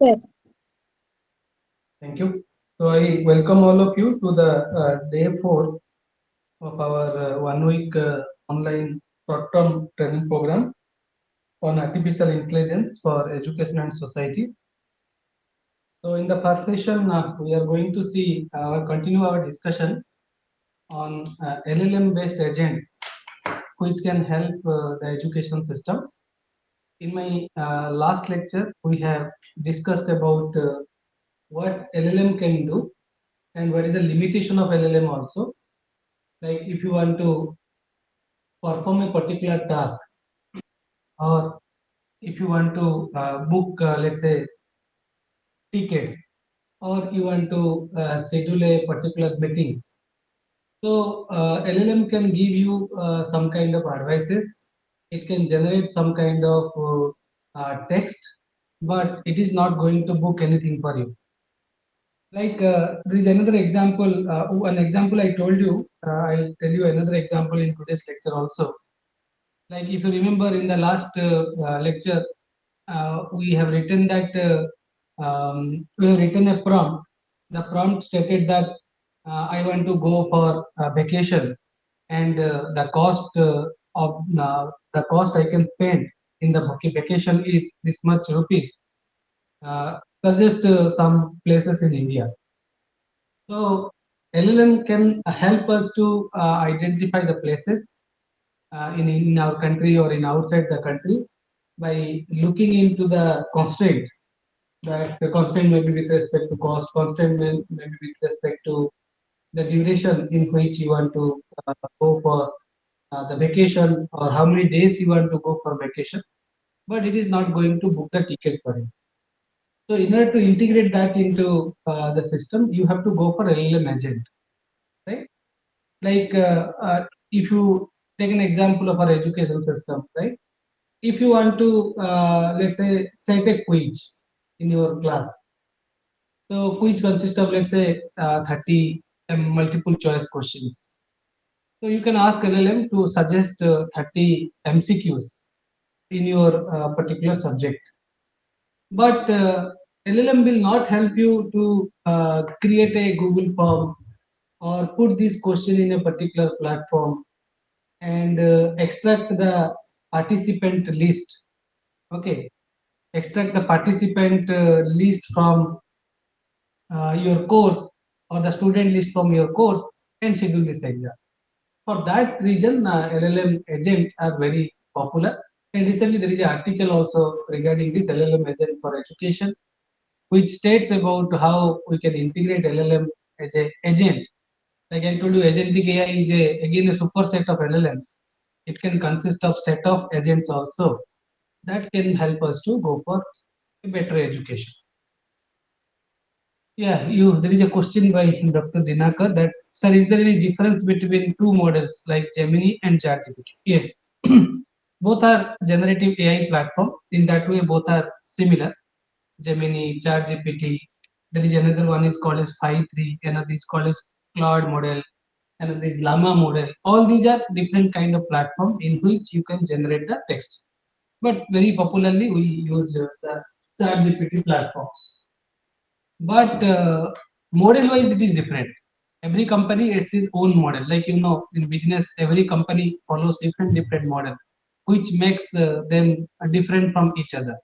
Yes. Thank you. So I welcome all of you to the day 4 of our 1 week online short-term training program on artificial intelligence for education and society. So in the first session, we are going to see continue our discussion on LLM-based agent which can help the education system. In my last lecture, we have discussed about what LLM can do and what is the limitation of LLM also. Like if you want to perform a particular task, or if you want to book let's say tickets, or you want to schedule a particular meeting, so LLM can give you some kind of advices. It can generate some kind of text, but it is not going to book anything for you. Like there is another example, an example I told you. I'll tell you another example in today's lecture also. Like if you remember in the last lecture, we have written that we have written a prompt. The prompt stated that I want to go for a vacation, and the cost I can spend in the vacation is this much rupees. Suggest some places in India. So LLM can help us to identify the places in our country or in outside the country by looking into the constraint. That the constraint may be with respect to cost, constraint may be with respect to the duration in which you want to go for the vacation, or how many days you want to go for vacation, but it is not going to book the ticket for you. So in order to integrate that into the system, you have to go for LLM agent, right? Like if you take an example of our education system, right? If you want to let's say set a quiz in your class, so quiz consists of let's say 30 multiple choice questions. So you can ask LLM to suggest 30 MCQs in your particular subject. But LLM will not help you to create a Google form or put this question in a particular platform and extract the participant list. Okay, extract the participant list from your course, or the student list from your course, and schedule this exam. For that reason, LLM agent are very popular. And recently, there is an article also regarding this LLM agent for education, which states about how we can integrate LLM as a agent. Like I told you, agentic AI is again a superset of LLM. It can consist of set of agents also that can help us to go for a better education. Yeah, you. There is a question by Dr. Dinakar that, sir, is there any difference between two models like Gemini and ChatGPT? Yes, both are generative AI platform. In that way, both are similar. Gemini, ChatGPT. There is another one is called as Phi 3, another is called as Claude model, another is Llama model. All these are different kind of platform in which you can generate the text. But very popularly, we use the ChatGPT platform. But model wise it is different. Every company has its own model. Like in business every company follows different model, which makes them different from each other.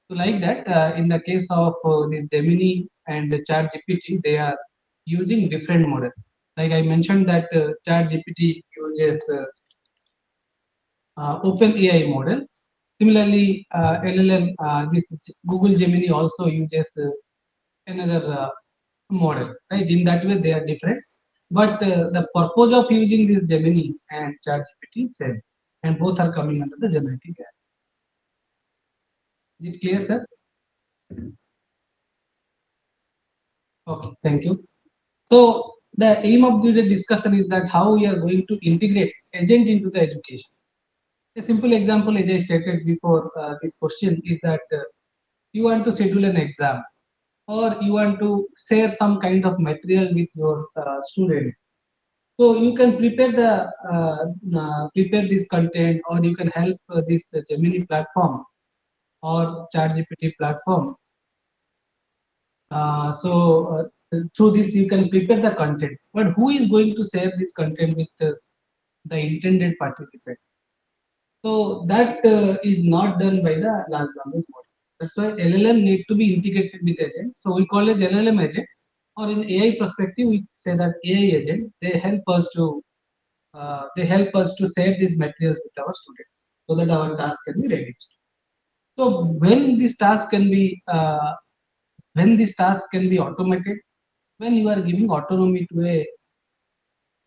So like that, in the case of this Gemini and Chat GPT, they are using different model. Like I mentioned that Chat GPT uses open AI model. Similarly, LLM, this Google Gemini also uses another model, right? In that way they are different, but the purpose of using this Gemini and ChatGPT is same, and both are coming under the generative AI. Is it clear, sir? Okay, thank you. So the aim of the discussion is that how we are going to integrate agent into the education. A simple example, as I stated before this question, is that you want to schedule an exam, or you want to share some kind of material with your students. So you can prepare this content, or you can help this Gemini platform or ChatGPT platform Through this, you can prepare the content. But who is going to share this content with the intended participant? So that is not done by the large language model. That's why LLM need to be integrated with agent. So we call as LLM agent, or in AI perspective, we say that AI agent. They help us to share these materials with our students so that our task can be reduced. So when this task can be automated, when you are giving autonomy to a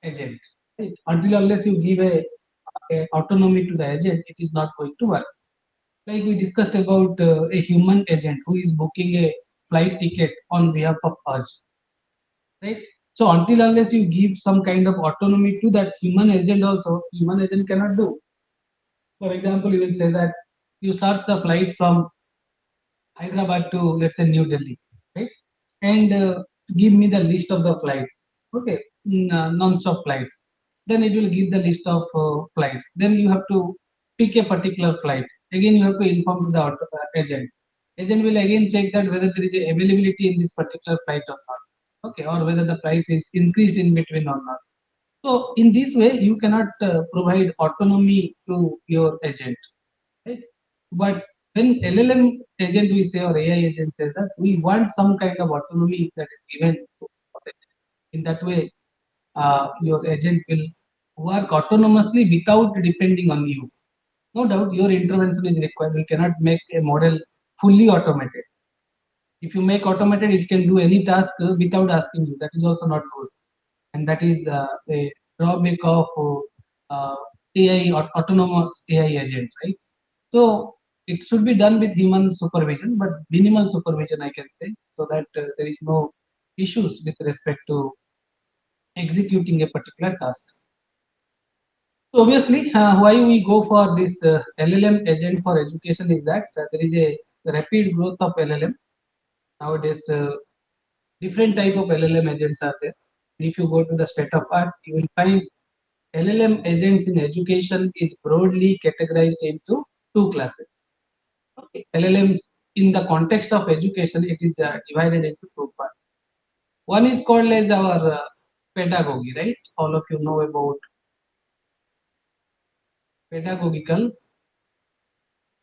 agent, right? Until unless you give a autonomy to the agent, it is not going to work. Like we discussed about a human agent who is booking a flight ticket on behalf of us, right? So until unless you give some kind of autonomy to that human agent, also human agent cannot do. For example, you will say that you search the flight from Hyderabad to, let's say, New Delhi, right? And give me the list of the flights. Okay, non-stop flights. Then it will give the list of flights. Then you have to pick a particular flight. Again, you have to inform the agent. Agent will again check that whether there is a availability in this particular flight or not. Okay, or whether the price is increased in between or not. So in this way, you cannot provide autonomy to your agent, right? But when LLM agent we say, or AI agent says that we want some kind of autonomy that is given to our agent. In that way, your agent will work autonomously without depending on you. No doubt, your intervention is required. We cannot make a model fully automated. If you make automated, it can do any task without asking you. That is also not good, and that is a drawback of AI or autonomous AI agent, right? So it should be done with human supervision, but minimal supervision, I can say, so that there is no issues with respect to executing a particular task. So obviously, why we go for this LLM agent for education is that there is a rapid growth of LLM nowadays. Different type of LLM agents are there. If you go to the state of art, you will find LLM agents in education is broadly categorized into two classes. Okay. LLMs in the context of education, it is divided into two parts. One is called as our pedagogy, right? All of you know about pedagogical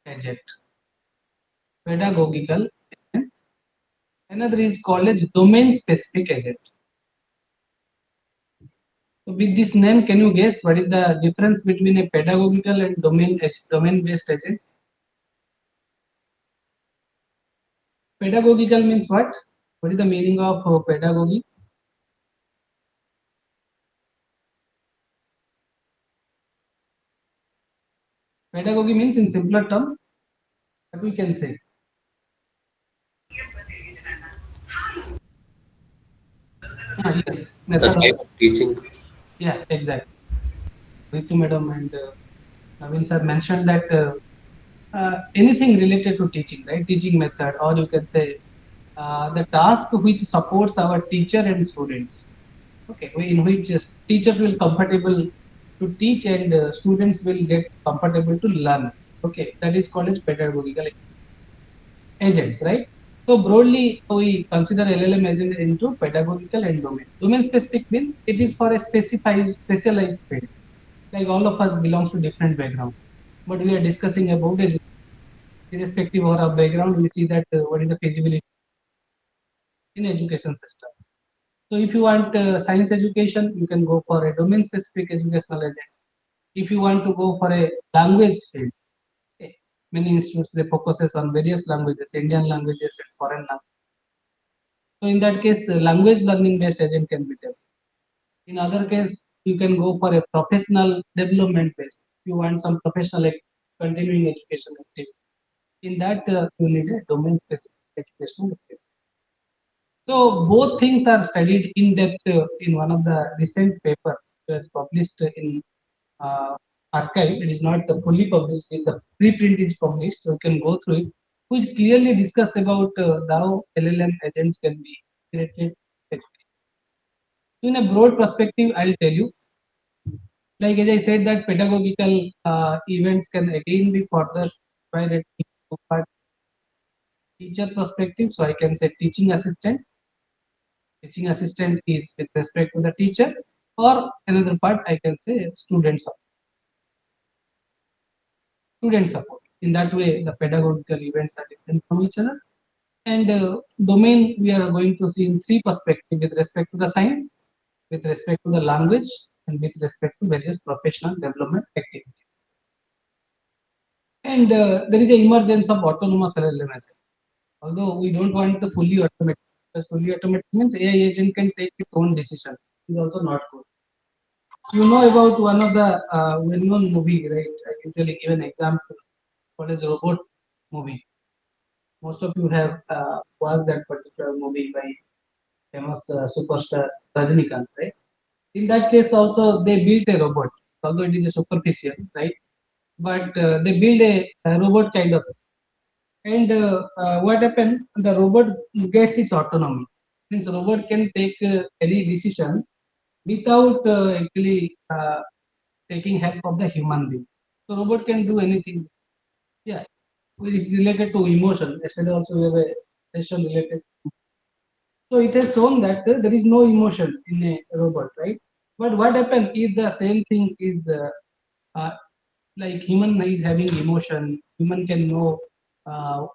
agent. Pedagogical agent. Another is called as domain specific agent. So with this name, can you guess what is the difference between a pedagogical and domain based agent? Pedagogical means what? What is the meaning of pedagogy? Pedagogy means, in simpler term, what we can say. Yes, A side methods. of teaching. Yeah, exactly. Ritu madam and Naveen sir mentioned that anything related to teaching, right? Teaching method, or you can say the task which supports our teacher and students. Okay, in which teachers will comfortable to teach and students will get comfortable to learn. Okay, that is called as pedagogical agents, right? So broadly, we consider LLM agent into pedagogical and domain. Domain specific means it is for a specialized field. Like all of us belongs to different background, but we are discussing about education. Irrespective of our background, we see that what is the feasibility in education system. So if you want science education, you can go for a domain specific educational agent. If you want to go for a language field, okay, many institutes they focuses on various languages, Indian languages and foreign languages. So in that case, language learning based agent can be developed. In other case, you can go for a professional development based. If you want some professional continuing education activity, in that you need a domain specific educational activity. So both things are studied in depth in one of the recent paper that was published in archive. It is not fully published; it is the preprint is published, so you can go through it, which clearly discuss about how LLM agents can be created. In a broad perspective, I'll tell you. Like as I said, that pedagogical events can again be further divided into part teacher perspective. So I can say teaching assistant. Teaching assistant is with respect to the teacher, or another part I can say student support. In that way, the pedagogical events are different from each other. And domain we are going to see in three perspectives with respect to the science, with respect to the language, and with respect to various professional development activities. And there is an emergence of autonomous LLM as well. Although we don't want to fully automate, because fully automate means AI agent can take its own decision. It is also not good. You know about one of the well-known movie, right? I usually give an example. What is robot movie? Most of you have watched that particular movie by famous superstar Rajnikant, right? In that case, also they built a robot, although it is a superficial, right? But they build a robot kind of, and what happened? The robot gets its autonomy. Means robot can take any decision without actually taking help of the human being. So robot can do anything. Yeah, it is related to emotion. Yesterday also we have a session related. So it has shown that there is no emotion in a robot, right? But what happens if the same thing is uh, like human is having emotion, human can know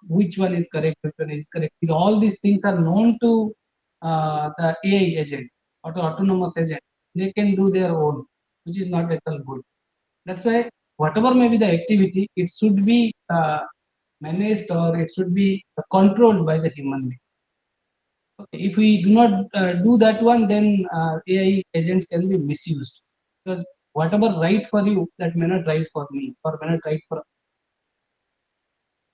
which one is correct, which one is correct. All these things are known to the AI agent or the autonomous agent. They can do their own, which is not at all good. That's why whatever may be the activity, it should be managed or it should be controlled by the human being. Okay, if we do not do that one, then AI agents can be misused, because whatever right for you, that may not right for me or may not right for.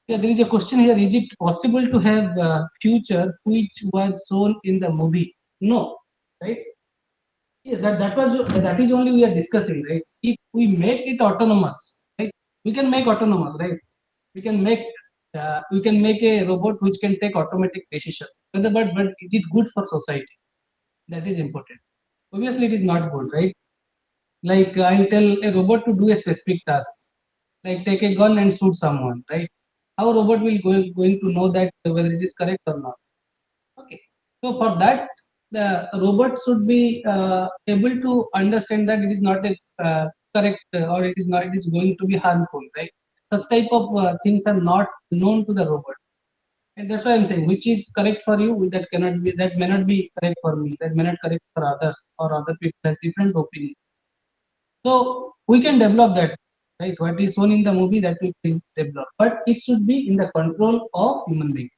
Yeah, there is a question here: is it possible to have future which was shown in the movie? No, right? Yes, that is only we are discussing, right? If we make it autonomous, right? We can make autonomous, right? We can make a robot which can take automatic decision. But is it good for society? That is important. Obviously, it is not good, right? Like I'll tell a robot to do a specific task, like take a gun and shoot someone, right? How robot will going to know that whether it is correct or not? Okay. So for that, the robot should be able to understand that it is not a correct or it is not. It is going to be harmful, right? Such type of things are not known to the robot, and that's why I'm saying which is correct for you, that may not be correct for me, that may not correct for others, or other people has different opinion. So we can develop that, right? What is shown in the movie, that we can develop, but it should be in the control of human being.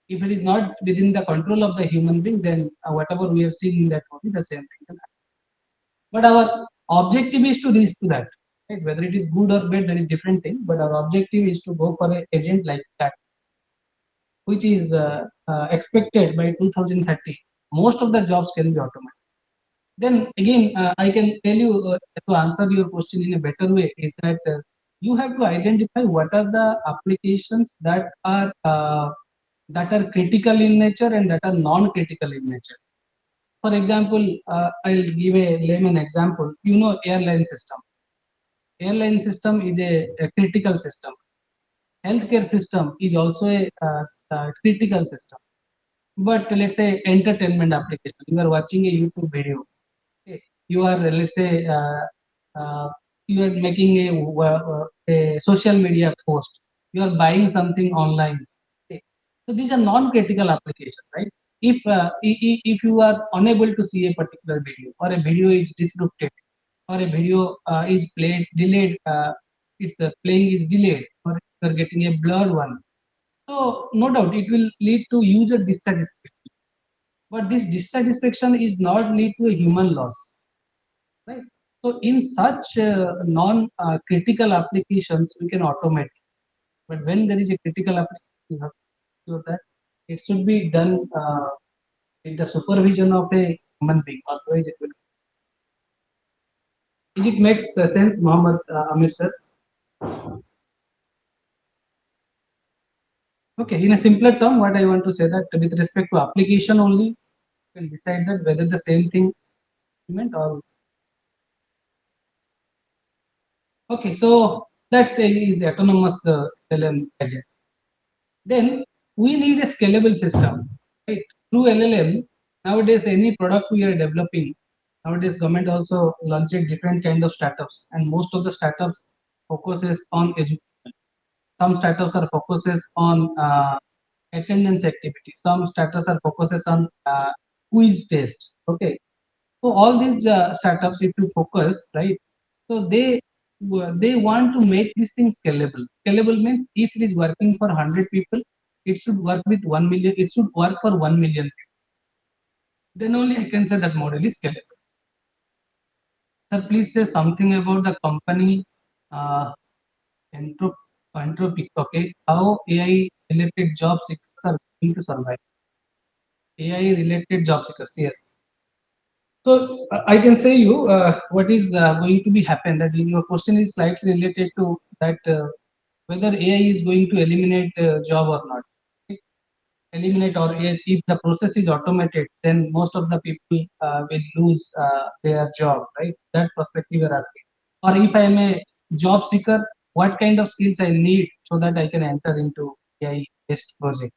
If it is not within the control of the human being, then whatever we have seen in that movie, the same thing can happen. But our objective is to reach to that, right? Whether it is good or bad, that is different thing. But our objective is to go for an agent like that, which is expected by 2030. Most of the jobs can be automated. Then again, I can tell you to answer your question in a better way is that you have to identify what are the applications that are critical in nature and that are non-critical in nature. For example, I'll give a layman example. You know, airline system. Airline system is a critical system. Healthcare system is also a critical system. But let's say entertainment application. You are watching a YouTube video. Okay. You are let's say you are making a social media post. You are buying something online. Okay. So these are non-critical applications, right? If you are unable to see a particular video, or a video is disrupted, or a video is played delayed, its playing is delayed, or you are getting a blurred one. So no doubt it will lead to user dissatisfaction. But this dissatisfaction is not lead to a human loss, right? So in such non-critical applications, we can automate. But when there is a critical application, you have to ensure that it should be done with the supervision of a human being. Otherwise, it will. Is it makes sense, Mohammed Amir sir? Okay, in a simpler term, what I want to say that with respect to application only, you can decide that whether the same thing implement or. Okay, so that is autonomous LLM agent. Then we need a scalable system, right? Through LLM, Nowadays, any product we are developing, nowadays government also launching different kind of startups, and most of the startups focuses on education. Some startups are focuses on attendance activity. Some startups are focuses on quiz test. Okay, so all these startups, if you focus, right, so they want to make this thing scalable. Scalable means if it is working for 100 people, it should work with 1 million. It should work for 1 million people. Then only I can say that model is scalable. Sir, please say something about the company uh, Entrop- Entropic. Okay, how AI related job seekers are going to survive. AI related job seekers. Yes. So I can say you what is going to be happen. That your question is slightly related to that whether AI is going to eliminate job or not. Okay? Eliminate, or yes, if the process is automated, then most of the people will lose their job, right? That perspective you're asking. Or if I am a job seeker, what kind of skills I need so that I can enter into AI based project.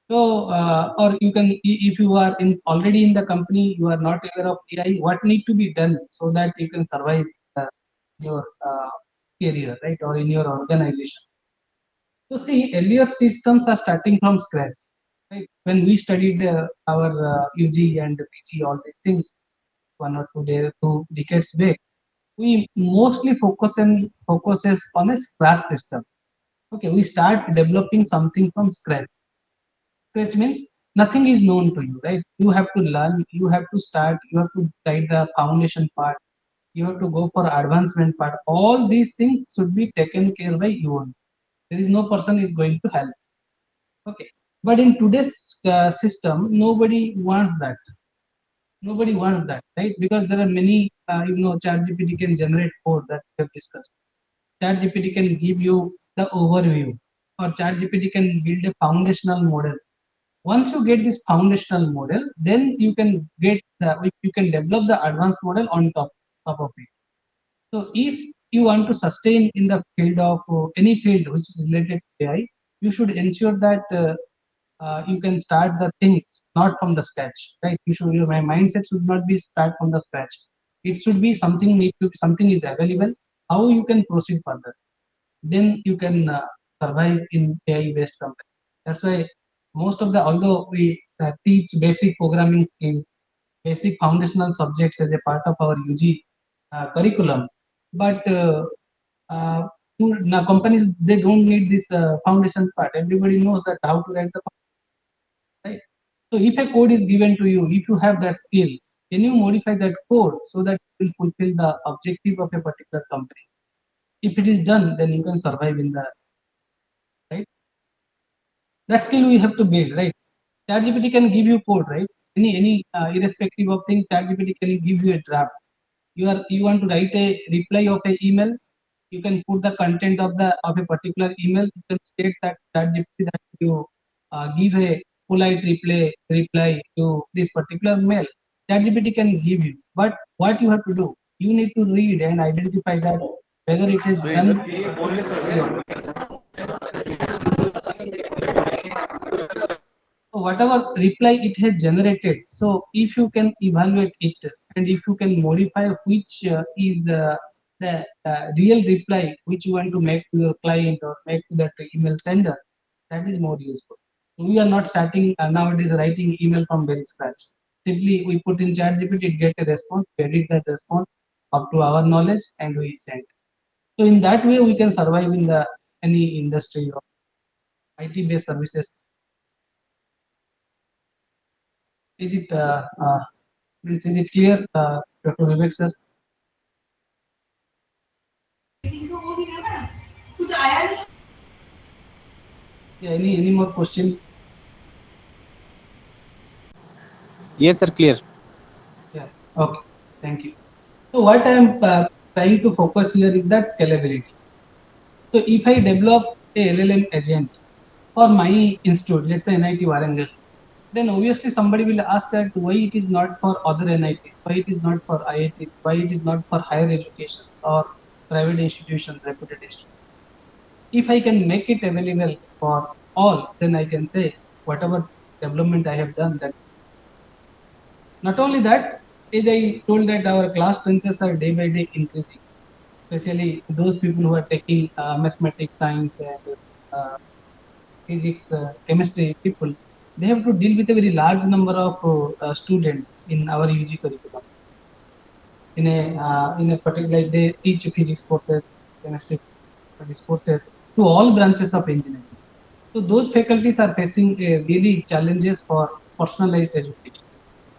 So, or you can, if you are in already in the company, you are not aware of AI, what need to be done so that you can survive your career, right, or in your organization. So, see, earlier systems are starting from scratch, right? When we studied our UG and PG, all these things, 2 decades back, we mostly focuses on a class system. Okay, we start developing something from scratch. Scratch means nothing is known to you, right? You have to learn, you have to start, you have to write the foundation part, you have to go for advancement part. All these things should be taken care by you only. There is no person is going to help. Okay, but in today's system, nobody wants that. Nobody wants that, right? Because there are many, ChatGPT can generate code that we have discussed. ChatGPT can give you the overview, or ChatGPT can build a foundational model. Once you get this foundational model, then you can develop the advanced model on top of it. So if you want to sustain in the field of any field which is related to AI, you should ensure that you can start the things not from the scratch, right? My mindset should not be start from the scratch. It should be something is available. How you can proceed further? Then you can survive in AI based company. That's why most of the, although we teach basic programming skills, basic foundational subjects as a part of our UG curriculum, but now companies, they don't need this foundation part. Everybody knows that how to write the right. So if a code is given to you, if you have that skill, can you modify that code so that it will fulfill the objective of a particular company? If it is done, then you can survive in the right. That skill we have to build, right? ChatGPT can give you code, right? Any irrespective of thing, ChatGPT can give you a draft. You want to write a reply of a email, you can put the content of a particular email. You can state that ChatGPT that you give a polite reply to this particular mail. ChatGPT can give you, but what you have to do, you need to read and identify that whether it is done honestly or not. So whatever reply it has generated, so if you can evaluate it and if you can modify which is the real reply which you want to make to your client or make to that email sender, that is more useful. We are not starting nowadays writing email from very scratch. Simply we put in chat gpt, it get a response, we edit that response up to our knowledge and we send. So in that way we can survive in the any industry or IT based services. Is it means is it clear, Dr. Vivek sir? Yeah, any more question? Yes, sir, clear. Yeah. Okay. Thank you. So what I am trying to focus here is that scalability. So if I develop a LLM agent for my institute, let's say NIT Warangal, then obviously somebody will ask that why it is not for other NITs, why it is not for IITs, why it is not for higher educations or private institutions, reputed institutions. If I can make it available for all, then I can say whatever development I have done, that. Not only that, as I told that our class strengths are day by day increasing, especially those people who are taking mathematics, science, and physics, chemistry people. They have to deal with a very large number of students in our UG curriculum. In a particular, like they teach physics courses, chemistry studies courses to all branches of engineering. So those faculties are facing a really challenges for personalized education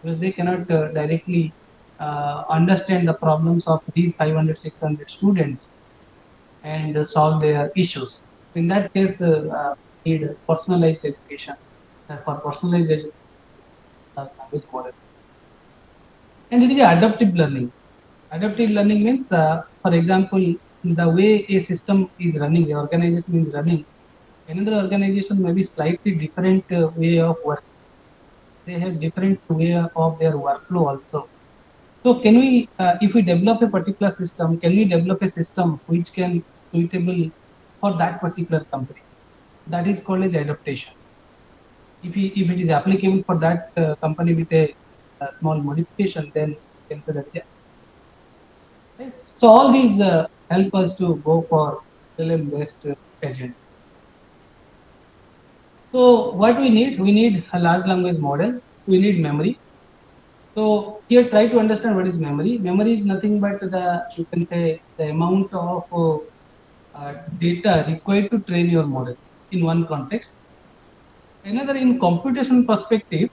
because they cannot directly understand the problems of these 500, 600 students and solve their issues. In that case, need personalized education. For personalized education, language model, and it is adaptive learning. Adaptive learning means, for example, the way a system is running, the organization is running, another organization may be slightly different way of work. They have different way of their workflow also. So can we, if we develop a particular system, can we develop a system which can suitable for that particular company? That is called as adaptation. If it is applicable for that company with a small modification, then you can say that, yeah, right? So all these help us to go for LLM based agent. So what we need? We need a large language model. We need memory. So here, try to understand what is memory. Memory is nothing but the, you can say, the amount of data required to train your model in one context. Another, in computation perspective,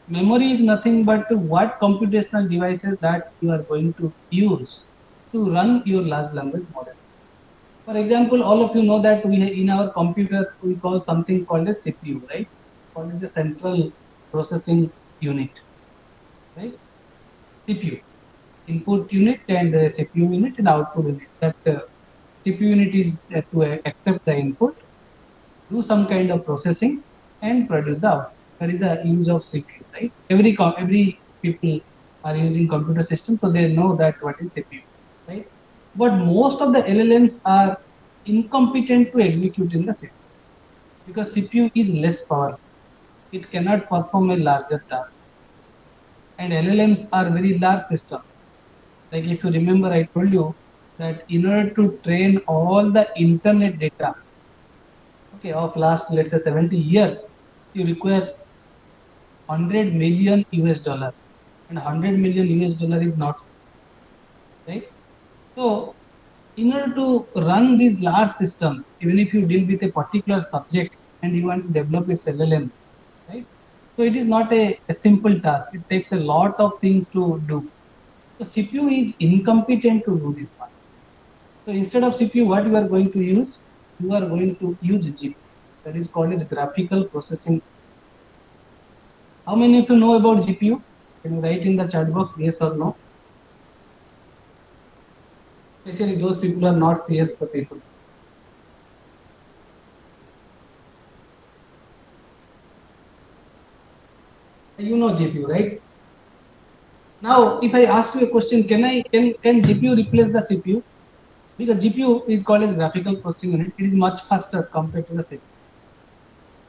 memory is nothing but what computational devices that you are going to use to run your large language model. For example, all of you know that we in our computer we call something called a CPU, right? Called as the central processing unit, right? CPU, input unit, and CPU unit and output unit. That CPU unit is to accept the input, do some kind of processing, and produce the output. That is the use of CPU, right? Every people are using computer system, so they know that what is CPU, right? But most of the LLMs are incompetent to execute in the CPU because CPU is less powerful. It cannot perform a larger task, and LLMs are very large system. Like if you remember, I told you that in order to train all the internet data, okay, of last, let's say, 70 years, you require 100 million US dollar, and 100 million US dollar is not, right. So in order to run these large systems, even if you deal with a particular subject and you want to develop its LLM, right, so it is not a simple task. It takes a lot of things to do. So CPU is incompetent to do this one. So instead of CPU, what you are going to use? You are going to use GPU. That is called as graphical processing. How many of you know about GPU? Can you write in the chat box yes or no? Especially those people are not CS people. You know GPU, right? Now, if I ask you a question, can GPU replace the CPU? Because GPU is called as graphical processing unit. It is much faster compared to the CPU.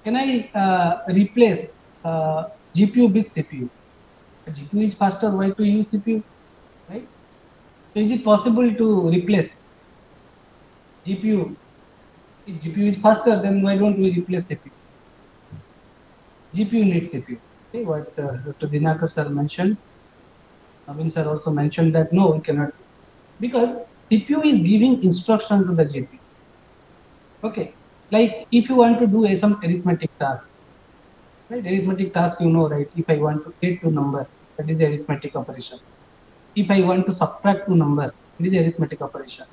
Can I replace GPU with CPU? GPU is faster. Why to use CPU? Right? So is it possible to replace GPU? If GPU is faster, then why don't we replace CPU? GPU needs CPU. Okay, what Dr. Dinakar sir mentioned, Navin sir also mentioned that no, we cannot because CPU is giving instruction to the GPU. Okay, like if you want to do some arithmetic task, right? Arithmetic task, you know, right? If I want to add two number, that is arithmetic operation. If I want to subtract two number, it is arithmetic operation.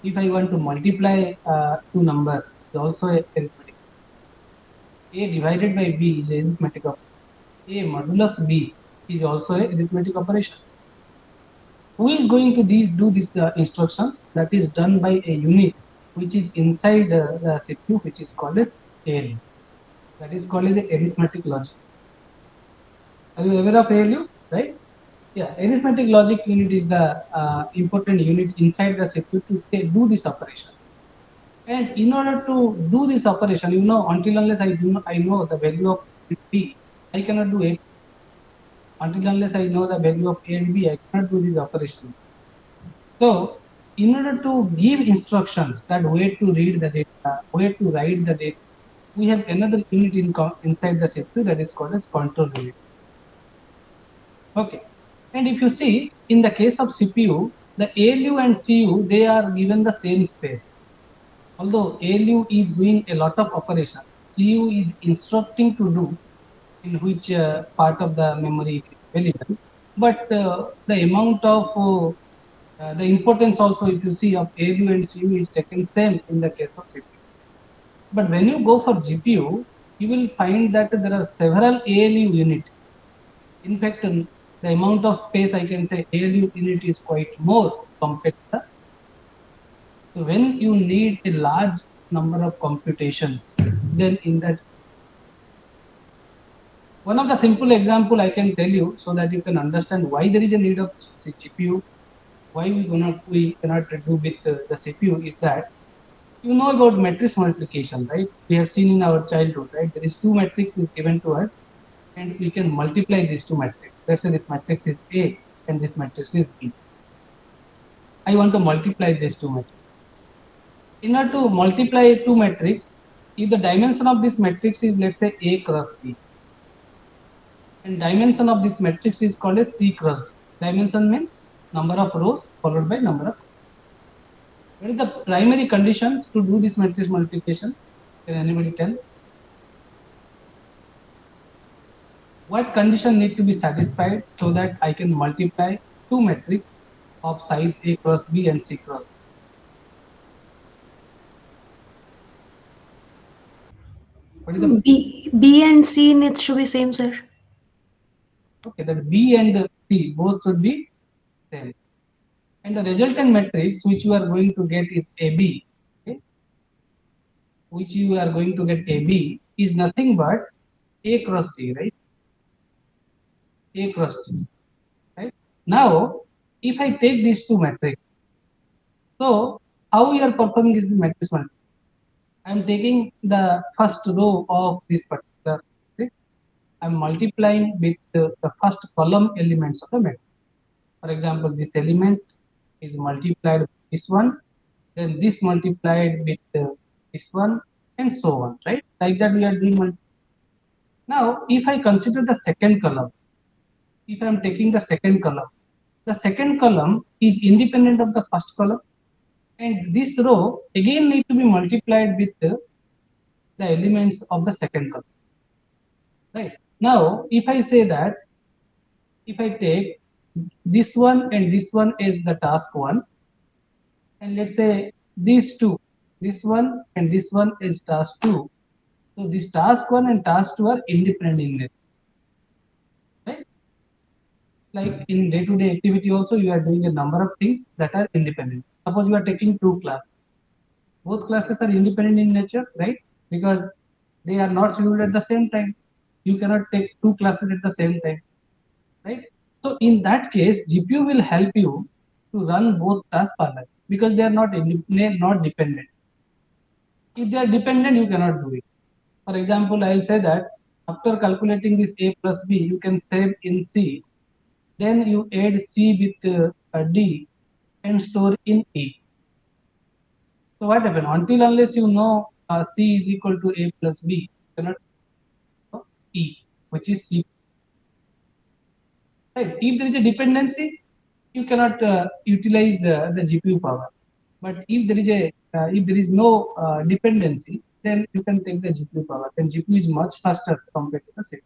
If I want to multiply two number, it is also a arithmetic. A divided by B is arithmetic operation. A modulus B is also a arithmetic operations. Who is going to do these instructions? That is done by a unit which is inside the CPU, which is called as ALU. That is called as a arithmetic logic. Are you aware of ALU? Right? Yeah, arithmetic logic unit is the important unit inside the CPU to do this operation. And in order to do this operation, you know, until unless I know the value of B, I cannot do it. Until unless I know the value of A and B, I cannot do these operations. So in order to give instructions that where to read the data, where to write the data, we have another unit inside the CPU that is called as control unit. Okay. And if you see, in the case of CPU, the ALU and CU, they are given the same space. Although ALU is doing a lot of operations, CU is instructing to do in which part of the memory it is available. But the amount of the importance also, if you see, of ALU and CU is taken same in the case of CPU. But when you go for GPU, you will find that there are several ALU units. In fact, the amount of space, I can say ALU unit is quite more compared to the. So when you need a large number of computations, then in that, one of the simple example I can tell you so that you can understand why there is a need of GPU, why we cannot do with the CPU is that you know about matrix multiplication, right? We have seen in our childhood, right? There is two matrices given to us, and we can multiply these two matrices. Let's say this matrix is A and this matrix is B. I want to multiply these two matrices. In order to multiply two matrix, if the dimension of this matrix is, let's say, A cross B, and dimension of this matrix is called as C cross D. Dimension means number of rows followed by number of. What is the primary conditions to do this matrix multiplication? Can anybody tell? What condition need to be satisfied so that I can multiply two matrices of size A cross B and C cross B? What is the B and C needs to be same, sir. okay? That B and C both should be same, and the resultant matrix which you are going to get is AB. Okay? Which you are going to get AB is nothing but A cross D, right? A cross D, right? Now, if I take these two matrices, so how we are performing is this matrix multiplication. I am taking the first row of this particular matrix. I am multiplying with the first column elements of the matrix. For example, this element is multiplied with this one, then this multiplied with this one, and so on, right? Like that we are doing. Now, if I consider the second column, if I am taking the second column is independent of the first column, and this row again need to be multiplied with the elements of the second column, right? Now, if I say that, if I take this one and this one is the task one, and let's say these two, this one and this one is task two, so this task one and task two are independent in nature, right? Like in day-to-day activity also, you are doing a number of things that are independent. Suppose you are taking two classes, both classes are independent in nature, right? Because they are not scheduled at the same time. You cannot take two classes at the same time, right? So in that case, GPU will help you to run both tasks parallel because they are not dependent. If they are dependent, you cannot do it. For example, I will say that after calculating this A plus B, you can save in C. Then you add C with D and store in E. So what happens? Until unless you know C is equal to A plus B, you cannot know E, which is C. Right? If there is a dependency, you cannot utilize the GPU power. But if there is no dependency, then you can take the GPU power. Then GPU is much faster compared to the CPU.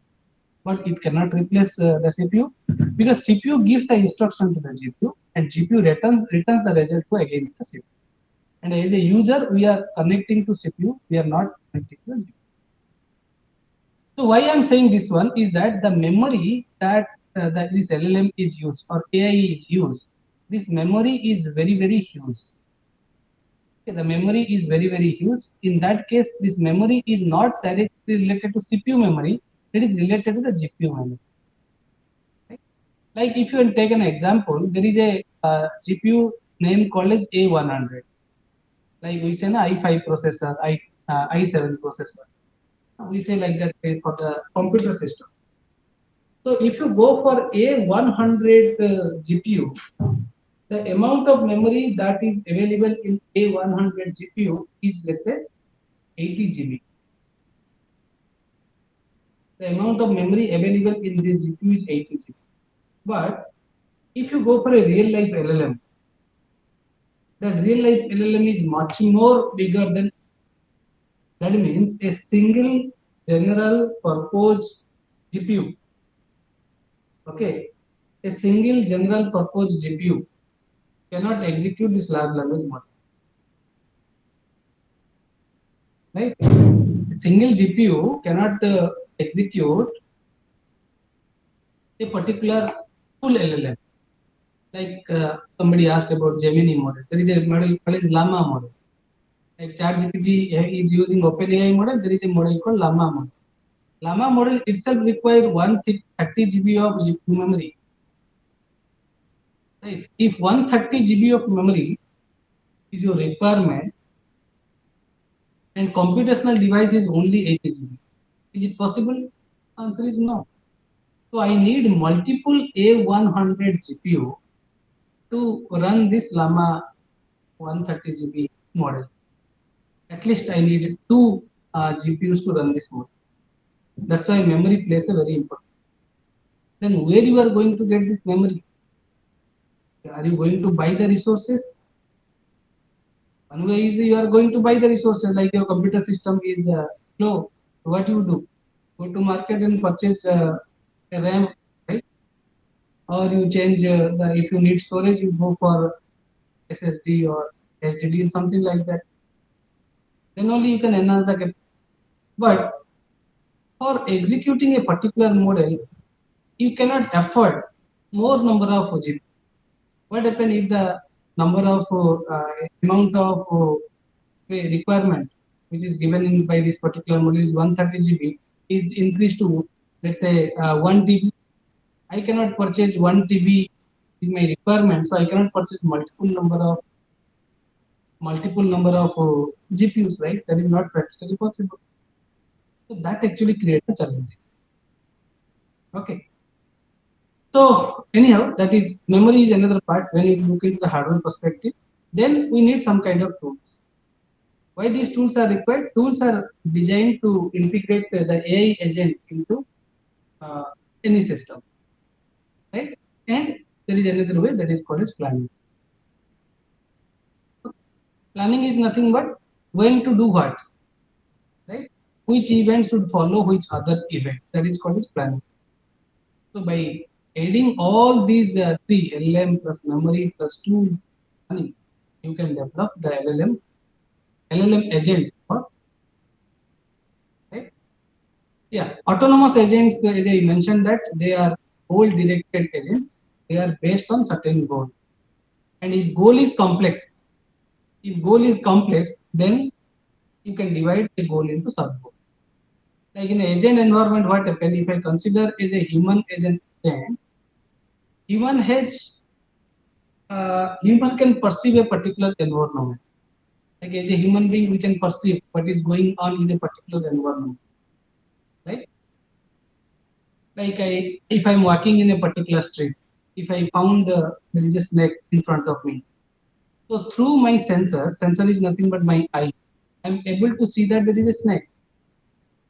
But it cannot replace the CPU because CPU gives the instruction to the GPU and GPU returns the result to again the CPU. And as a user, we are connecting to CPU. We are not connecting to the GPU. So why I'm saying this one is that the memory that this LLM is used or AI is used, this memory is very huge. Okay, the memory is very huge. In that case, this memory is not directly related to CPU memory. It is related to the GPU memory. Right? Like if you take an example, there is a GPU name called as A100. Like we say an i5 processor, i7 processor. We say like that for the computer system. So if you go for A100 GPU, the amount of memory that is available in A100 GPU is, let's say, 80 GB. The amount of memory available in this GPU is 80 GB. But if you go for a real life LLM, that real life LLM is much more bigger than, that means a single general purpose GPU. Okay, a single general purpose GPU cannot execute this large language model. Right? A single GPU cannot execute a particular full LLM. Like somebody asked about Gemini model. There is a model called Llama model. Like ChatGPT is using OpenAI model. There is a model called Llama model. Llama model itself requires 130 GB of GPU memory. Right? If 130 GB of memory is your requirement and computational device is only 80 GB, is it possible? Answer is no. So I need multiple A100 GPU to run this Llama 130 GB model. At least I need two GPUs to run this model. That's why memory plays a very important. Then where you are going to get this memory? Are you going to buy the resources? One way is you are going to buy the resources, like your computer system is slow. What you do? Go to market and purchase a RAM, right? Or you change if you need storage, you go for SSD or HDD and something like that. Then only you can enhance the capacity. But for executing a particular model, you cannot afford more number of GPU. What happens if the number of amount of requirement which is given in by this particular model is 130 GB is increased to, let's say, 1 TB. I cannot purchase 1 TB is my requirement, so I cannot purchase multiple number of GPUs, right? That is not practically possible. So that actually creates the challenges. Okay. So anyhow, that is memory is another part when you look into the hardware perspective. Then we need some kind of tools. Why these tools are required? Tools are designed to integrate the AI agent into any system, right? And there is another way that is called as planning. Planning is nothing but when to do what, right? Which event should follow which other event. That is called as planning. So by adding all these three, LLM plus memory plus tool, you can develop the LLM agent. Right? Yeah, autonomous agents, as I mentioned that they are goal-directed agents. They are based on certain goal. And if goal is complex, then you can divide the goal into sub-goal. Like in an agent environment, what happens if I consider as a human agent, human has human can perceive a particular environment. Like as a human being, we can perceive what is going on in a particular environment, right? Like if I'm walking in a particular street, if I found there is a snake in front of me, so through my sensor is nothing but my eye, I'm able to see that there is a snake.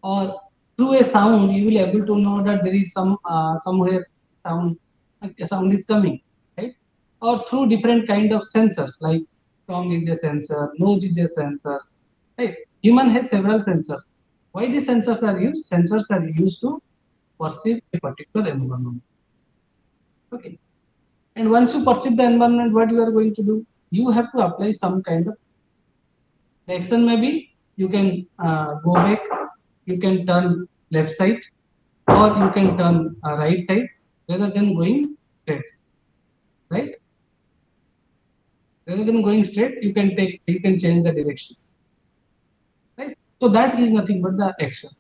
Or through a sound, you will able to know that there is somewhere sound is coming, right? Or through different kind of sensors, like tongue is a sensor, nose is a sensor, right? Human has several sensors. Why these sensors are used? Sensors are used to perceive a particular environment. Okay. And once you perceive the environment, what you are going to do? You have to apply some kind of the action. Maybe you can go back, you can turn left side, or you can turn right side rather than going straight. Right? Rather than going straight, you can change the direction. Right? So that is nothing but the action.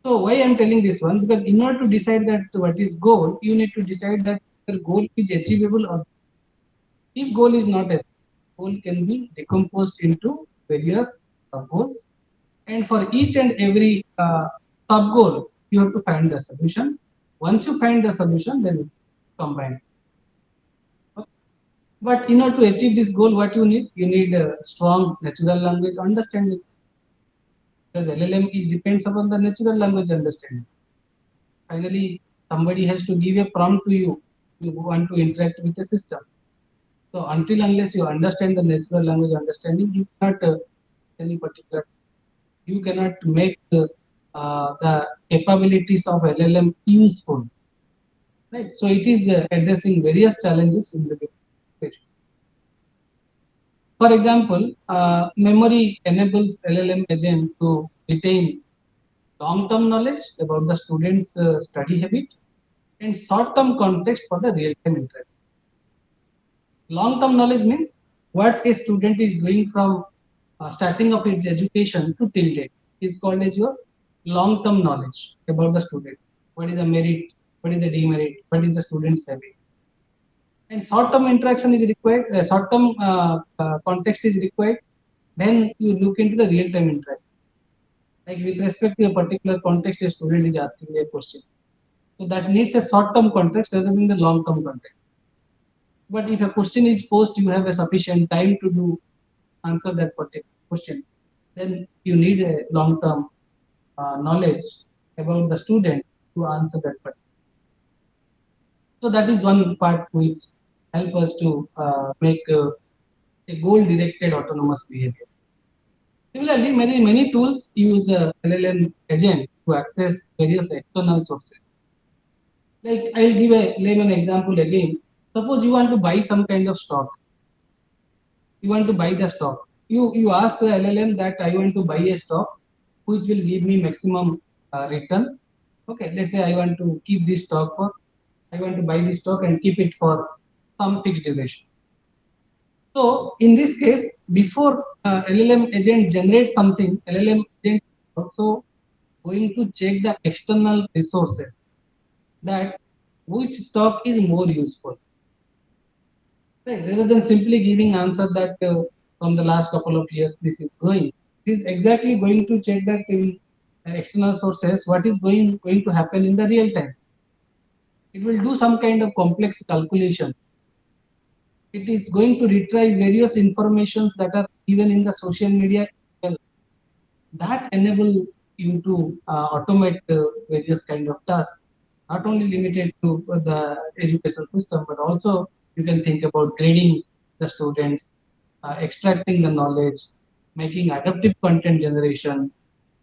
So why I'm telling this one? Because in order to decide that what is goal, you need to decide that the goal is achievable or if goal is not achievable, goal can be decomposed into various sub goals, and for each and every sub goal, you have to find the solution. Once you find the solution, then combine. But in order to achieve this goal, what you need? You need a strong natural language understanding, because LLM is depends upon the natural language understanding. Finally, somebody has to give a prompt to you. You want to interact with the system. So until unless you understand the natural language understanding, you cannot any particular. You cannot make the capabilities of LLM useful. Right. So it is addressing various challenges in the education. For example, memory enables LLM agent to retain long-term knowledge about the student's study habit and short-term context for the real-time interaction. Long-term knowledge means what a student is doing from starting of its education to till date is called as your long-term knowledge about the student. What is the merit? What is the demerit? What is the student's habit? And short-term interaction is required. Short-term context is required. Then you look into the real-time interaction. Like with respect to a particular context, a student is asking a question. So that needs a short-term context rather than the long-term context. But if a question is posed, you have a sufficient time to do answer that particular question. Then you need a long-term knowledge about the student to answer that particular. So that is one part which help us to make a goal-directed autonomous behavior. Similarly, many tools use LLM agent to access various external sources. Like I'll give a layman example again. Suppose you want to buy some kind of stock. You want to buy the stock. You ask the LLM that I want to buy a stock which will give me maximum return. Okay, let's say I want to keep this stock for, I want to buy this stock and keep it for some fixed duration. So in this case, before LLM agent generates something, LLM agent also going to check the external resources, that which stock is more useful. Right? Rather than simply giving answer that from the last couple of years this is going, it is exactly going to check that in external sources what is going to happen in the real time. It will do some kind of complex calculation. It is going to retrieve various informations that are given in the social media. That enable you to automate various kind of tasks, not only limited to the education system, but also you can think about grading the students, extracting the knowledge, making adaptive content generation,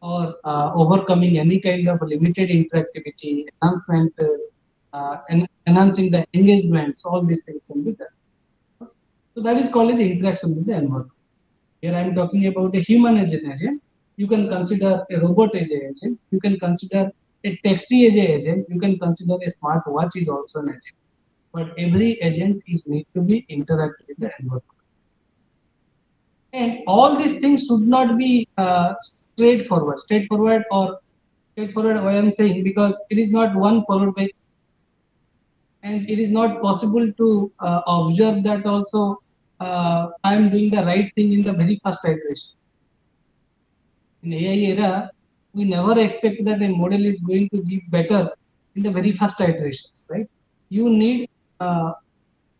or overcoming any kind of limited interactivity, enhancement, and enhancing the engagements. All these things can be done. So that is called as interaction with the environment. Here I am talking about a human as an agent. You can consider a robot as an agent. You can consider a taxi as an agent. You can consider a smart watch is also an agent. But every agent is need to be interact with the environment. And all these things should not be straightforward. Straightforward why I am saying, because it is not one followed by, and it is not possible to observe that also I am doing the right thing in the very first iteration. In AI era, we never expect that a model is going to give better in the very first iterations, right? You need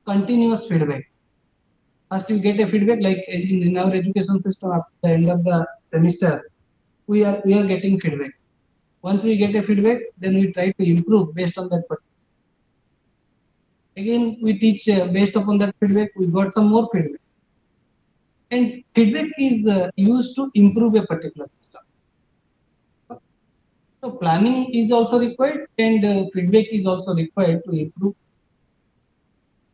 continuous feedback. First, you get a feedback, like in our education system. At the end of the semester, we are getting feedback. Once we get a feedback, then we try to improve based on that. Again, we teach based upon that feedback. We got some more feedback, and feedback is used to improve a particular system. So planning is also required, and feedback is also required to improve.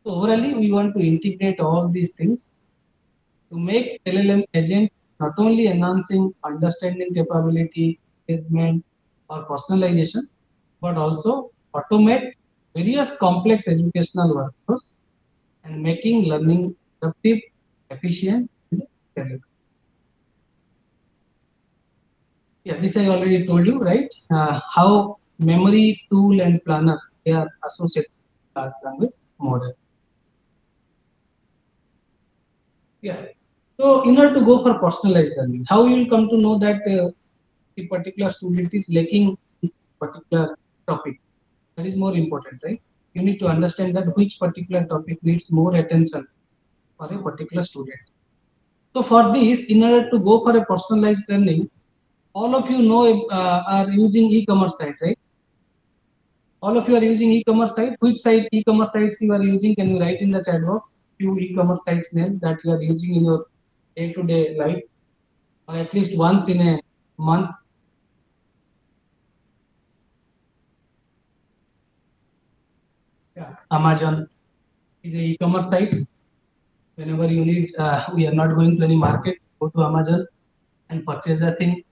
So overall, we want to integrate all these things to make LLM agent not only enhancing understanding capability, engagement, or personalization, but also automate various complex educational workflows and making learning productive, efficient, and scalable. Yeah, this I already told you, right? How memory, tool, and planner, they are associated with large language model. Yeah. So in order to go for personalized learning, how you will come to know that a particular student is lacking in particular topic? That is more important, right? You need to understand that which particular topic needs more attention for a particular student. So for this, in order to go for a personalized learning, all of you know are using e-commerce site, right? All of you are using e-commerce site. Which site e-commerce sites you are using? Can you write in the chat box few e-commerce sites name that you are using in your day-to-day life, or at least once in a month? Yeah. Amazon is a e-commerce site. Whenever you need, we are not going to any market, go to Amazon and purchase the thing.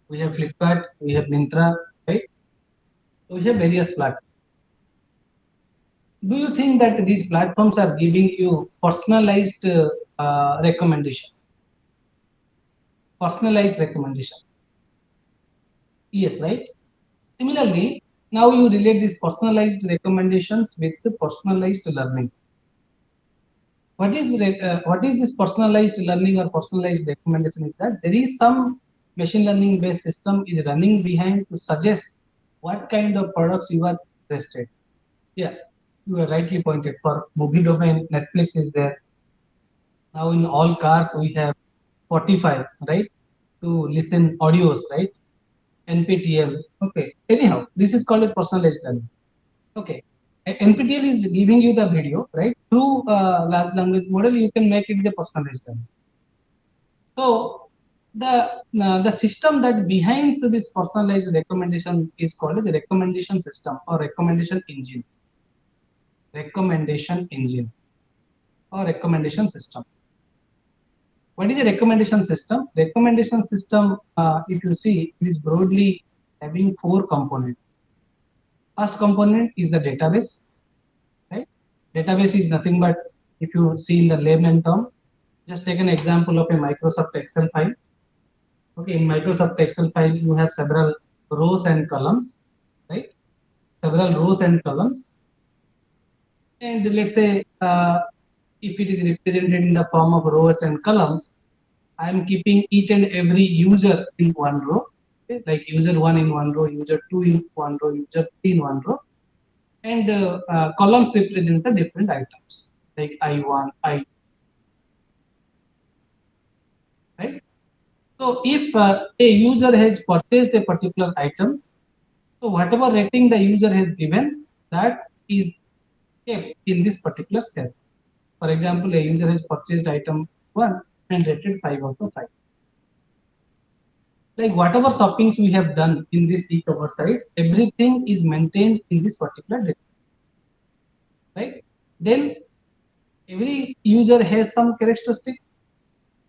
We have Flipkart, we have Myntra, right? So we have various platforms. Do you think that these platforms are giving you personalized recommendation? Personalized recommendation. Yes, right? Similarly, now you relate these personalized recommendations with the personalized learning. What is this personalized learning or personalized recommendation? Is that there is some machine learning based system is running behind to suggest what kind of products you are interested. Yeah, you are rightly pointed. For movie domain, Netflix is there. Now in all cars we have Spotify, right? To listen audios, right? NPTL. Okay. Anyhow, this is called as personalized learning. Okay. NPTL is giving you the video, right? Through large language model, you can make it as a personalized learning. So the system that behind this personalized recommendation is called as a recommendation system or recommendation engine. Recommendation engine or recommendation system. What is a recommendation system? Recommendation system, if you see, it is broadly having 4 components. First component is the database, right? Database is nothing but, if you see in the layman term, just take an example of a Microsoft Excel file. Okay, in Microsoft Excel file, you have several rows and columns, right? Several rows and columns. And let's say, if it is represented in the form of rows and columns, I am keeping each and every user in one row, okay? Like user 1 in one row, user 2 in one row, user 3 in one row, and columns represent the different items like I1, I, right? So if a user has purchased a particular item, so whatever rating the user has given, that is kept in this particular cell. For example, a user has purchased item 1 and rated 5 out of 5. Like whatever shoppings we have done in this e-commerce sites, everything is maintained in this particular data, right? Then every user has some characteristic.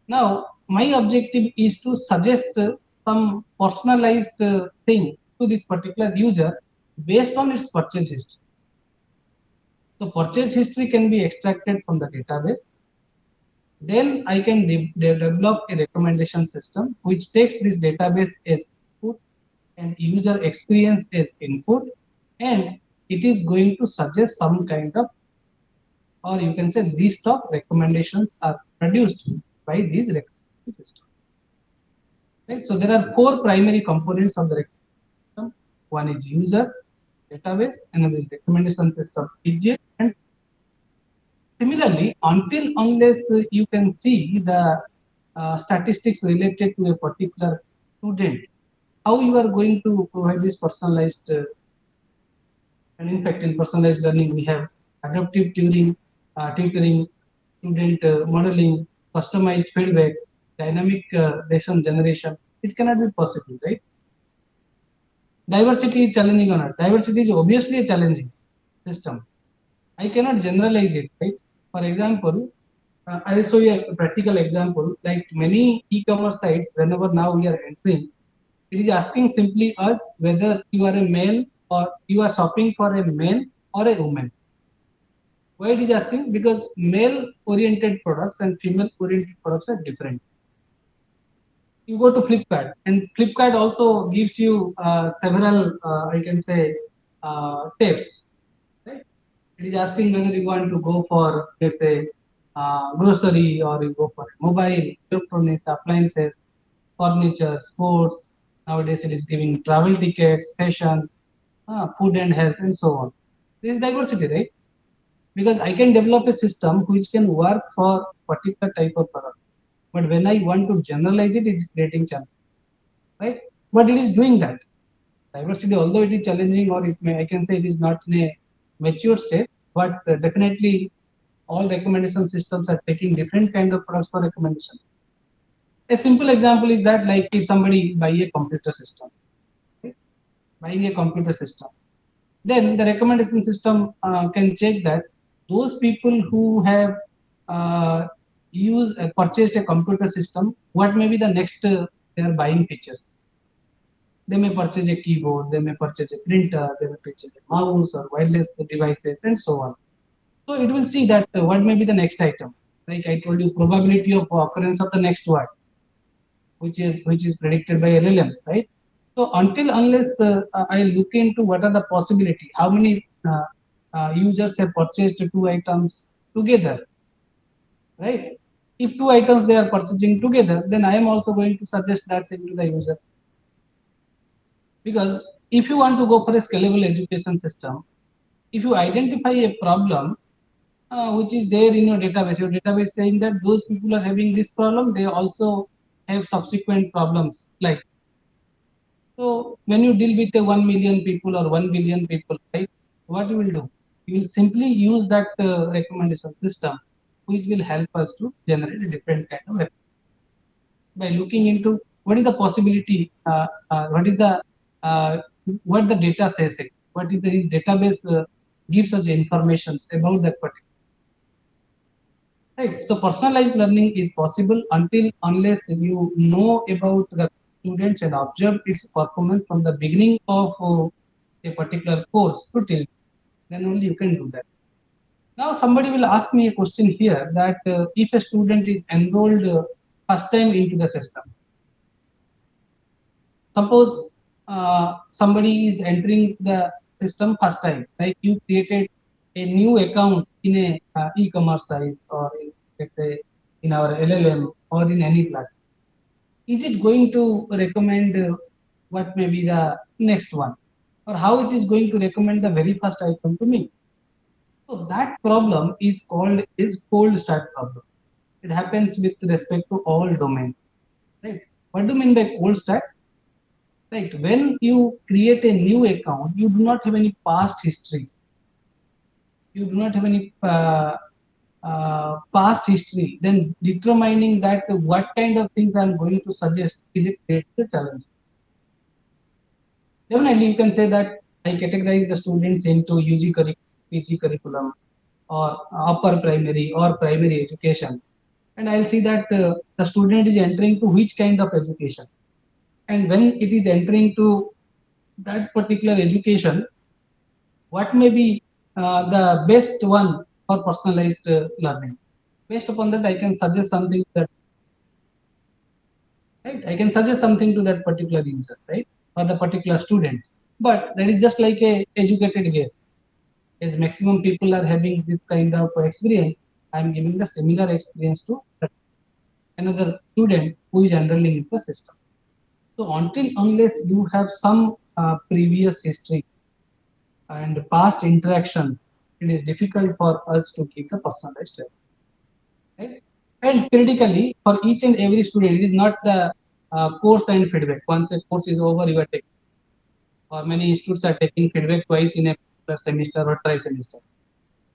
Now my objective is to suggest some personalized thing to this particular user based on its purchase history. So purchase history can be extracted from the database. Then I can develop a recommendation system which takes this database as input and user experience as input, and it is going to suggest some kind of, or you can say list of recommendations are produced by these recommendation system. Right? So there are 4 primary components of the recommendation system. One is user, database, another is recommendation system, widget, and similarly, until unless you can see the statistics related to a particular student, how you are going to provide this personalized and in fact in personalized learning we have adaptive tutoring, student modeling, customized feedback, dynamic lesson generation. It cannot be possible, right? Diversity is challenging or not? Diversity is obviously a challenging system. I cannot generalize it, right? For example, I will show you a practical example. Like many e-commerce sites, whenever now we are entering, it is asking simply us whether you are a male or you are shopping for a man or a woman. Why it is asking? Because male-oriented products and female-oriented products are different. You go to Flipkart, and Flipkart also gives you several, I can say, tips. Right? It is asking whether you want to go for, let's say, grocery, or you go for mobile, electronics, appliances, furniture, sports. Nowadays, it is giving travel tickets, fashion. food and health, and so on. There is diversity, right? Because I can develop a system which can work for particular type of product, but when I want to generalize it, it's creating challenges, right? But it is doing that. Diversity, although it is challenging, or it may, I can say it is not in a mature state, but definitely all recommendation systems are taking different kind of products for recommendation. A simple example is that, like, if somebody buy a computer system, okay, buying a computer system, then the recommendation system can check that those people who have purchased a computer system, what may be the next they are buying features. They may purchase a keyboard, they may purchase a printer, they may purchase a mouse or wireless devices, and so on. So it will see that what may be the next item. Like I told you, probability of occurrence of the next word, which is predicted by LLM, right? So until unless I look into what are the possibility, how many users have purchased two items together, right? If two items they are purchasing together, then I am also going to suggest that thing to the user. Because if you want to go for a scalable education system, if you identify a problem which is there in your database saying that those people are having this problem, they also have subsequent problems. Like, so when you deal with a 1 million people or 1 billion people, right, what you will do? You will simply use that recommendation system, which will help us to generate a different kind of by looking into what is the possibility, uh, what the data says, what is his database gives us informations about that particular. Right. So personalized learning is possible until unless you know about the students and observe its performance from the beginning of a particular course to till, then only you can do that. Now somebody will ask me a question here that if a student is enrolled first time into the system, suppose somebody is entering the system first time, like you created a new account in a e-commerce sites, or in, let's say, in our LLM or in any platform. Is it going to recommend what may be the next one, or how it is going to recommend the very first item to me? So that problem is called is cold start problem. It happens with respect to all domains, right? What do you mean by cold start? Right. When you create a new account, you do not have any past history. You do not have any past history. Then determining that what kind of things I'm going to suggest is a great challenge. Definitely, you can say that I categorize the students into UG curriculum, PG curriculum, or upper primary or primary education, and I'll see that the student is entering to which kind of education, and when it is entering to that particular education, what may be the best one for personalized learning. Based upon that, I can suggest something that, right, I can suggest something to that particular user, right, or the particular students. But that is just like a educated guess. As maximum people are having this kind of experience, I am giving the similar experience to another student who is enrolling in the system. So until unless you have some previous history and past interactions, it is difficult for us to keep the personalized learning. Right? And critically, for each and every student, it is not the course and feedback. Once a course is over, you are taking, or many institutes are taking feedback twice in a semester or tri-semester.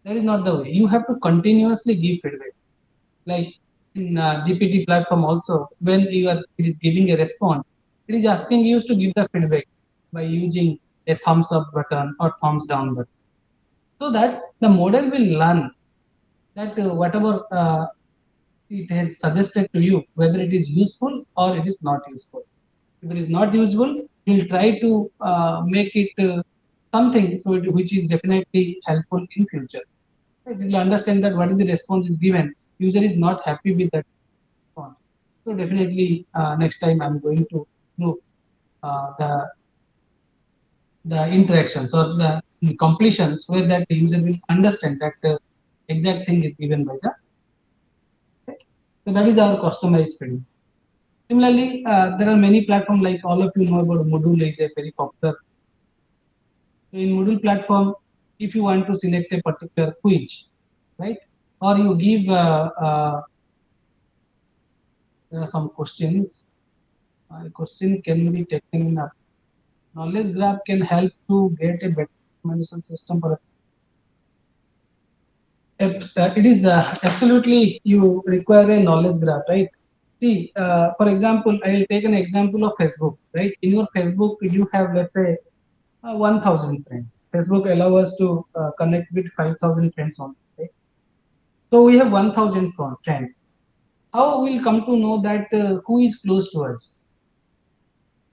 That is not the way. You have to continuously give feedback. Like in GPT platform also, when it is giving a response, it is asking you to give the feedback by using a thumbs up button or thumbs down button, so that the model will learn that whatever it has suggested to you, whether it is useful or it is not useful. If it is not useful, we'll try to make it something which is definitely helpful in future. Right? We'll understand that what is the response is given. User is not happy with that response. So definitely next time I'm going to do the interactions or the completions where that the user will understand that the exact thing is given by the. So that is our customized field. Similarly, there are many platforms, like all of you know about Moodle is a very popular In Moodle platform, if you want to select a particular quiz, right, or you give there are some questions. A question can be taken in a knowledge graph can help to get a better recommendation system for it is absolutely you require a knowledge graph, right? See, for example, I will take an example of Facebook, right? In your Facebook, you have, let's say, 1,000 friends. Facebook allow us to connect with 5,000 friends only, right? So we have 1,000 friends. How we'll come to know that who is close to us?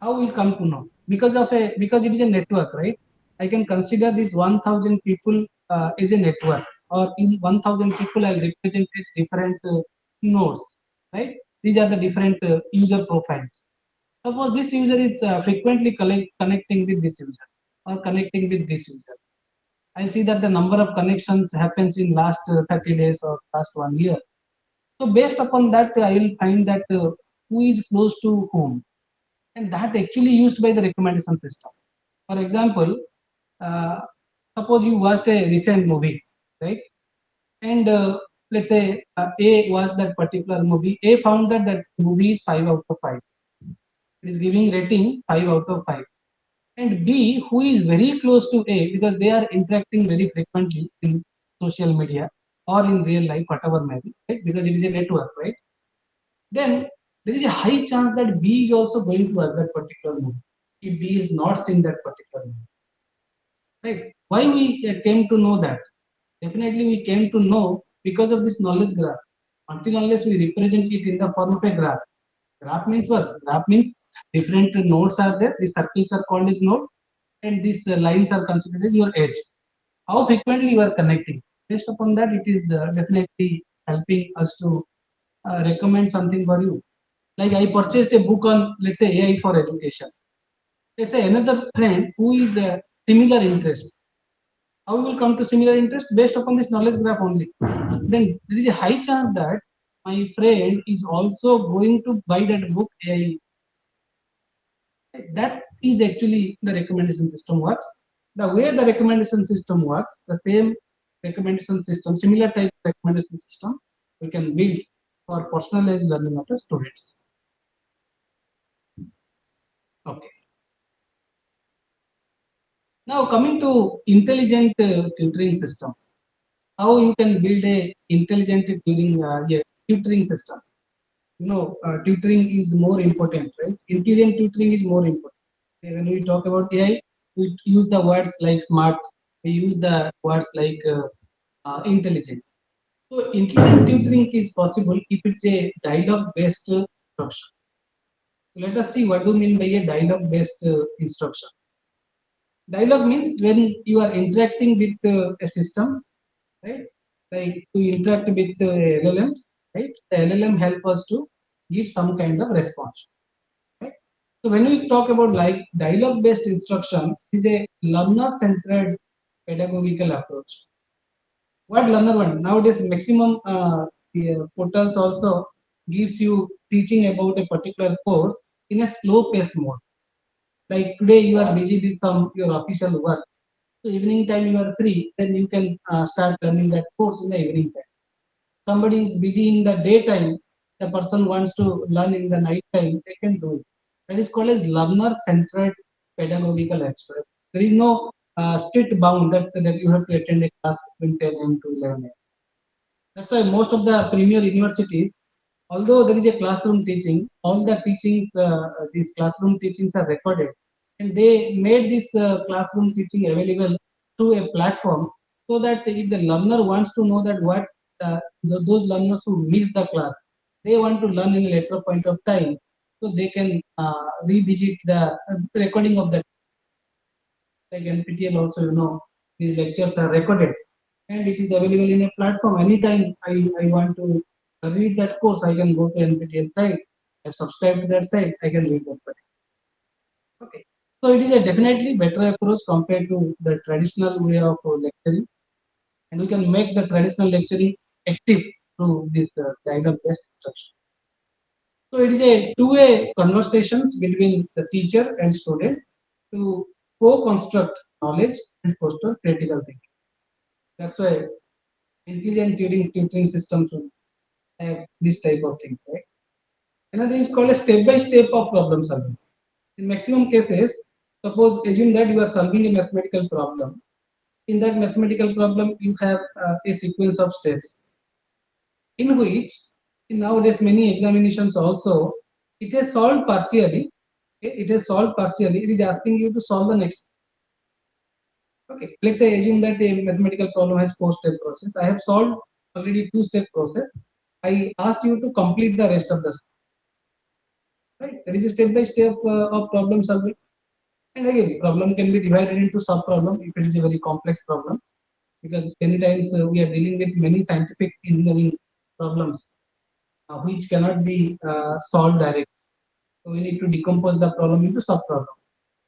How we'll come to know? Because it is a network, right? I can consider this 1,000 people as a network, or in 1,000 people I'll represent its different nodes, right? These are the different user profiles. Suppose this user is frequently connecting with this user or connecting with this user. I see that the number of connections happens in last 30 days or last 1 year. So based upon that, I will find that who is close to whom, and that actually used by the recommendation system. For example, uh, suppose you watched a recent movie, right? And let's say A watched that particular movie. A found that that movie is 5 out of 5. It is giving rating 5 out of 5. And B, who is very close to A because they are interacting very frequently in social media or in real life, whatever may be, right? Because it is a network, right? Then there is a high chance that B is also going to watch that particular movie if B is not seeing that particular movie, right? Why we came to know that? Definitely we came to know because of this knowledge graph. Until unless we represent it in the form of a graph. Graph means what? Graph means different nodes are there. The circles are called as node, and these lines are considered as your edge. How frequently you are connecting? Based upon that, it is definitely helping us to recommend something for you. Like I purchased a book on, let's say, AI for education. Let's say another friend who is a similar interest. How we will come to similar interest? Based upon this knowledge graph only. Then there is a high chance that my friend is also going to buy that book AI. That is actually the recommendation system works. The way the recommendation system works, the same recommendation system, similar type of recommendation system, we can build for personalized learning of the students. Okay. Now coming to intelligent tutoring system, how you can build a intelligent tutoring system. Tutoring is more important, right? Intelligent tutoring is more important. When we talk about AI, we use the words like smart, we use the words like intelligent. So intelligent tutoring is possible if it's a dialogue-based instruction. So let us see what do you mean by a dialogue-based instruction. Dialogue means when you are interacting with a system, right? Like to interact with LLM, right? The LLM help us to give some kind of response. Right? So when we talk about like dialogue-based instruction, is a learner-centered pedagogical approach. What learner want? Nowadays, maximum portals also gives you teaching about a particular course in a slow pace mode. Like today, you are busy with some your official work. So evening time you are free, then you can start learning that course in the evening time. Somebody is busy in the daytime, the person wants to learn in the night time, they can do it. That is called as learner-centered pedagogical expert. There is no strict bound that you have to attend a class between 10 a.m. to 11 a.m. That's why most of the premier universities, although there is a classroom teaching, all the teachings, these classroom teachings are recorded, and they made this classroom teaching available through a platform, so that if the learner wants to know that what those learners who miss the class, they want to learn in a later point of time, so they can revisit the recording of that. Like NPTEL also, these lectures are recorded and it is available in a platform. Anytime I want to read that course, I can go to NPTEL site. I've subscribed to that site, I can read that. Okay. So it is a definitely better approach compared to the traditional way of lecturing, and we can make the traditional lecturing active through this dialogue-based instruction. So it is a two-way conversations between the teacher and student to co-construct knowledge and foster critical thinking. That's why intelligent tutoring systems should have this type of things, right? Another is called a step-by-step of problem solving. In maximum cases, suppose assume that you are solving a mathematical problem. In that mathematical problem, you have a sequence of steps in which in nowadays many examinations also it is solved partially. Okay, it is solved partially. It is asking you to solve the next. Okay, let's say assume that a mathematical problem has four-step process. I have solved already two-step process. I asked you to complete the rest of the step. Right? That is a step-by-step of problem solving. And again, problem can be divided into sub-problem if it is a very complex problem, because many times we are dealing with many scientific engineering problems which cannot be solved directly. So we need to decompose the problem into sub-problem.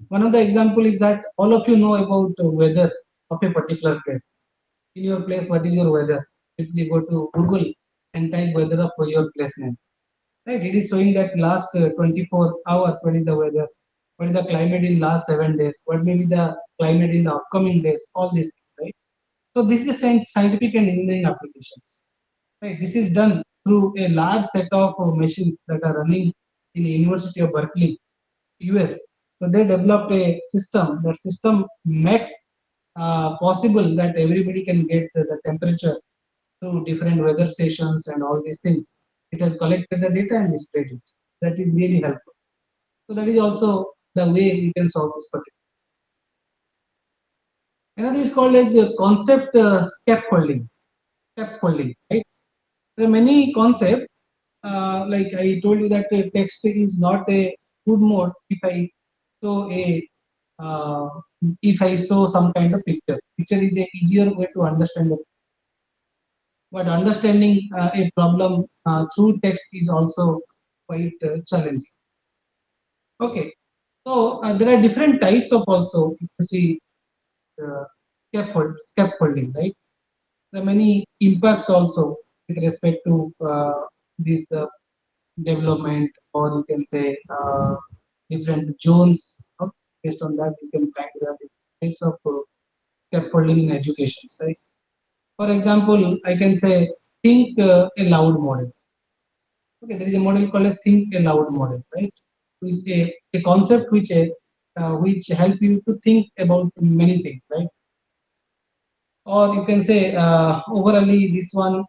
One of the example is that all of you know about weather of a particular place. In your place, what is your weather? Simply go to Google and type weather of your place name. Right? It is showing that last 24 hours, what is the weather? What is the climate in last 7 days? What may be the climate in the upcoming days? All these things, right? So this is scientific and engineering applications. Right? This is done through a large set of machines that are running in the University of Berkeley, US. So they developed a system. That system makes possible that everybody can get the temperature through different weather stations and all these things. It has collected the data and displayed it. That is really helpful. So that is also the way we can solve this particular. Another is called as concept scaffolding. Scaffolding, right? There are many concepts. Like I told you that text is not a good mode if I show a uh, if I show some kind of picture. Picture is a easier way to understand it. But understanding a problem through text is also quite challenging. Okay, so there are different types of also. You see scaffolding, right? There are many impacts also with respect to this development, or you can say different zones. Based on that, you can find the types of scaffolding in education, right? For example, I can say think aloud model. Okay, there is a model called as think aloud model, right? Which a concept which help you to think about many things, right? Or you can say overally this one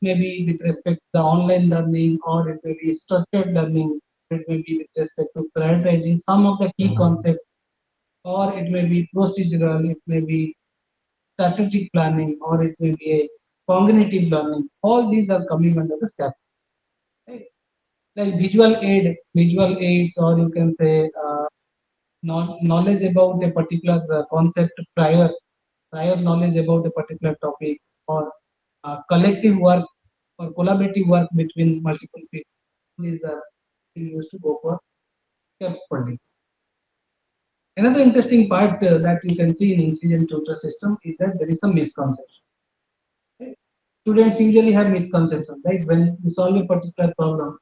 maybe with respect to the online learning, or it may be structured learning, it may be with respect to prioritizing some of the key concepts, or it may be procedural, it may be strategic planning, or it may be a cognitive learning. All these are coming under the SCAP. Right? Like visual aids, or you can say knowledge about a particular concept prior knowledge about a particular topic, or collective work or collaborative work between multiple people. These are used to go for scaffolding. Another interesting part that you can see in intelligent tutor system is that there is some misconception. Right? Students usually have misconceptions, right? When you solve a particular problem,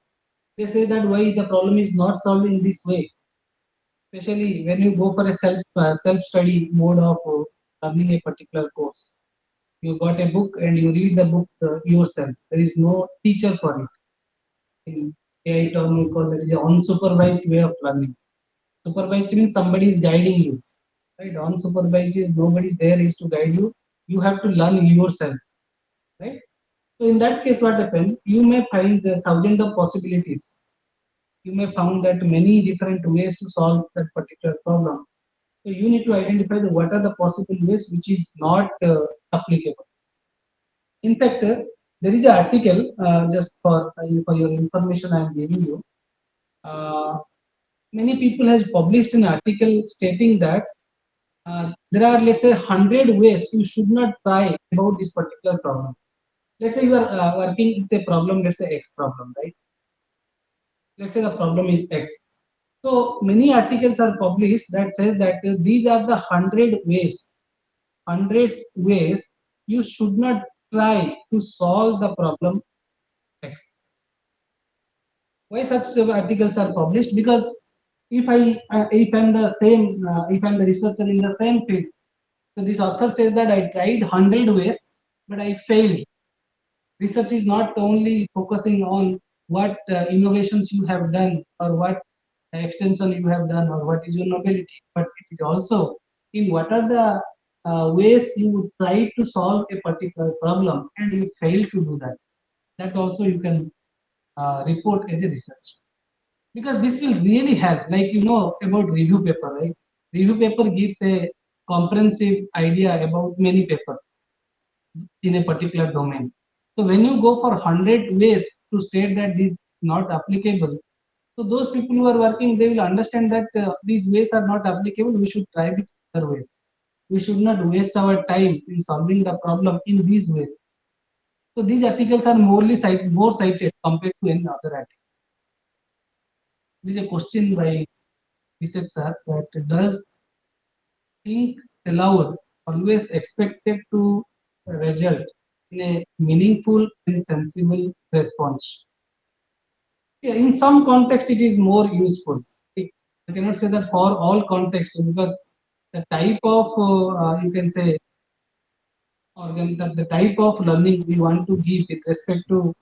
they say that why the problem is not solved in this way. Especially when you go for a self study mode of learning a particular course, you got a book and you read the book yourself. There is no teacher for it. In AI term, we call that is an unsupervised way of learning. Supervised means somebody is guiding you. Right? Unsupervised is nobody is there is to guide you. You have to learn yourself. Right? So in that case, what happened? You may find thousands of possibilities. You may found that many different ways to solve that particular problem. So you need to identify what are the possible ways which is not applicable. In fact, there is an article just for your information I am giving you. Uh, Many people has published an article stating that there are, let's say, 100 ways you should not try about this particular problem. Let's say you are working with a problem, let's say X problem, right? Let's say the problem is X. So many articles are published that says that these are the 100 ways you should not try to solve the problem X. Why such articles are published? Because if I'm the same, if I'm the researcher in the same field, so this author says that I tried 100 ways, but I failed. Research is not only focusing on what innovations you have done or what extension you have done or what is your nobility, but it is also in what are the ways you try to solve a particular problem and you fail to do that. That also you can report as a research, because this will really help. Like, you know about review paper, right? Review paper gives a comprehensive idea about many papers in a particular domain. So when you go for 100 ways to state that this is not applicable, so those people who are working, they will understand that these ways are not applicable. We should try with other ways. We should not waste our time in solving the problem in these ways. So these articles are more cited compared to any other article. There is a question by Vishek sir that does think aloud always expected to result in a meaningful and sensible response? Yeah, in some context it is more useful. I cannot say that for all context, because the type of you can say the type of learning we want to give with respect to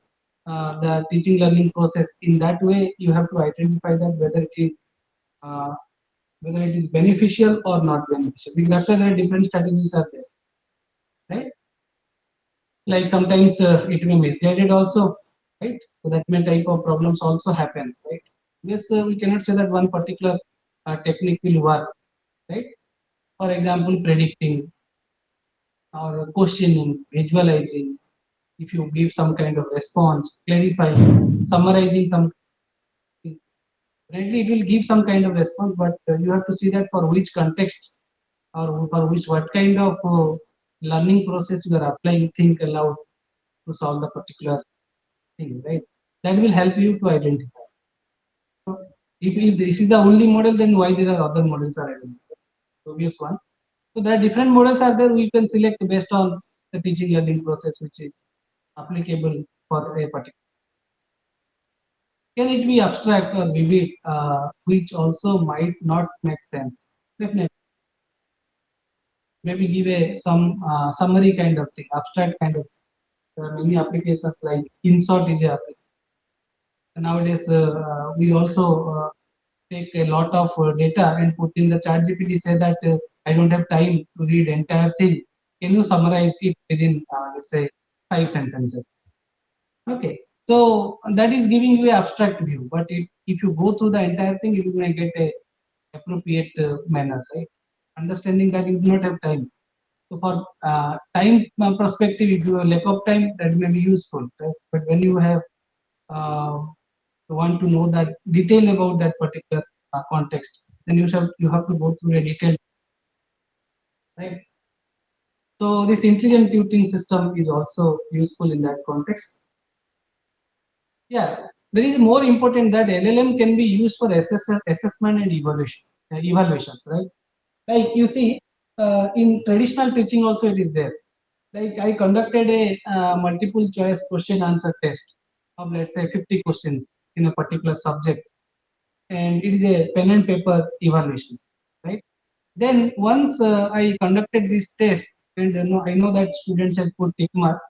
the teaching learning process. In that way, you have to identify that uh, whether it is beneficial or not beneficial. Because that's why there are different strategies are there, right? Like sometimes it may misguided also, right? So that may type of problems also happens, right? Yes, we cannot say that one particular technique will work, right? For example, predicting or questioning, visualizing, if you give some kind of response, clarifying, summarizing some, definitely it will give some kind of response, but you have to see that for which context or for which what kind of learning process you are applying, think aloud to solve the particular thing, right? That will help you to identify. So if this is the only model, then why there are other models are available? Obvious one. So there are different models are there. We can select based on the teaching learning process which is applicable for a particular. Can it be abstract or vivid, which also might not make sense? Definitely. Maybe give a some summary kind of thing, abstract kind of. There are many applications like InSort is a application. Nowadays, we also take a lot of data and put in the chat GPT, say that I don't have time to read entire thing. Can you summarize it within, let's say, 5 sentences? Okay. So that is giving you a abstract view, but if you go through the entire thing, you may get a appropriate manner, right? Understanding that you do not have time. So for time perspective, if you have lack of time, that may be useful, right? But when you have uh, want to know that detail about that particular context, then you have to go through a detailed, right? So this intelligent tutoring system is also useful in that context. Yeah, there is more important that LLM can be used for assessment and evaluations, right? Like you see, in traditional teaching also it is there. Like I conducted a multiple choice question answer test of, let's say, 50 questions in a particular subject, and it is a pen and paper evaluation, right? Then once I conducted this test and I know that students have put tick mark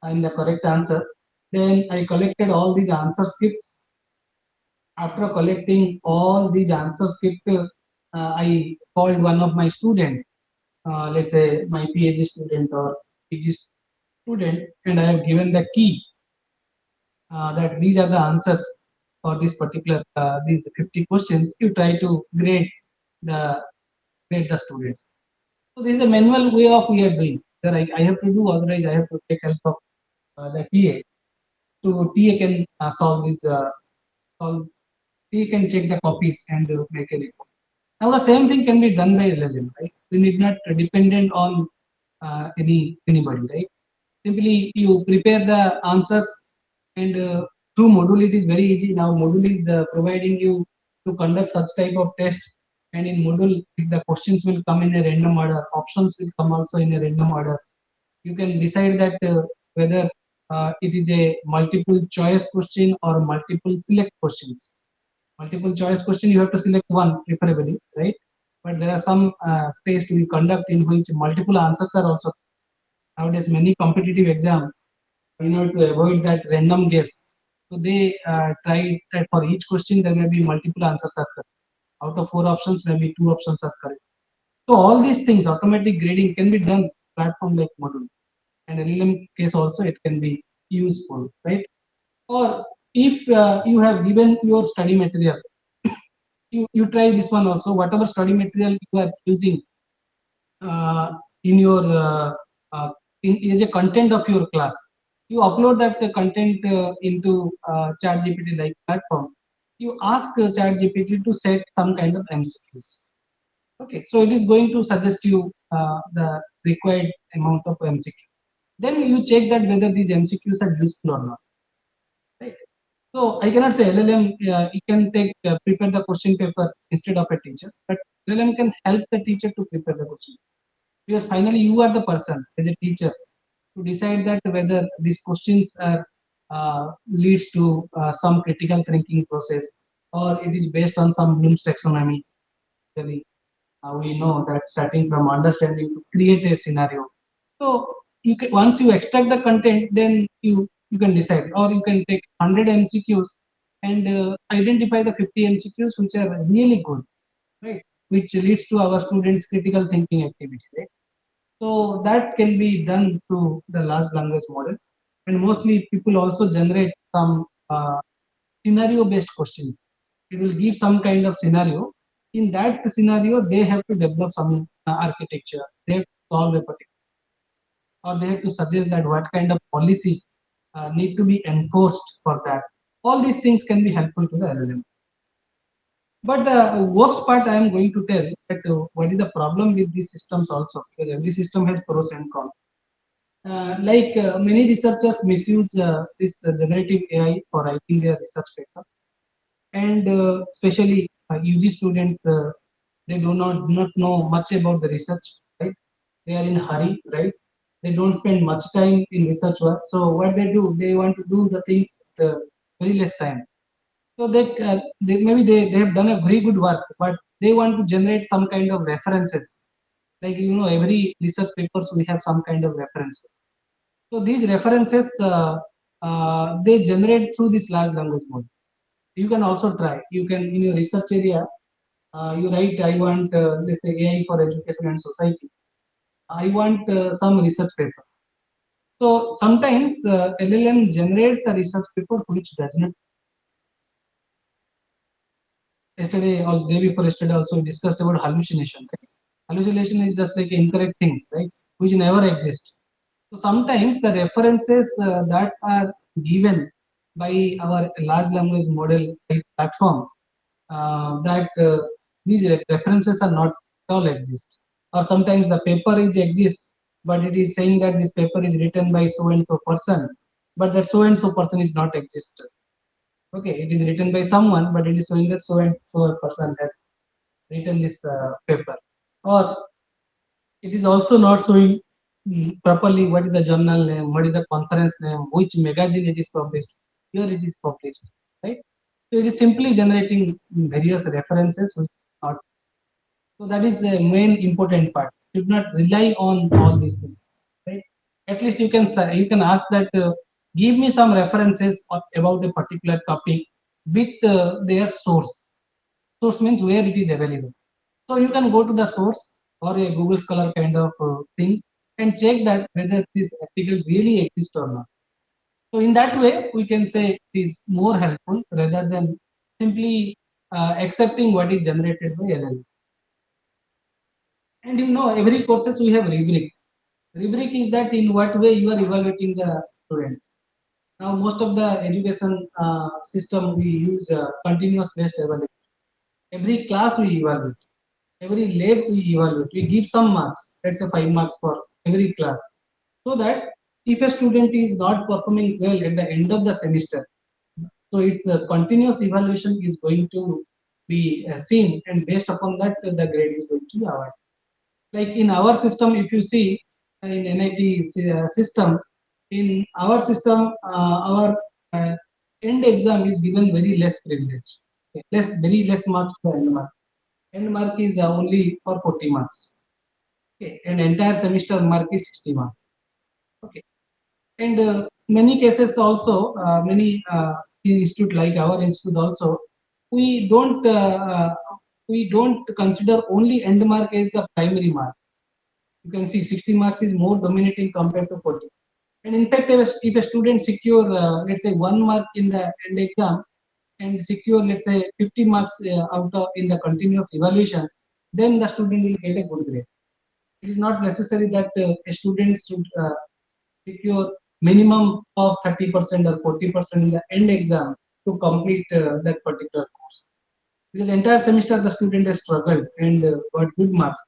in the correct answer, then I collected all these answer scripts. After collecting all these answer script, I called one of my student, let's say my PhD student or PG student, and I have given the key that these are the answers for this particular these 50 questions. You try to the grade the students. So this is the manual way of we are doing. That I have to do, otherwise I have to take help of the TA. So TA can solve this. Solve, TA can check the copies and make a report. Now the same thing can be done by LLM, right? You need not dependent on anybody, right? Simply you prepare the answers, and through Moodle it is very easy. Now Moodle is providing you to conduct such type of test, and in Moodle the questions will come in a random order, options will come also in a random order. You can decide that whether it is a multiple choice question or multiple select questions. Multiple choice question, you have to select one preferably, right? But there are some tests we conduct in which multiple answers are also. Nowadays many competitive exam, to avoid that random guess, so they try that for each question there may be multiple answers are correct. Out of 4 options, maybe 2 options are correct. So all these things, automatic grading can be done platform like Moodle, and LLM case also it can be useful, right? Or if you have given your study material, you try this one also. Whatever study material you are using uh, in your uh, is a content of your class, you upload that content into chat gpt like platform. You ask chat gpt to set some kind of mcqs. Okay, so it is going to suggest you the required amount of mcq. Then you check that whether these mcqs are useful or not, right? So I cannot say LLM it can take prepare the question paper instead of a teacher, but LLM can help the teacher to prepare the question, because finally you are the person as a teacher to decide that whether these questions are leads to some critical thinking process, or it is based on some Bloom's taxonomy. Really, we know that starting from understanding to create a scenario. So you can, once you extract the content, then you can decide, or you can take 100 mcqs and identify the 50 mcqs which are really good, right? Which leads to our students critical thinking activity, right? So that can be done through the large language models. And mostly people also generate some scenario based questions. It will give some kind of scenario. In that scenario they have to develop some architecture, they have to solve a particular, or they have to suggest that what kind of policy need to be enforced for that. All these things can be helpful to the LLM. But the worst part I am going to tell that what is the problem with these systems also, because every system has pros and cons. Many researchers misuse this generative AI for writing their research paper, and especially UG students, they do not know much about the research, right? They are in a hurry, right? They don't spend much time in research work. So what they do, they want to do the things with very less time. So they maybe they have done a very good work, but they want to generate some kind of references. Like every research papers we have some kind of references. So these references they generate through this large language model. You can also try. You can in your research area, you write, I want let's say AI for education and society. I want some research papers. So sometimes LLM generates the research paper which does not. Yesterday or day before yesterday also we discussed about hallucination. Right? Hallucination is just like incorrect things, right? Which never exist. So sometimes the references that are given by our large language model platform, that these references are not at all exist. Or sometimes the paper is exist, but it is saying that this paper is written by so and so person, but that so and so person is not exist. Okay, it is written by someone, but it is showing that so and so person has written this paper. Or it is also not showing properly what is the journal name, what is the conference name, which magazine it is published, here it is published, right? So it is simply generating various references which are not. So that is the main important part. Should not rely on all these things, right? At least you can say, you can ask that give me some references about a particular topic with their source. Source means where it is available. So you can go to the source or a Google Scholar kind of things and check that whether this article really exists or not. So in that way, we can say it is more helpful rather than simply accepting what is generated by LLM. And every courses we have rubric. Rubric is that in what way you are evaluating the students. Now most of the education system we use continuous based evaluation. Every class we evaluate, every lab we evaluate. We give some marks. Let's say 5 marks for every class, so that if a student is not performing well at the end of the semester, so its continuous evaluation is going to be seen, and based upon that, the grade is going to be awarded. Like in our system, if you see in NIT system, in our system, our end exam is given very less privilege. Very less marks for end mark. End mark is only for 40 marks. Okay, and entire semester mark is 60 marks. Okay, and many cases also, many institute like our institute also, we don't uh, uh, we don't consider only end mark as the primary mark. You can see 60 marks is more dominating compared to 40. And in fact, if a student secure, let's say 1 mark in the end exam and secure, let's say 50 marks out of in the continuous evaluation, then the student will get a good grade. It is not necessary that a student should secure minimum of 30% or 40% in the end exam to complete that particular course. Because entire semester the student has struggled and got good marks.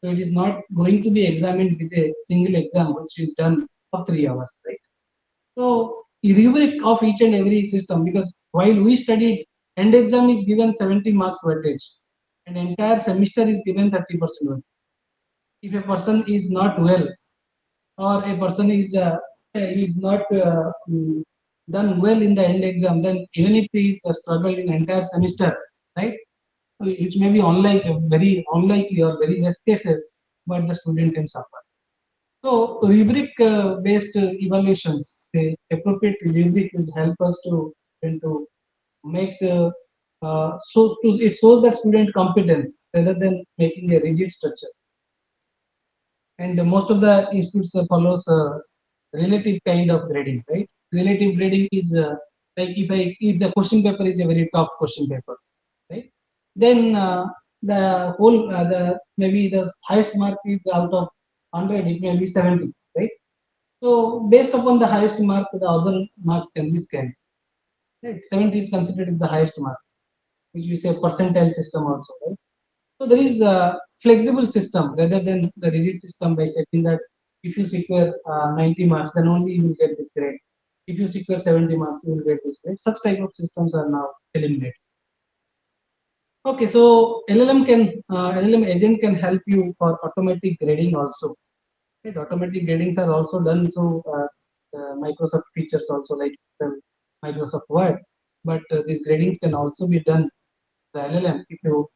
So it is not going to be examined with a single exam which is done for 3 hours, right? So a rubric of each and every system, because while we studied, end exam is given 70 marks weightage and entire semester is given 30% weightage. If a person is not well or a person is not done well in the end exam, then even if he is struggled in entire semester, right, which may be very unlikely or very less cases, but the student can suffer. So rubric based evaluations, the appropriate rubric will help us to make it shows that student competence rather than making a rigid structure. And most of the institutes follows relative kind of grading, right? Relative grading is like if the question paper is a very top question paper, right? Then the whole the maybe the highest mark is out of 100, it may be 70, right? So based upon the highest mark, the other marks can be scanned. Right? 70 is considered the highest mark, which we say percentile system also, right? So there is a flexible system rather than the rigid system by stating that if you secure 90 marks, then only you will get this grade. If you secure 70 marks, you will get this grade. Such type of systems are now eliminated. Okay, so LLM agent can help you for automatic grading also. Right? Automatic gradings are also done through Microsoft features also like Microsoft Word. But these gradings can also be done the LLM if you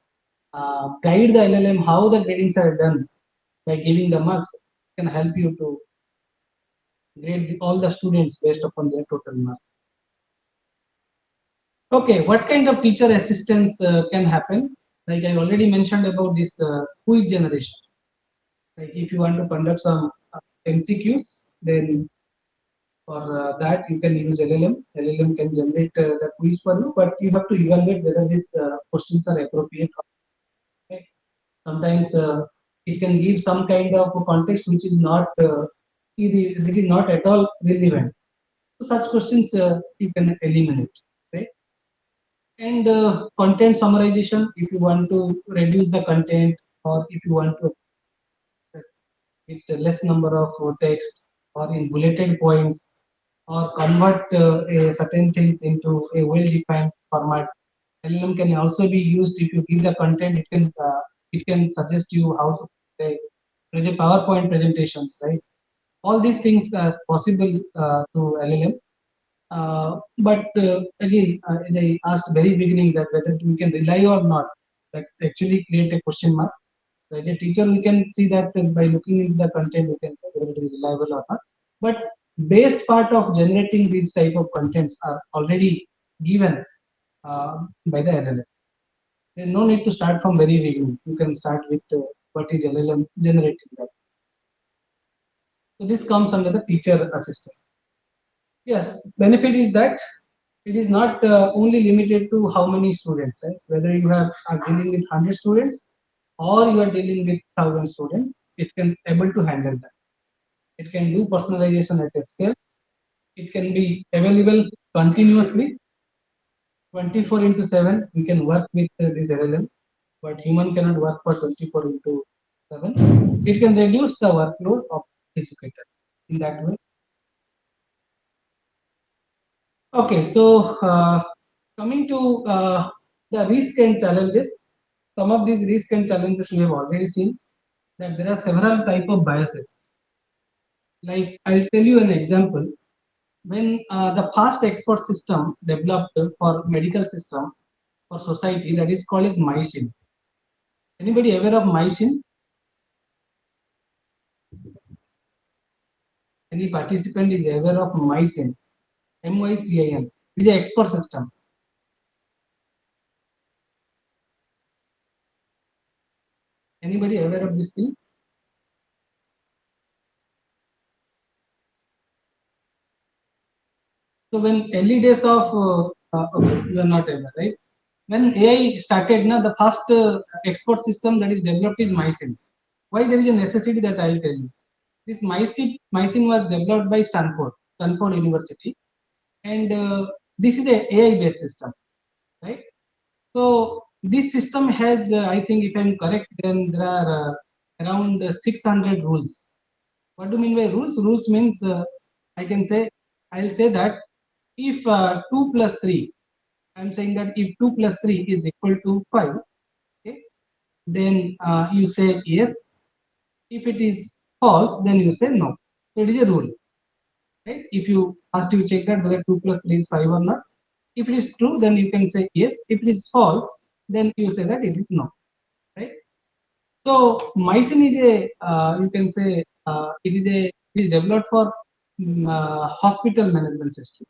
guide the LLM how the gradings are done by giving the marks can help you to grade all the students based upon their total mark. Okay, what kind of teacher assistance can happen? Like I already mentioned about this quiz generation. Like if you want to conduct some MCQs, then for that you can use LLM. LLM can generate the quiz for you, but you have to evaluate whether these questions are appropriate. Right? Sometimes it can give some kind of context which is not it is not at all relevant. So such questions you can eliminate, right? And content summarization, if you want to reduce the content or if you want to with less number of text or in bulleted points or convert certain things into a well-defined format. LLM can also be used if you give the content. It can suggest you how to present PowerPoint presentations, right? All these things are possible through LLM. But again, as I asked very beginning that whether we can rely or not, that actually create a question mark. So as a teacher, we can see that by looking into the content, we can say whether it is reliable or not. But base part of generating these type of contents are already given by the LLM. There is no need to start from very beginning. You can start with what is LLM generating that. So this comes under the teacher assistant. Yes, benefit is that it is not only limited to how many students, right? Whether you are dealing with 100 students or you are dealing with 1,000 students, it can able to handle that. It can do personalization at a scale. It can be available continuously, 24 into 7. We can work with this LLM, but human cannot work for 24 into 7. It can reduce the workload of educator in that way. Okay, so coming to the risk and challenges, some of these risk and challenges we have already seen that there are several type of biases. Like I'll tell you an example. When the past expert system developed for medical system, for society that is called as MySIN. Anybody aware of MySIN? Any participant is aware of MySIN? MyCIN. It is an expert system. Anybody aware of this thing? So when early days of okay, you are not aware, right? When AI started, now the first expert system that is developed is MySIN. Why there is a necessity that I will tell you. This MySIN was developed by Stanford University, and this is a AI based system, right? So this system has, I think, if I'm correct, then there are around 600 rules. What do you mean by rules? Rules means I'll say that if 2 plus 3, I'm saying that if 2 plus 3 is equal to 5, okay, then you say yes. If it is false, then you say no. So it is a rule, right? If you asked you check that whether 2 plus 3 is 5 or not. If it is true, then you can say yes. If it is false, then you say that it is no, right? So MySIN is a you can say it is developed for hospital management system,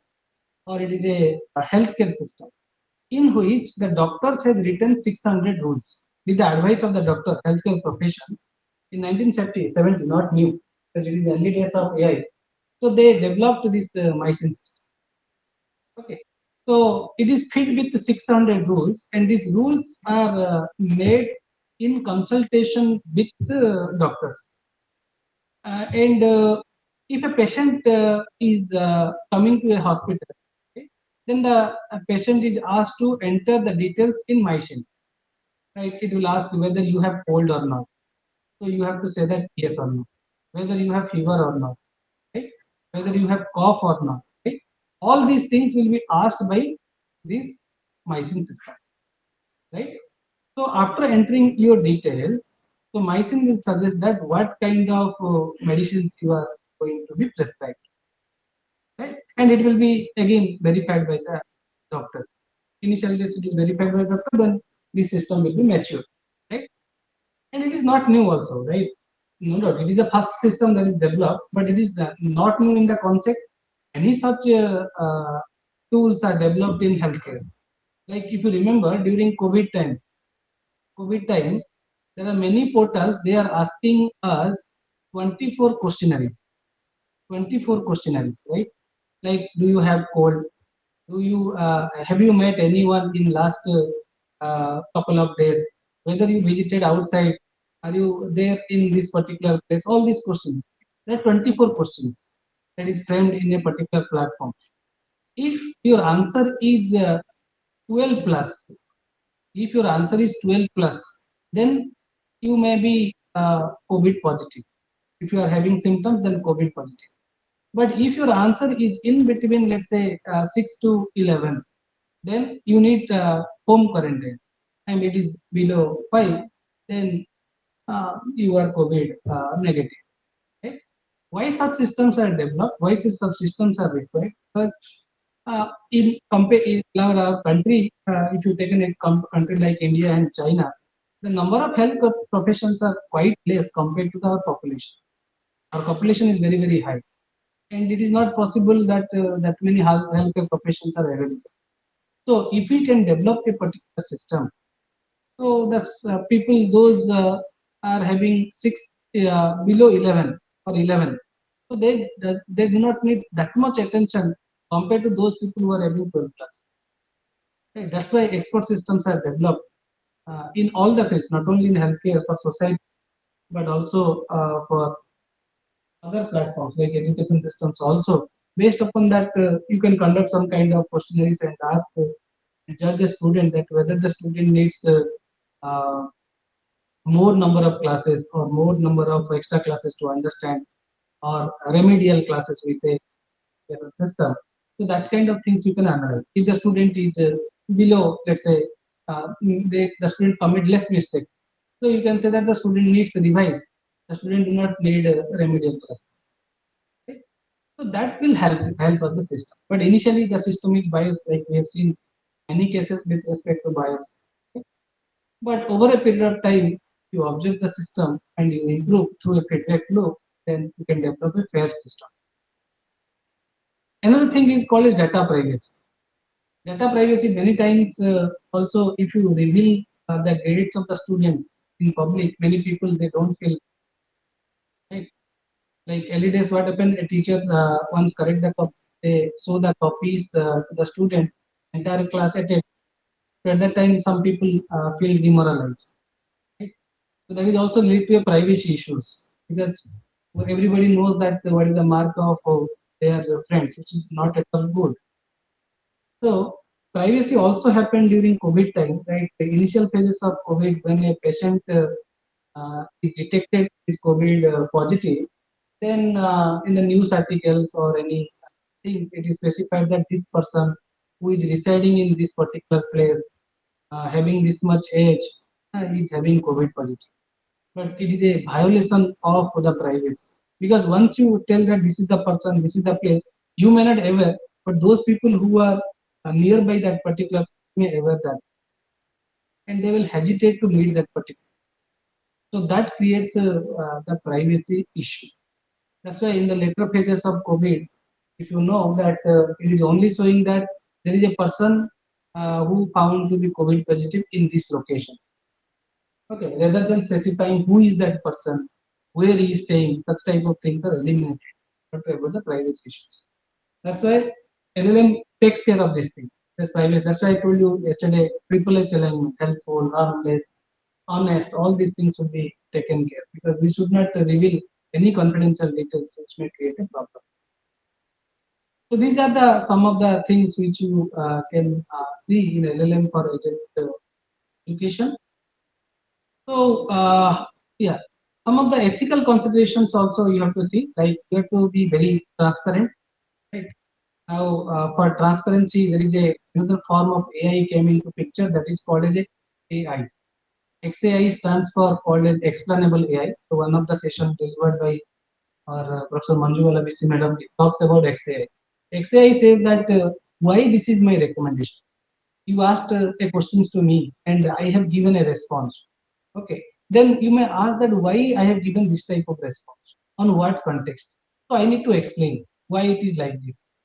or it is a healthcare system in which the doctors has written 600 rules with the advice of the doctor, healthcare professions in 1970, not new, because it is the early days of AI. So they developed this MySIN system. Okay, so it is filled with 600 rules, and these rules are made in consultation with doctors. And if a patient is coming to a hospital, okay, then the patient is asked to enter the details in MySIN. Like it will ask whether you have cold or not. So you have to say that yes or no. Whether you have fever or not, right? Whether you have cough or not, right? All these things will be asked by this MySIN system, right? So after entering your details, so MySIN will suggest that what kind of medicines you are going to be prescribed, right? And it will be again verified by the doctor. Initially, this it is verified by the doctor, then the system will be mature, right? And it is not new also, right? No, it is the first system that is developed, but it is not new in the concept. Any such tools are developed in healthcare. Like if you remember during COVID time, there are many portals. They are asking us 24 questionnaires, 24 questionnaires, right? Like, do you have cold? Do you have you met anyone in last couple of days? Whether you visited outside, are you there in this particular place? All these questions. There are 24 questions that is framed in a particular platform. If your answer is 12 plus, if your answer is 12 plus, then you may be COVID positive. If you are having symptoms, then COVID positive. But if your answer is in between, let's say 6 to 11, then you need home quarantine, and it is below 5, then you are COVID negative. Right? Why such systems are developed? Why such systems are required? Because in our country, if you take a country like India and China, the number of health professions are quite less compared to our population. Our population is very very high, and it is not possible that that many healthcare professions are available. So if we can develop a particular system, so the people those are having 6 below 11 or 11, so they do not need that much attention compared to those people who are having 12 plus. Okay, that's why expert systems are developed in all the fields, not only in healthcare for society, but also for other platforms like education systems also. Based upon that, you can conduct some kind of questionnaires and ask judge a student that whether the student needs uh, more number of classes or more number of extra classes to understand, or remedial classes we say as a system. So that kind of things you can analyze. If the student is below, let's say, the student commit less mistakes, so you can say that the student needs a revise. The student do not need remedial classes. Okay? So that will help of the system. But initially the system is biased, like we have seen many cases with respect to bias. Okay. But over a period of time, you observe the system and you improve through a feedback loop, then you can develop a fair system. Another thing is called as data privacy. Data privacy many times also if you reveal the grades of the students in public, many people they don't feel right. Like early days, what happened? A teacher once correct they show the copies to the student, entire class at it. So at that time, some people feel demoralized. Right? So that is also lead to a privacy issues because everybody knows that what is the mark of their friends, which is not at all good. So privacy also happened during COVID time, right? The initial phases of COVID, when a patient is detected is COVID positive, then in the news articles or any things, it is specified that this person who is residing in this particular place, having this much age, is having COVID positive. But it is a violation of the privacy because once you tell that this is the person, this is the place, you may not ever, but those people who are nearby that particular may ever that, and they will hesitate to meet that particular. So that creates the privacy issue. That's why in the later phases of COVID, if you know that it is only showing that there is a person who found to be COVID positive in this location. Okay, rather than specifying who is that person, where he is staying, such type of things are eliminated. But about the privacy issues. That's why LLM takes care of this thing. This privacy. That's why I told you yesterday, triple H alignment, helpful, harmless, honest, all these things should be taken care because we should not reveal any confidential details which may create a problem. So these are the some of the things which you can see in LLM for agent education. So yeah, some of the ethical considerations also you have to see, like you have to be very transparent, right? Now for transparency, there is a another form of AI came into picture that is called as a AI. XAI stands for called as explainable AI. So one of the sessions delivered by our Professor Manju Alabisi madam it talks about XAI. XAI says that why this is my recommendation. You asked a questions to me and I have given a response. Okay, then you may ask that why I have given this type of response, on what context. So I need to explain why it is like this.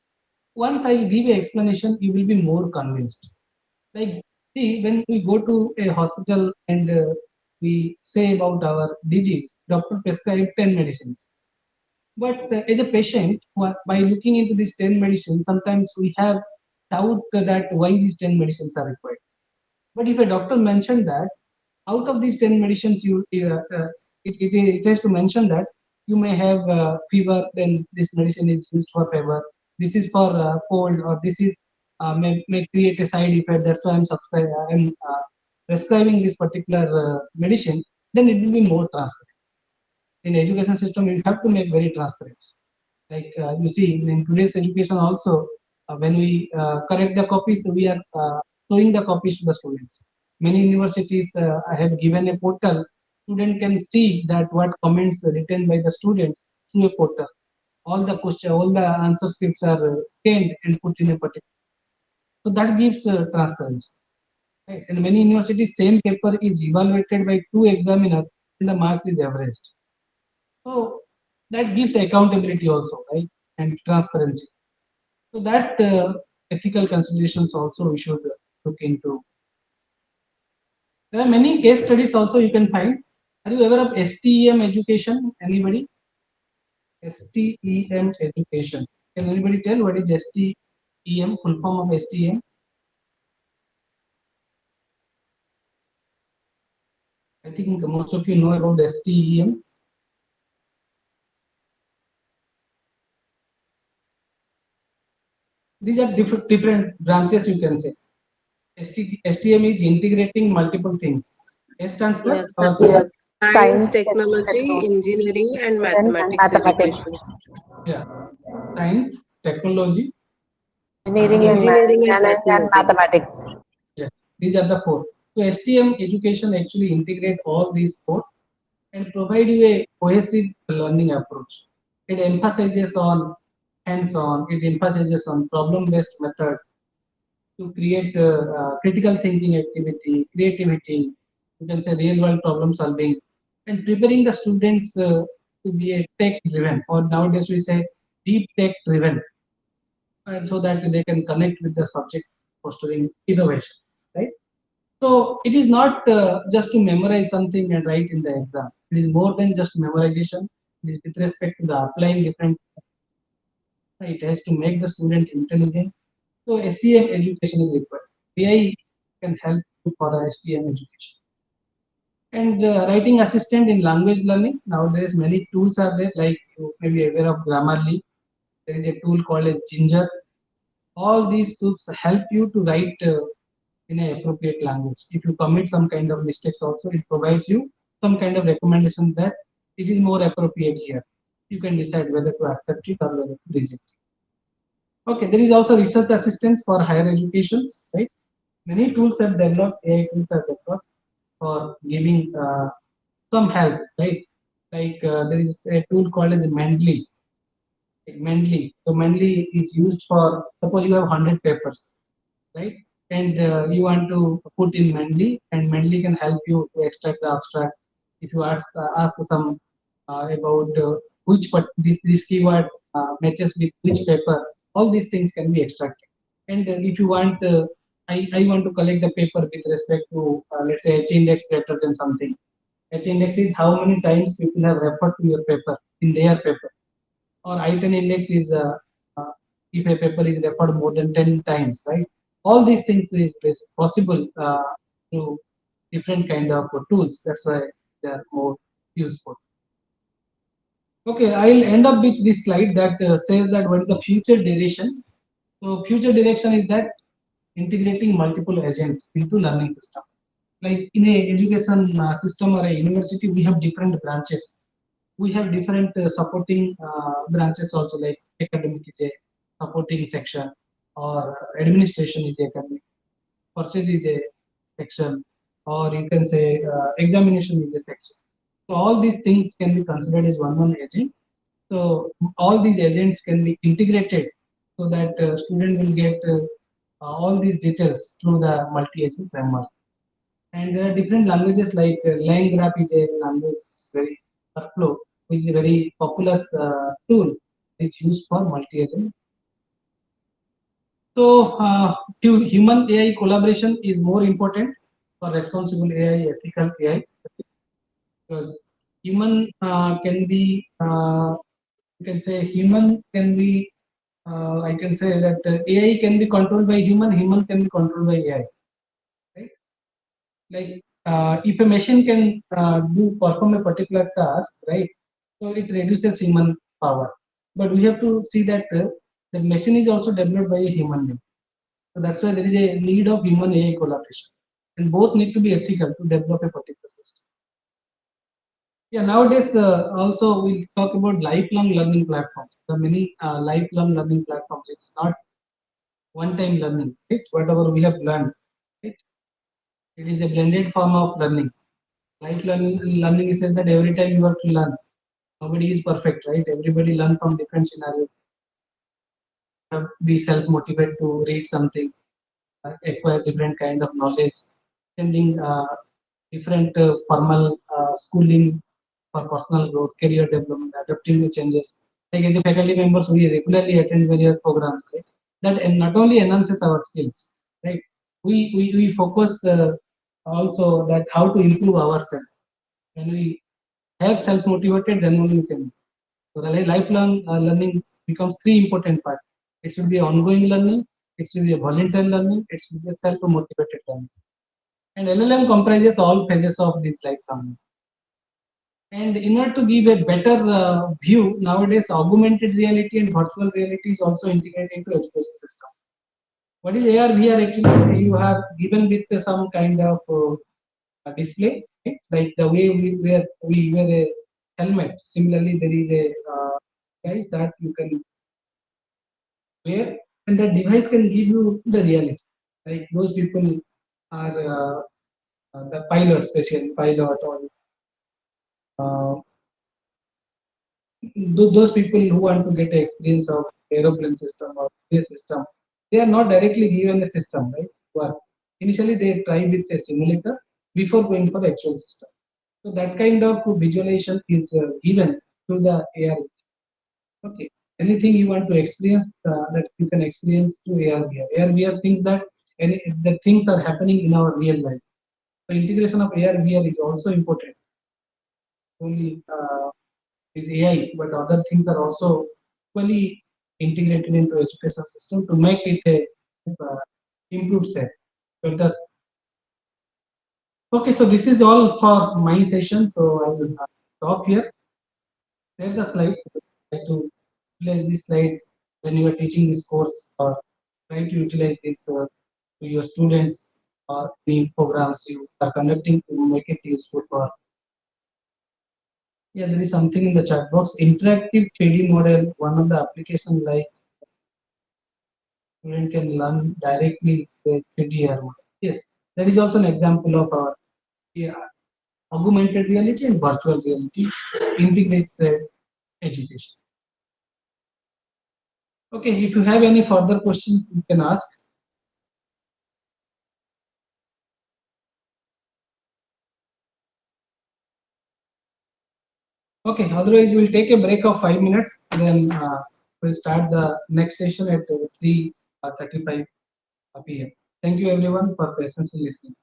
Once I give an explanation, you will be more convinced. Like, see, when we go to a hospital and we say about our disease, doctor prescribe 10 medicines. But as a patient, by looking into these 10 medicines, sometimes we have doubt that why these 10 medicines are required. But if a doctor mentioned that out of these 10 medicines, it has to mention that you may have fever, then this medicine is used for fever. This is for cold, or this is may create a side effect. That's why I'm prescribing this particular medicine. Then it will be more transparent. In education system, you have to make very transparent. Like you see in today's education also, when we correct the copies, we are showing the copies to the students. Many universities have given a portal. Student can see that what comments written by the students through a portal. All the question, all the answer scripts are scanned and put in a particular. So that gives transparency. Right? And many universities, same paper is evaluated by two examiners and the marks is averaged. So that gives accountability also, right? And transparency. So that ethical considerations also we should look into. There are many case studies also you can find. Are you aware of STEM education? Anybody? STEM education. Can anybody tell what is STEM? Full form of STEM? I think most of you know about STEM. These are different branches you can say. STM is integrating multiple things. S stands for Yes, our science, technology, engineering, and mathematics education. yeah, science, technology, Engineering and and mathematics. mathematics. yeah, these are the four. So STM education actually integrate all these four and provide you a cohesive learning approach. It emphasizes on hands-on. It emphasizes on problem-based method. to create critical thinking activity, creativity, you can say real world problem solving, and preparing the students to be a tech driven, or nowadays we say deep tech driven, and so that they can connect with the subject, fostering innovations, right? So it is not just to memorize something and write in the exam. It is more than just memorization. It is with respect to the applying different. It has to make the student intelligent. So STM education is required. AI can help you for a STM education. And writing assistant in language learning. Nowadays, many tools are there. Like you may be aware of Grammarly. There is a tool called a Ginger. All these tools help you to write in an appropriate language. If you commit some kind of mistakes, also it provides you some kind of recommendation that it is more appropriate here. You can decide whether to accept it or whether to reject it. Okay, there is also research assistance for higher educations, right? Many tools have developed, AI tools are developed for giving some help, right? Like there is a tool called as Mendeley. Mendeley. So Mendeley is used for, suppose you have 100 papers, right? And you want to put in Mendeley, and Mendeley can help you to extract the abstract. If you ask some about which but this keyword matches with which paper, all these things can be extracted. And if you want, I want to collect the paper with respect to let's say H index greater than something. H index is how many times people have referred to your paper in their paper, or I10 index is if a paper is referred more than 10 times, right? All these things is possible through different kind of tools. That's why they are more useful. Okay, I'll end up with this slide that says that what is the future direction. So future direction is that integrating multiple agents into learning system. Like in a education system or a university, we have different branches. We have different supporting branches also, like academic is a supporting section, or administration is academic, purchase is a section, or you can say examination is a section. So all these things can be considered as one agent. So all these agents can be integrated so that student will get all these details through the multi-agent framework. And there are different languages like LangGraph is a language, it's very Workflow, which is a very popular tool. It's used for multi-agent. So human AI collaboration is more important for responsible AI, ethical AI, because human can be you can say human can be I can say that AI can be controlled by human can be controlled by AI, right? Like if a machine can do perform a particular task, right? So it reduces human power. But we have to see that the machine is also developed by a human being. So that's why there is a need of human AI collaboration, and both need to be ethical to develop a particular system. Yeah, nowadays also we'll talk about lifelong learning platforms. There are many lifelong learning platforms. It's not one-time learning, right? Whatever we have learned, right? It is a blended form of learning. Learning says that every time you have to learn. Nobody is perfect, right? Everybody learn from different scenarios. Have to be self-motivated to read something, acquire different kind of knowledge, attending different formal schooling for personal growth, career development, adapting to changes. Like as a faculty members, we regularly attend various programs, right? That and not only enhances our skills, right? We focus also that how to improve ourselves. When we have self-motivated, then only we can. So the lifelong learning becomes three important parts. It should be ongoing learning, it should be a voluntary learning, it should be a self-motivated learning. And LLM comprises all phases of this lifelong. And in order to give a better view, nowadays augmented reality and virtual reality is also integrated into education system. What is AR VR actually? You have given with some kind of display, right? Like the way we wear a helmet. Similarly, there is a device that you can wear, and the device can give you the reality. Like those people are the pilot, especially pilot, or uh, those people who want to get the experience of aeroplane system or space system. they are not directly given a system, right? Work. Initially, they try with a simulator before going for actual system. So that kind of visualization is given through the AR. Okay. Anything you want to experience, that you can experience through AR VR. AR VR thinks that any the things are happening in our real life. So integration of AR VR is also important. Only is AI, but other things are also equally integrated into education system to make it a improved set better. Okay, so this is all for my session. So I will stop here. Share the slide. Try to utilize this slide when you are teaching this course, or try to utilize this to your students or any programs you are conducting to make it useful for. Yeah, there is something in the chat box. Interactive 3D model, one of the application like student can learn directly with 3D model. Yes, that is also an example of our, yeah, augmented reality and virtual reality integrated education. Okay, if you have any further questions, you can ask. Okay, otherwise we'll take a break of 5 minutes. Then we'll start the next session at 3:35 p.m. Thank you everyone for patiently listening.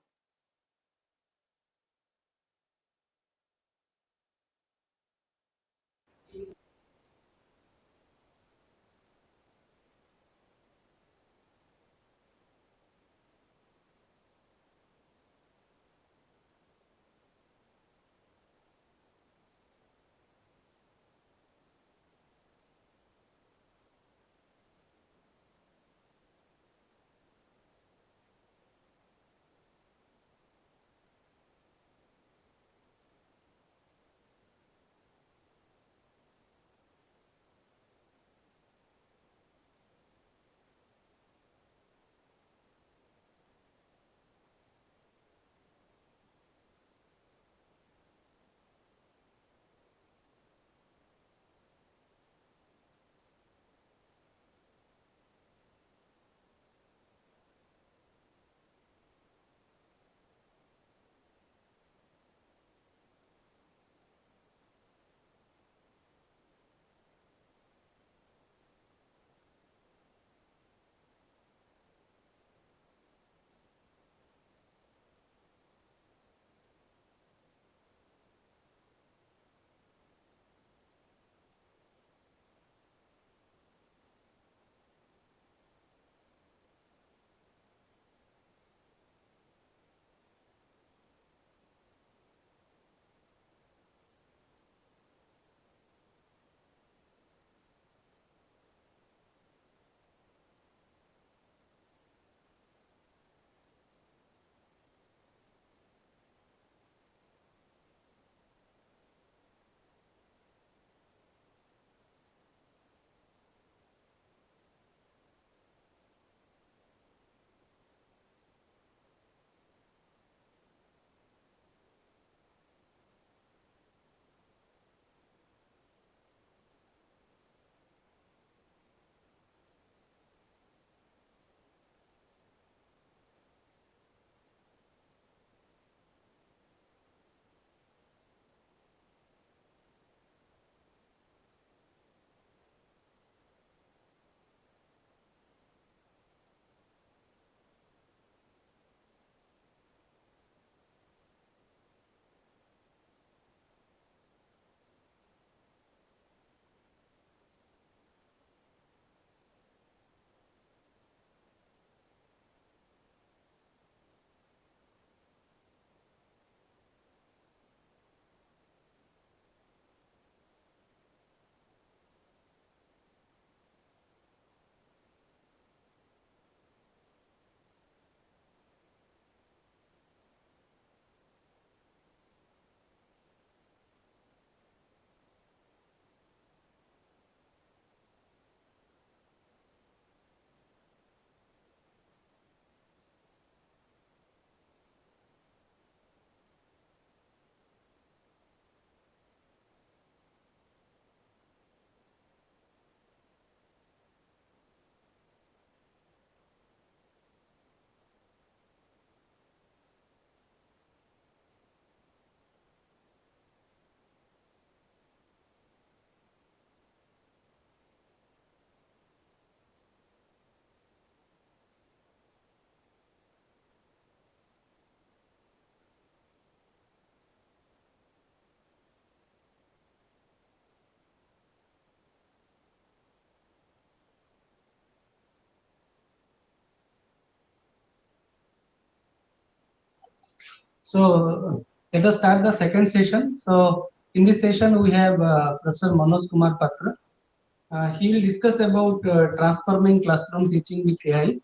So let us start the second session. So in this session we have Professor Manoj Kumar Patra. He will discuss about transforming classroom teaching with AI,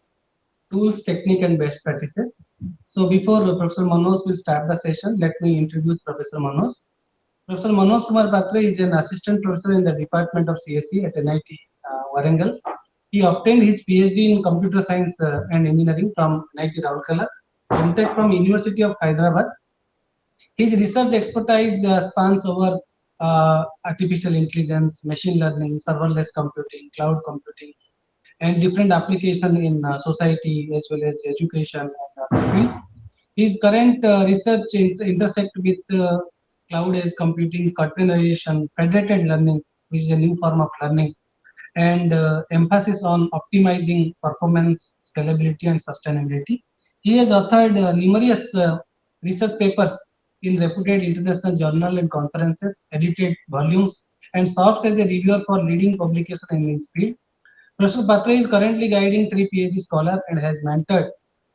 tools, technique, and best practices. So before Professor Manoj will start the session, let me introduce Professor Manoj. Professor Manoj Kumar Patre is an assistant professor in the Department of CSE at NIT Warangal. He obtained his PhD in computer science and engineering from NIT Rourkela, MTech from University of Hyderabad. His research expertise spans over artificial intelligence, machine learning, serverless computing, cloud computing, and different applications in society as well as education and other fields. His current research intersect with cloud-based computing, containerization, federated learning, which is a new form of learning, and emphasis on optimizing performance, scalability, and sustainability. He has authored numerous research papers in reputed international journal and conferences, edited volumes, and serves as a reviewer for leading publications in his field. Professor Patra is currently guiding three PhD scholars and has mentored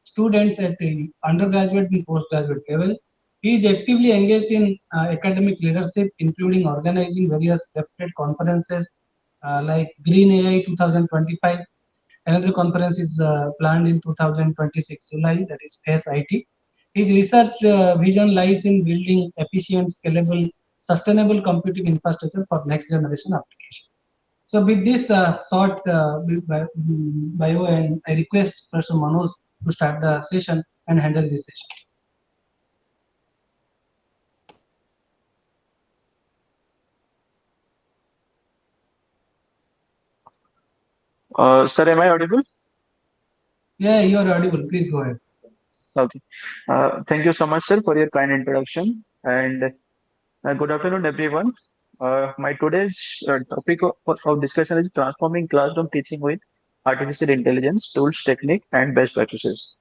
students at the undergraduate and postgraduate level. He is actively engaged in academic leadership, including organizing various reputed conferences like Green AI 2025. Another conference is planned in 2026 July, that is FACE IT. His research vision lies in building efficient, scalable, sustainable computing infrastructure for next generation applications. So with this short bio, and I request Professor Manoj to start the session and handle this session. Sir, am I audible? Yeah, you are audible. Please go ahead. Okay. Thank you so much, sir, for your kind introduction. And good afternoon, everyone. My today's topic of discussion is transforming classroom teaching with artificial intelligence, tools, technique, and best practices.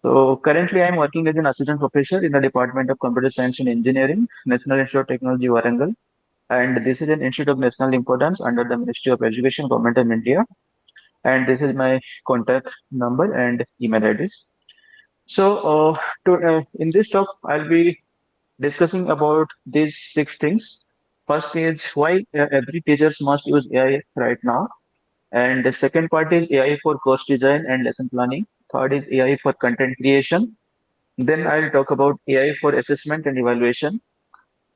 So currently, I'm working as an assistant professor in the Department of Computer Science and Engineering, National Institute of Technology, Warangal. And this is an institute of national importance under the Ministry of Education, Government of India. And this is my contact number and email address. So, in this talk, I'll be discussing about these six things. First is why every teachers must use AI right now, and the second part is AI for course design and lesson planning. Third is AI for content creation. Then I'll talk about AI for assessment and evaluation.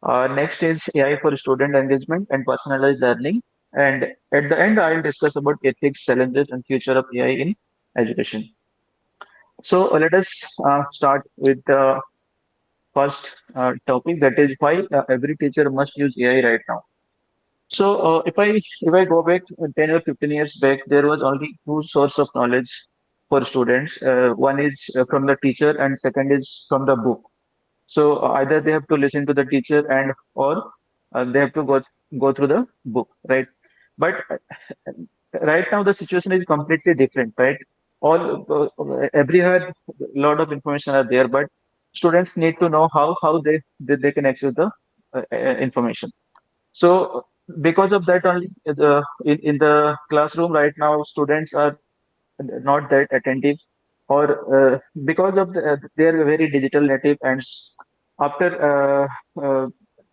Next is AI for student engagement and personalized learning. And at the end, I'll discuss about ethics, challenges, and future of AI in education. So let us start with the first topic, that is why every teacher must use AI right now. So if I go back 10 or 15 years back, there was only two source of knowledge for students. One is from the teacher and second is from the book. So either they have to listen to the teacher and or they have to go through the book, right? But right now the situation is completely different, right? All everywhere lot of information are there, but students need to know how they can access the information. So because of that only, in the classroom right now, students are not that attentive, or because of they are very digital native, and after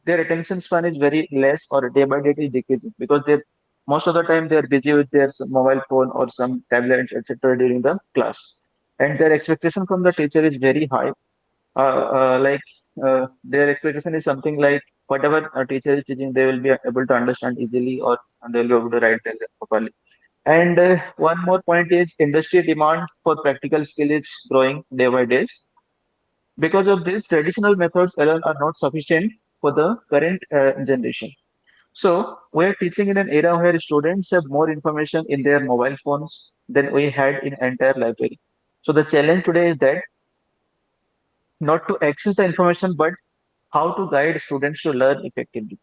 their attention span is very less, or day by day is decreasing, because they most of the time they are busy with their mobile phone or some tablets, etc. during the class, and their expectation from the teacher is very high. Their expectation is something like whatever a teacher is teaching, they will be able to understand easily, or they'll be able to write them properly. And one more point is industry demand for practical skill is growing day by day. Because of this, traditional methods alone are not sufficient for the current generation. So we're teaching in an era where students have more information in their mobile phones than we had in entire library. So the challenge today is that not to access the information, but how to guide students to learn effectively.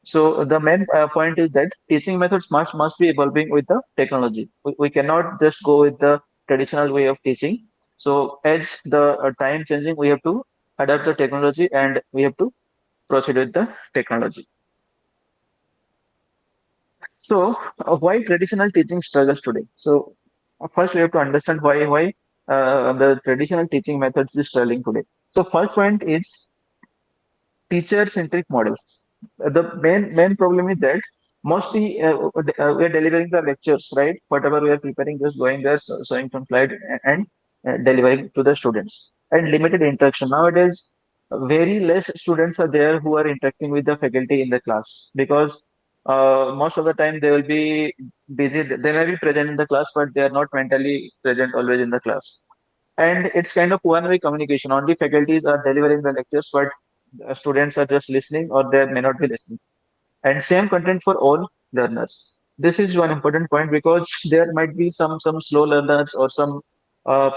So the main point is that teaching methods must be evolving with the technology. We cannot just go with the traditional way of teaching. So as the time changing, we have to adapt the technology and we have to proceed with the technology. So why traditional teaching struggles today? So first we have to understand why the traditional teaching methods is struggling today. So first point is teacher-centric model. The main problem is that mostly we are delivering the lectures, right? Whatever we are preparing, just going there, showing some slide and delivering to the students. And limited interaction. Nowadays, very less students are there who are interacting with the faculty in the class because most of the time they will be busy. They may be present in the class, but they are not mentally present always in the class. And it's kind of one-way communication. Only faculties are delivering the lectures, but students are just listening or they may not be listening. And same content for all learners. This is one important point because there might be some slow learners or some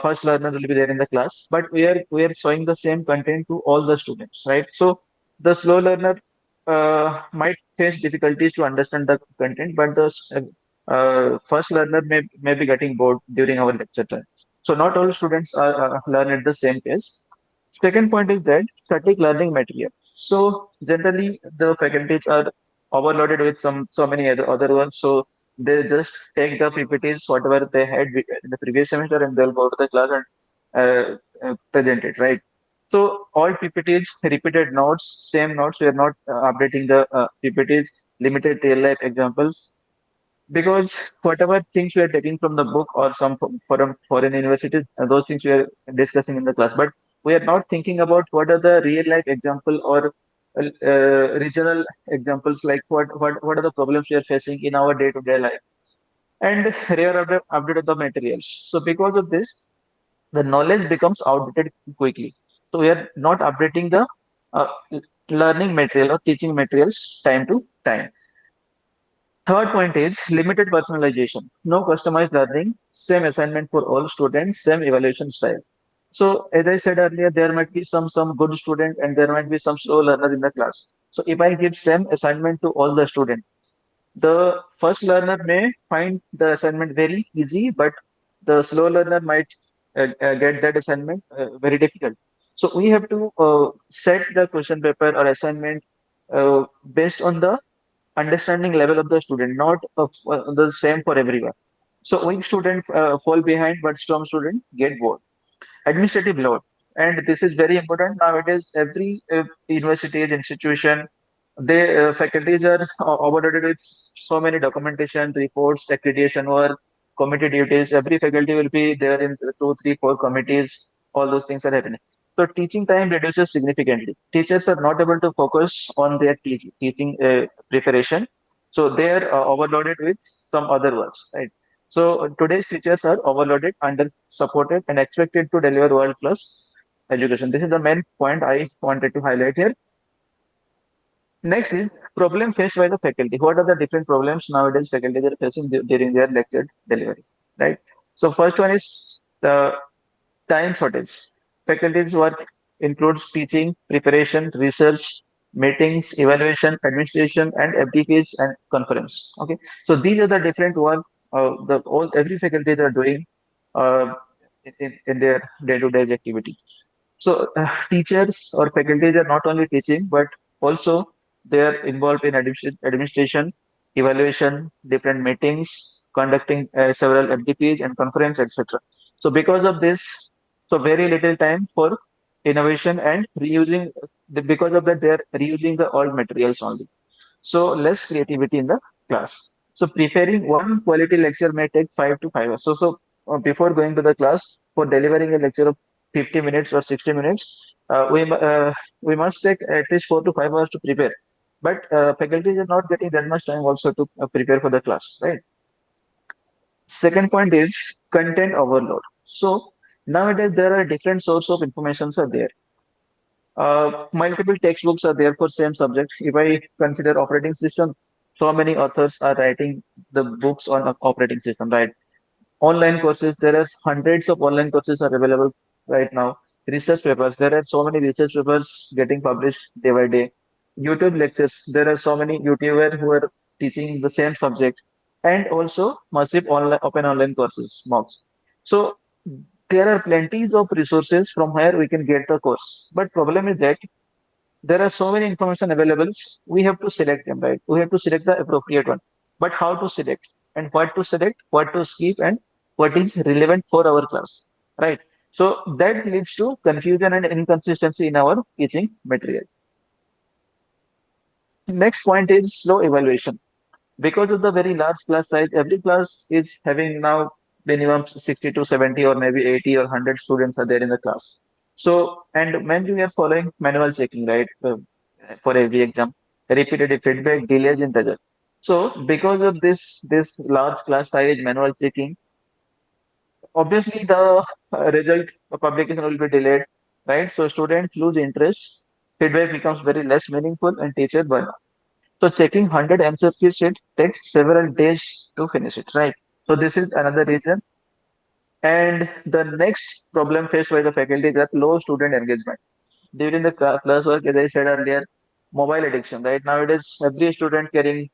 first learner will be there in the class, but we are showing the same content to all the students, right? So the slow learner might face difficulties to understand the content, but the first learner may be getting bored during our lecture time. So not all students are learn at the same pace. Second point is that static learning material. So generally the faculties are overloaded with so many other ones. So they just take the PPTs, whatever they had in the previous semester, and they'll go to the class and present it, right? So all PPTs, repeated notes, same notes. We are not updating the PPTs, limited real life examples because whatever things we are taking from the book or some from foreign universities, those things we are discussing in the class, but we are not thinking about what are the real life example or regional examples, like what are the problems we are facing in our day to day life, and rare update of the materials. So because of this, the knowledge becomes outdated quickly. So we are not updating the uh, learning material or teaching materials time to time. Third point is limited personalization. No customized learning, same assignment for all students, same evaluation style. So as I said earlier, there might be some good student and there might be some slow learner in the class. So if I give same assignment to all the students, the first learner may find the assignment very easy, but the slow learner might get that assignment very difficult. So we have to set the question paper or assignment based on the understanding level of the student, not the same for everyone. So weak student fall behind, but strong student get bored. Administrative load, and this is very important nowadays. Every university institution, they faculties are overloaded with so many documentation, reports, accreditation work, committee duties. Every faculty will be there in two, three, four committees. All those things are happening. So teaching time reduces significantly. Teachers are not able to focus on their teaching preparation. So they are overloaded with some other works, right? So today's teachers are overloaded, under supported, and expected to deliver world class education. This is the main point I wanted to highlight here. Next is problem faced by the faculty. What are the different problems nowadays faculty are facing during their lecture delivery, right? So first one is the time shortage. Faculty's work includes teaching, preparation, research, meetings, evaluation, administration, and FDPs and conference. Okay, so these are the different work the all every faculty are doing uh, in their day-to-day activity. So teachers or faculties are not only teaching, but also they are involved in administration, evaluation, different meetings, conducting several FDPs and conference, etc. So because of this, so very little time for innovation and reusing. Because of that, they are reusing the old materials only. So less creativity in the class. So preparing one quality lecture may take 5 to 5 hours. So before going to the class, for delivering a lecture of 50 minutes or 60 minutes, we must take at least 4 to 5 hours to prepare. But faculties are not getting that much time also to prepare for the class, right? Second point is content overload. So nowadays there are different sources of informations are there. Multiple textbooks are there for same subject. If I consider operating system, so many authors are writing the books on operating system, right? Online courses, there are hundreds of online courses are available right now. Research papers, there are so many research papers getting published day by day. YouTube lectures, there are so many YouTubers who are teaching the same subject, and also massive online open online courses, MOOCs. So there are plenties of resources from where we can get the course. But problem is that there are so many information available. We have to select them, right? We have to select the appropriate one. But how to select and what to select, what to skip, and what is relevant for our class, right? So that leads to confusion and inconsistency in our teaching material. Next point is slow evaluation. Because of the very large class size, every class is having now minimum 60 to 70 or maybe 80 or 100 students are there in the class. So, and when we are following manual checking, right, for every exam, repeated feedback, delays in result. So, because of this large class size, manual checking, obviously the result publication will be delayed, right? So, students lose interest, feedback becomes very less meaningful, and teacher burn. So checking 100 MCQ sheet takes several days to finish it, right? So this is another reason. And the next problem faced by the faculty is that low student engagement. During the classwork, as I said earlier, mobile addiction, right? Nowadays, every student carrying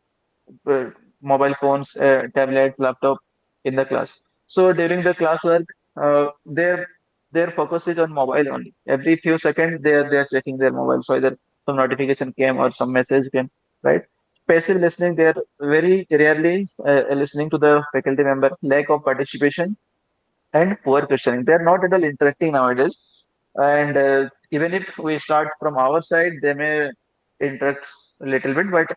uh, mobile phones, tablets, laptop in the class. So during the classwork, their focus is on mobile only. Every few seconds, they are checking their mobile. So either some notification came or some message came, right? Passive listening, they are very rarely listening to the faculty member. Lack of participation and poor questioning. They are not at all interacting nowadays. And even if we start from our side, they may interact a little bit, but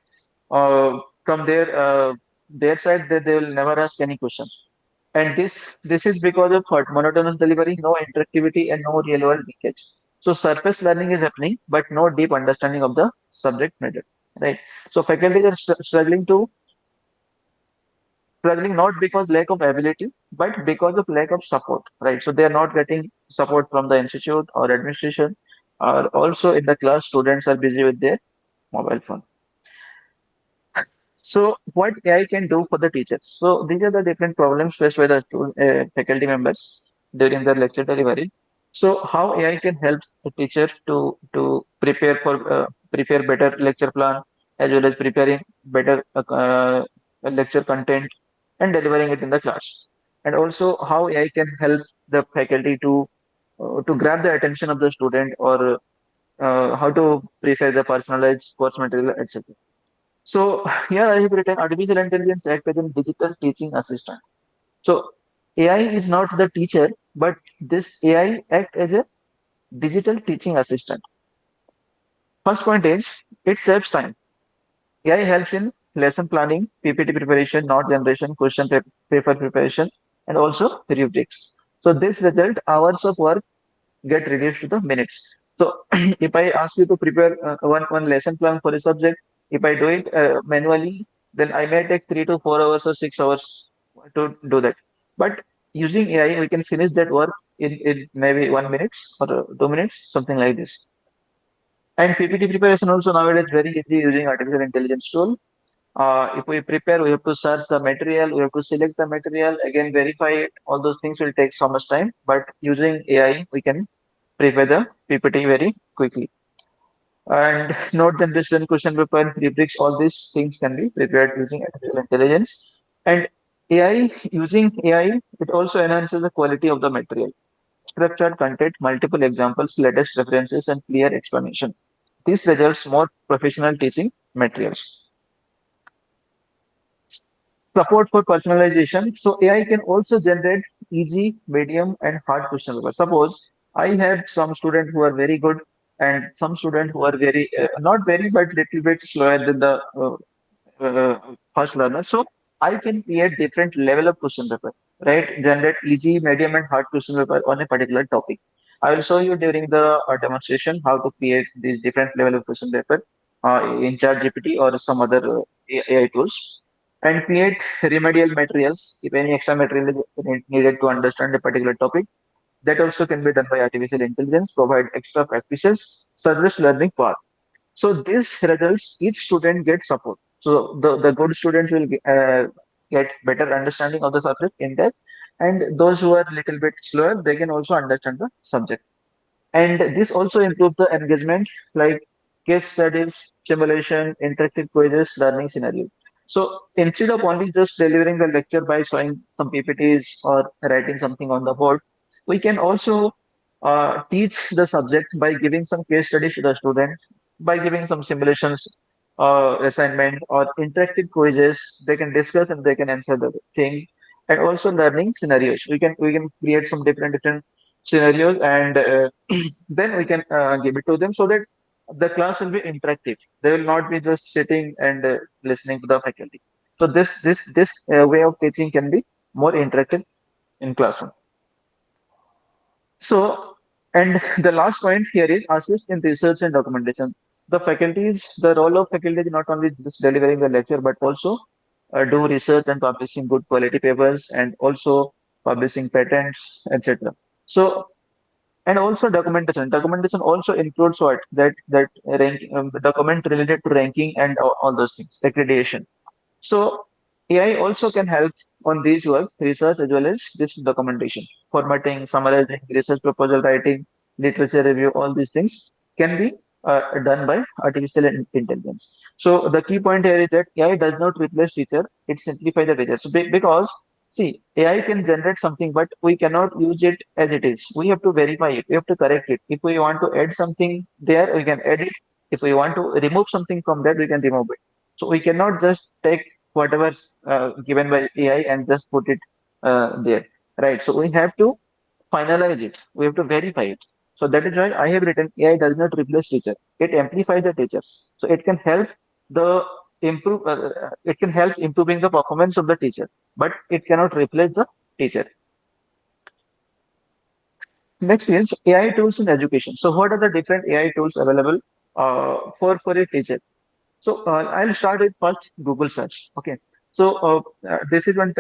from their side, they will never ask any questions. And this is because of what? Monotonous delivery, no interactivity, and no real world linkage. So surface learning is happening, but no deep understanding of the subject matter. Right. So faculty are struggling not because lack of ability, but because of lack of support. Right. So they are not getting support from the institute or administration. Or also in the class, students are busy with their mobile phone. So what AI can do for the teachers? So these are the different problems faced by the faculty members during their lecture delivery. So how AI can help the teacher to prepare better lecture plan as well as preparing better lecture content and delivering it in the class. And also how AI can help the faculty to grab the attention of the student or how to prepare the personalized course material, etc. So here I have written artificial intelligence act as a digital teaching assistant. So AI is not the teacher, but this AI act as a digital teaching assistant. First point is it saves time. AI helps in lesson planning, PPT preparation, note generation, paper preparation, and also rubrics. So this result hours of work get reduced to the minutes. So if I ask you to prepare one lesson plan for a subject, if I do it manually, then I may take 3 to 4 hours or 6 hours to do that. But using AI, we can finish that work in maybe 1 minute or 2 minutes, something like this. And PPT preparation also nowadays very easy using artificial intelligence tool. If we prepare, we have to search the material, we have to select the material, again verify it. All those things will take so much time. But using AI, we can prepare the PPT very quickly. And note generation, question paper, rubrics, all these things can be prepared using artificial intelligence. And AI, using AI, it also enhances the quality of the material. Structured content, multiple examples, latest references, and clear explanation. This results more professional teaching materials. Support for personalization. So AI can also generate easy, medium, and hard question paper. Suppose I have some student who are very good and some student who are very not very but little bit slower than the first learner. So I can create different level of question paper, right? Generate easy, medium, and hard question paper on a particular topic. I will show you during the demonstration how to create these different level of question paper in ChatGPT or some other AI tools, and create remedial materials if any extra material is needed to understand a particular topic. That also can be done by artificial intelligence. Provide extra practices, suggest learning path. So this results each student gets support. So the good students will get better understanding of the subject in depth, and those who are little bit slower, they can also understand the subject. And this also improves the engagement, like case studies, simulation, interactive quizzes, learning scenario. So instead of only just delivering the lecture by showing some PPTs or writing something on the board, we can also teach the subject by giving some case studies to the student, by giving some simulations, assignment, or interactive quizzes. They can discuss and they can answer the thing, and also learning scenarios. We can create some different scenarios, and then we can give it to them so that the class will be interactive. They will not be just sitting and listening to the faculty. So this way of teaching can be more interactive in classroom. So, and the last point here is assist in research and documentation. The role of faculty is not only just delivering the lecture, but also do research and publishing good quality papers and also publishing patents, etc. So, and also documentation. Documentation also includes what? That document related to ranking and all those things, accreditation. So AI also can help on these work, research as well as this documentation, formatting, summarizing, research proposal writing, literature review, all these things can be done by artificial intelligence. So the key point here is that AI does not replace teacher, it simplifies the teacher. So because see, AI can generate something, but we cannot use it as it is. We have to verify it. We have to correct it. If we want to add something there, we can add it. If we want to remove something from that, we can remove it. So we cannot just take whatever's given by AI and just put it there, right? So we have to finalize it. We have to verify it. So that is why I have written AI does not replace teacher. It amplifies the teachers. So it can help the improve. It can help improving the performance of the teacher, but it cannot replace the teacher. Next is AI tools in education. So what are the different AI tools available for a teacher? So I'll start with first Google search. Okay. So this is one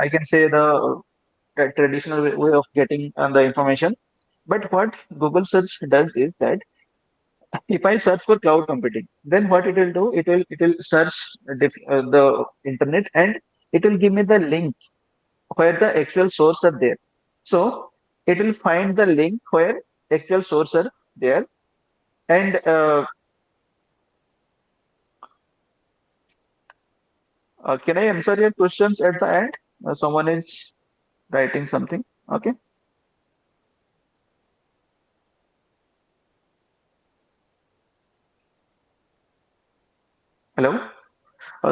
I can say the traditional way of getting the information. But what Google search does is that if I search for cloud computing, then what it will do, it will search the internet and it will give me the link where the actual source are there. So it will find the link where actual source are there, and can I answer your questions at the end? Someone is writing something. Okay. Hello.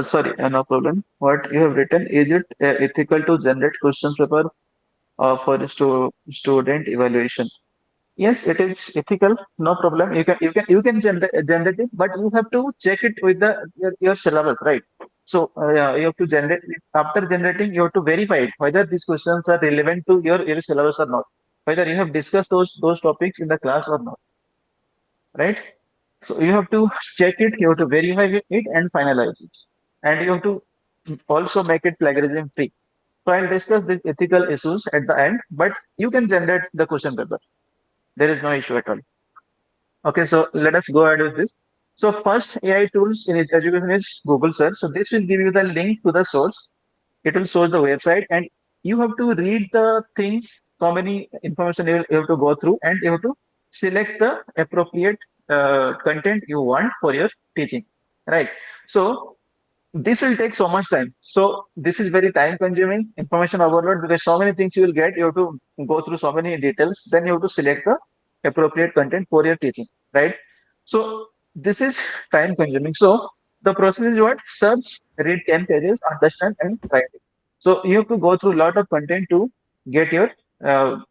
Sorry, no problem. What you have written, is it ethical to generate questions paper for student evaluation? Yes, it is ethical. No problem. You can generate it, but you have to check it with your syllabus, right? So yeah, you have to generate it. After generating, you have to verify it whether these questions are relevant to your syllabus or not, whether you have discussed those topics in the class or not, right? So you have to check it, you have to verify it and finalize it. And you have to also make it plagiarism free. So I'll discuss the ethical issues at the end, but you can generate the question paper. There is no issue at all. Okay, so let us go ahead with this. So first AI tools in education is Google search. So this will give you the link to the source. It will show the website and you have to read the things, so many information you have to go through and you have to select the appropriate content you want for your teaching, right? So this will take so much time. So this is very time consuming information overload because so many things you will get. You have to go through so many details. Then you have to select the appropriate content for your teaching, right? So this is time consuming. So the process is what? Search, read 10 pages, understand and write it. So you have to go through a lot of content to get your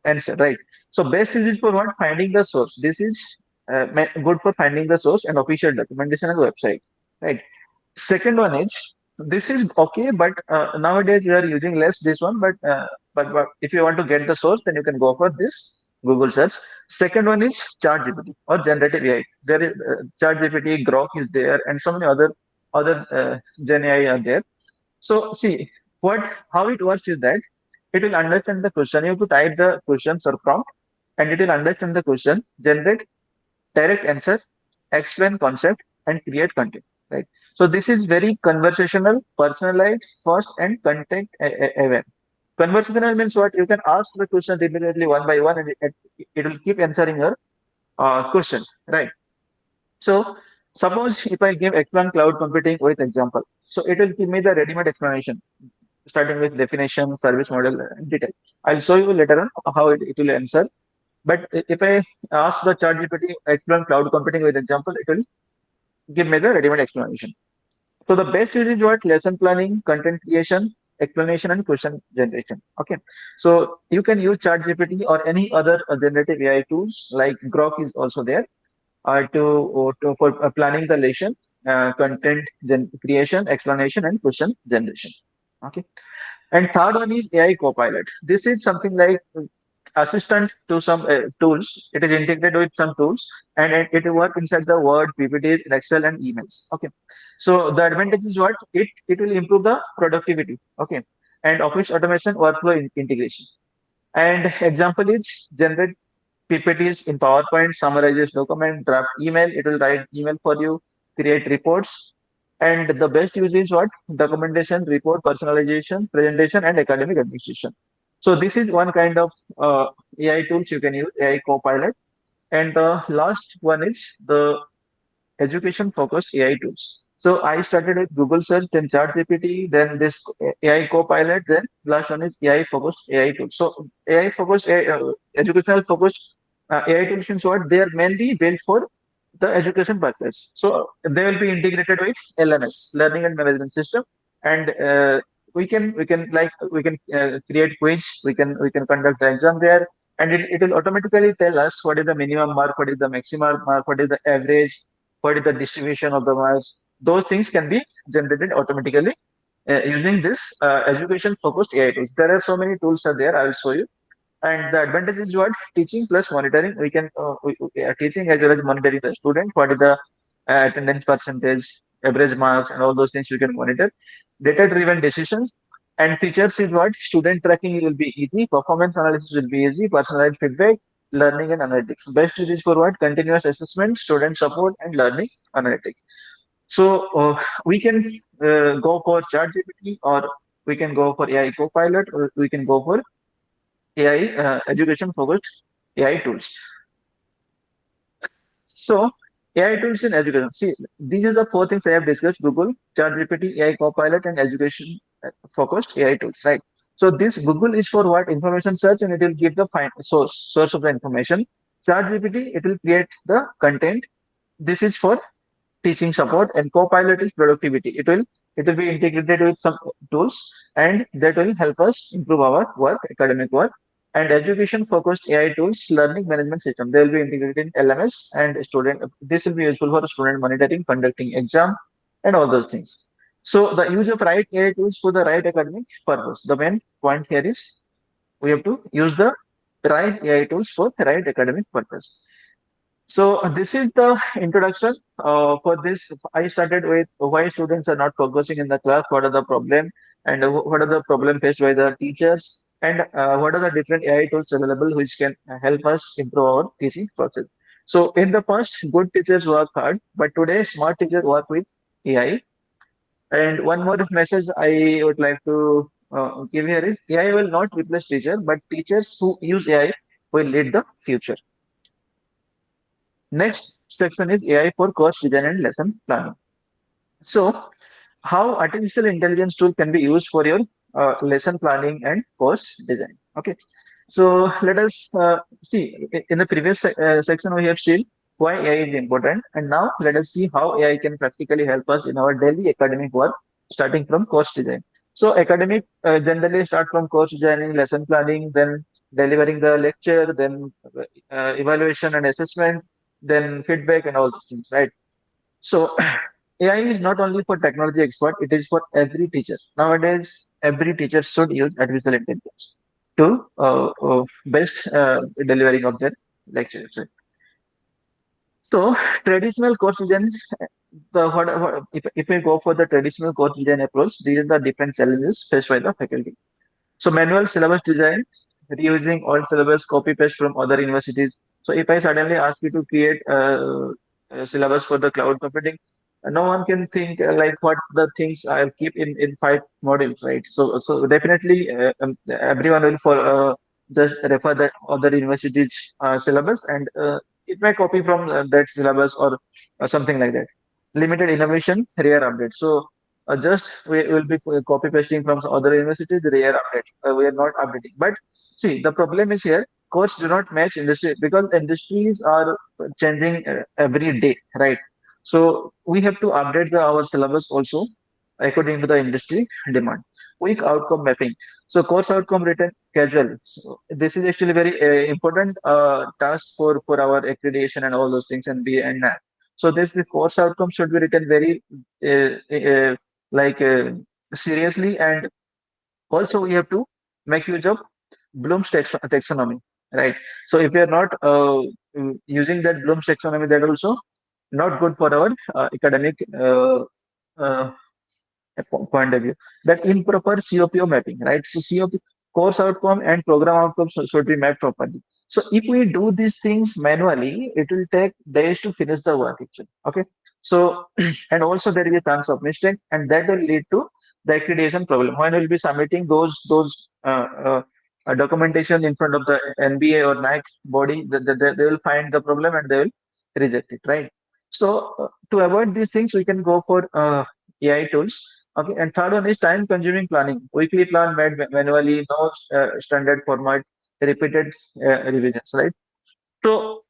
answer, right? So best is it for what? Finding the source. This is good for finding the source and official documentation and website, right? Second one is this is okay, but nowadays we are using less this one. But if you want to get the source, then you can go for this Google search. Second one is ChatGPT or generative AI. There is ChatGPT, Grok is there, and so many other Gen AI are there. So see how it works is that it will understand the question. You have to type the questions or prompt, and it will understand the question, generate direct answer, explain concept, and create content. Right. So this is very conversational, personalized, fast, and content aware. Conversational means what? You can ask the question repeatedly one by one, and it will keep answering your question. Right. So suppose if I give explain cloud computing with example, so it will give me the ready-made explanation, starting with definition, service model, and detail. I'll show you later on how it will answer. But if I ask the ChatGPT explain cloud computing with example, it will give me the ready-made explanation. So the best use is what? Lesson planning, content creation, explanation and question generation. Okay, so you can use ChatGPT or any other generative AI tools like Grok is also there to for planning the lesson, content creation, explanation, and question generation. Okay, and third one is AI Copilot. This is something like assistant to some tools. It is integrated with some tools, and it will work inside the Word, PPT, Excel, and emails. Okay, so the advantage is what it will improve the productivity. Okay, and office automation, workflow integration. And example is generate PPTs in PowerPoint, summarizes document, draft email. It will write email for you, create reports. And the best use is what? Documentation, report, personalization, presentation, and academic administration. So this is one kind of AI tools you can use, AI Copilot. And the last one is the education focused AI tools. So I started with Google search, then ChatGPT, then this AI Copilot, then last one is AI focused AI tools. So AI focused, educational focused AI tools means what? They are mainly built for the education purpose. So they will be integrated with LMS, Learning and Management System, and we can create quiz. We can conduct the exam there, and it will automatically tell us what is the minimum mark, what is the maximum mark, what is the average, what is the distribution of the marks. Those things can be generated automatically using this education focused AI tools. There are so many tools are there. I will show you. And the advantage is what? Teaching plus monitoring. We are teaching as well as monitoring the student. What is the attendance percentage, average marks, and all those things we can monitor. Data driven decisions. And features is what? Student tracking will be easy. Performance analysis will be easy. Personalized feedback, learning and analytics. Best use is for what? Continuous assessment, student support, and learning analytics. So we can go for ChatGPT, or we can go for AI Copilot, or we can go for AI education focused AI tools. So AI tools in education. See, these are the four things I have discussed: Google, ChatGPT, AI Copilot, and education focused AI tools. Right. So this Google is for what? Information search, and it will give the source of the information. ChatGPT, it will create the content. This is for teaching support, and Copilot is productivity. It will be integrated with some tools, and that will help us improve our work, academic work. And education focused AI tools, learning management system. They will be integrated in LMS and student. This will be useful for student monitoring, conducting exam, and all those things. So the use of right AI tools for the right academic purpose. The main point here is we have to use the right AI tools for the right academic purpose. So this is the introduction. For this, I started with why students are not progressing in the class, what are the problem, and what are the problem faced by the teachers, and what are the different AI tools available which can help us improve our teaching process. So in the past, good teachers work hard, but today smart teachers work with AI. And one more message I would like to give here is AI will not replace teacher, but teachers who use AI will lead the future. Next section is AI for course design and lesson planning. So, how artificial intelligence tool can be used for your lesson planning and course design? Okay. So let us see. In the previous section, we have seen why AI is important, and now let us see how AI can practically help us in our daily academic work, starting from course design. So, academic generally start from course designing, lesson planning, then delivering the lecture, then evaluation and assessment, then feedback and all those things, right? So AI is not only for technology expert, it is for every teacher. Nowadays, every teacher should use artificial intelligence to best delivering of their lectures. Right? So traditional course design, if we go for the traditional course design approach, these are the different challenges faced by the faculty. So manual syllabus design, reusing old syllabus, copy paste from other universities. So if I suddenly ask you to create a syllabus for the cloud computing, no one can think like what the things I'll keep in five modules, right? So definitely everyone will just refer that other universities syllabus, and it may copy from that syllabus or something like that. Limited innovation, rare update. So just we will be copy pasting from some other universities, rare update. We are not updating. But see, the problem is here, course do not match industry because industries are changing every day, right? So we have to update our syllabus also according to the industry demand. quick outcome mapping. So course outcome written casual. So this is actually very important task for our accreditation and all those things and B and NAP. So this the course outcome should be written very like seriously, and also we have to make use of Bloom's taxonomy, right? So if we are not using that Bloom's taxonomy, that also not good for our academic uh, point of view. That improper COPO mapping, right? So COP course outcome and program outcomes should be mapped properly. So if we do these things manually, it will take days to finish the work actually. Okay. So and also there is a chance of mistake, and that will lead to the accreditation problem. When we'll be submitting those documentation in front of the NBA or NAC body, they will find the problem and they will reject it, right? So to avoid these things, we can go for AI tools. Okay, and third one is time-consuming planning. Weekly plan made manually, no standard format, repeated revisions, right? So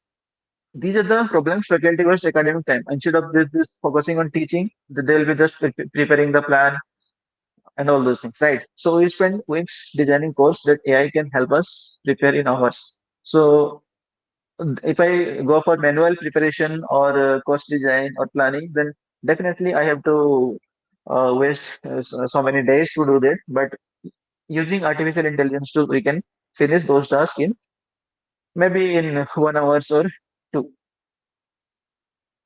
these are the problems faculty waste academic time. Instead of this focusing on teaching, they will be just preparing the plan and all those things, right? So we spend weeks designing course that AI can help us prepare in hours. So if I go for manual preparation or course design or planning, then definitely I have to waste so many days to do that. But using artificial intelligence tool, we can finish those tasks in maybe in 1 hour or two.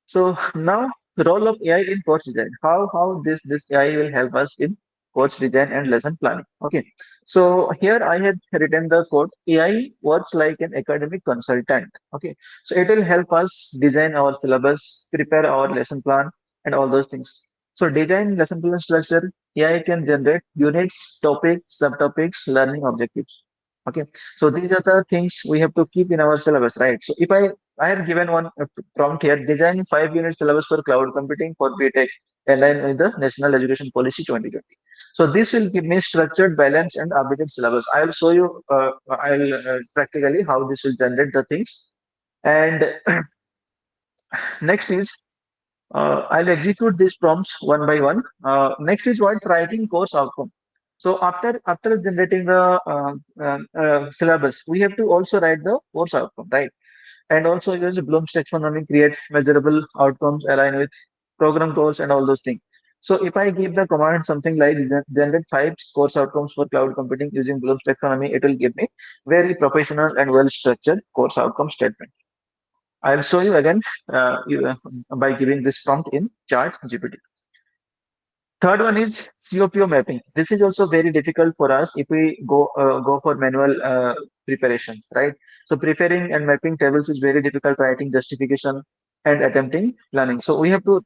So now the role of AI in course design. How this AI will help us in course design and lesson planning. Okay. So here I have written the code. AI works like an academic consultant. Okay. So it will help us design our syllabus, prepare our lesson plan, and all those things. So design lesson plan structure. AI can generate units, topics, subtopics, learning objectives. Okay. So these are the things we have to keep in our syllabus, right? So if I have given one prompt here, design 5 unit syllabus for cloud computing for BTech aligned with the National Education Policy 2020. So this will give me structured, balanced, and updated syllabus. I'll show you, I'll practically how this will generate the things. And next is I'll execute these prompts one by one. Next is what writing course outcome. So after generating the syllabus, we have to also write the course outcome, right? And also use Bloom's taxonomy, create measurable outcomes aligned with program goals and all those things. So if I give the command something like generate 5 course outcomes for cloud computing using Bloom's taxonomy, it will give me very professional and well structured course outcome statement. I'll show you again by giving this prompt in Chat GPT. Third one is COPO mapping. This is also very difficult for us if we go for manual preparation, right? So preparing and mapping tables is very difficult. Writing justification and attempting planning. So we have to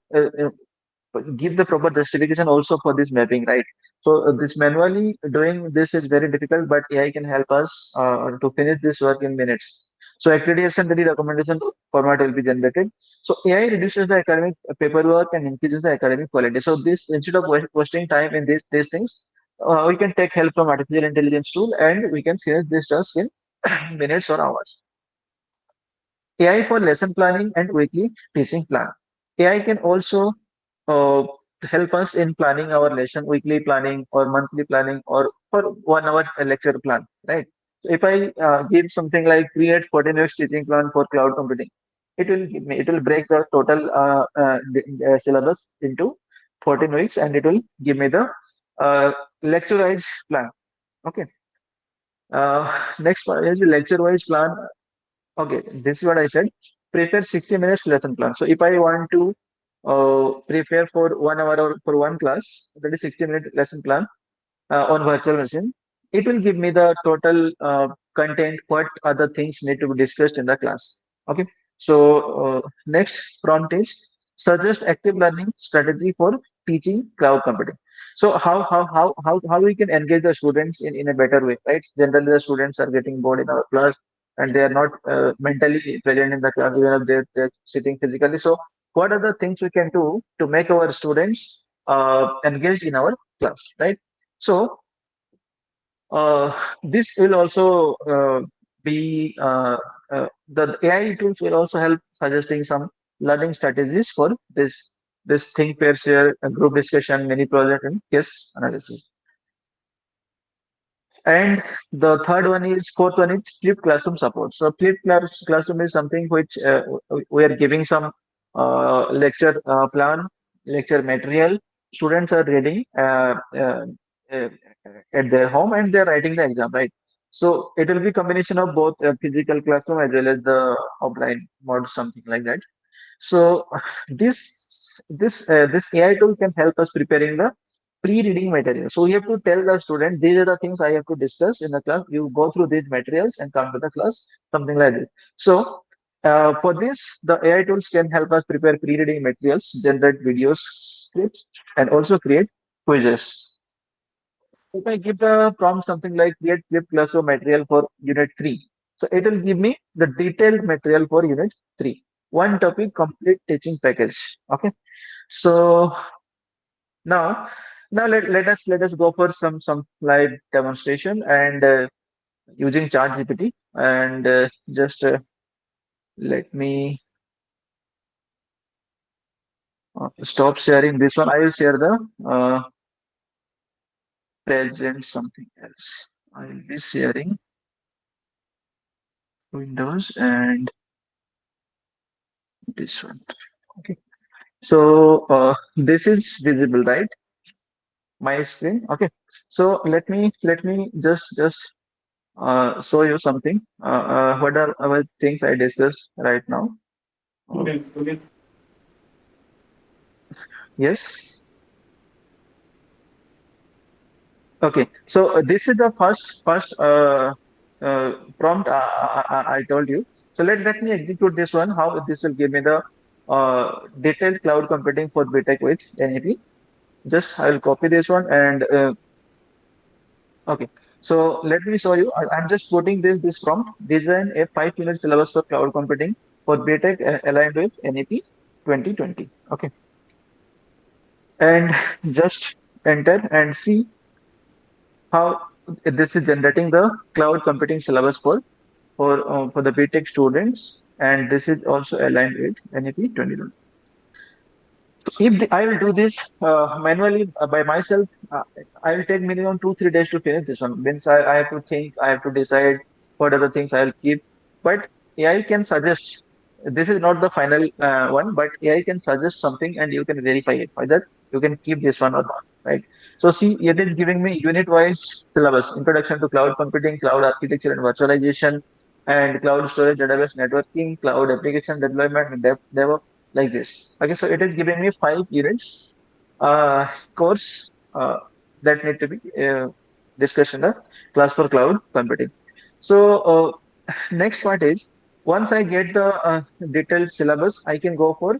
give the proper justification also for this mapping, right? So this manually doing this is very difficult, but AI can help us to finish this work in minutes. So accreditation the recommendation format will be generated. So AI reduces the academic paperwork and increases the academic quality. So this instead of wasting time in these things, we can take help from artificial intelligence tool and we can finish this task in minutes or hours. AI for lesson planning and weekly teaching plan. AI can also uh, help us in planning our lesson, weekly planning or monthly planning or for 1 hour lecture plan, right? So if I give something like create 14 weeks teaching plan for cloud computing, it will break the total syllabus into 14 weeks and it will give me the lecture wise plan. Okay. Next one is lecture wise plan. Okay, this is what I said. Prepare 60 minutes lesson plan. So if I want to prepare for 1 hour or for one class, that is 60-minute lesson plan on virtual machine, it will give me the total content, what other things need to be discussed in the class. Okay. So next prompt is suggest active learning strategy for teaching cloud computing. So how we can engage the students in a better way, right? Generally, the students are getting bored in our class and they are not mentally present in the class, even if they're sitting physically. So what are the things we can do to make our students engaged in our class, right? So this will also be the AI tools will also help suggesting some learning strategies for this think pair share group discussion mini project and case analysis. And the fourth one is flipped classroom support. So classroom is something which we are giving some lecture plan, lecture material. Students are reading uh, at their home and they're writing the exam, right? So it will be combination of both physical classroom as well as the offline mode, something like that. So this AI tool can help us preparing the pre-reading material. So we have to tell the student these are the things I have to discuss in the class. You go through these materials and come to the class, something like this. So for this, the AI tools can help us prepare pre-reading materials, generate videos, scripts, and also create quizzes. If I give the prompt something like create flip classroom material for unit 3, so it will give me the detailed material for unit 3. One topic complete teaching package. Okay. So now let us go for some live demonstration and using ChatGPT and just let me stop sharing this one. I will share the present something else. I will be sharing Windows and this one. Okay. So this is visible, right? My screen. Okay. So let me just show you something. What are our things I discussed right now? Yes. Okay. So this is the first prompt I told you. So let me execute this one. How this will give me the detailed cloud computing for BTech with NEP. Just I will copy this one and okay. So let me show you. I'm just putting this prompt. Design a 5 unit syllabus for cloud computing for BTech aligned with NEP 2020. Okay. And just enter and see how this is generating the cloud computing syllabus for the BTech students. And this is also aligned with NEP 2020. So if I will do this manually by myself, I will take minimum 2 3 days to finish this one. Means I have to think, I have to decide what are the things I'll keep. But AI can suggest this is not the final one, but AI can suggest something and you can verify it whether you can keep this one or not, right? So see, it is giving me unit-wise syllabus: introduction to cloud computing, cloud architecture and virtualization, and cloud storage, database networking, cloud application deployment, and DevOps, like this. Okay, so it is giving me 5 units course that need to be discussed in the class for cloud computing. So next part is once I get the detailed syllabus, I can go for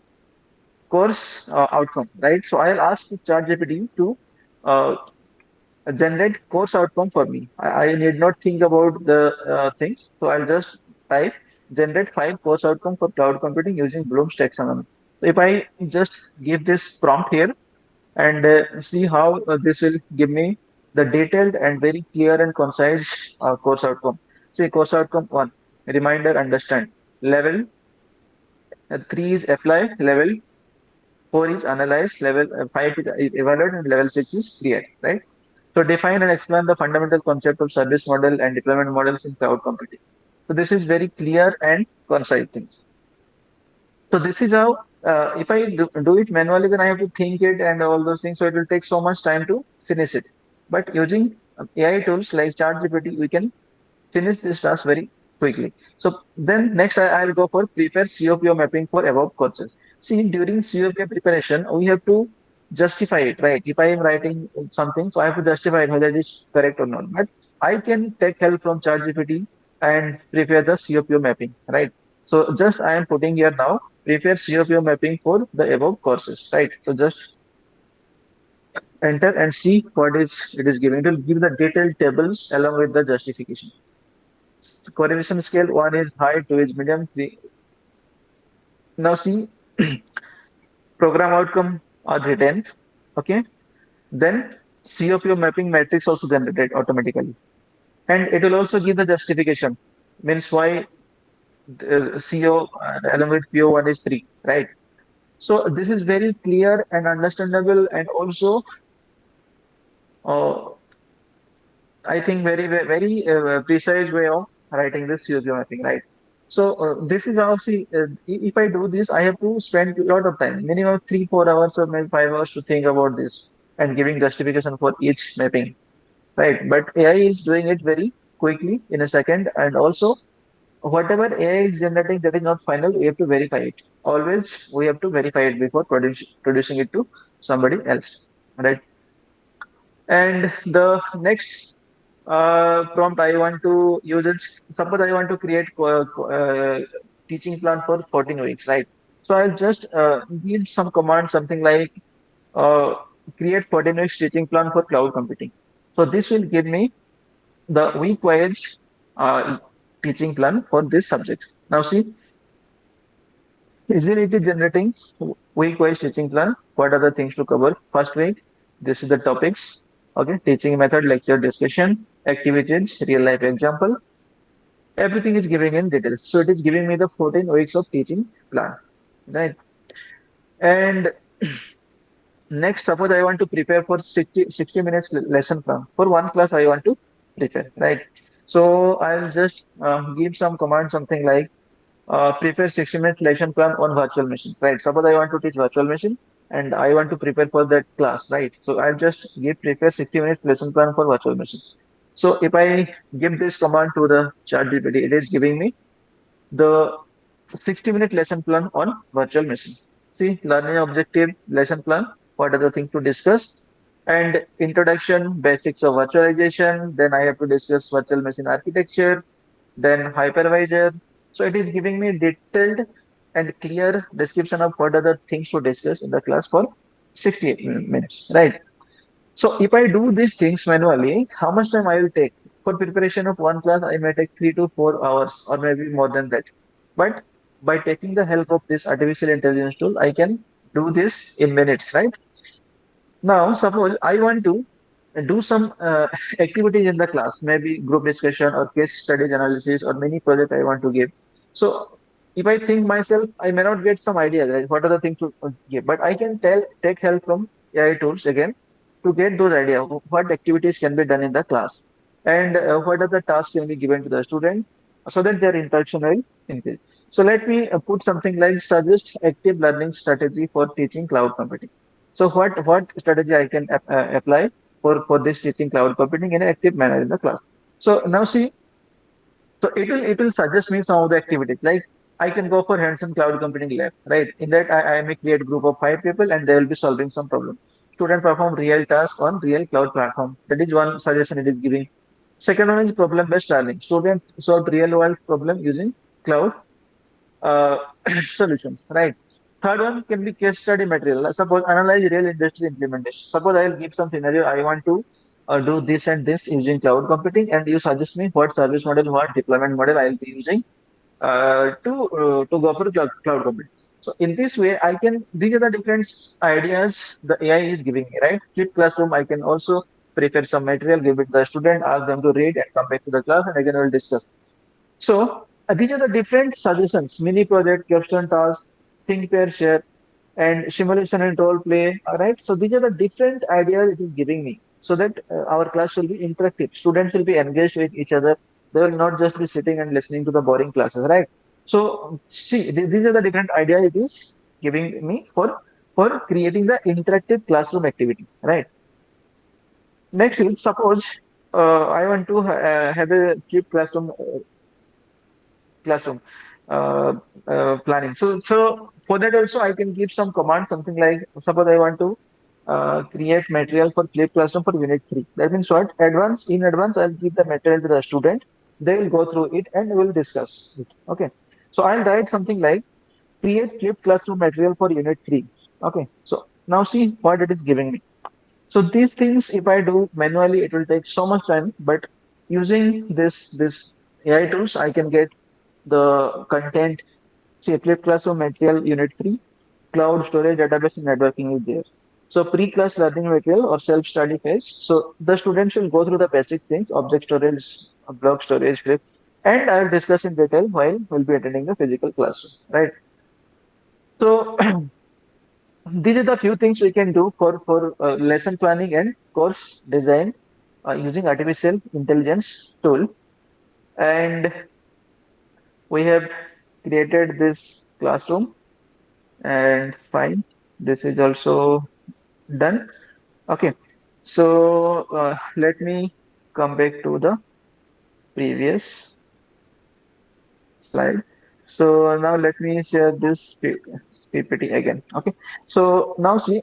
course outcome, right? So I'll ask ChatGPT to uh, generate course outcome for me. I need not think about the things. So I'll just type generate 5 course outcome for cloud computing using Bloom's taxonomy. So if I just give this prompt here and see how this will give me the detailed and very clear and concise course outcome. See course outcome 1, reminder, understand. Level 3 is apply. Level 4 is analyze. Level 5 is evaluate, and level 6 is create, right? So define and explain the fundamental concept of service model and deployment models in cloud computing. So this is very clear and concise things. So this is how, if I do it manually, then I have to think it and all those things. So it will take so much time to finish it. But using AI tools like ChatGPT, we can finish this task very quickly. So then next I will go for prepare COPO mapping for above courses. See, during COPO preparation, we have to justify it, right? If I am writing something, so I have to justify it whether it is correct or not. But I can take help from ChatGPT and prepare the COPO mapping, right? So just I am putting here now, prepare COPO mapping for the above courses, right? So just enter and see what is it is giving. It will give the detailed tables along with the justification. Correlation scale, 1 is high, 2 is medium, 3. Now see, program outcome are written. Okay. Then COPO mapping matrix also generated automatically. And it will also give the justification. Means why the CO along with PO1 is 3, right? So this is very clear and understandable, and also uh, I think very precise way of writing this COQ mapping, right? So this is how, see, if I do this, I have to spend a lot of time, minimum 3-4 hours or maybe 5 hours to think about this and giving justification for each mapping, right? But AI is doing it very quickly in a second, and also whatever AI is generating that is not final, we have to verify it. Always we have to verify it before producing it to somebody else, right? And the next prompt I want to use is, suppose I want to create teaching plan for 14 weeks, right? So I'll just give some command, something like uh, create 14 weeks teaching plan for cloud computing. So this will give me the week-wise uh, teaching plan for this subject. Now see, is it generating week-wise teaching plan? What are the things to cover? First week, this is the topics. Okay, teaching method, lecture, discussion, activities, real life example. Everything is giving in detail. So it is giving me the 14 weeks of teaching plan, right? And next, suppose I want to prepare for 60 minutes lesson plan. For one class, I want to prepare, right? So I'll just give some command, something like prepare 60 minute lesson plan on virtual machines, right? Suppose I want to teach virtual machine and I want to prepare for that class, right? So I'll just give prepare 60 minutes lesson plan for virtual machines. So if I give this command to the ChatGPT, it is giving me the 60-minute lesson plan on virtual machine. See, learning objective lesson plan, what are the things to discuss? And introduction, basics of virtualization. Then I have to discuss virtual machine architecture, then hypervisor. So it is giving me detailed and clear description of what are the things to discuss in the class for 68 minutes, right? So if I do these things manually, how much time I will take? For preparation of one class, I may take 3 to 4 hours or maybe more than that. But by taking the help of this artificial intelligence tool, I can do this in minutes, right? Now, suppose I want to do some activities in the class, maybe group discussion or case studies analysis or mini project I want to give. So if I think myself, I may not get some ideas, right? What are the things to give? But I can take help from AI tools again to get those ideas. What activities can be done in the class, and what are the tasks can be given to the student, so that their interaction will increase. So let me put something like suggest active learning strategy for teaching cloud computing. So what strategy I can apply for this teaching cloud computing in an active manner in the class. So now see, so it will suggest me some of the activities, like I can go for hands-on cloud computing lab, right? In that I may create group of 5 people and they will be solving some problem. Student perform real task on real cloud platform. That is one suggestion it is giving. Second one is problem-based learning. Student solve real-world problem using cloud uh, solutions, right? Third one can be case study material. Suppose analyze real industry implementation. Suppose I will give some scenario. I want to do this and this using cloud computing, and you suggest me what service model, what deployment model I will be using to go for cloud computing. So in this way, I can, these are the different ideas the AI is giving me, right? Flip classroom, I can also prepare some material, give it to the student, ask them to read and come back to the class, and again we'll discuss. So these are the different suggestions: mini project, capstone task, think, pair, share, and simulation and role play. All right. So these are the different ideas it is giving me, so that our class will be interactive. Students will be engaged with each other. They will not just be sitting and listening to the boring classes, right? So see, these are the different ideas it is giving me for creating the interactive classroom activity, right? Next is, suppose I want to have a flip classroom uh, planning. So for that also I can give some command, something like, suppose I want to create material for flip classroom for unit 3. That means what? In advance, I'll give the material to the student. They will go through it and we'll discuss it. Okay. So I'll write something like create flip classroom material for unit 3. Okay. So now see what it is giving me. So these things, if I do manually, it will take so much time. But using this AI tools, I can get the content. See, Flip Classroom Material Unit 3, Cloud Storage, Database, and Networking is there. So pre-class learning material or self-study phase. So the students will go through the basic things, object storage, block storage, Flip, and I'll discuss in detail while we'll be attending the physical classroom, right? So these are the few things we can do for lesson planning and course design using artificial intelligence tool, and we have created this classroom, and fine, this is also done. Okay, so let me come back to the previous slide. So now let me share this PPT again. Okay, so now see,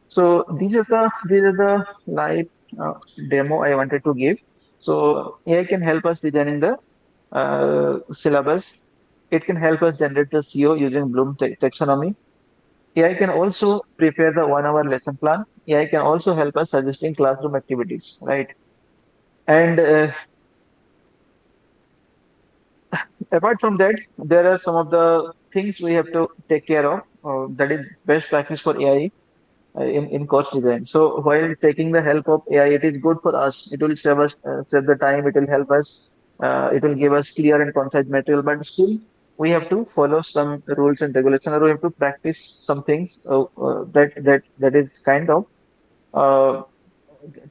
so these are the live uh, demo I wanted to give. So AI can help us designing the syllabus. It can help us generate the CO using Bloom taxonomy. AI can also prepare the 1 hour lesson plan. AI can also help us suggesting classroom activities, right? And apart from that, there are some of the things we have to take care of. That is best practice for AI in course design. So while taking the help of AI, it is good for us. It will save the time. It will help us. It will give us clear and concise material. But still, we have to follow some rules and regulations, or we have to practice some things that is kind of uh,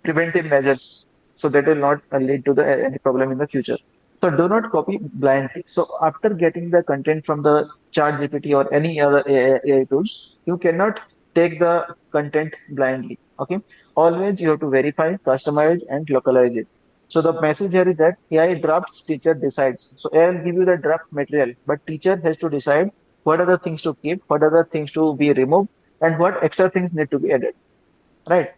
preventive measures, so that will not lead to any problem in the future. So do not copy blindly. So after getting the content from the chat GPT or any other AI tools, you cannot take the content blindly. Okay. Always you have to verify, customize, and localize it. So the message here is that AI drafts, teacher decides. So AI will give you the draft material, but teacher has to decide what are the things to keep, what are the things to be removed, and what extra things need to be added. Right.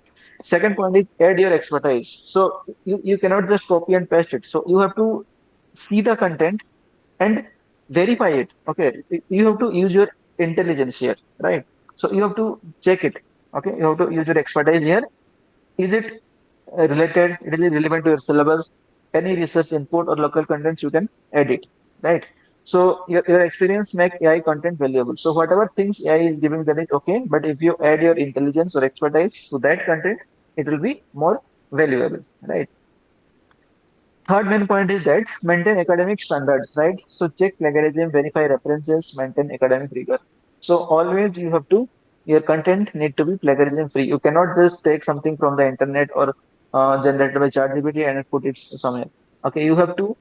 Second point is add your expertise. So you cannot just copy and paste it. So you have to see the content and verify it. Okay. You have to use your intelligence here, right? So you have to check it. Okay. You have to use your expertise here. Is it related? It is relevant to your syllabus? Any research input or local contents you can edit, right? So your experience make AI content valuable. So whatever things AI is giving, that is okay. But if you add your intelligence or expertise to that content, it will be more valuable, right? Third main point is that maintain academic standards, right? So check plagiarism, verify references, maintain academic rigor. So always you have to, your content need to be plagiarism free. You cannot just take something from the internet or generated by ChatGPT and put it somewhere. Okay, you have to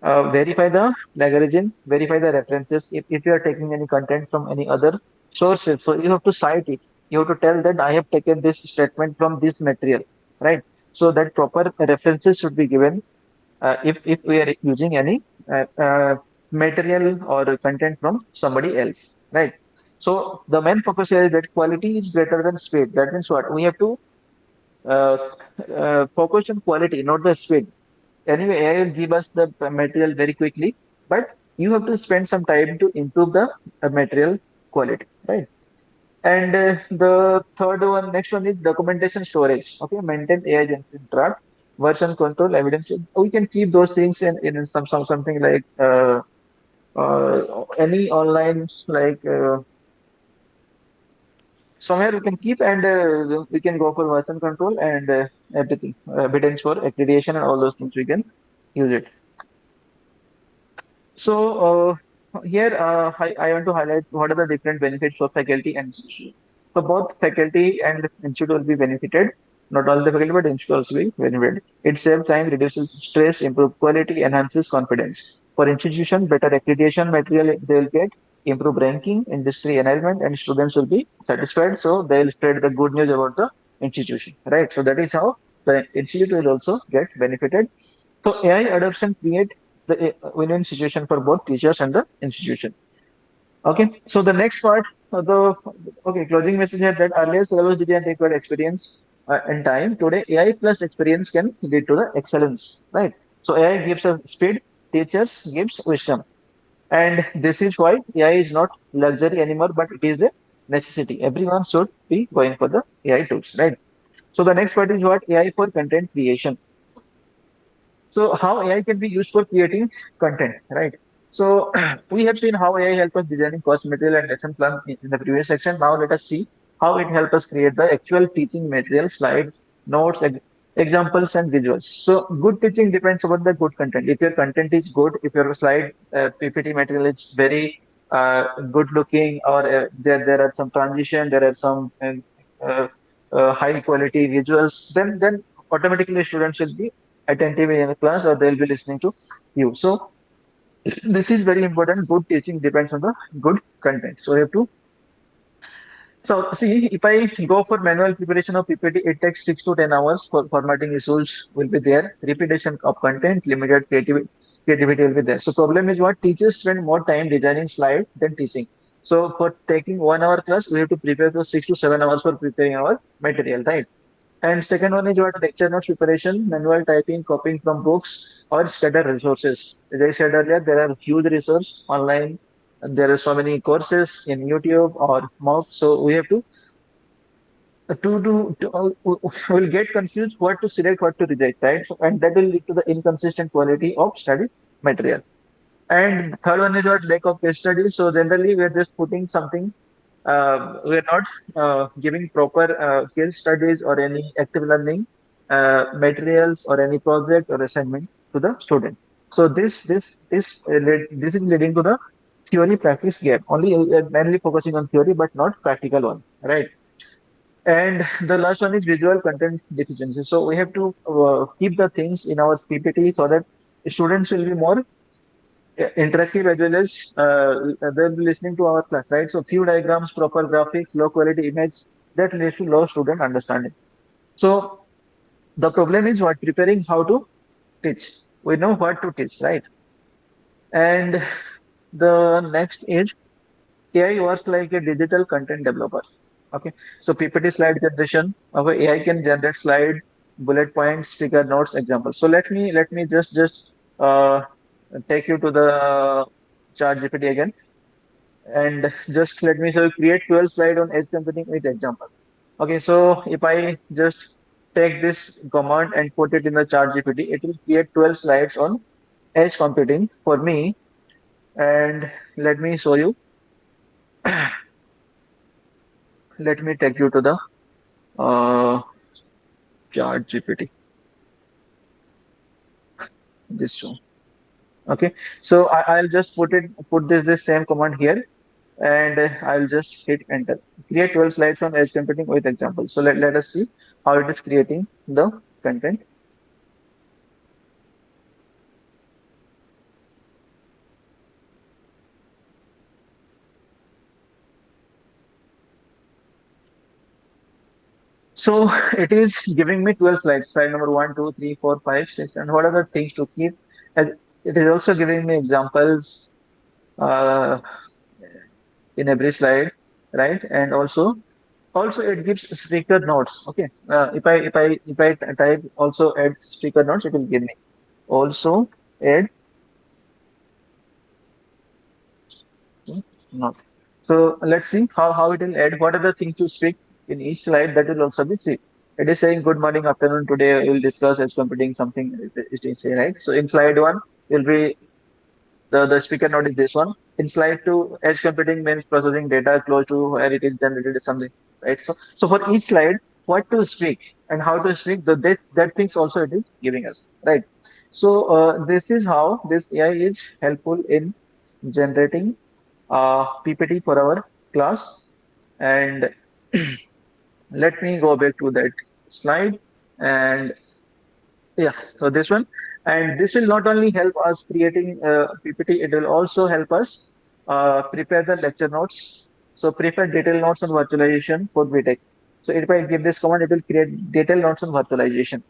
verify the plagiarism, verify the references. If you are taking any content from any other sources, so you have to cite it. You have to tell that I have taken this statement from this material, right? So that proper references should be given if we are using any material or content from somebody else, right? So the main focus here is that quality is greater than speed. That means what? We have to uh, focus on quality, not the speed. Anyway, AI will give us the material very quickly, but you have to spend some time to improve the material quality, right? And the third one, next one is documentation storage. Okay, maintain AI generated draft, version control, evidence. We can keep those things in something like any online like somewhere we can keep, and we can go for version control and everything, evidence for accreditation and all those things we can use it. So here I want to highlight what are the different benefits for faculty and institute. So both faculty and institute will be benefited. Not only the faculty but institute also will be benefited. It saves time, reduces stress, improves quality, enhances confidence. For institution, better accreditation material they will get, improve ranking, industry environment, and students will be satisfied. So they will spread the good news about the institution, right? So that is how the institute will also get benefited. So AI adoption create the win-win situation for both teachers and the institution. Okay, so the next part, the okay closing message here that earlier syllabus didn't require experience and time. Today, AI plus experience can lead to the excellence, right? So AI gives us speed, teachers gives wisdom, and this is why AI is not luxury anymore, but it is a necessity. Everyone should be going for the AI tools, right? So the next part is what AI for content creation. So how AI can be used for creating content, right? So we have seen how AI helps us designing course material and lesson plan in the previous section. Now let us see how it helps us create the actual teaching material, slides, notes, examples, and visuals. So good teaching depends upon the good content. If your content is good, if your slide PPT material is very good looking, or there are some transition, there are some high quality visuals, then automatically students will be attentive in the class or they'll be listening to you. So this is very important. Good teaching depends on the good content. So you have to so see, if I go for manual preparation of PPT, it takes 6 to 10 hours. For formatting issues will be there. Repetition of content, limited creativity will be there. So problem is what teachers spend more time designing slide than teaching. So for taking 1 hour class, we have to prepare for 6 to 7 hours for preparing our material, right? And second one is what lecture notes preparation, manual typing, copying from books, or scattered resources. As I said earlier, there are huge resources online. And there are so many courses in YouTube or MOOC. So we have will get confused what to select, what to reject, right? So, and that will lead to the inconsistent quality of study material. And third one is what lack of case studies. So generally, we're just putting something. We're not giving proper case studies or any active learning materials or any project or assignment to the student. So this is leading to the theory practice gap. Only mainly focusing on theory, but not practical one, right? And the last one is visual content deficiency. So we have to keep the things in our PPT so that students will be more interactive as well as they'll be listening to our class, right? So few diagrams, proper graphics, low quality image that leads to low student understanding. So the problem is what preparing how to teach. We know what to teach, right? And the next is AI works like a digital content developer. Okay, so PPT slide generation. Okay, AI can generate slide, bullet points, figure notes, examples. So let me just uh, take you to the chart GPT again, and just let me so create 12 slide on edge computing with example. Okay, so if I just take this command and put it in the chart GPT, it will create 12 slides on edge computing for me. And let me show you. Let me take you to the chart GPT. This one. Okay, so I'll just put this same command here, and I'll just hit enter. Create 12 slides on edge computing with examples. So let us see how it is creating the content. So it is giving me 12 slides, slide number 1, 2, 3, 4, 5, 6, and what are the things to keep. And it is also giving me examples uh, in every slide, right? And also it gives speaker notes. Okay, if I type also add speaker notes, it will give me also add note. So let's see how it will add. What are the things to speak in each slide that will also be see. It is saying good morning, afternoon. Today we will discuss edge computing something. It is say right. So in slide one will be the speaker note is this one. In slide two, edge computing means processing data close to where it is generated is something, right? So for each slide, what to speak and how to speak, that things also it is giving us, right? So this is how this AI is helpful in generating PPT for our class. And let me go back to that slide. And yeah, so this one, and this will not only help us creating PPT, it will also help us prepare the lecture notes. So prepare detailed notes on virtualization for BTech. So if I give this command, it will create detailed notes on virtualization.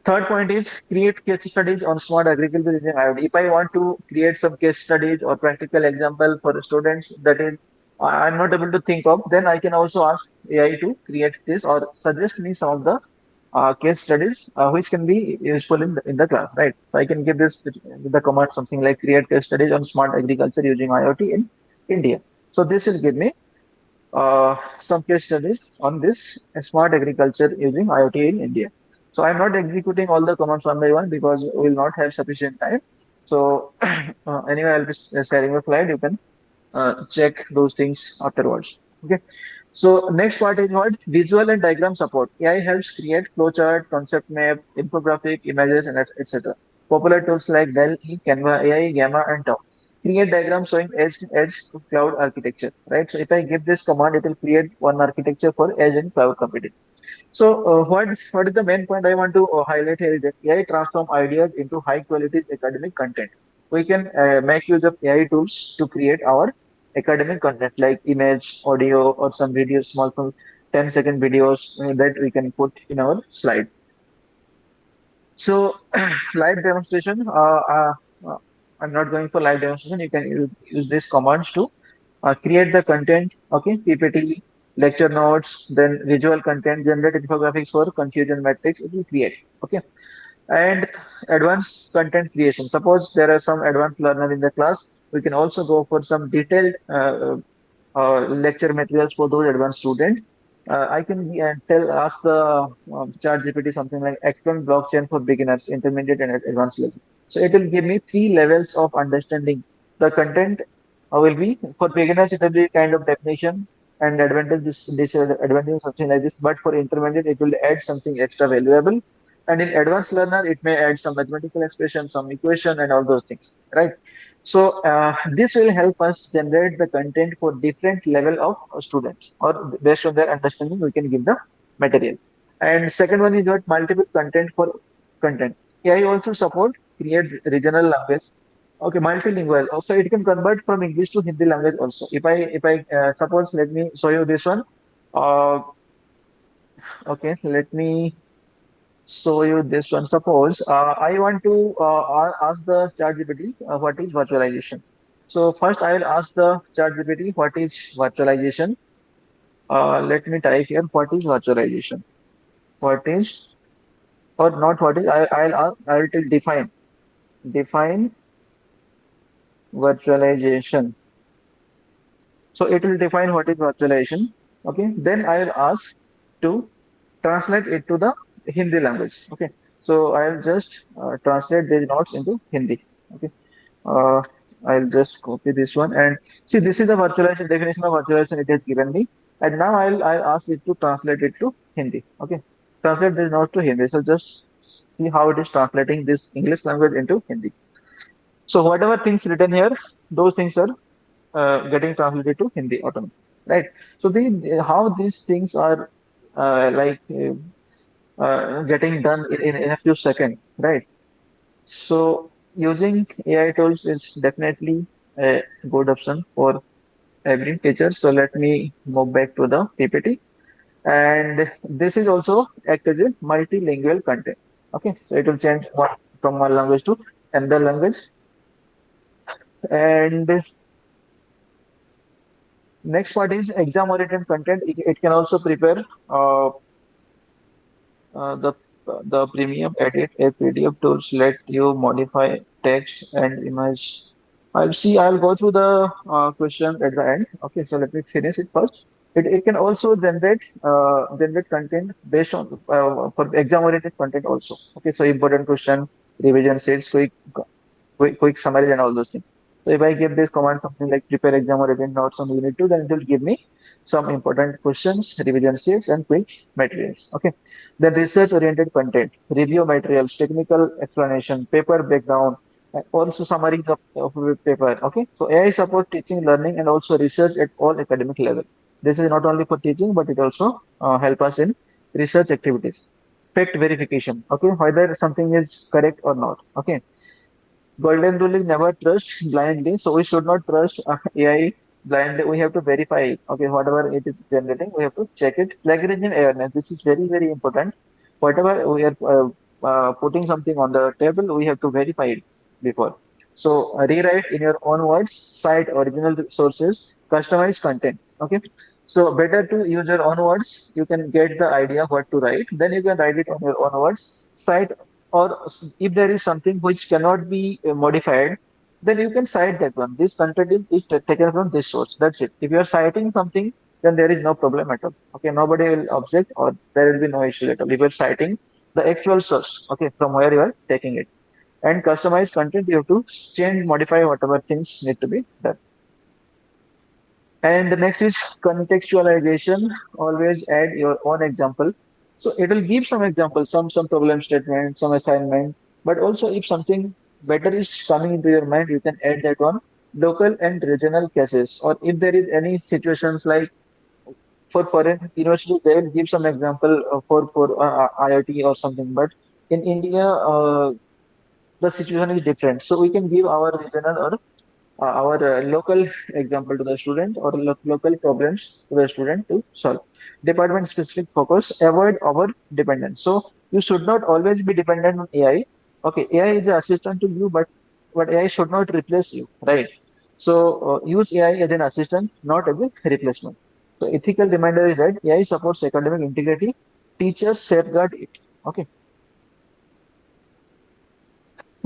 Third point is create case studies on smart agriculture using IoT. If I want to create some case studies or practical example for the students that is I'm not able to think of, then I can also ask AI to create this or suggest me some of the case studies which can be useful in the class, right? So I can give this with the command something like create case studies on smart agriculture using IoT in India. So this will give me some case studies on this smart agriculture using IoT in India. So I'm not executing all the commands one by one because we will not have sufficient time. So anyway, I'll be sharing a slide. You can check those things afterwards. Okay. So next part is what visual and diagram support. AI helps create flowchart, concept map, infographic, images, and etc. Popular tools like Dell, Canva, AI, Gamma, and Top create diagrams showing edge to cloud architecture. Right. So if I give this command, it will create one architecture for edge and cloud computing. So, what is the main point I want to highlight here is that AI transform ideas into high quality academic content. We can make use of AI tools to create our academic content like image, audio, or some videos, small 10-second videos that we can put in our slide. So, live demonstration. Uh, I'm not going for live demonstration. You can use these commands to create the content, okay, PPT, lecture notes, then visual content, generate infographics for confusion matrix, it will create, okay. And advanced content creation. Suppose there are some advanced learner in the class, we can also go for some detailed lecture materials for those advanced students. I can ask the ChatGPT something like explain blockchain for beginners, intermediate, and advanced level. So it will give me three levels of understanding. The content will be for beginners, it will be kind of definition and advantage, this advantage something like this. But for intermediate, it will add something extra valuable. And in advanced learner, it may add some mathematical expression, some equation, and all those things, right? So this will help us generate the content for different level of students, or based on their understanding, we can give the material. And second one is what multiple content for content. AI also support create regional language. Okay, multilingual. Also, it can convert from English to Hindi language also. If I suppose, let me show you this one. Uh, okay, let me show you this one. Suppose I want to ask the ChatGPT what is virtualization. So first I will ask the ChatGPT what is virtualization. Let me type here what is virtualization. What is, or not what is, I'll ask, I will tell define virtualization. So it will define what is virtualization. Okay, then I will ask to translate it to the Hindi language. Okay, so I'll just translate these notes into Hindi. Okay, uh, I'll just copy this one and see, this is the virtualization definition of virtualization it has given me, and now I'll ask it to translate it to Hindi. Okay, translate this note to Hindi. So just see how it is translating this English language into Hindi. So whatever things written here, those things are getting translated to Hindi automatically, right? So how these things are getting done in a few seconds, right? So using AI tools is definitely a good option for every teacher. So let me move back to the PPT. And this is also act as a multilingual content. Okay, so it will change from one language to another language. And next part is exam-oriented content. It can also prepare uh, Uh, the the premium edit a PDF tools let you modify text and image. I'll go through the question at the end. Okay, so let me finish it first. It can also generate content based on for exam oriented content also. Okay, so important question, revision sets, quick summaries and all those things. So if I give this command something like prepare exam or written notes on unit 2, then it will give me some important questions, revision sheets, and quick materials. Okay. Then research oriented content, review materials, technical explanation, paper breakdown, and also summary of the paper. Okay. So AI support teaching, learning, and also research at all academic level. This is not only for teaching, but it also help us in research activities. Fact verification. Okay. Whether something is correct or not. Okay, golden rule is never trust blindly. So we should not trust AI blindly. We have to verify it. Okay, whatever it is generating, we have to check it. Plagiarism awareness. This is very, very important. Whatever we are putting something on the table, we have to verify it before. So rewrite in your own words, cite original sources, customize content. Okay. So better to use your own words. You can get the idea what to write. Then you can write it on your own words. Cite, or if there is something which cannot be modified, then you can cite that one. This content is taken from this source. That's it. If you are citing something, then there is no problem at all. Okay, nobody will object or there will be no issue at all. If you are citing the actual source, okay, from where you are taking it. And customized content, you have to change, modify whatever things need to be done. And the next is contextualization. Always add your own example. So it will give some examples, some problem statement, some assignment. But also, if something better is coming into your mind, you can add that one. Local and regional cases, or if there is any situations like for foreign university, they will give some example for IIT or something. But in India, the situation is different. So we can give our regional or our local example to the student or local problems to the student to solve. Department specific focus, avoid over dependence. So you should not always be dependent on AI. Okay, AI is an assistant to you, but AI should not replace you, right? So use AI as an assistant, not as a replacement. So ethical reminder is that AI supports academic integrity. Teachers safeguard it. Okay.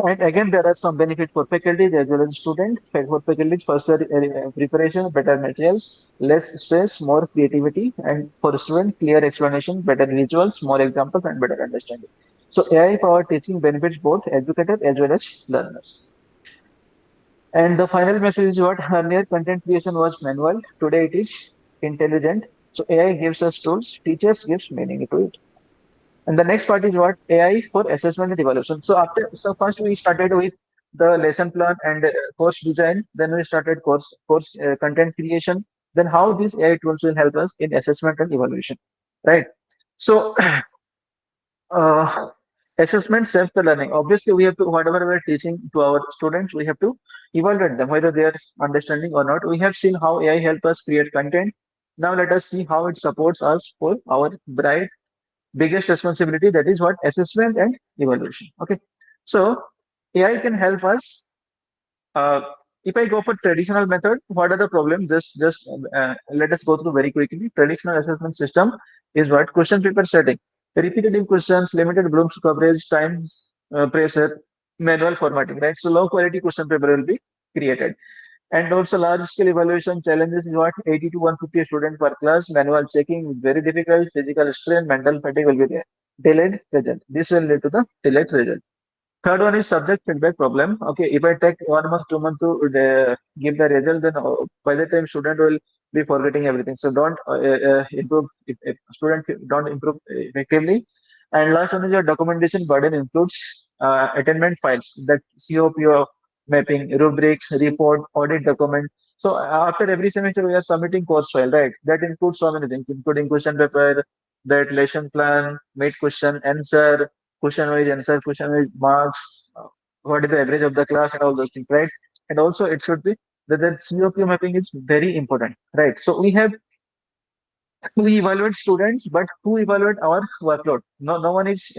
And again, there are some benefits for faculties as well as students. For faculties, faster preparation, better materials, less stress, more creativity, and for students, clear explanation, better visuals, more examples, and better understanding. So AI-powered teaching benefits both educators as well as learners. And the final message is what earlier content creation was manual, today it is intelligent. So AI gives us tools, teachers gives meaning to it. And the next part is what AI for assessment and evaluation. So first we started with the lesson plan and course design. Then we started course content creation. Then how these AI tools will help us in assessment and evaluation, right? So uh, assessment self learning. Obviously, we have to whatever we're teaching to our students, we have to evaluate them whether they are understanding or not. We have seen how AI help us create content. Now let us see how it supports us for our bright biggest responsibility, that is what assessment and evaluation. Okay, so AI can help us. uh, if I go for traditional method, what are the problems? Just let us go through very quickly. Traditional assessment system is what question paper setting, repetitive questions, limited Bloom's coverage, time pressure, manual formatting, right? So low quality question paper will be created. And also large scale evaluation challenges is what 80 to 150 students per class, manual checking is very difficult, physical strain, mental fatigue will be there. Delayed result. This will lead to the delayed result. Third one is subject feedback problem. Okay, if I take 1 month, 2 months to give the result, then by the time student will be forgetting everything. So don't improve if student don't improve effectively. And last one is your documentation burden includes attainment files, that COPO mapping, rubrics, report, audit document. So after every semester we are submitting course file, right? That includes so many things, including question paper, that lesson plan, made question, answer, question wise answer, question wise marks, what is the average of the class, and all those things, right? And also it should be that COP mapping is very important, right? So we have to evaluate students, but who evaluate our workload? No, no one is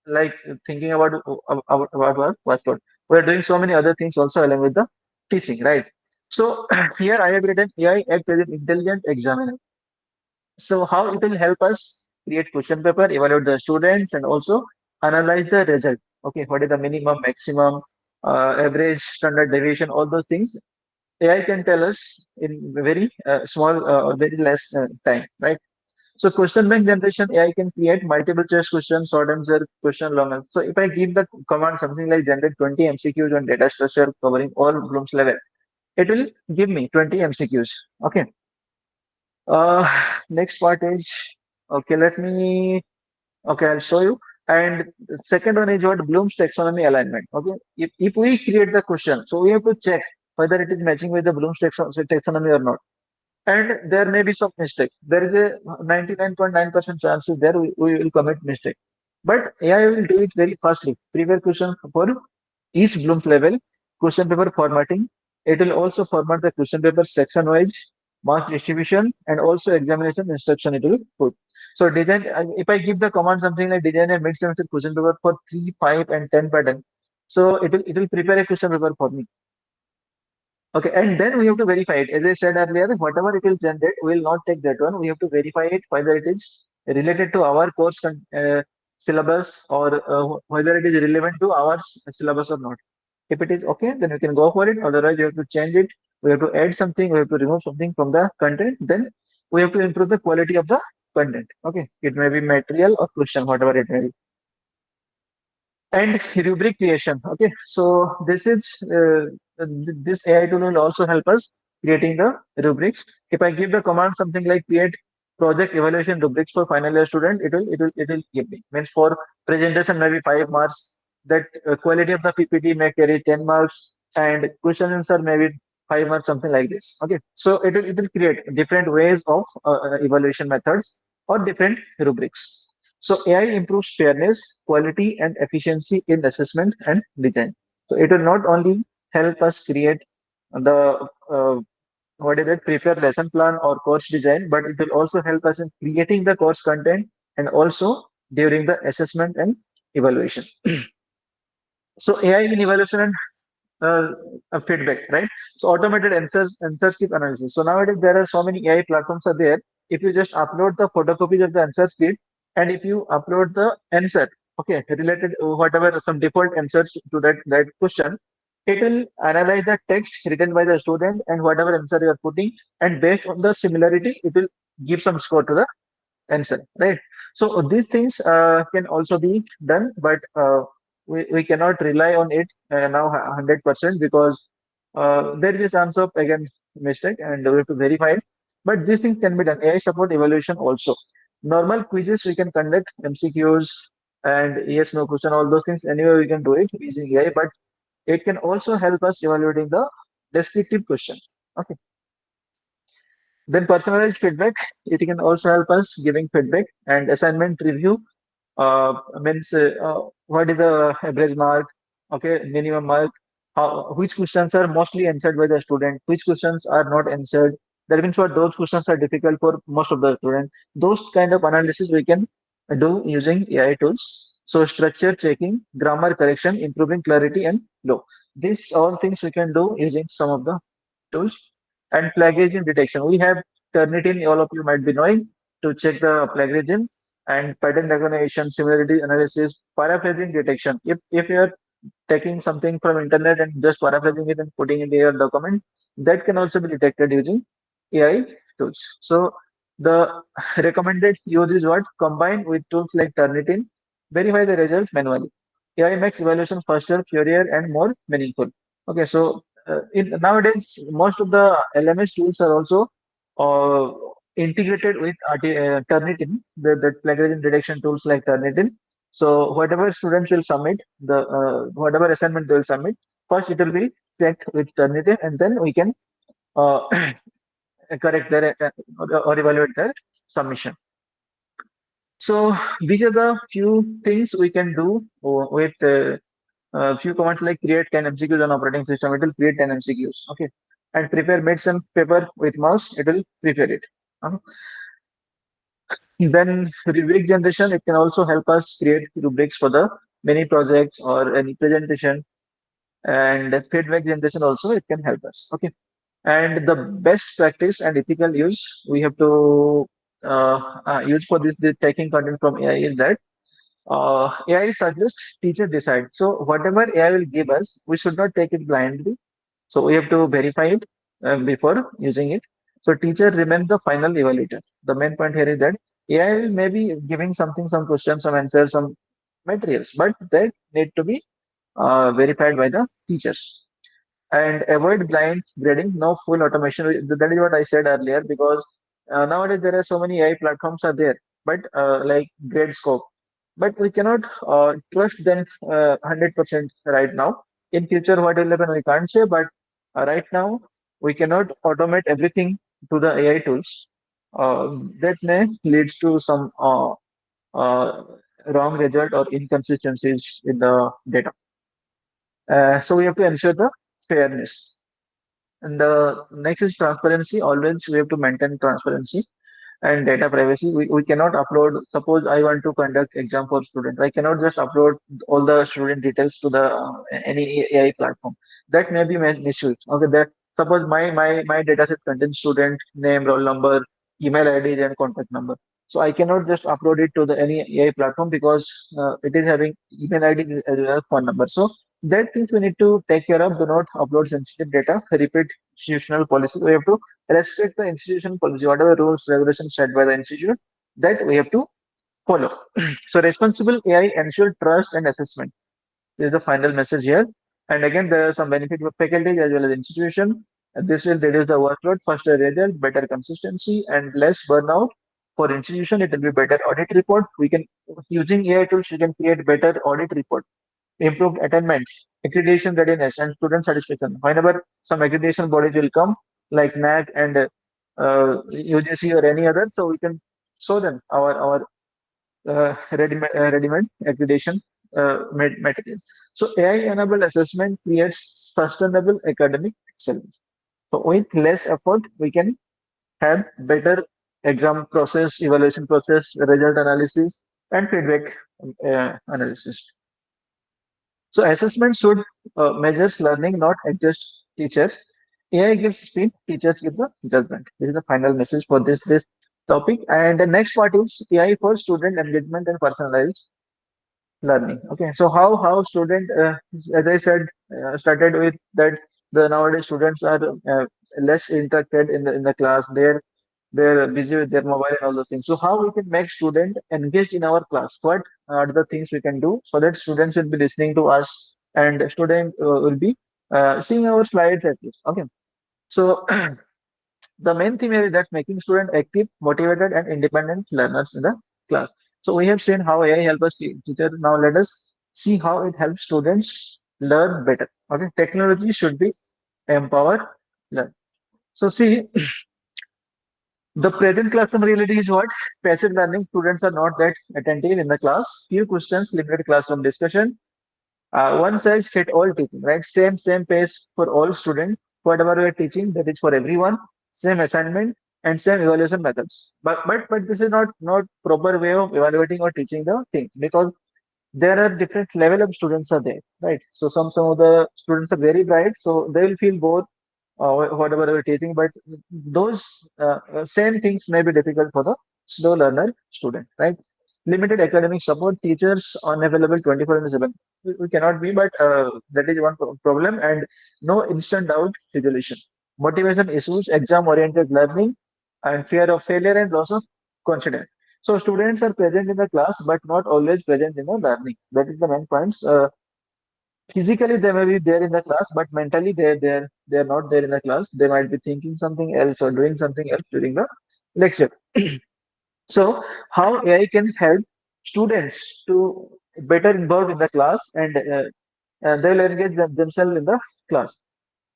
like thinking about our workload. We're doing so many other things also along with the teaching, right? So here I have written AI act as an intelligent examiner. So how it will help us create question paper, evaluate the students, and also analyze the result. Okay, what is the minimum, maximum, average, standard deviation, all those things. AI can tell us in very small or very less time, right? So question bank generation, AI can create multiple choice questions, short answer question, long answer. So if I give the command something like generate 20 MCQs on data structure covering all Bloom's level, it will give me 20 MCQs. Okay. Uh, Next part is okay. Let me okay. I'll show you. And the second one is what Bloom's taxonomy alignment. Okay, if we create the question, so we have to check whether it is matching with the Bloom's taxonomy or not. And there may be some mistake. There is a 99.9% chances there we will commit mistake. But AI will do it very fastly. Prepare question for each Bloom's level, question paper formatting. It will also format the question paper section wise, mark distribution, and also examination instruction it will put. So design, if I give the command something like design a mid-semester question paper for 3, 5, and 10 pattern, so it will prepare a question paper for me. Okay, and then we have to verify it. As I said earlier, whatever it will generate, we will not take that one. We have to verify it whether it is related to our course syllabus or whether it is relevant to our syllabus or not. If it is okay, then we can go for it. Otherwise, you have to change it. We have to add something. We have to remove something from the content. Then we have to improve the quality of the content. Okay, it may be material or question, whatever it may be. And rubric creation. Okay, so this AI tool will also help us creating the rubrics. If I give the command something like create project evaluation rubrics for final year student, it will give me, means for presentation maybe 5 marks, that quality of the PPT may carry 10 marks, and question answer maybe 5 or something like this. Okay, so it will create different ways of evaluation methods or different rubrics. So AI improves fairness, quality, and efficiency in assessment and design. So it will not only help us create the what is it, prepare lesson plan or course design, but it will also help us in creating the course content and also during the assessment and evaluation. So AI in evaluation and feedback, right? So automated answers keep analysis. So nowadays there are so many AI platforms are there. If you just upload the photocopies of the answer sheet and if you upload the answer, okay, related whatever some default answers to that question, it will analyze the text written by the student and whatever answer you are putting, and based on the similarity, it will give some score to the answer, right? So these things can also be done, but we cannot rely on it now 100% because there is a chance of again mistake and we have to verify it. But these things can be done. AI support evaluation also. Normal quizzes we can conduct, MCQs and yes no question, all those things. Anyway, we can do it using AI, but it can also help us evaluating the descriptive question. Okay. Then personalized feedback, it can also help us giving feedback and assignment review. Means what is the average mark, okay, minimum mark, which questions are mostly answered by the student, which questions are not answered. That means what those questions are difficult for most of the students. Those kind of analysis we can do using AI tools. So structure checking, grammar correction, improving clarity and flow. These all things we can do using some of the tools. And plagiarism detection. We have Turnitin, all of you might be knowing, to check the plagiarism and pattern recognition, similarity analysis, paraphrasing detection. If you are taking something from internet and just paraphrasing it and putting it in your document, that can also be detected using AI tools. So the recommended use is what? Combine with tools like Turnitin, verify the results manually. AI makes evaluation faster, furier, and more meaningful. Okay, so nowadays most of the LMS tools are also uh, integrated with Turnitin, the plagiarism detection tools like Turnitin. So whatever students will submit, the whatever assignment they will submit, first it will be checked with Turnitin, and then we can uh, correct their or evaluate their submission. So these are the few things we can do with few commands like create 10 MCQs on operating system. It will create 10 MCQs. Okay, and prepare medicine paper with mouse. It will prepare it. Okay. Then rubric generation. It can also help us create rubrics for the many projects or any presentation, and feedback generation also it can help us. Okay, and the best practice and ethical use we have to use for this taking content from AI is that AI suggests, teacher decide. So whatever AI will give us, we should not take it blindly. So we have to verify it before using it. So teacher remains the final evaluator. The main point here is that AI will maybe giving something, some questions, some answers, some materials, but that need to be verified by the teachers. And avoid blind grading, no full automation. That is what I said earlier, because nowadays there are so many AI platforms are there, but like Gradescope, but we cannot trust them 100% right now. In future, what will happen, we can't say, but right now we cannot automate everything to the AI tools. That may leads to some uh, wrong result or inconsistencies in the data. So we have to ensure the fairness. And the next is transparency. Always we have to maintain transparency and data privacy. We cannot upload, suppose I want to conduct exam for students. I cannot just upload all the student details to the any AI platform. That may be misused. Okay, that suppose my data set contains student name, roll number, email ID, and contact number. So I cannot just upload it to the any AI platform because it is having email ID as well as phone number. So that things we need to take care of. Do not upload sensitive data. Repeat institutional policy. We have to respect the institution policy, whatever rules, regulations set by the institution, that we have to follow. So responsible AI ensure trust and assessment. This is the final message here. And again, there are some benefit for faculty as well as institution. And this will reduce the workload, faster result, better consistency, and less burnout. For institution, it will be better audit report. We can using AI tools, you can create better audit report. improved attainment, accreditation readiness, and student satisfaction. Whenever some accreditation bodies will come, like NAC and UGC or any other, so we can show them our ready-made accreditation materials. So AI-enabled assessment creates sustainable academic excellence. So with less effort, we can have better exam process, evaluation process, result analysis, and feedback analysis. So assessment should measures learning, not adjust teachers. AI gives speed, teachers give the judgment. This is the final message for this topic. And the next part is AI for student engagement and personalized learning. Okay, so how student, as I said, started with that the nowadays students are less interacted in the class. They're busy with their mobile and all those things. So how we can make student engaged in our class? What are the things we can do so that students will be listening to us and student will be seeing our slides at least. Okay, so the main thing is that's making student active, motivated, and independent learners in the class. So we have seen how AI helps us teacher. Now let us see how it helps students learn better. Okay, technology should be empower learn. So see, the present classroom reality is what? Passive learning. Students are not that attentive in the class. Few questions, limited classroom discussion. One size fit all teaching, right? Same pace for all students. Whatever we are teaching, that is for everyone. Same assignment and same evaluation methods. But this is not proper way of evaluating or teaching the things because there are different level of students are there, right? So some of the students are very bright, so they will feel bored whatever we're teaching, but those same things may be difficult for the slow learner student, right? Limited academic support, teachers unavailable 24/7. We cannot be, but that is one problem, and no instant doubt resolution. Motivation issues, exam-oriented learning, and fear of failure and loss of confidence. So students are present in the class, but not always present in the learning. That is the main points. Physically they may be there in the class, but mentally they're not there in the class. They might be thinking something else or doing something else during the lecture. So how AI can help students to better involved in the class and they'll engage themselves in the class.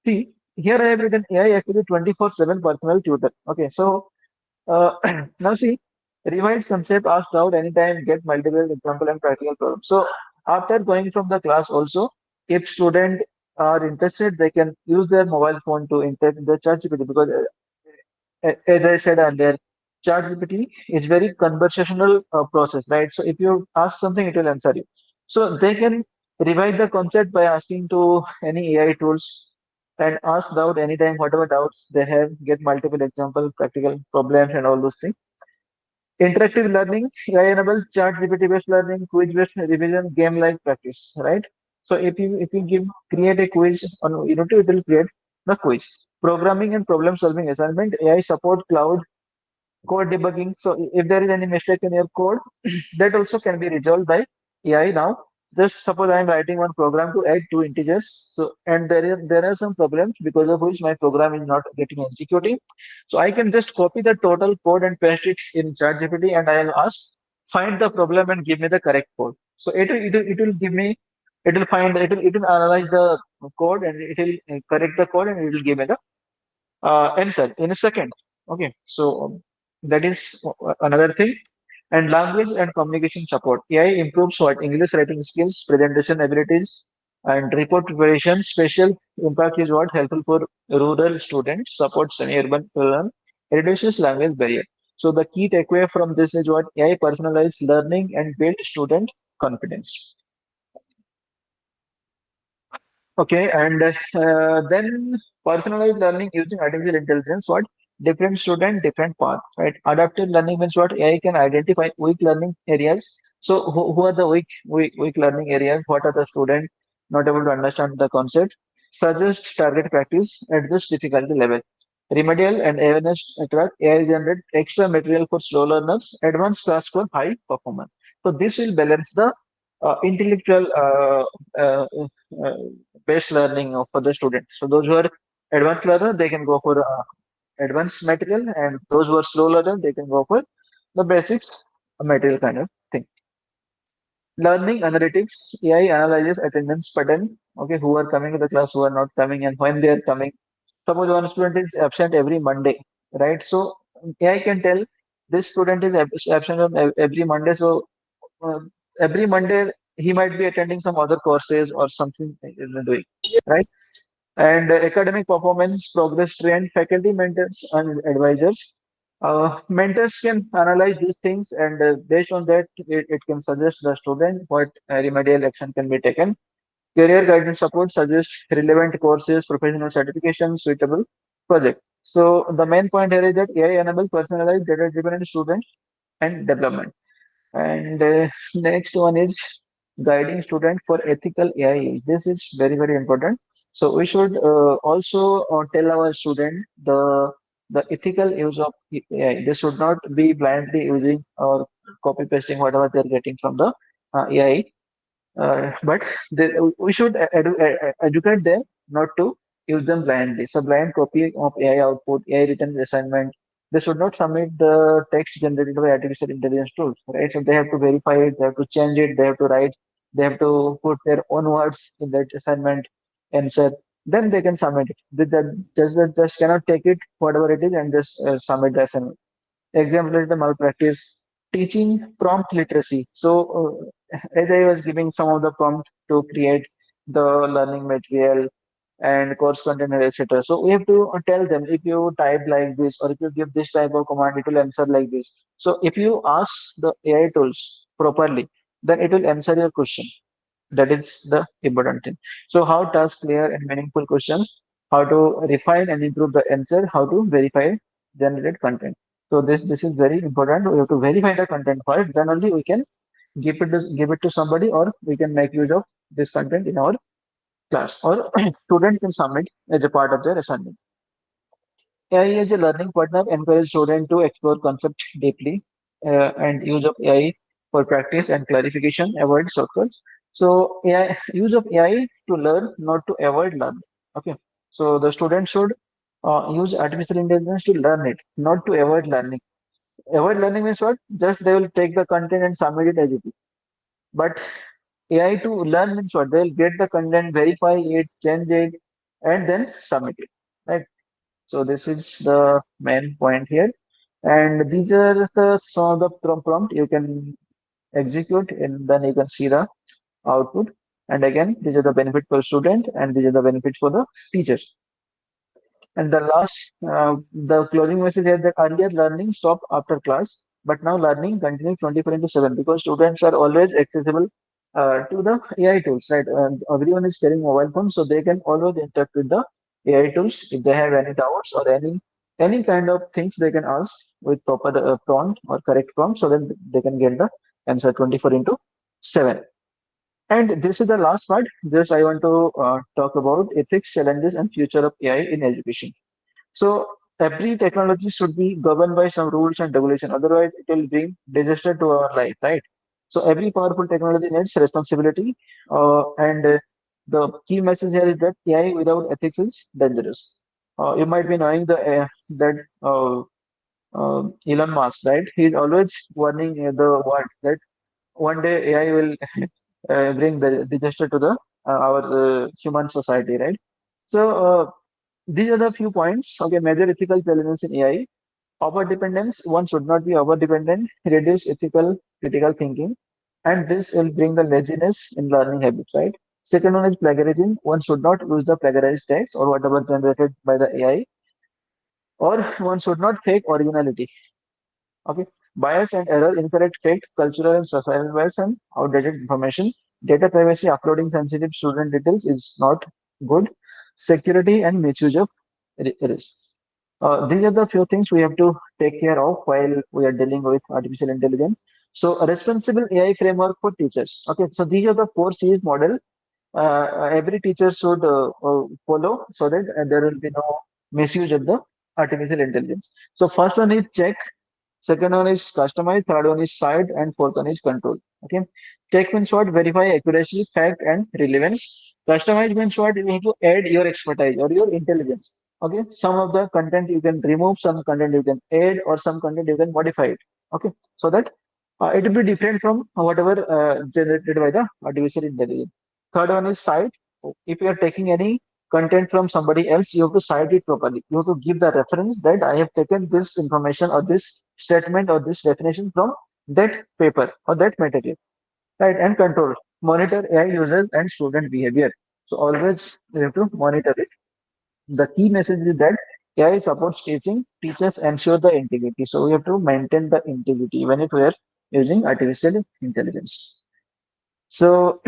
See, here I have written AI actually 24/7 personal tutor. Okay, so uh, now see, revise concept, ask out anytime, get multiple example and practical problems. So after going from the class also, if student are interested, they can use their mobile phone to interact with the ChatGPT because as I said earlier, ChatGPT is very conversational process, right? So if you ask something, it will answer you. So they can revise the concept by asking to any AI tools and ask doubt anytime, whatever doubts they have, get multiple example, practical problems and all those things. Interactive learning, AI-enabled chat GPT-based learning, quiz-based revision, game-like practice, right? So if you create a quiz on Unity, it will create the quiz. Programming and problem-solving assignment, AI support cloud code debugging. So if there is any mistake in your code, that also can be resolved by AI now. Just suppose I am writing one program to add two integers. So and there are some problems because of which my program is not getting executing. So I can just copy the total code and paste it in ChatGPT and I'll ask find the problem and give me the correct code. So it will give me it will analyze the code and it will correct the code and it will give me the answer in a second. Okay, so that is another thing. And language and communication support. AI improves what? English writing skills, presentation abilities, and report preparation. Special impact is what? Helpful for rural students, supports semi-urban children, reduces language barrier. So the key takeaway from this is what? AI personalized learning and build student confidence. Okay, and then personalized learning using artificial intelligence, what? Different student, different path, right? Adaptive learning means what? AI can identify weak learning areas. So who are the weak learning areas? What are the students not able to understand the concept? Suggest target practice at this difficulty level. Remedial and awareness track, AI generate extra material for slow learners, advanced task for high performance. So this will balance the intellectual uh, uh, based learning for the student. So those who are advanced learner, they can go for advanced material, and those who are slow learner, they can go for the basics material kind of thing. Learning analytics, AI analyzes attendance pattern, okay, who are coming to the class, who are not coming, and when they are coming. Suppose one student is absent every Monday, right? So AI can tell this student is absent on every Monday. So uh, every Monday he might be attending some other courses or something he is doing, right? And academic performance, progress trend, faculty mentors and advisors. Mentors can analyze these things, and based on that, it can suggest the student what remedial action can be taken. Career guidance support suggests relevant courses, professional certifications, suitable project. So the main point here is that AI enables personalized data-driven student and development. And next one is guiding student for ethical AI. This is very, very important. So we should also tell our student the ethical use of AI. They should not be blindly using or copy pasting whatever they're getting from the AI. But we should educate them not to use them blindly. So blind copy of AI output, AI written assignment, they should not submit the text generated by artificial intelligence tools, right? So they have to verify it, they have to change it, they have to write, they have to put their own words in that assignment answer. Then they can submit it. They just cannot take it, whatever it is, and just submit the assignment. Example is the malpractice. Teaching prompt literacy. So, as I was giving some of the prompt to create the learning material and course content, etc. So, we have to tell them if you type like this or if you give this type of command, it will answer like this. So, if you ask the AI tools properly, then it will answer your question. That is the important thing. So, how to ask clear and meaningful questions, how to refine and improve the answer, how to verify generated content. So, this is very important. We have to verify the content first. Then only we can give it to somebody, or we can make use of this content in our class, or student can submit as a part of their assignment. AI as a learning partner encourages students to explore concepts deeply and use of AI for practice and clarification, avoid shortcuts. So AI use of AI to learn, not to avoid learning. Okay. So the student should use artificial intelligence to learn it, not to avoid learning. Avoid learning means what? Just they will take the content and submit it as it is. But AI to learn means what? They'll get the content, verify it, change it, and then submit it. Right. So this is the main point here. And these are the some of the prompt you can execute, and then you can see the output. And again, these are the benefit for student, and these are the benefits for the teachers. And the last, the closing message is that earlier learning stopped after class, but now learning continues 24 into 7 because students are always accessible to the AI tools, right? Everyone is carrying mobile phones, so they can always interact with the AI tools if they have any doubts or any kind of things they can ask with proper prompt or correct prompt, so that they can get the answer 24 into 7. And this is the last part. Just I want to talk about ethics, challenges, and future of AI in education. So every technology should be governed by some rules and regulation. Otherwise, it will bring disaster to our life, right? So every powerful technology needs responsibility. And the key message here is that AI without ethics is dangerous. You might be knowing that Elon Musk, right? He's always warning the world that one day AI will bring the disaster to the our human society, right? So these are the few points. Okay, major ethical challenges in AI. Over dependence, one should not be over dependent. Reduce ethical critical thinking, and this will bring the laziness in learning habits, right? Second one is plagiarism. One should not use the plagiarized text or whatever generated by the AI, or one should not fake originality. Okay. Bias and error, incorrect facts, cultural and societal bias, and outdated information. Data privacy, uploading sensitive student details is not good. Security and misuse of risk. These are the few things we have to take care of while we are dealing with artificial intelligence. So, a responsible AI framework for teachers. Okay, so these are the four C's model every teacher should follow, so that there will be no misuse of the artificial intelligence. So, first one is check. Second one is customize, third one is cite, and fourth one is control. Okay. Check means what? Verify accuracy, fact, and relevance. Customize means what? You need to add your expertise or your intelligence. Okay. Some of the content you can remove, some content you can add, or some content you can modify it. Okay. So that It will be different from whatever generated by the artificial intelligence. Third one is cite. If you are taking any content from somebody else, you have to cite it properly. You have to give the reference that I have taken this information or this statement or this definition from that paper or that material, right? And control, monitor AI users and student behavior. So always you have to monitor it. The key message is that AI supports teaching, teachers ensure the integrity. So we have to maintain the integrity even if we are using artificial intelligence. So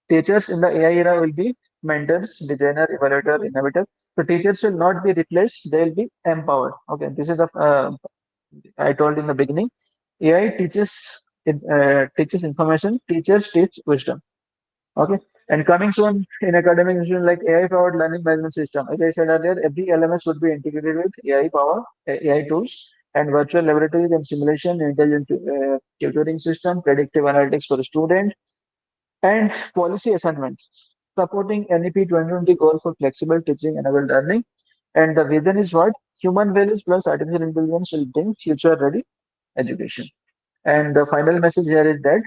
teachers in the AI era will be mentors, designer, evaluator, innovator. So teachers will not be replaced; they will be empowered. Okay, this is the I told in the beginning. AI teaches information. Teachers teach wisdom. Okay. And coming soon in academic institution like AI-powered learning management system. As I said earlier, every LMS would be integrated with AI tools and virtual laboratories and simulation, intelligent tutoring system, predictive analytics for the student, and policy assignment, supporting NEP 2020 goal for flexible teaching enabled learning. And the vision is what? Human values plus artificial intelligence will bring future-ready education. And the final message here is that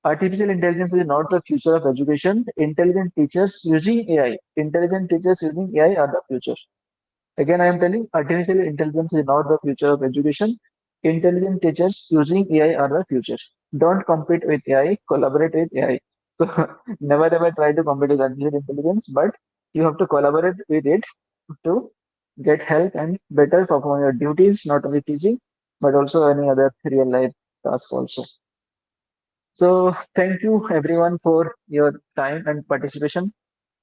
artificial intelligence is not the future of education. Intelligent teachers using AI are the future. Again, I am telling artificial intelligence is not the future of education. Intelligent teachers using AI are the future. Don't compete with AI, collaborate with AI. So never ever try to compete with artificial intelligence, but you have to collaborate with it to get help and better perform your duties, not only teaching, but also any other real life task also. So thank you everyone for your time and participation.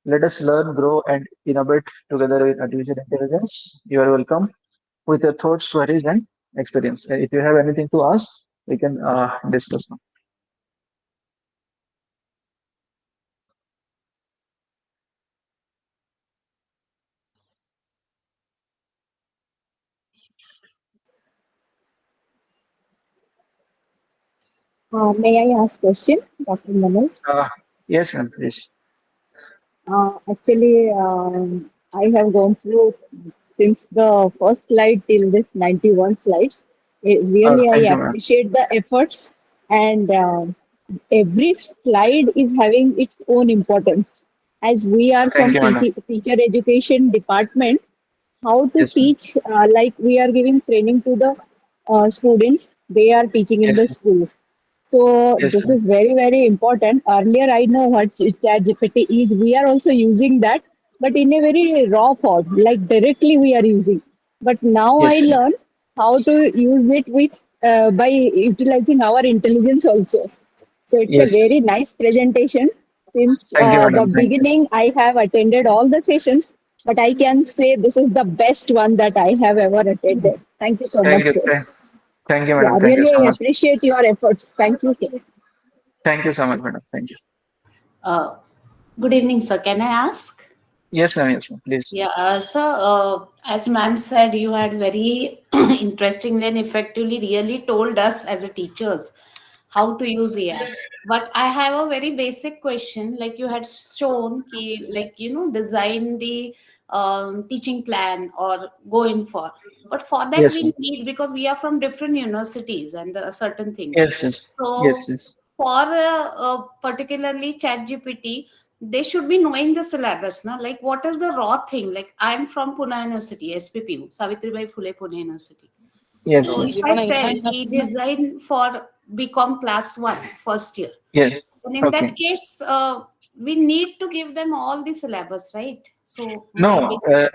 Let us learn, grow, and innovate together with artificial intelligence. You are welcome with your thoughts, queries, and experience. If you have anything to ask, we can discuss now. May I ask question, Dr. Manoj? Yes, ma'am, please. Actually, I have gone through since the first slide till this 91 slides. Really, I Thank you, ma'am. appreciate the efforts, and every slide is having its own importance. As we are Thank from you, madam. teacher education department, how to Yes, ma'am. teach, like we are giving training to the students, they are teaching in Yes, the school. So yes, this ma'am. is very, very important. Earlier, I know what Chat GPT is. We are also using that, but in a very raw form, like directly we are using. But now I Yes, ma'am. learn how to use it with by utilizing our intelligence also. So it's a Yes. very nice presentation. Since Thank you, the madam. Thank you. beginning, I have attended all the sessions, but I can say this is the best one that I have ever attended. Thank you so Thank much, you. sir. Thank you, Yeah, madam. Thank you so really much. appreciate your efforts. Thank you, sir. Thank you so much, madam. Thank you. Uh, Good evening, sir. Can I ask? Yes, ma'am. Yes, ma'am. Please. Yeah, sir, as ma'am said, you had very interestingly and effectively really told us as a teachers how to use AI. But I have a very basic question, like you had shown, like, design the teaching plan or go in for. But for that, Yes, ma'am. we need, because we are from different universities and certain things. Yes, yes. Yes, So yes. for particularly ChatGPT, they should be knowing the syllabus, na? Like what is the raw thing? Like I'm from Pune University, SPPU, Savitribai Phule Pune University. Yes, So if yes. I said he designed for BCom class one first year, Yes. then in that Okay. case, we need to give them all the syllabus, right? So my No, basic,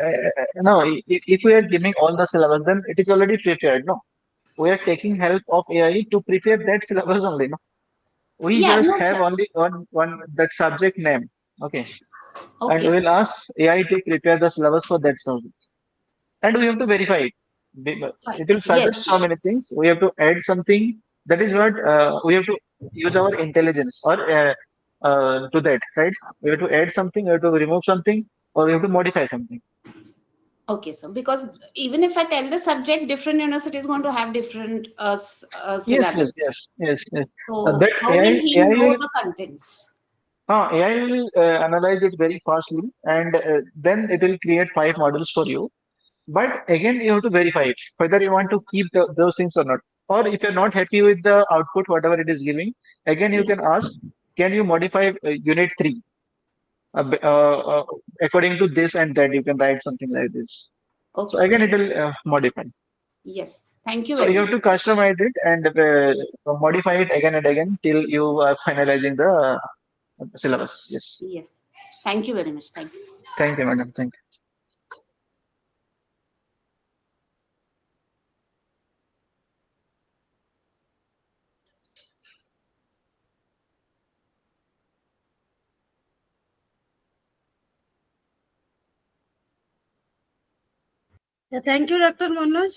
no. If we are giving all the syllabus, then it is already prepared. No, we are taking help of AI to prepare that syllabus only. No, we yeah, just no have sir. only one that subject name. Okay, and we Okay, will ask AI to prepare the syllabus for that subject, and we have to verify it. fine. It will suggest Yes, so many things. We have to add something. That is what we have to use our intelligence or to that, right? We have to add something. We have to remove something, or we have to modify something. okay, so because even if I tell the subject, different university is going to have different Yes, yes, syllabus. yes, yes, yes. So That how will he AI know will, the contents? AI will analyze it very fastly, and then it will create five models for you. But again, you have to verify it whether you want to keep those things or not. Or if you're not happy with the output, whatever it is giving, again you Yeah. can ask, can you modify unit 3 according to this and that? You can write something like this. So Okay, again, sir. it will modify. Yes. Thank you So very you have much, to sir. customize it and modify it again and again till you are finalizing the syllabus. Yes. Yes. Thank you very much. Thank you. Thank you, madam. Thank you. Yeah, thank you, Dr. Manoj.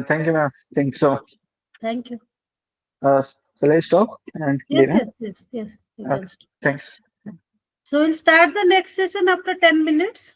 Thank you, ma'am. Think so. Thank you. Shall I stop and Yes, leave? yes. You Okay. can stop. Thanks. So we'll start the next session after 10 minutes.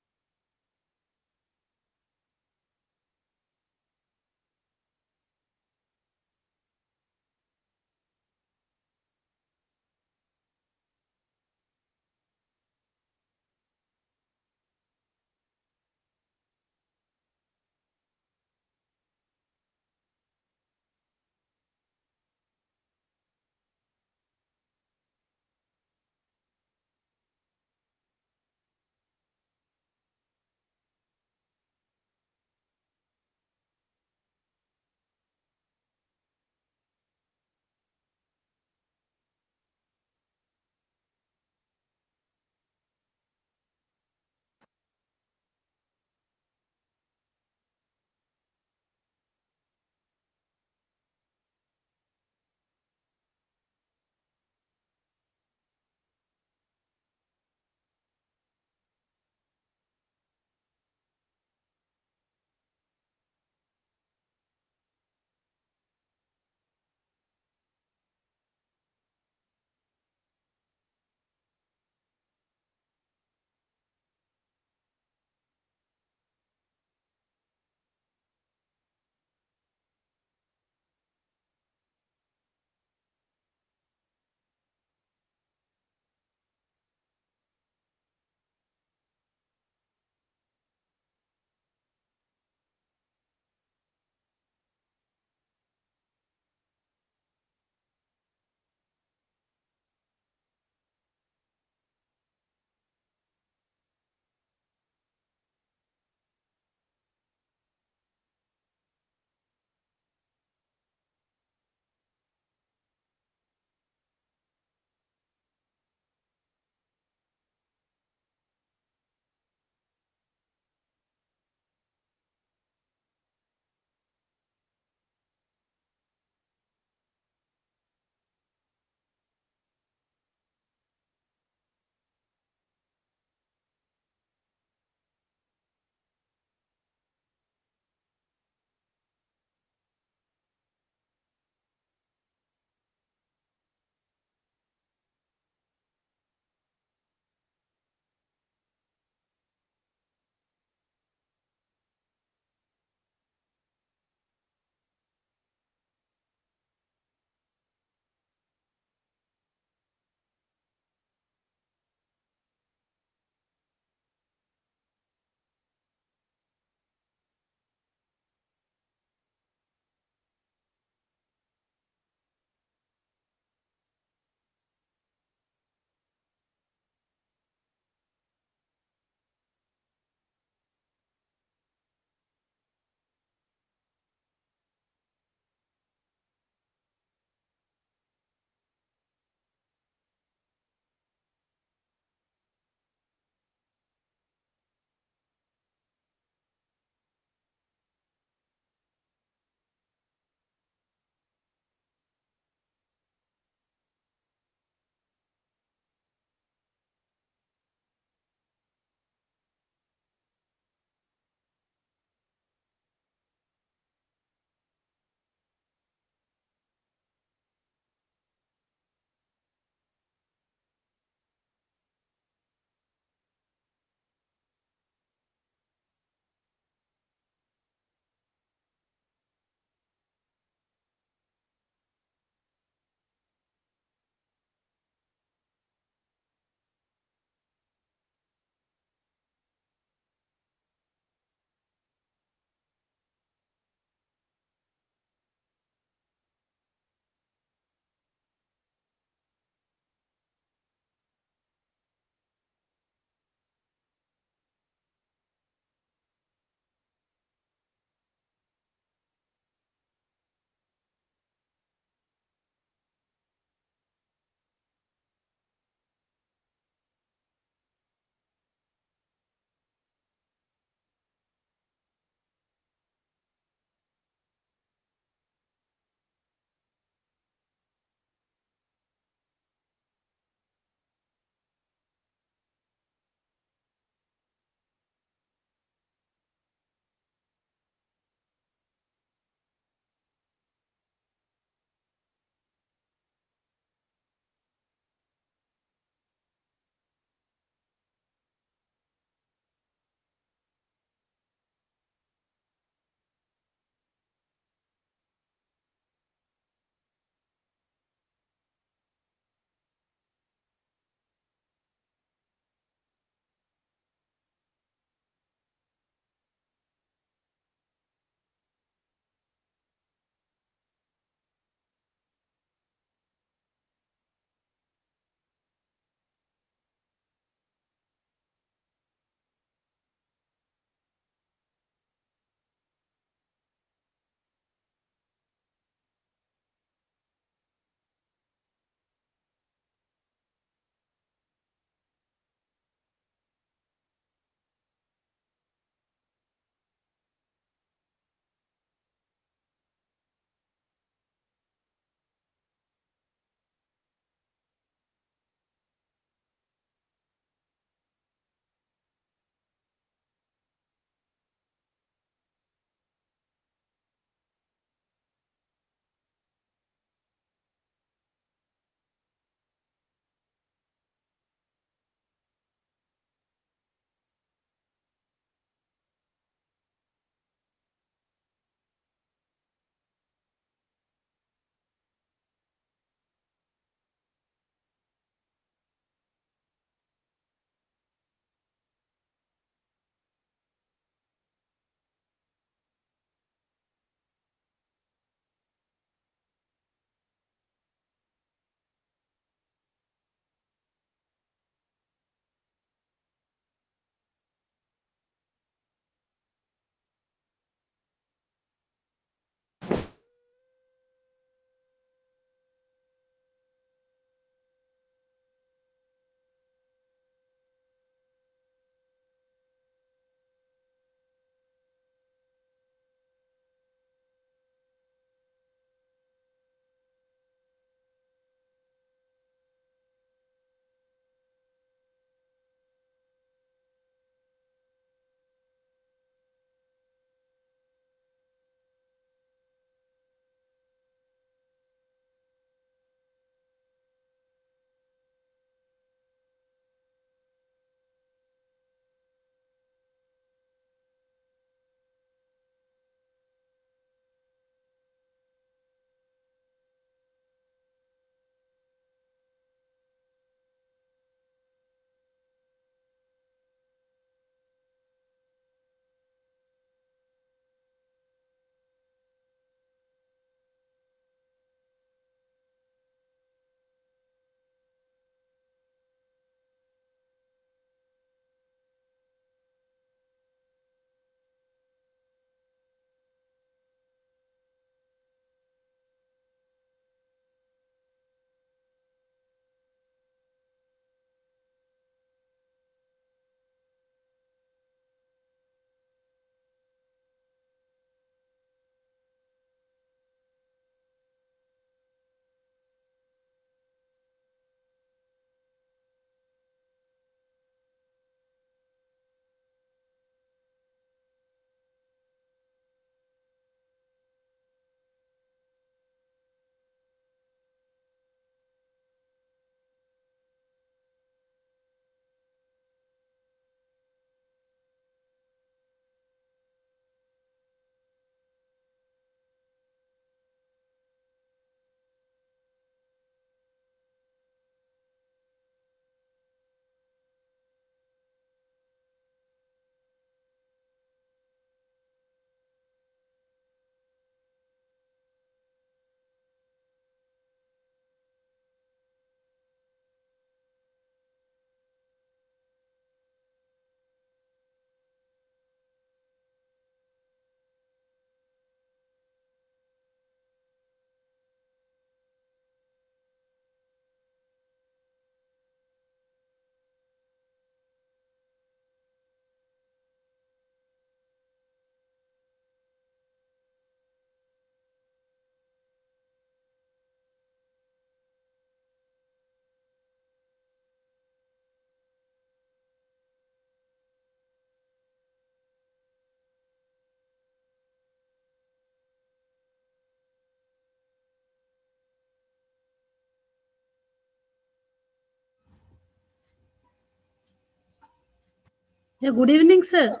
Yeah, good evening, sir.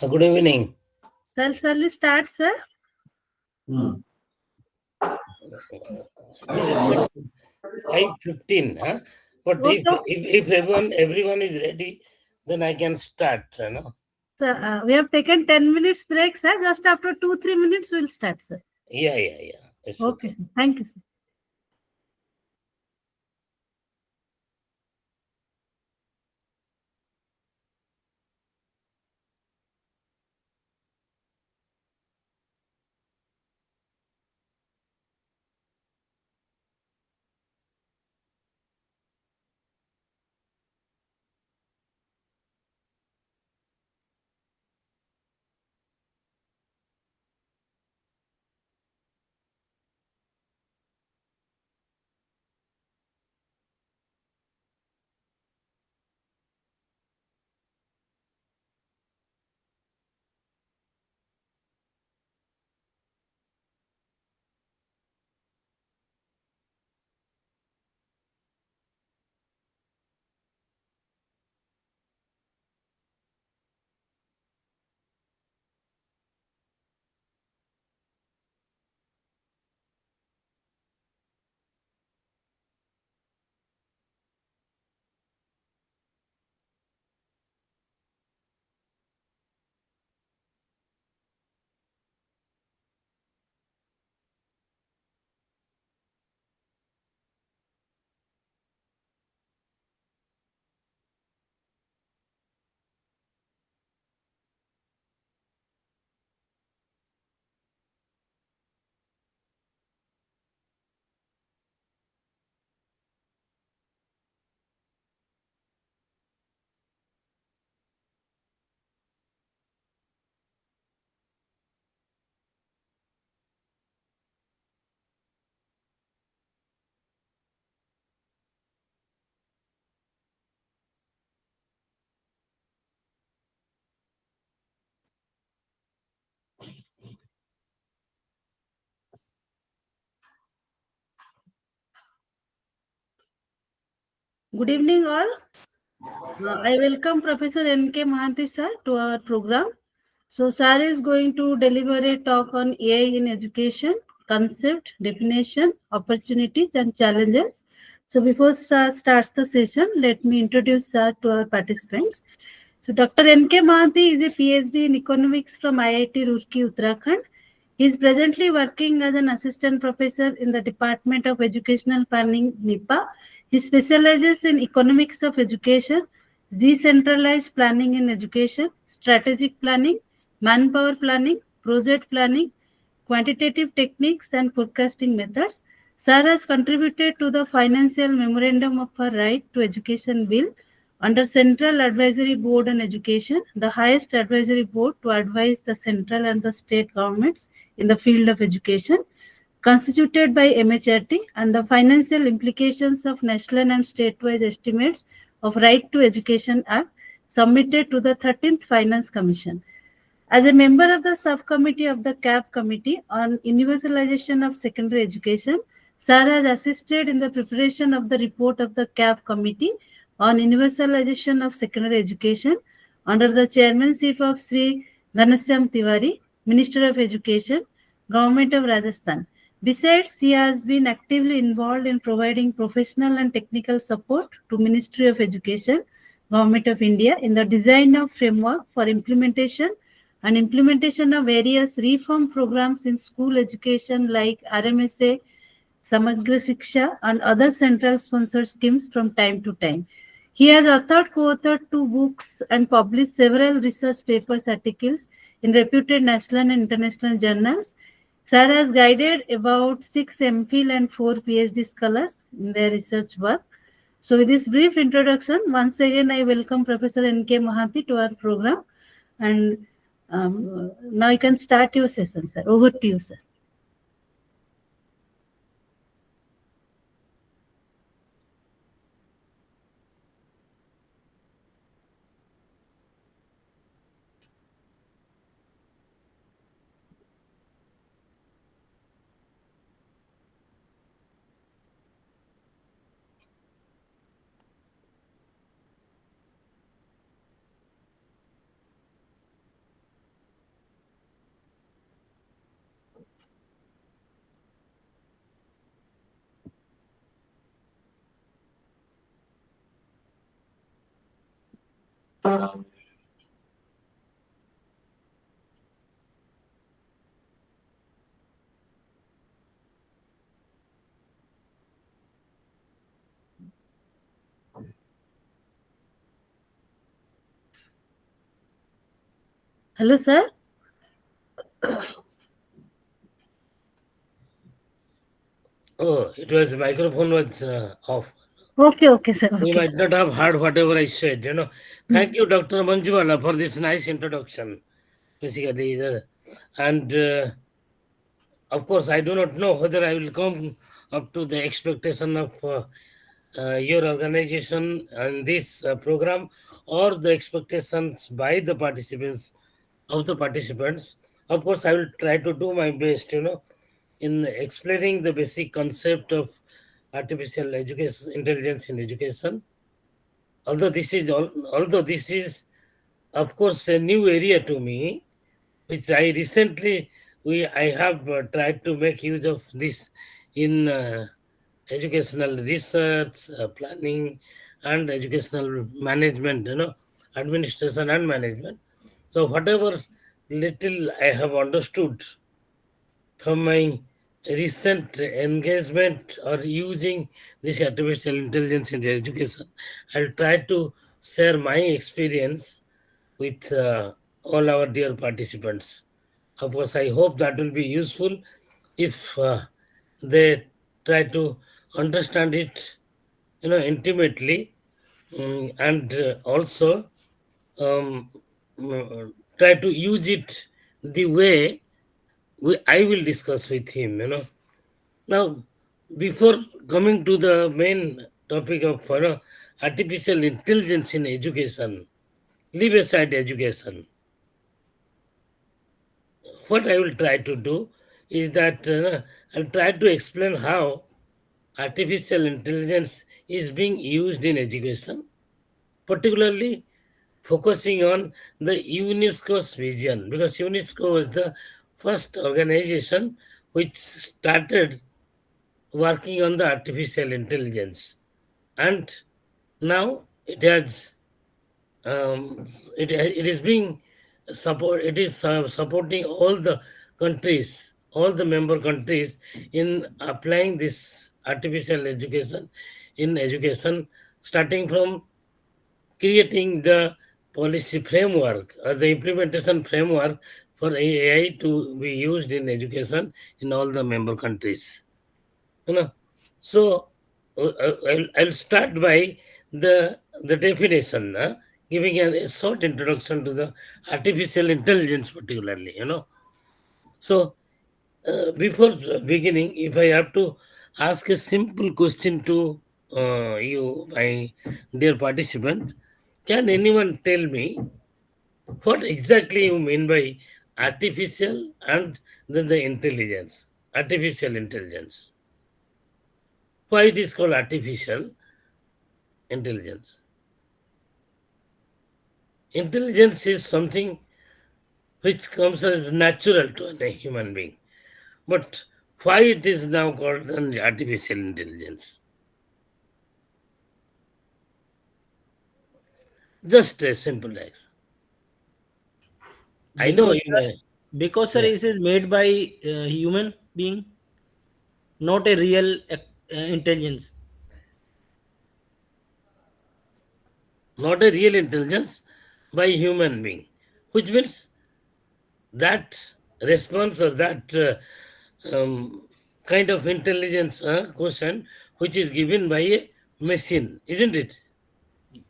Good evening. Shall we start, sir? I think it's at 5:15, huh? But Okay. if everyone is ready, then I can start, Sir, we have taken 10 minutes break, sir. Just after 2-3 minutes, we'll start, sir. Yeah. It's okay. Okay. Thank you, sir. Good evening, all. I welcome Professor N.K. Mahanti, sir, to our program. So, sir is going to deliver a talk on AI in education, concept, definition, opportunities, and challenges. So, before sir starts the session, let me introduce sir to our participants. So, Dr. N.K. Mahanti is a PhD in economics from IIT Roorkee, Uttarakhand. He is presently working as an assistant professor in the Department of Educational Planning, NIPA. He specializes in economics of education, decentralized planning in education, strategic planning, manpower planning, project planning, quantitative techniques, and forecasting methods. Sir has contributed to the Financial Memorandum of her Right to Education Bill under Central Advisory Board on Education, the highest advisory board to advise the central and the state governments in the field of education, constituted by MHRT, and the financial implications of national and state-wise estimates of Right to Education Act submitted to the 13th Finance Commission. As a member of the subcommittee of the CAP Committee on Universalization of Secondary Education, Sir has assisted in the preparation of the report of the CAP Committee on Universalization of Secondary Education under the chairmanship of Sri Ghanshyam Tiwari, Minister of Education, Government of Rajasthan. Besides, he has been actively involved in providing professional and technical support to Ministry of Education, Government of India in the design of framework for implementation of various reform programs in school education like RMSA, Samagra Shiksha, and other central sponsored schemes from time to time. He has co-authored 2 books and published several research papers articles in reputed national and international journals. Sir has guided about 6 MPhil and 4 PhD scholars in their research work. So with this brief introduction, once again I welcome Professor N.K. Mahanti to our program. And now you can start your session, sir. Over to you, sir. Hello, sir. Oh, it was microphone was off. Okay, sir. You Okay. might not have heard whatever I said. Thank you, Dr. Manjuwala, for this nice introduction. Basically, and of course, I do not know whether I will come up to the expectation of your organization and this program, or the expectations by the participants of the participants. Of course, I will try to do my best, in explaining the basic concept of artificial education, intelligence in education. Although this is, of course, a new area to me, which I have tried to make use of this in educational research, planning, and educational management, administration and management. So whatever little I have understood from my recent engagement or using this artificial intelligence in education, I'll try to share my experience with all our dear participants. Of course, I hope that will be useful if they try to understand it, intimately, and also um, try to use it the way I will discuss with him. Now, before coming to the main topic of artificial intelligence in education, leave aside education. What I will try to do is that I'll try to explain how artificial intelligence is being used in education, particularly focusing on the UNESCO's vision, because UNESCO was the first organization which started working on the artificial intelligence, and now it has it is being supporting all the countries, all the member countries, in applying this artificial education in education, starting from creating the policy framework or the implementation framework for AI to be used in education in all the member countries. So I'll start by the definition, giving a short introduction to the artificial intelligence, particularly. So before beginning, if I have to ask a simple question to you, my dear participant, can anyone tell me what exactly you mean by artificial and then the intelligence? Artificial intelligence. Why it is called artificial intelligence? Intelligence is something which comes as natural to a human being. But why it is now called an artificial intelligence? Just a simple answer. I know you may. Because sir, Yeah. it is made by human being, not a real intelligence. Not a real intelligence by human being, which means that response or that kind of intelligence question which is given by a machine, isn't it?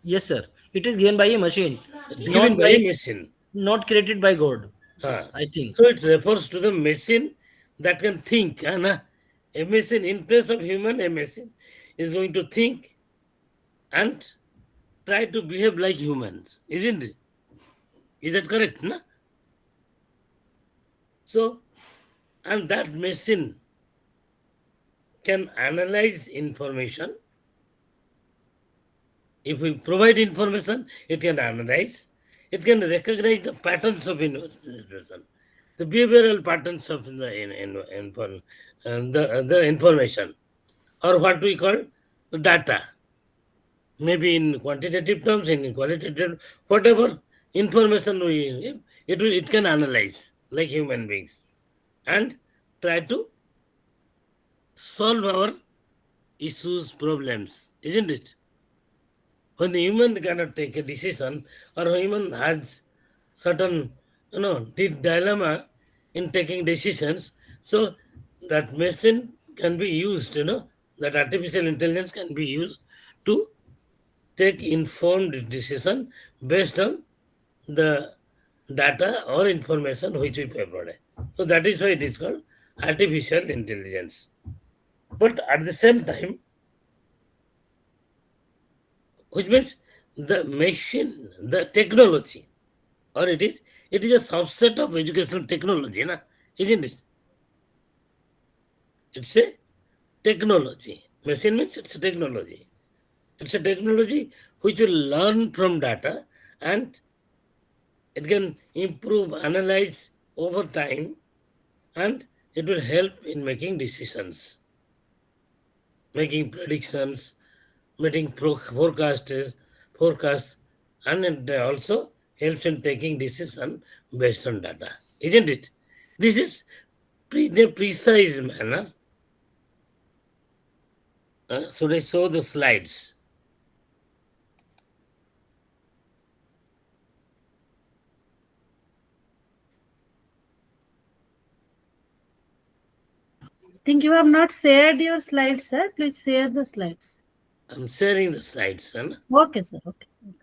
Yes, sir. It is given by a machine, It's given by a machine. not created by God. Huh. I think. So it refers to the machine that can think. A machine, in place of human, a machine is going to think and try to behave like humans, isn't it? Is that correct? No? So, and that machine can analyze information. If we provide information, it can analyze. It can recognize the patterns of information, the behavioral patterns of the information, or what we call data. maybe in quantitative terms, in qualitative, whatever information it can analyze like human beings and try to solve our issues, problems, isn't it? When the human cannot take a decision or human has certain, dilemma in taking decisions, so that machine can be used, that artificial intelligence can be used to take informed decision based on the data or information which we provide. So that is why it is called artificial intelligence. But at the same time, which means the machine, the technology, or it is a subset of educational technology, isn't it? It's a technology. Machine means it's a technology. It's a technology which will learn from data and it can improve, analyze over time, and it will help in making decisions, making predictions, making forecasts, and it also helps in taking decision based on data, isn't it? This is the precise manner. Should I show the slides? I think you have not shared your slides, sir. Please share the slides. I'm sharing the slides. Okay, sir. Okay, sir.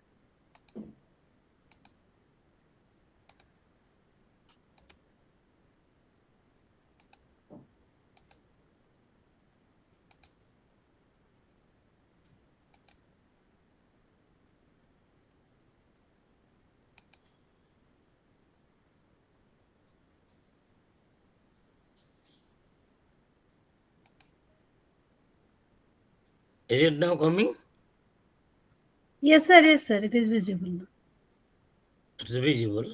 Is it now coming? Yes, sir. Yes, sir. It is visible now. It's visible.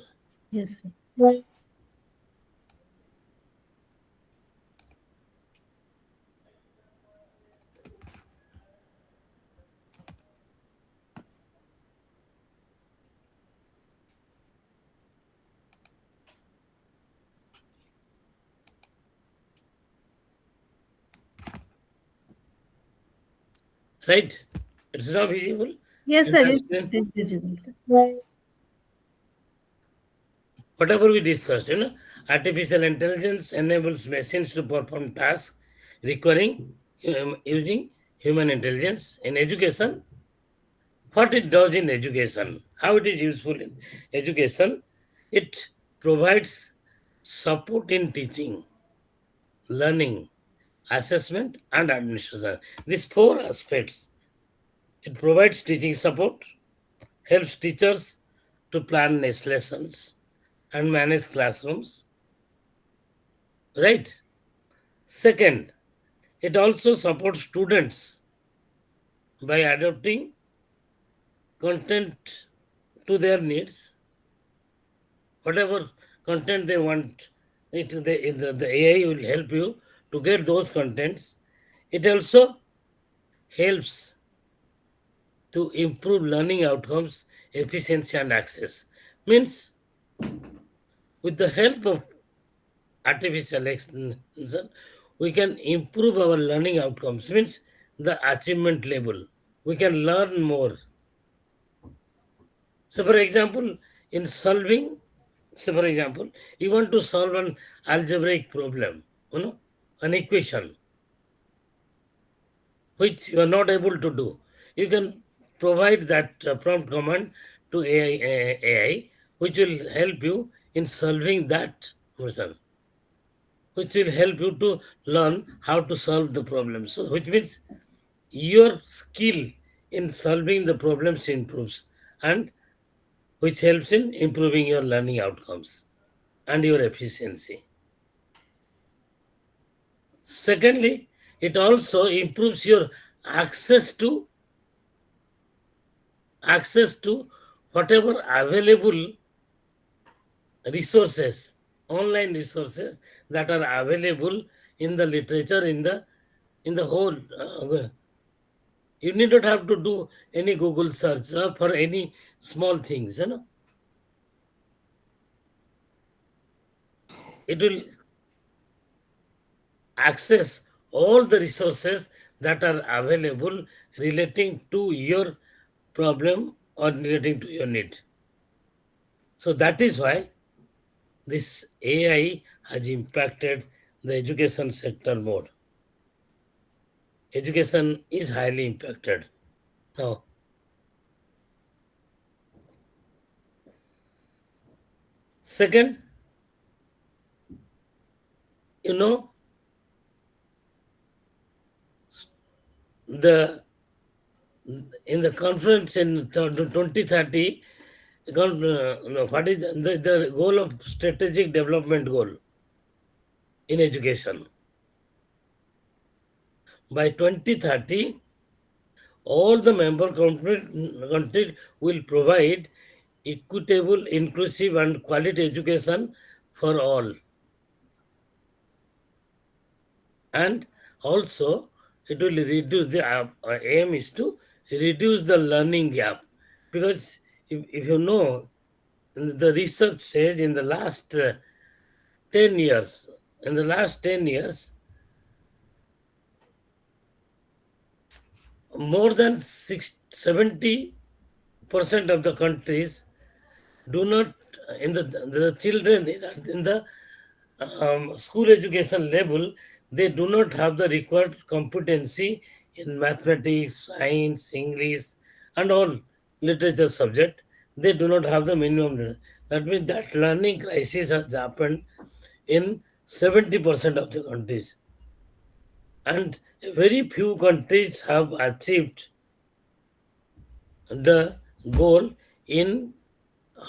Yes, sir. Right? It's now visible? Yes, sir. Yes, Understand? it is visible, sir. Whatever we discussed, artificial intelligence enables machines to perform tasks requiring using human intelligence in education. What it does in education, how it is useful in education, it provides support in teaching, learning, assessment, and administration. These four aspects. It provides teaching support, helps teachers to plan lessons and manage classrooms. Right? Second, it also supports students by adapting content to their needs. Whatever content they want, the AI will help you to get those contents. It also helps to improve learning outcomes, efficiency, and access. Means, with the help of artificial intelligence, we can improve our learning outcomes. Means the achievement level. We can learn more. So, for example, you want to solve an algebraic problem, an equation, which you are not able to do. You can provide that prompt command to AI, which will help you in solving that question, which will help you to learn how to solve the problem. So, which means your skill in solving the problems improves, and which helps in improving your learning outcomes and your efficiency. Secondly, it also improves your access to whatever available resources, online resources that are available in the literature, in the whole You need not have to do any Google search for any small things, It will access all the resources that are available relating to your problem or relating to your need. So that is why this AI has impacted the education sector more. Education is highly impacted. Now, second, the in the conference in 2030, what is the goal of strategic development goal in education? By 2030, all the member countries will provide equitable, inclusive, and quality education for all. And also, it will reduce the aim is to reduce the learning gap, because if you know, the research says in the last 10 years, more than 70% of the countries do not, in the children in the school education level, they do not have the required competency in mathematics, science, English, and all literature subject. They do not have the minimum. That means that learning crisis has happened in 70% of the countries. And very few countries have achieved the goal in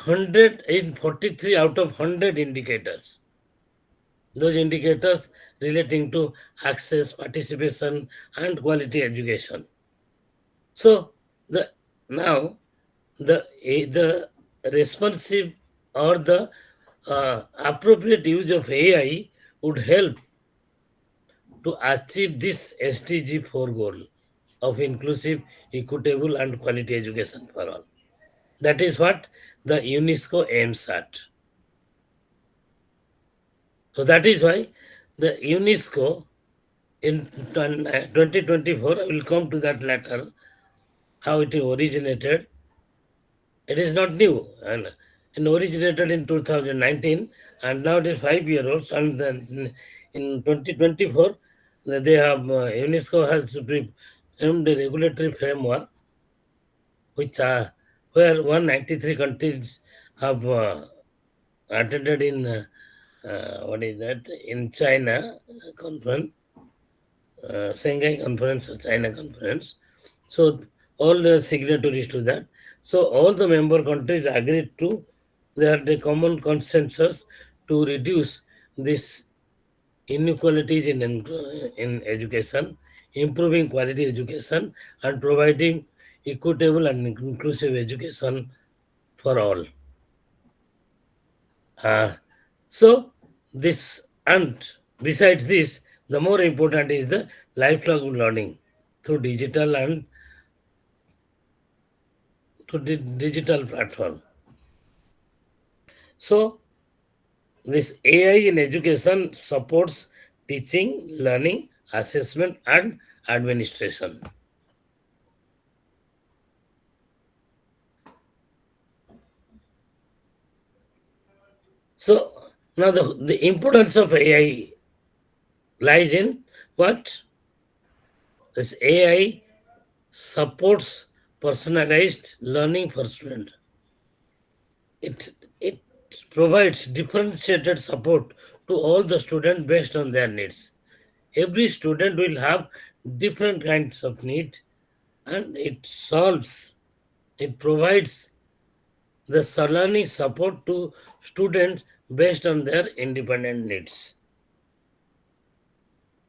43 out of 100 indicators. Those indicators relating to access, participation, and quality education. So now the responsive or the appropriate use of AI would help to achieve this SDG 4 goal of inclusive, equitable, and quality education for all. That is what the UNESCO aims at. So that is why the UNESCO in 2024, I will come to that later, how it originated. It is not new, and it originated in 2019, and now it is 5 years old. And then in 2024, they have UNESCO has framed a regulatory framework, which where 193 countries have attended in what is that, in China conference, Shanghai conference, China conference. So all the signatories to that. So all the member countries agreed to, they had a common consensus to reduce this inequalities in education, improving quality education, and providing equitable and inclusive education for all. So this, and besides this, the more important is the lifelong learning through digital and to the digital platform. So this AI in education supports teaching, learning, assessment, and administration. So now the importance of AI lies in what? This AI supports personalized learning for students. It provides differentiated support to all the students based on their needs. Every student will have different kinds of need, and it provides the learning support to students based on their independent needs.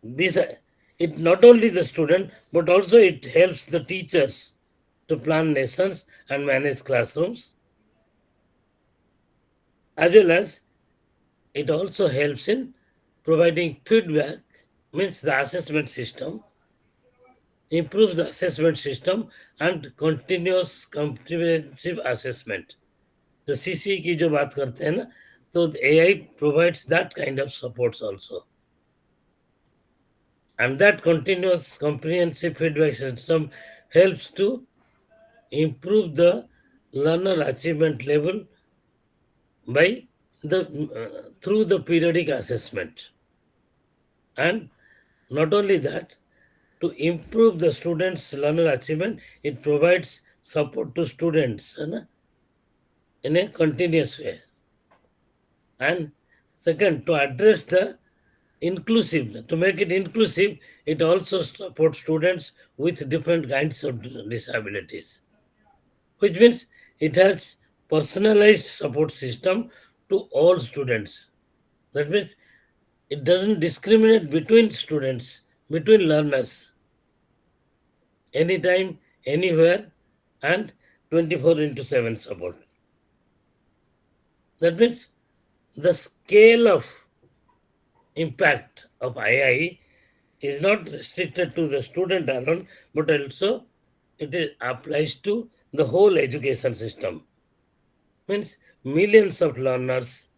It not only the student, but also it helps the teachers to plan lessons and manage classrooms, as well as it also helps in providing feedback, means the assessment system, improves the assessment system and continuous comprehensive assessment. तो CC की जो बात करते हैं ना, तो AI provides that kind of supports also. And that continuous comprehensive feedback system helps to improve the learner achievement level by the through the periodic assessment. And not only that, to improve the students' learner achievement, it provides support to students in a continuous way. And second, to address the inclusive, to make it inclusive, it also supports students with different kinds of disabilities, which means it has personalized support system to all students. That means it doesn't discriminate between students, between learners, anytime, anywhere, and 24/7 support. That means the scale of impact of AI is not restricted to the student alone, but also applies to the whole education system. Means millions of learners,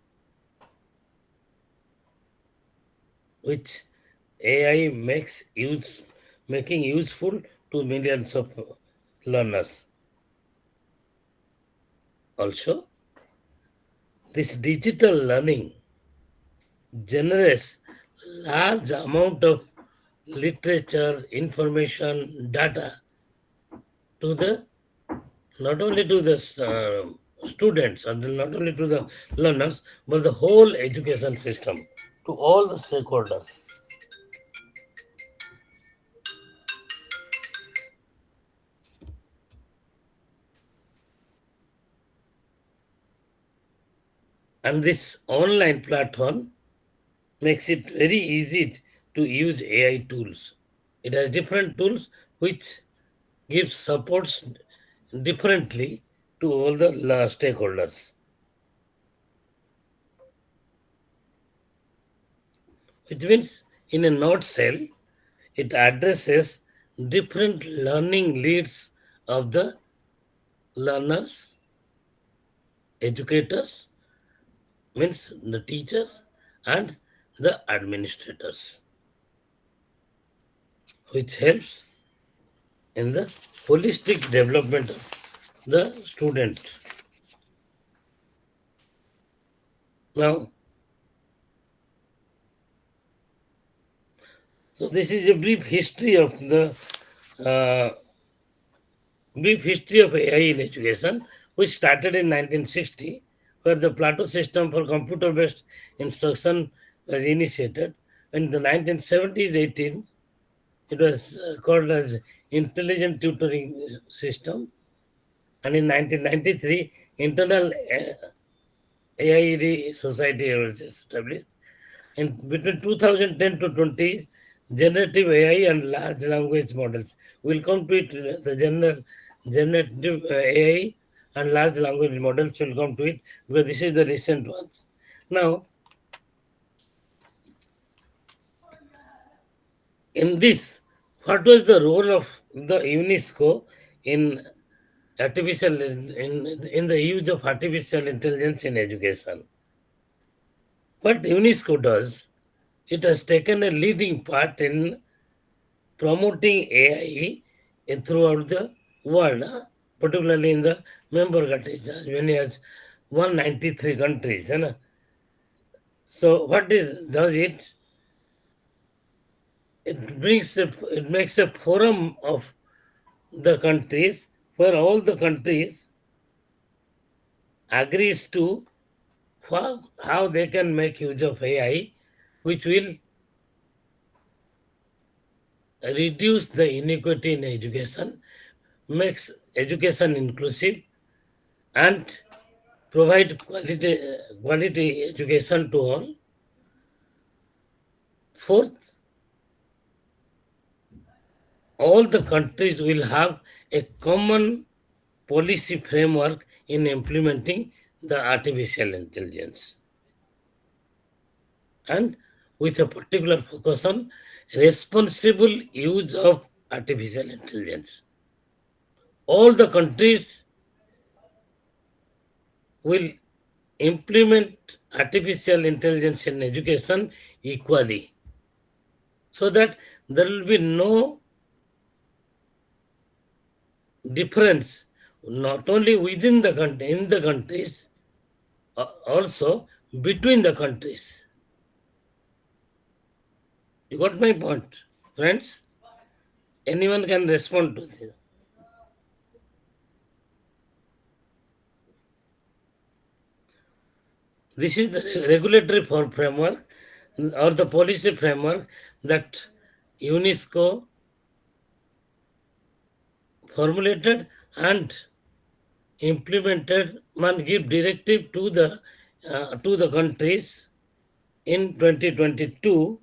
which AI making useful to millions of learners. Also, this digital learning generates large amount of literature, information, data to the not only to the students and not only to the learners, but the whole education system, to all the stakeholders. And this online platform makes it very easy to use AI tools. It has different tools which give supports differently to all the stakeholders. Which means, in a nutshell, it addresses different learning needs of the learners, educators, means the teachers, and the administrators, which helps in the holistic development of the student. Now, so this is a brief history of AI in education, which started in 1960, where the Plato system for computer-based instruction was initiated. In the 1970s, 18, it was called as Intelligent Tutoring System. And in 1993, Internal AI Society was established. And between 2010 to 20, generative AI and large language models. We'll come to it, the generative AI and large language models will come to it, because this is the recent ones. Now, in this, what was the role of the UNESCO in in the use of artificial intelligence in education? What UNESCO does, it has taken a leading part in promoting AI throughout the world, particularly in the member countries, as many as 193 countries. So what does it? It makes a forum of the countries where all the countries agrees to how they can make use of AI, which will reduce the inequity in education, makes education inclusive, and provide quality education to all. Fourth, all the countries will have a common policy framework in implementing the artificial intelligence, and with a particular focus on responsible use of artificial intelligence. All the countries will implement artificial intelligence in education equally, so that there will be no difference, not only within the country, in the countries, also between the countries. You got my point, friends? Anyone can respond to this. This is the regulatory framework or the policy framework that UNESCO formulated and implemented and give directive to the countries in 2022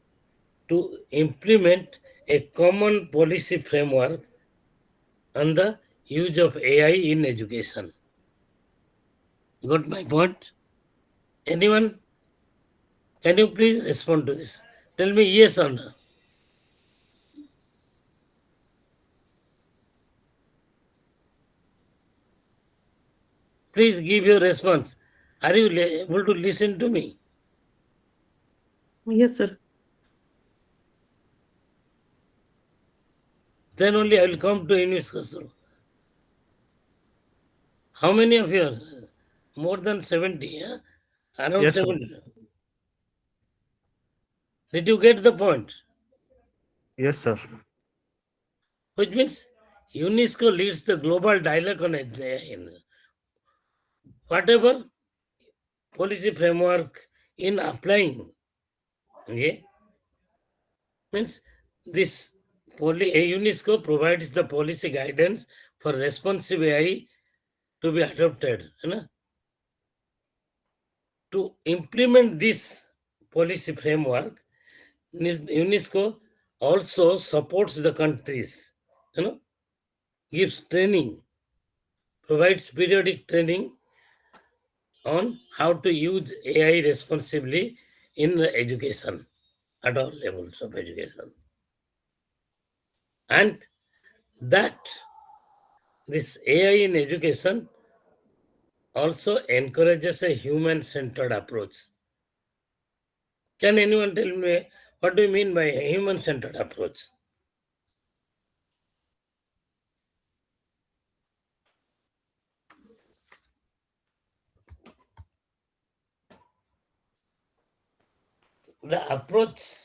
to implement a common policy framework on the use of AI in education. Got my point? Anyone? Can you please respond to this? Tell me yes or no. Please give your response. Are you able to listen to me? Yes, sir. Then only I will come to UNESCO. How many of you are? More than 70, huh? Around Yes, sir. 70. Did you get the point? Yes, sir. Which means UNESCO leads the global dialogue on AI. Whatever policy framework in applying, okay, means this UNESCO provides the policy guidance for responsive AI to be adopted. You know? To implement this policy framework, UNESCO also supports the countries, gives training, provides periodic training on how to use AI responsibly in the education at all levels of education. And that this AI in education also encourages a human-centered approach. Can anyone tell me what do you mean by a human-centered approach? The approach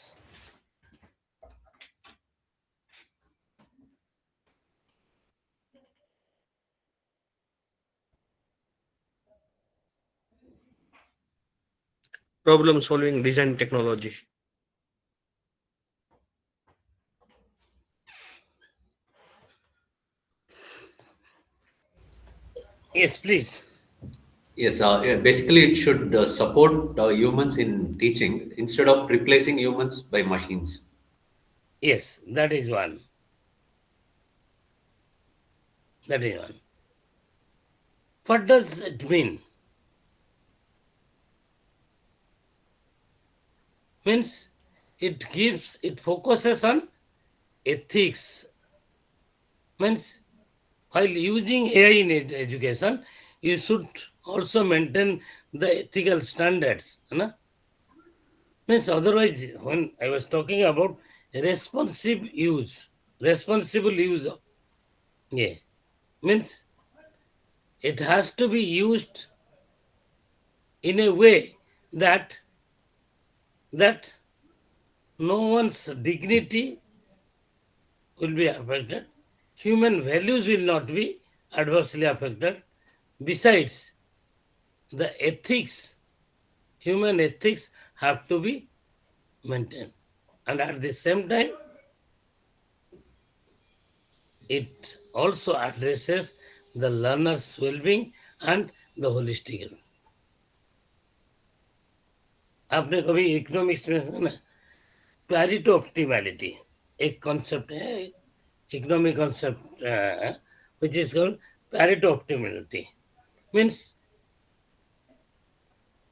Problem solving design technology. yes, please. Yes, basically it should support humans in teaching instead of replacing humans by machines. Yes, that is one. That is one. What does it mean? Means it focuses on ethics. Means while using AI in education, you should also maintain the ethical standards. Means otherwise, when I was talking about responsible use of, yeah, means it has to be used in a way that no one's dignity will be affected, human values will not be adversely affected. Besides, the ethics, human ethics have to be maintained. And at the same time, it also addresses the learner's well-being and the holistic. आपने कभी economics में है ना पैरिटो optimality एक concept है economic concept which is called Pareto optimality. Means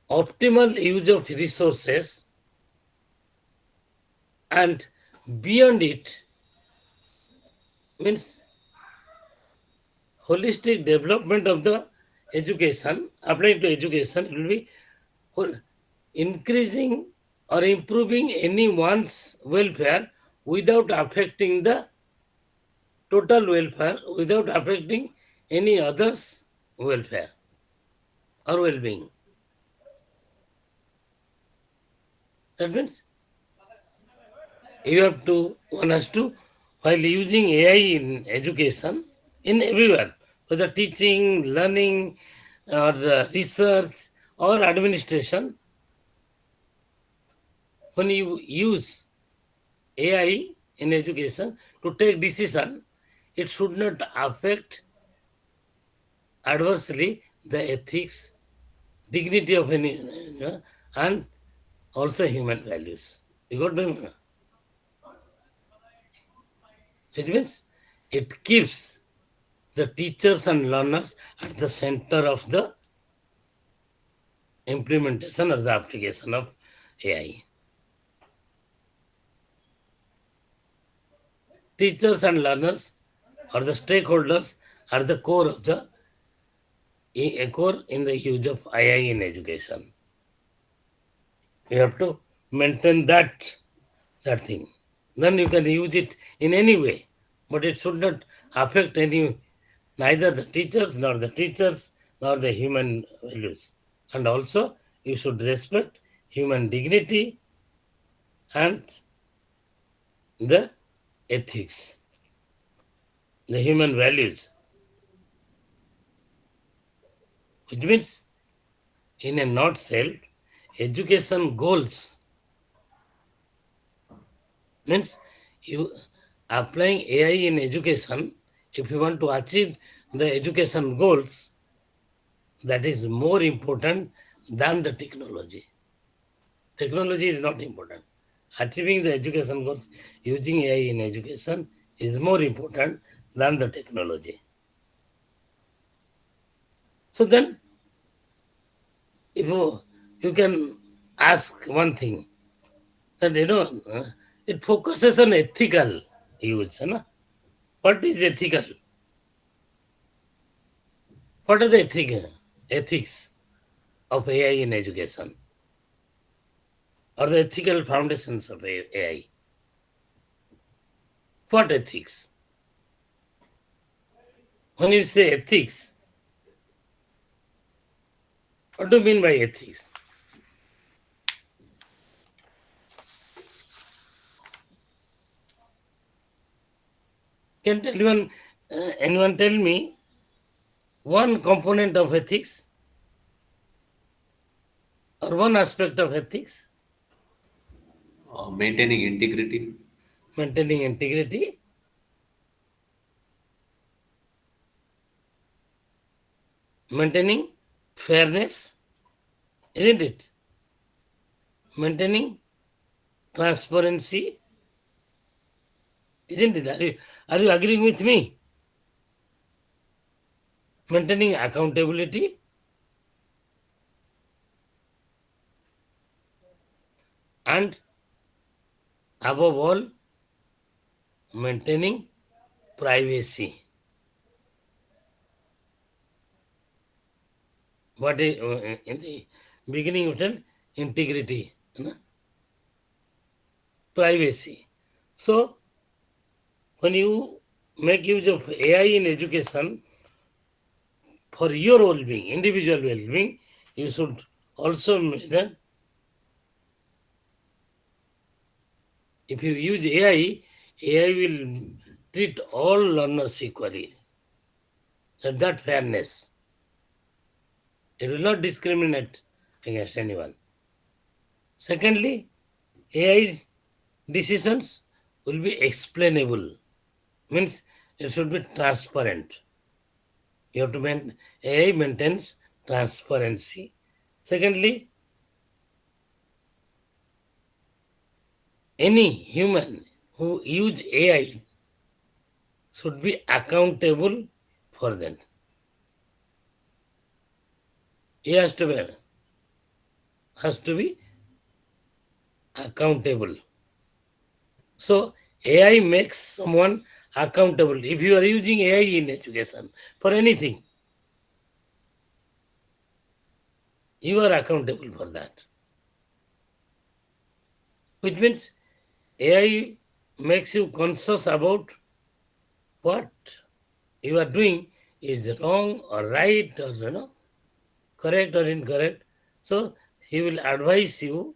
optimal use of resources, and beyond it, means holistic development of the education, applying to education, it will be increasing or improving anyone's welfare without affecting the total welfare, without affecting any other's welfare or well-being. That means one has to, while using AI in education, in everywhere, whether teaching, learning, or research, or administration, when you use AI in education to take decision, it should not affect adversely the ethics, dignity of any, and also human values. You got me? It means it keeps the teachers and learners at the center of the implementation or the application of AI. Teachers and learners or the stakeholders are the core of the core in the use of AI in education. You have to maintain that thing. Then you can use it in any way, but it should not affect neither the teachers nor the human values. And also you should respect human dignity and the ethics, the human values. Which means, in a nutshell, education goals means you applying AI in education. If you want to achieve the education goals, that is more important than the technology. Technology is not important. Achieving the education goals using AI in education is more important than the technology. So then, if you can ask one thing, that it focuses on ethical use. What is ethical? What are the ethics of AI in education? Or the ethical foundations of AI? What ethics? When you say ethics, what do you mean by ethics? Can anyone tell me one component of ethics or one aspect of ethics? Maintaining integrity. Maintaining integrity. Maintaining fairness, isn't it? Maintaining transparency, isn't it? Are you agreeing with me? Maintaining accountability and above all, maintaining privacy. What is in the beginning you tell integrity, privacy. So when you make use of AI in education for your well-being, individual well-being, you should also measure. If you use AI will treat all learners equally. That fairness. It will not discriminate against anyone. Secondly, AI decisions will be explainable. Means it should be transparent. You have to AI maintains transparency. Secondly, any human who use AI should be accountable for that. He has to be accountable. So AI makes someone accountable. If you are using AI in education for anything, you are accountable for that. Which means AI makes you conscious about what you are doing is wrong or right, or correct or incorrect. So he will advise you,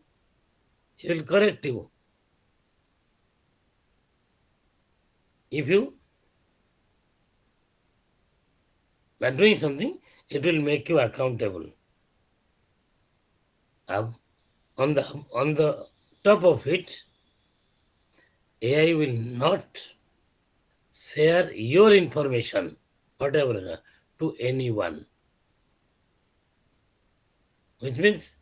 he will correct you. If you are doing something, it will make you accountable. On the top of it, AI will not share your information, whatever, to anyone. Which means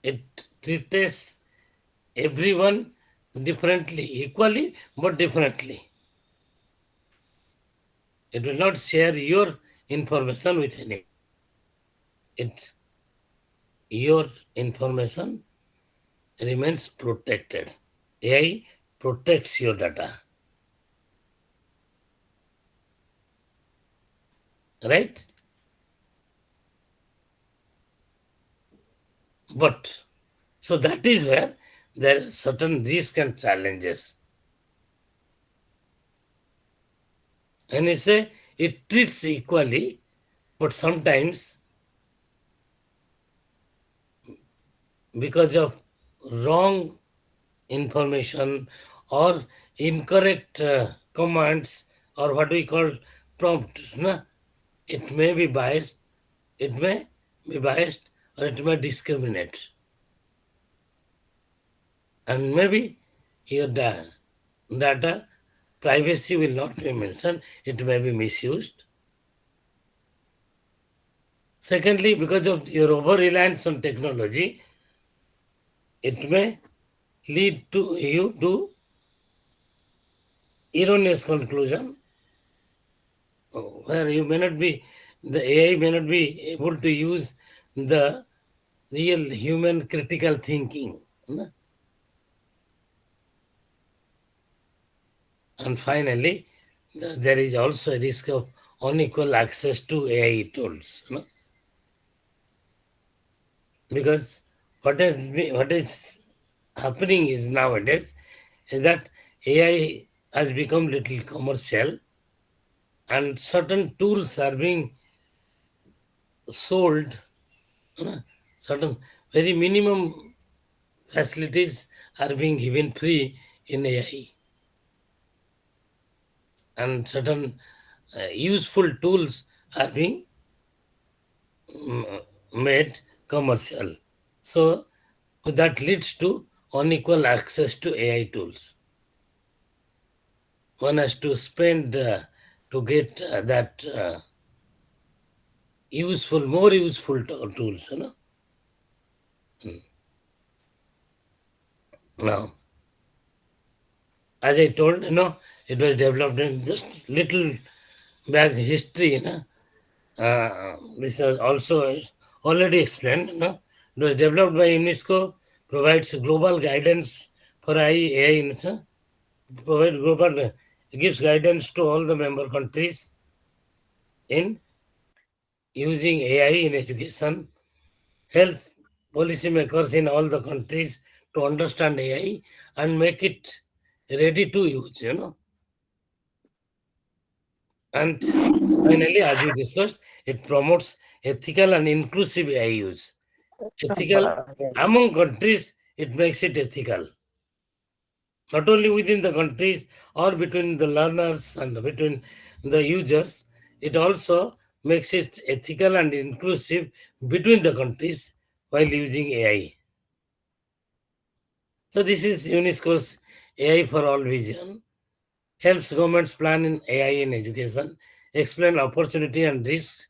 it treats everyone differently, equally, but differently. It will not share your information with anyone. Your information remains protected. AI protects your data. Right? But, so that is where there are certain risks and challenges. And you say it treats equally, but sometimes because of wrong information or incorrect commands or what we call prompts, it may be biased, or it may discriminate. And maybe your data privacy will not be mentioned, it may be misused. Secondly, because of your over-reliance on technology, it may lead to you to erroneous conclusion where you may not be, the AI may not be able to use the real human critical thinking. And finally, there is also a risk of unequal access to AI tools. Because what is happening is nowadays is that AI has become little commercial and certain tools are being sold, certain very minimum facilities are being given free in AI. And certain useful tools are being made commercial. So that leads to unequal access to AI tools. One has to spend to get that more useful tools. Now, as I told, it was developed in just little back history. This was also already explained. It was developed by UNESCO, provides global guidance for AI. Gives guidance to all the member countries in using AI in education, helps policymakers in all the countries to understand AI and make it ready to use, And finally, as we discussed, it promotes ethical and inclusive AI use. Ethical among countries, it makes it ethical. Not only within the countries or between the learners and between the users, it also makes it ethical and inclusive between the countries while using AI. So this is UNESCO's AI for All vision. Helps governments plan in AI in education, explain opportunity and risk.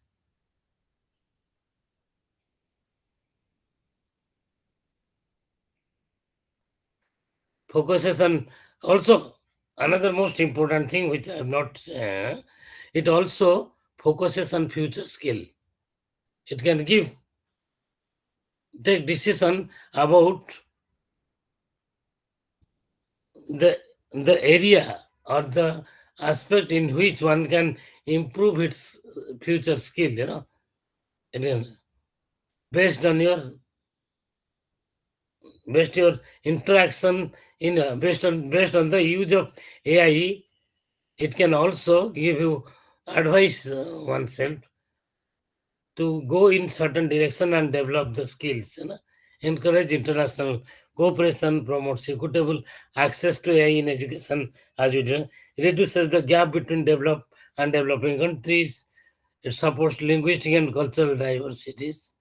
Focuses on also another most important thing which I have not it also focuses on future skill. It can take decision about the area or the aspect in which one can improve its future skill, based on your interaction based on the use of AI. It can also give you advice oneself to go in certain direction and develop the skills. Encourage international cooperation, promotes equitable access to AI in education, as you do, reduces the gap between developed and developing countries. It supports linguistic and cultural diversities.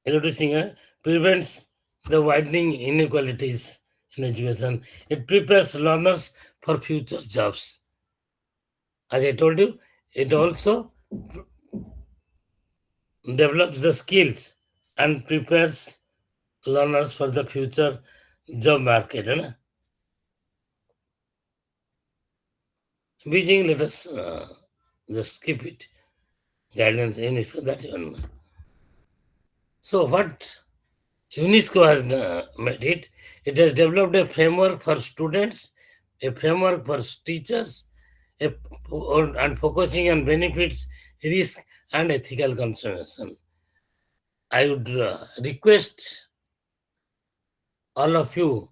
Reducing prevents the widening inequalities in education. It prepares learners for future jobs. As I told you, it also develops the skills and prepares learners for the future job market. Beijing, let us just skip it. Guidance UNESCO, that one. So what UNESCO has made it? It has developed a framework for students, a framework for teachers, and focusing on benefits, risk, and ethical consideration. I would request all of you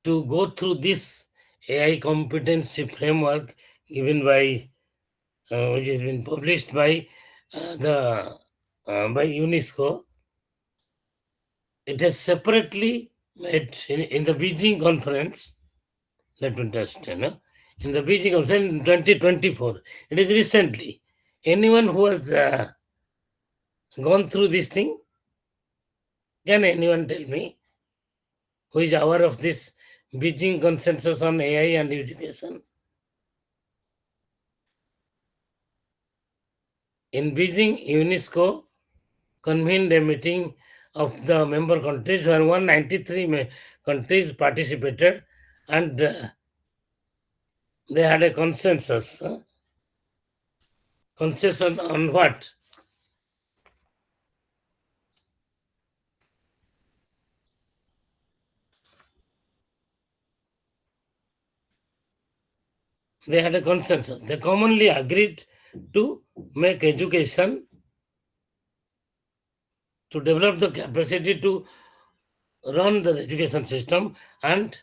to go through this AI competency framework given by, which has been published by by UNESCO. It is separately made in the Beijing conference. Let me just, in the Beijing conference in 2024. It is recently. Anyone who has gone through this thing, can anyone tell me who is aware of this Beijing consensus on AI and education? In Beijing, UNESCO convened a meeting of the member countries where 193 countries participated, and they had a consensus. Consensus on what? They had a consensus. They commonly agreed to make education, to develop the capacity to run the education system and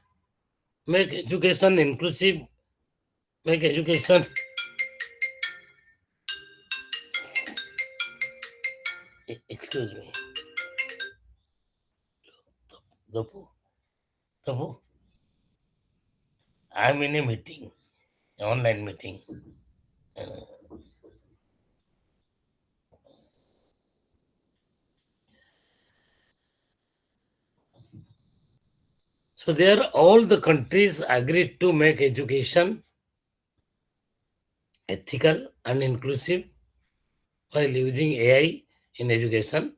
make education inclusive, make education excuse me. Tapu, I'm in a meeting, online meeting. So there all the countries agreed to make education ethical and inclusive while using AI in education.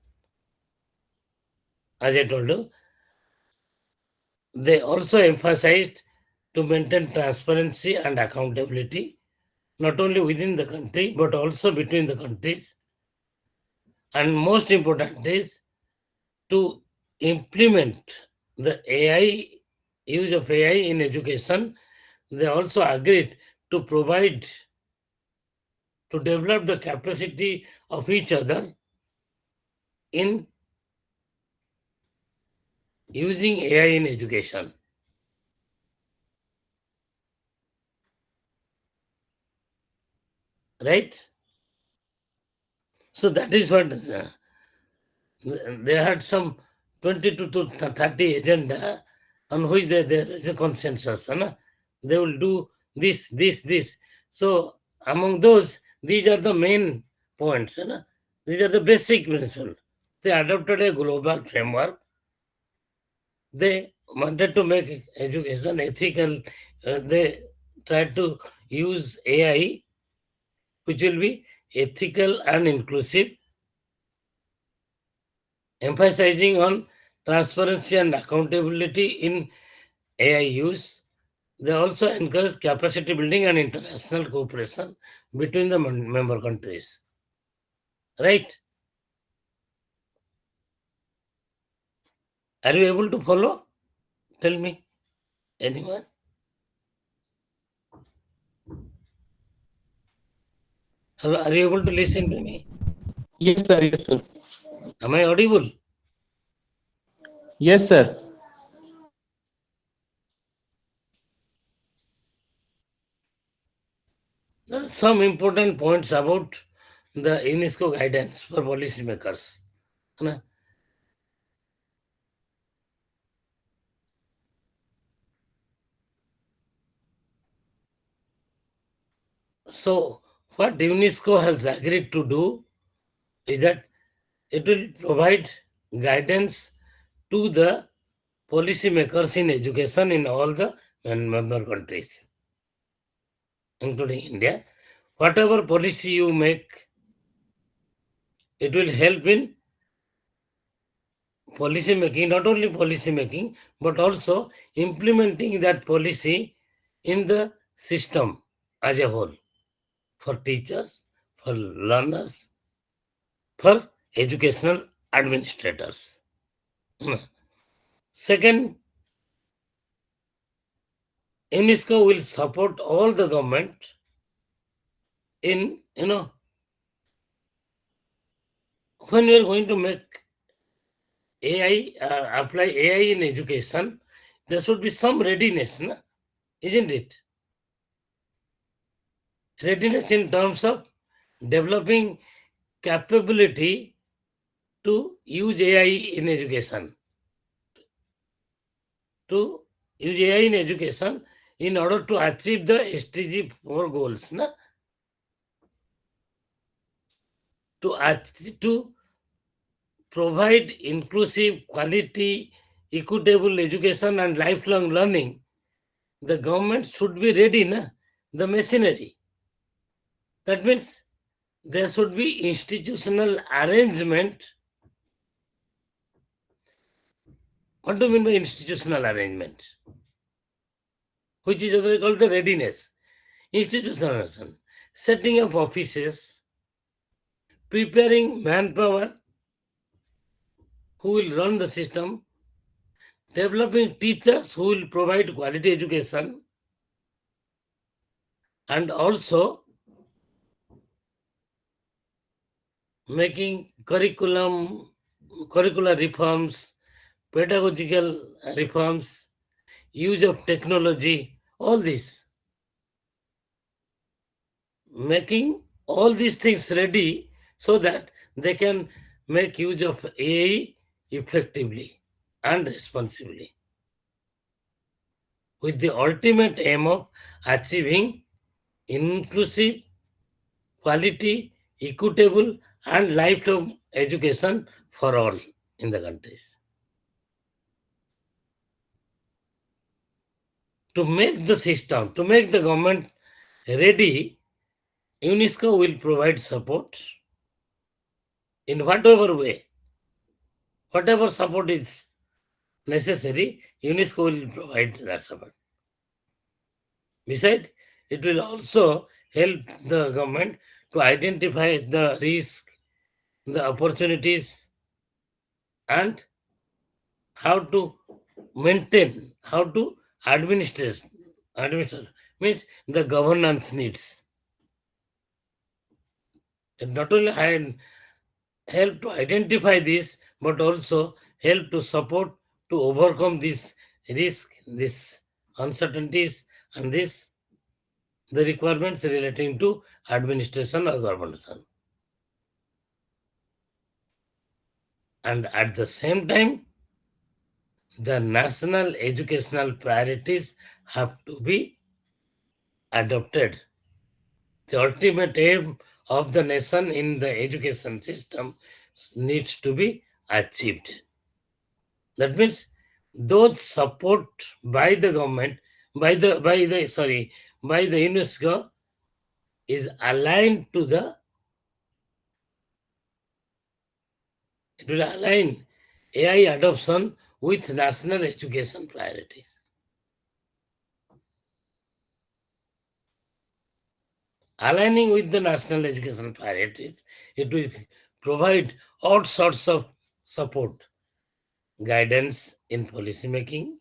As I told you, they also emphasized to maintain transparency and accountability, not only within the country, but also between the countries. And most important is to implement the AI, use of AI in education. They also agreed to provide, to develop the capacity of each other in using AI in education. Right? So that is what they had some 22 to 30 agenda on which there is a consensus. They will do this. So among those, these are the main points. These are the basic principles. They adopted a global framework. They wanted to make education ethical. They tried to use AI, which will be ethical and inclusive, emphasizing on transparency and accountability in AI use. They also encourage capacity building and international cooperation between the member countries. Right? Are you able to follow? Tell me. Anyone? Hello, are you able to listen to me? Yes, sir. Yes, sir. Am I audible? Yes, sir. There are some important points about the UNESCO guidance for policymakers. Na? So, what UNESCO has agreed to do is that it will provide guidance to the policymakers in education in all the member countries, including India. Whatever policy you make, it will help in policy making, not only policy making, but also implementing that policy in the system as a whole, for teachers, for learners, for educational administrators. Second, UNESCO will support all the government in, when we are going to make AI, apply AI in education, there should be some readiness, isn't it? Readiness in terms of developing capability to use AI in education. To use AI in education in order to achieve the SDG 4 goals. To provide inclusive, quality, equitable education and lifelong learning, the government should be ready, the machinery. That means there should be institutional arrangement. What do you mean by institutional arrangement? Which is otherwise called the readiness. Institutional arrangement. Setting up offices, preparing manpower who will run the system, developing teachers who will provide quality education, and also making curricular reforms, pedagogical reforms, use of technology, all this. Making all these things ready so that they can make use of AI effectively and responsibly, with the ultimate aim of achieving inclusive, quality, equitable, and lifelong education for all in the countries. To make the system, to make the government ready, UNESCO will provide support in whatever way. Whatever support is necessary, UNESCO will provide that support. Besides, it will also help the government to identify the risk, the opportunities, and how to maintain, how to administer means the governance needs. And not only help to identify this, but also help to support to overcome this risk, this uncertainties, and the requirements relating to administration or governance. And at the same time, the national educational priorities have to be adopted. The ultimate aim of the nation in the education system needs to be achieved. That means those support by the government, by the UNESCO is aligned to it will align AI adoption with national education priorities. Aligning with the national education priorities, it will provide all sorts of support guidance in policy making,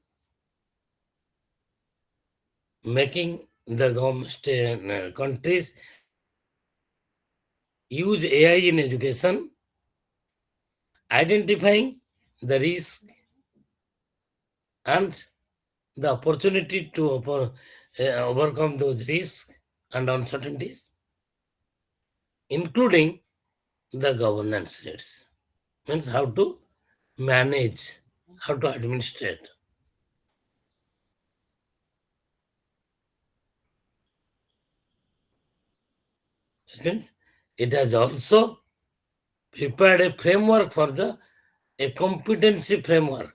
making the countries use AI in education, identifying the risk and the opportunity to overcome those risks and uncertainties, including the governance needs. Means how to manage, how to administrate. It means it has also prepared a framework for a competency framework.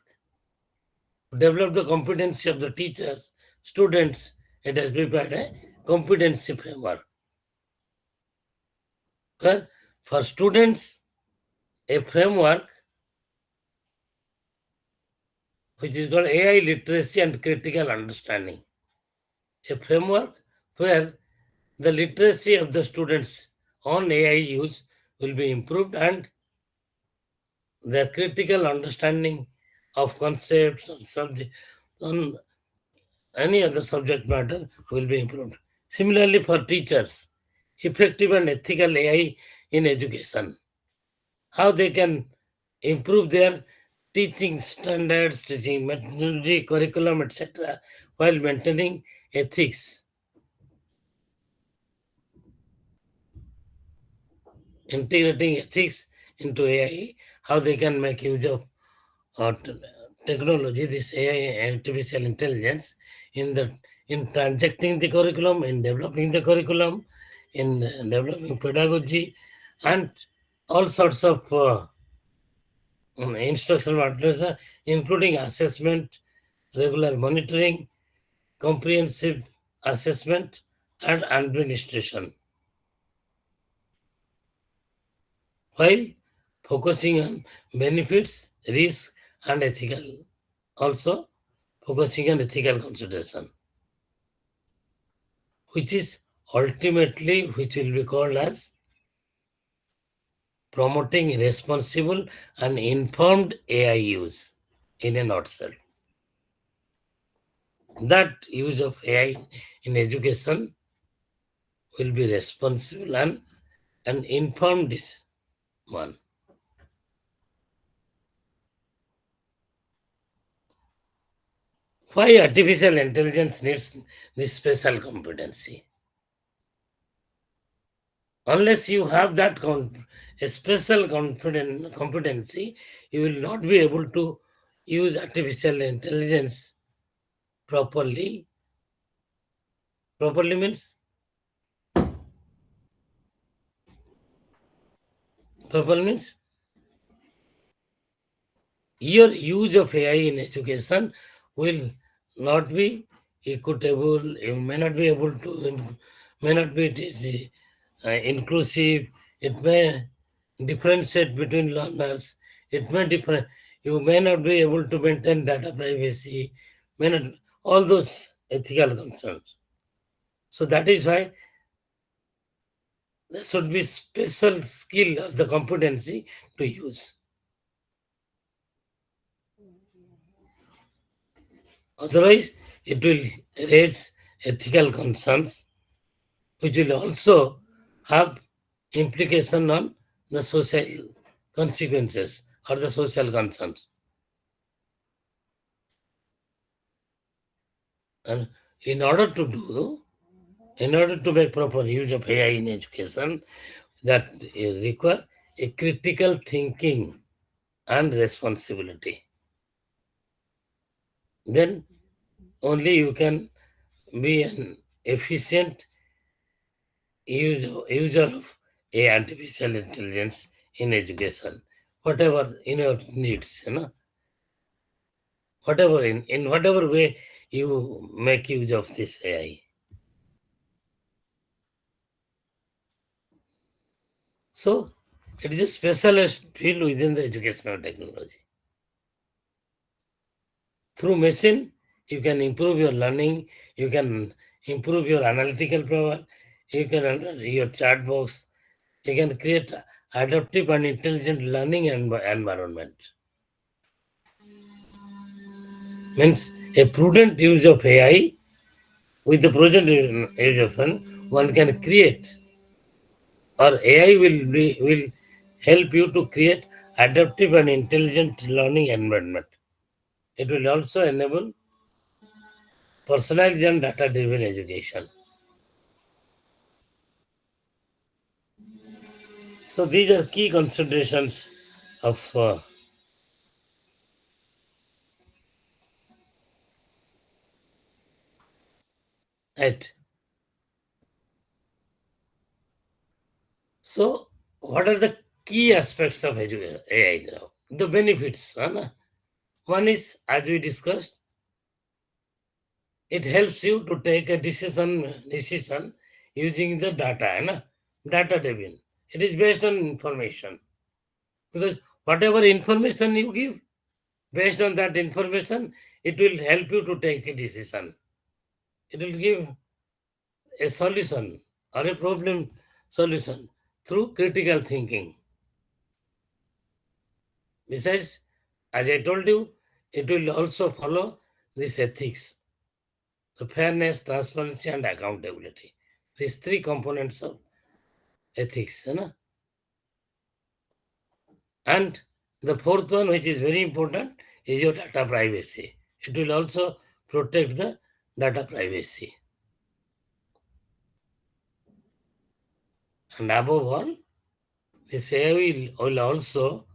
To develop the competency of the teachers, students, it has prepared a competency framework. Where for students, a framework which is called AI literacy and critical understanding. A framework where the literacy of the students on AI use will be improved and their critical understanding of concepts and subject on any other subject matter will be improved. Similarly, for teachers, effective and ethical AI in education, how they can improve their teaching standards, teaching methodology, curriculum, etc., while maintaining ethics. Integrating ethics into AI, how they can make use of technology, this AI, artificial intelligence, in transacting the curriculum, in developing the curriculum, in developing pedagogy, and all sorts of instructional materials, including assessment, regular monitoring, comprehensive assessment, and administration. While focusing on benefits, risk, and ethical, also focusing on ethical consideration, which will be called as promoting responsible and informed AI use in a nutshell. That use of AI in education will be responsible and informed is one. Why artificial intelligence needs this special competency? Unless you have that a special competency, you will not be able to use artificial intelligence properly. Properly means? Properly means? Your use of AI in education will not be equitable, you may not be able to, may not be inclusive, it may differentiate between learners, you may not be able to maintain data privacy, all those ethical concerns. So that is why there should be special skill of the competency to use. Otherwise, it will raise ethical concerns, which will also have implication on the social consequences or the social concerns. And in order to make proper use of AI in education, that require a critical thinking and responsibility. Then only you can be an efficient user of artificial intelligence in education, whatever your needs, whatever in whatever way you make use of this AI. So it is a specialist field within the educational technology. Through machine, you can improve your learning, you can improve your analytical power, you can your chat box, you can create adaptive and intelligent learning environment. Means a prudent use of AI with the prudent use of one can create, or AI will help you to create adaptive and intelligent learning environment. It will also enable personalized and data-driven education. So these are key considerations of it. So what are the key aspects of AI now? The benefits. One is, as we discussed, it helps you to take a decision using the data, data driven. It is based on information. Because whatever information you give, based on that information, it will help you to take a decision. It will give a solution or a problem solution through critical thinking. Besides, as I told you, it will also follow this ethics, the fairness, transparency, and accountability. These three components of ethics. And the fourth one, which is very important, is your data privacy. It will also protect the data privacy. And above all, this AI will also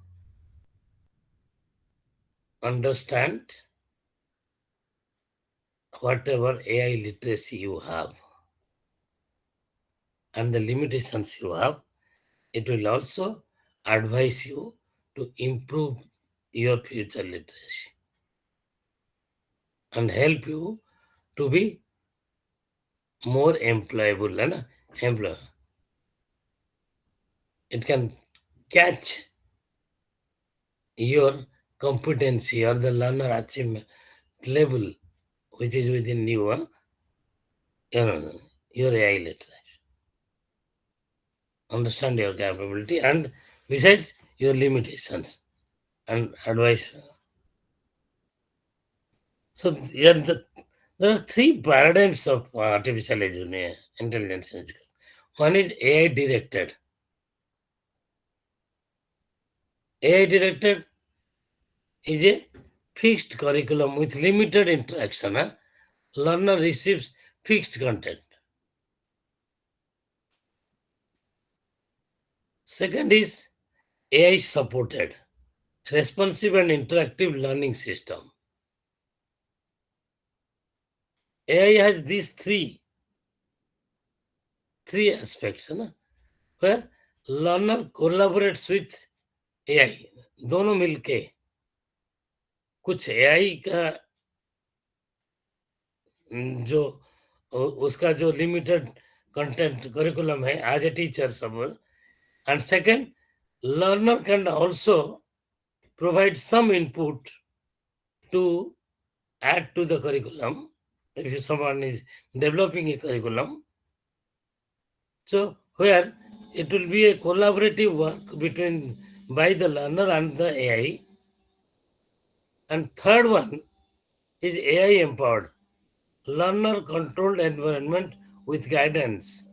understand whatever AI literacy you have and the limitations you have. It will also advise you to improve your future literacy and help you to be more employable and employer. It can catch your competency or the learner achievement level which is within you, your AI literacy. Understand your capability and besides your limitations and advice. So there are three paradigms of artificial intelligence education. One is AI directed. AI directed is a fixed curriculum with limited interaction. Learner receives fixed content. Second is AI supported, responsive and interactive learning system. AI has these three aspects, where learner collaborates with AI. दोनों मिलके कुछ AI का जो उसका जो limited content curriculum है as a teacher सब, and second, learner can also provide some input to add to the curriculum if someone is developing a curriculum. So where it will be a collaborative work between by the learner and the AI. And third one is AI empowered, learner controlled environment with guidance.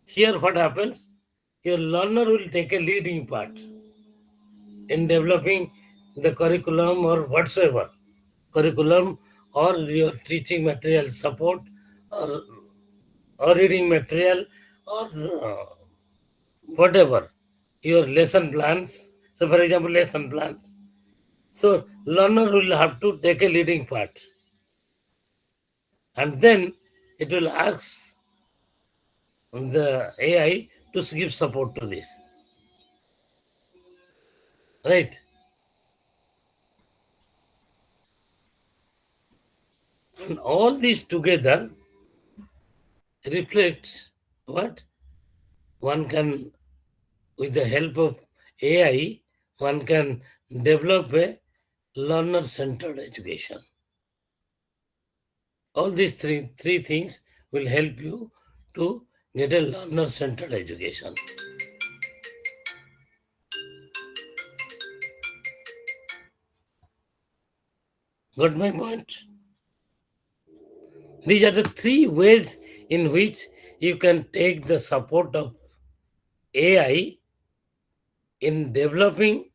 Here what happens? Your learner will take a leading part in developing the curriculum or whatsoever curriculum or your teaching material support or reading material or whatever your lesson plans. So for example, lesson plans. So learner will have to take a leading part and then it will ask the AI to give support to this. Right? And all these together reflect what? One can, with the help of AI, one can develop a learner-centered education. All these three things will help you to get a learner-centered education. Got my point? These are the three ways in which you can take the support of AI in developing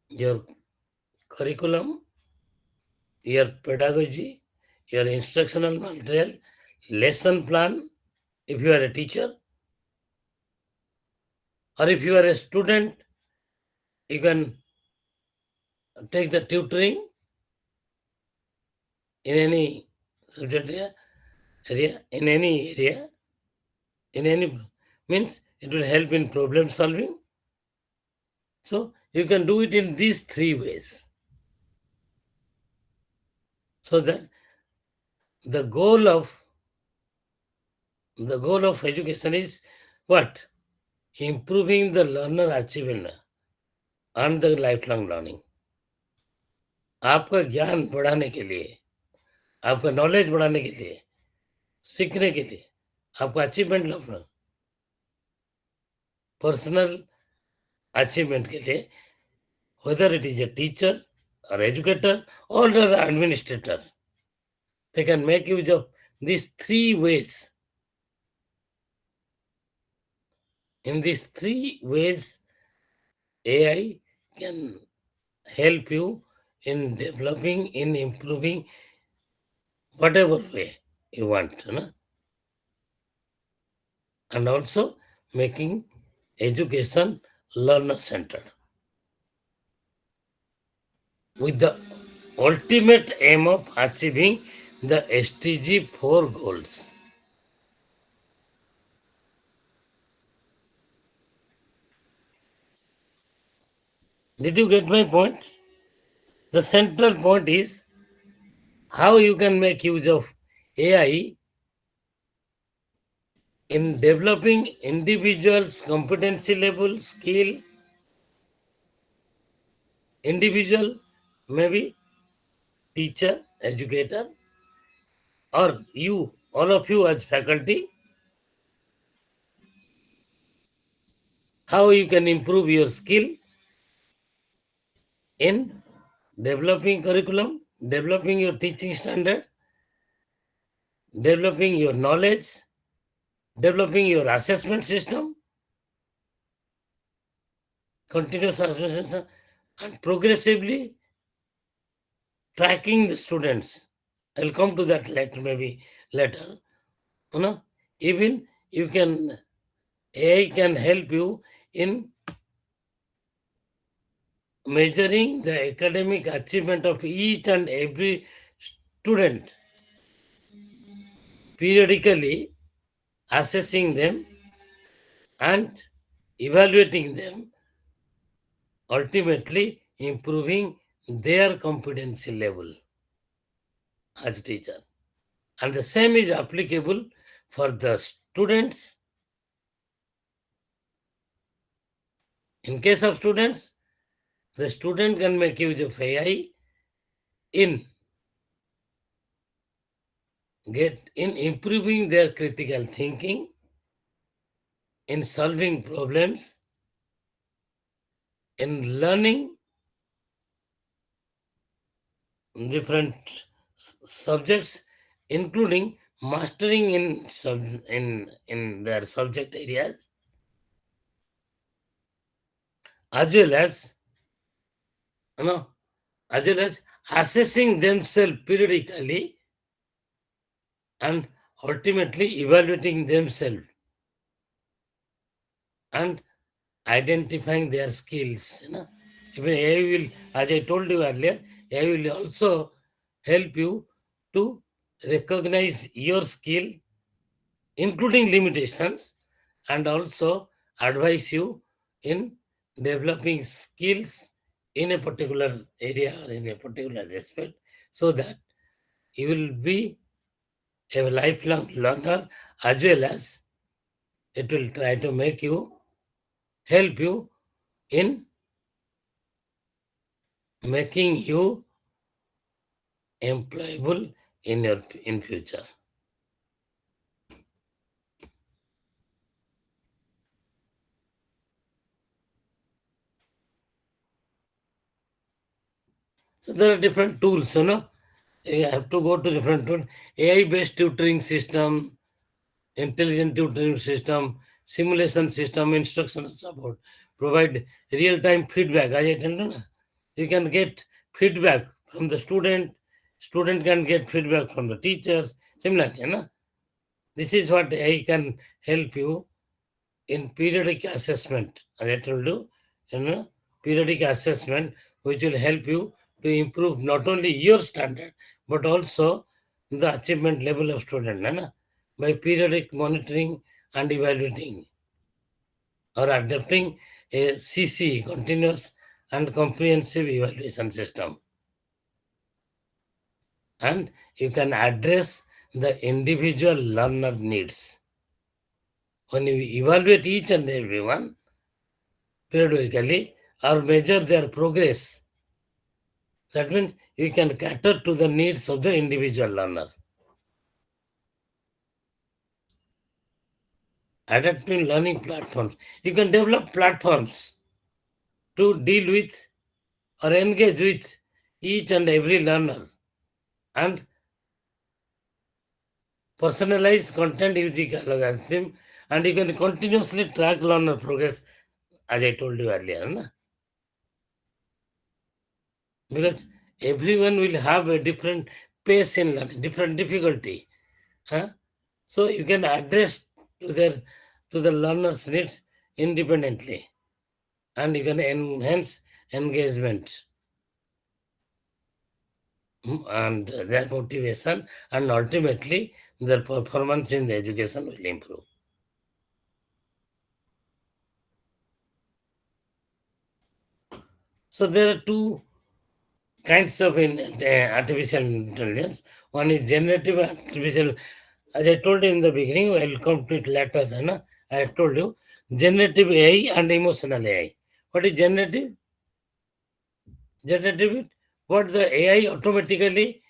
your curriculum, your pedagogy, your instructional material, lesson plan, if you are a teacher, or if you are a student, you can take the tutoring in any subject area, in any area, in any means it will help in problem solving. So you can do it in these three ways. So that the goal of education is what? Improving the learner achievement and the lifelong learning. आपका ज्ञान बढ़ाने के लिए, आपका knowledge बढ़ाने के लिए, सीखने के लिए, आपका अचीवमेंट लाना, पर्सनल अचीवमेंट के लिए, whether it is a teacher or educator or an administrator, they can make use of these three ways. In these three ways, AI can help you in developing, in improving whatever way you want, and also making education learner-centered with the ultimate aim of achieving the SDG 4 goals. Did you get my point? The central point is how you can make use of AI in developing individuals' competency level, skill, individual, maybe teacher, educator, or you, all of you as faculty, how you can improve your skill in developing curriculum, developing your teaching standard, developing your knowledge, developing your assessment system, continuous assessment system, and progressively tracking the students. I'll come to that later, maybe later. Even you can, AI can help you in measuring the academic achievement of each and every student, periodically assessing them and evaluating them, ultimately improving their competency level as a teacher. And the same is applicable for the students. In case of students, the student can make use of AI in improving their critical thinking, in solving problems, in learning different subjects, including mastering in their subject areas, as well as assessing themselves periodically and ultimately evaluating themselves and identifying their skills. Even AI will, as I told you earlier, AI will also help you to recognize your skill, including limitations, and also advise you in developing skills in a particular area or in a particular aspect, so that you will be a lifelong learner, as well as it will try to help you in making you employable in future. So there are different tools, you know. You have to go to different tools. AI-based tutoring system, intelligent tutoring system, simulation system, instructional support, provide real-time feedback. As I tell you, na, you can get feedback from the student can get feedback from the teachers, similarly. Na? This is what AI can help you in periodic assessment. As I told you, periodic assessment, which will help you to improve not only your standard, but also the achievement level of student. Na? By periodic monitoring and evaluating or adopting a CC, continuous and comprehensive evaluation system. And you can address the individual learner needs. When you evaluate each and everyone periodically or measure their progress, that means you can cater to the needs of the individual learner. Adapting learning platforms. You can develop platforms to deal with or engage with each and every learner and personalized content using algorithm, and you can continuously track learner progress, as I told you earlier. Na? Because everyone will have a different pace in learning, different difficulty. Huh? So you can address to the learner's needs independently, and you can enhance engagement and their motivation, and ultimately their performance in the education will improve. So there are two kinds of artificial intelligence. One is generative artificial. As I told you in the beginning, I'll come to it later. Na? I told you generative AI and emotional AI. What is generative? Generative, what the AI automatically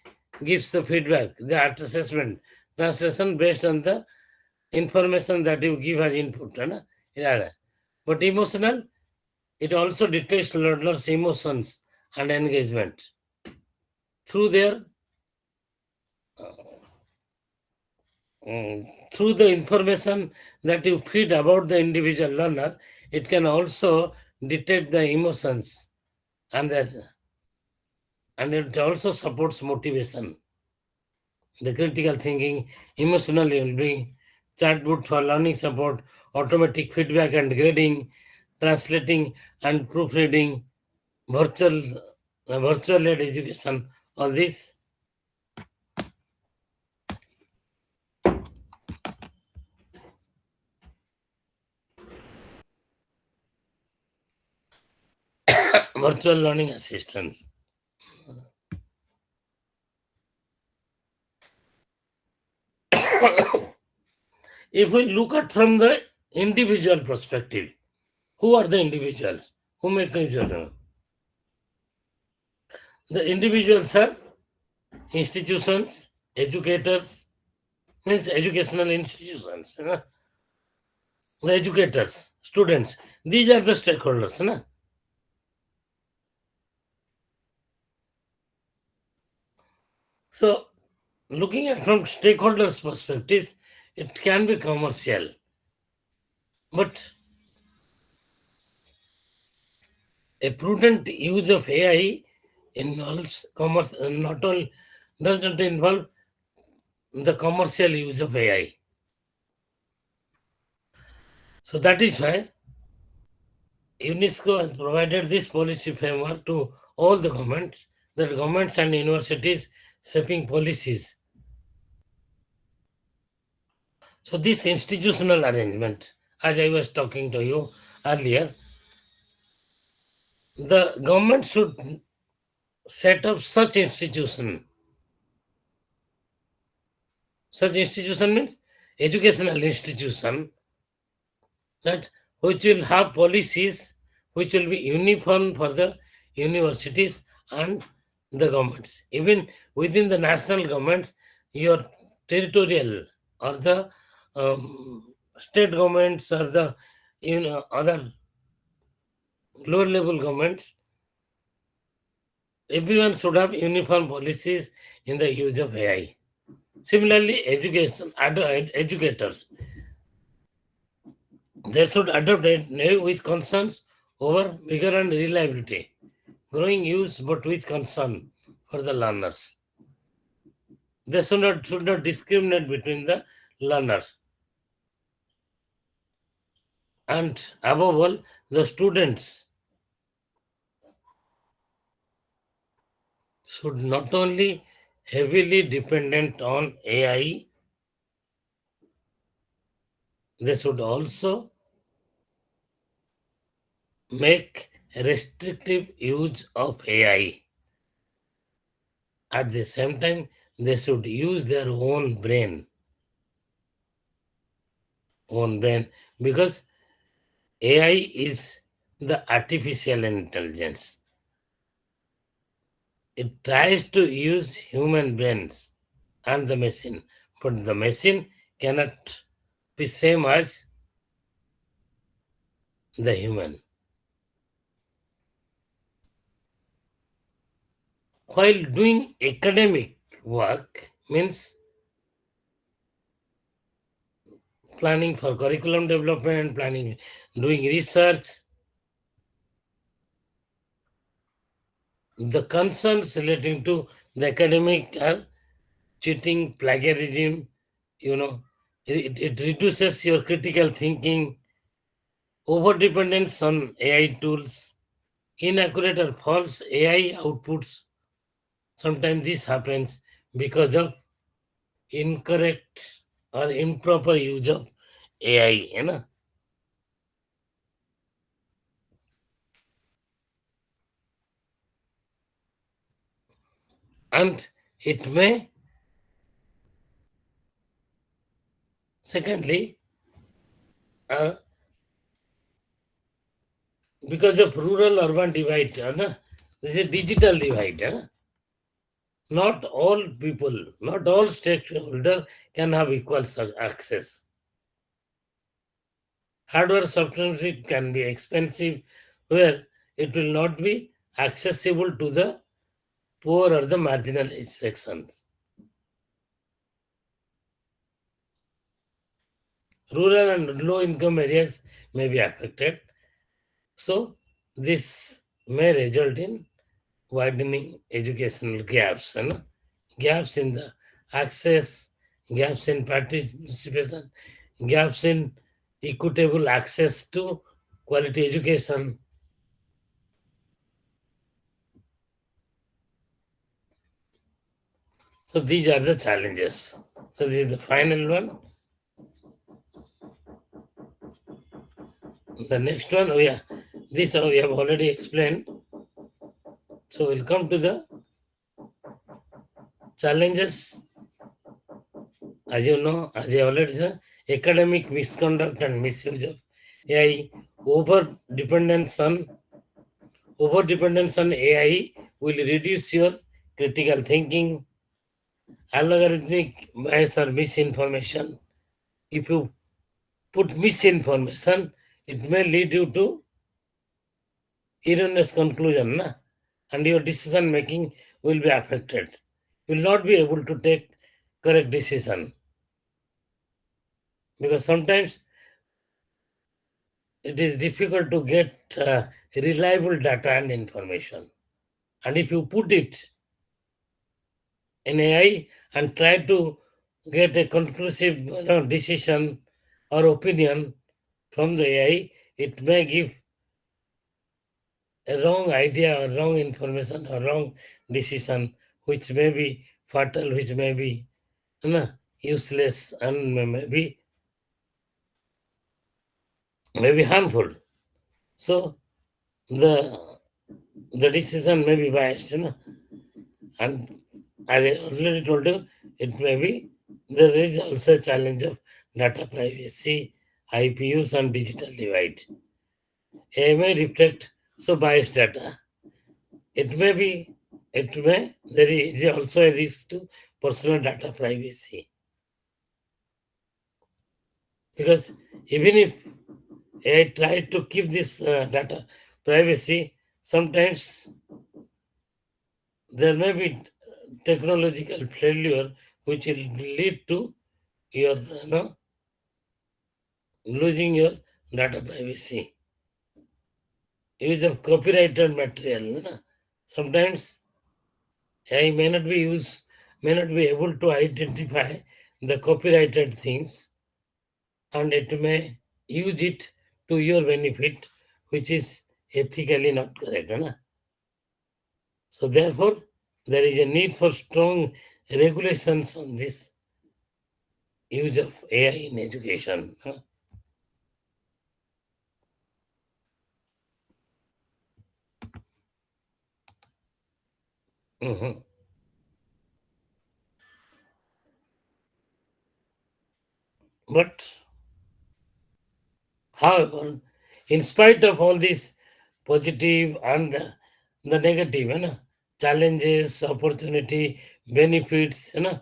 gives the feedback, the assessment, translation based on the information that you give as input. Na? Yeah. But emotional, it also detects learners' emotions and engagement through their through the information that you feed about the individual learner. It can also detect the emotions and it also supports motivation, the critical thinking, emotional well-being, chatbot for learning support, automatic feedback and grading, translating and proofreading, virtual-led education. All this virtual learning assistance. If we look at from the individual perspective, who are the individuals who make the individuals are institutions, educators, means educational institutions, the educators, students. These are the stakeholders. Na? So, looking at from stakeholders' perspectives, it can be commercial, but a prudent use of AI involves commerce, not only does not involve the commercial use of AI. So that is why UNESCO has provided this policy framework to all the governments, that governments and universities shaping policies. So this institutional arrangement, as I was talking to you earlier, the government should set up such institution. Such institution means educational institution that which will have policies which will be uniform for the universities and the governments. Even within the national governments, your territorial or the state governments or the other lower level governments, everyone should have uniform policies in the use of AI. Similarly, educators, they should adopt it with concerns over vigor and reliability, growing use but with concern for the learners. They should not discriminate between the learners. And above all, the students should not only heavily dependent on AI, they should also make restrictive use of AI. At the same time, they should use their own brain, because AI is the artificial intelligence. It tries to use human brains and the machine, but the machine cannot be same as the human. While doing academic work means planning for curriculum development, doing research, the concerns relating to the academic are cheating, plagiarism, it reduces your critical thinking, overdependence on AI tools, inaccurate or false AI outputs. Sometimes this happens because of incorrect or improper use of AI. And it may, secondly, because of rural-urban divide, this is a digital divide. Not all people, not all stakeholders can have equal access. Hardware software can be expensive, where it will not be accessible to the poor or the marginalized sections. Rural and low-income areas may be affected. So, this may result in widening educational gaps, gaps in the access, gaps in participation, gaps in equitable access to quality education. So these are the challenges. So this is the final one. The next one, this we have already explained. So we'll come to the challenges. As you know, as I already said, academic misconduct and misuse of AI, over dependence on AI will reduce your critical thinking, algorithmic bias or misinformation. If you put misinformation, it may lead you to erroneous conclusion, and your decision making will be affected. You will not be able to take correct decision, because sometimes it is difficult to get reliable data and information. And if you put it in AI and try to get a conclusive decision or opinion from the AI, it may give a wrong idea or wrong information or wrong decision, which may be fatal, which may be useless, and maybe harmful. So the decision may be biased, and as I already told you, it may be, there is also a challenge of data privacy, IP use, and digital divide. AI may reflect biased data. There is also a risk to personal data privacy. Because even if AI tries to keep this data privacy, sometimes there may be technological failure which will lead to your losing your data privacy. Use of copyrighted material. Sometimes AI may not be able to identify the copyrighted things, and it may use it to your benefit, which is ethically not correct. So therefore, there is a need for strong regulations on this use of AI in education. Mhm. But however, in spite of all these positive and the negative, challenges, opportunity, benefits, to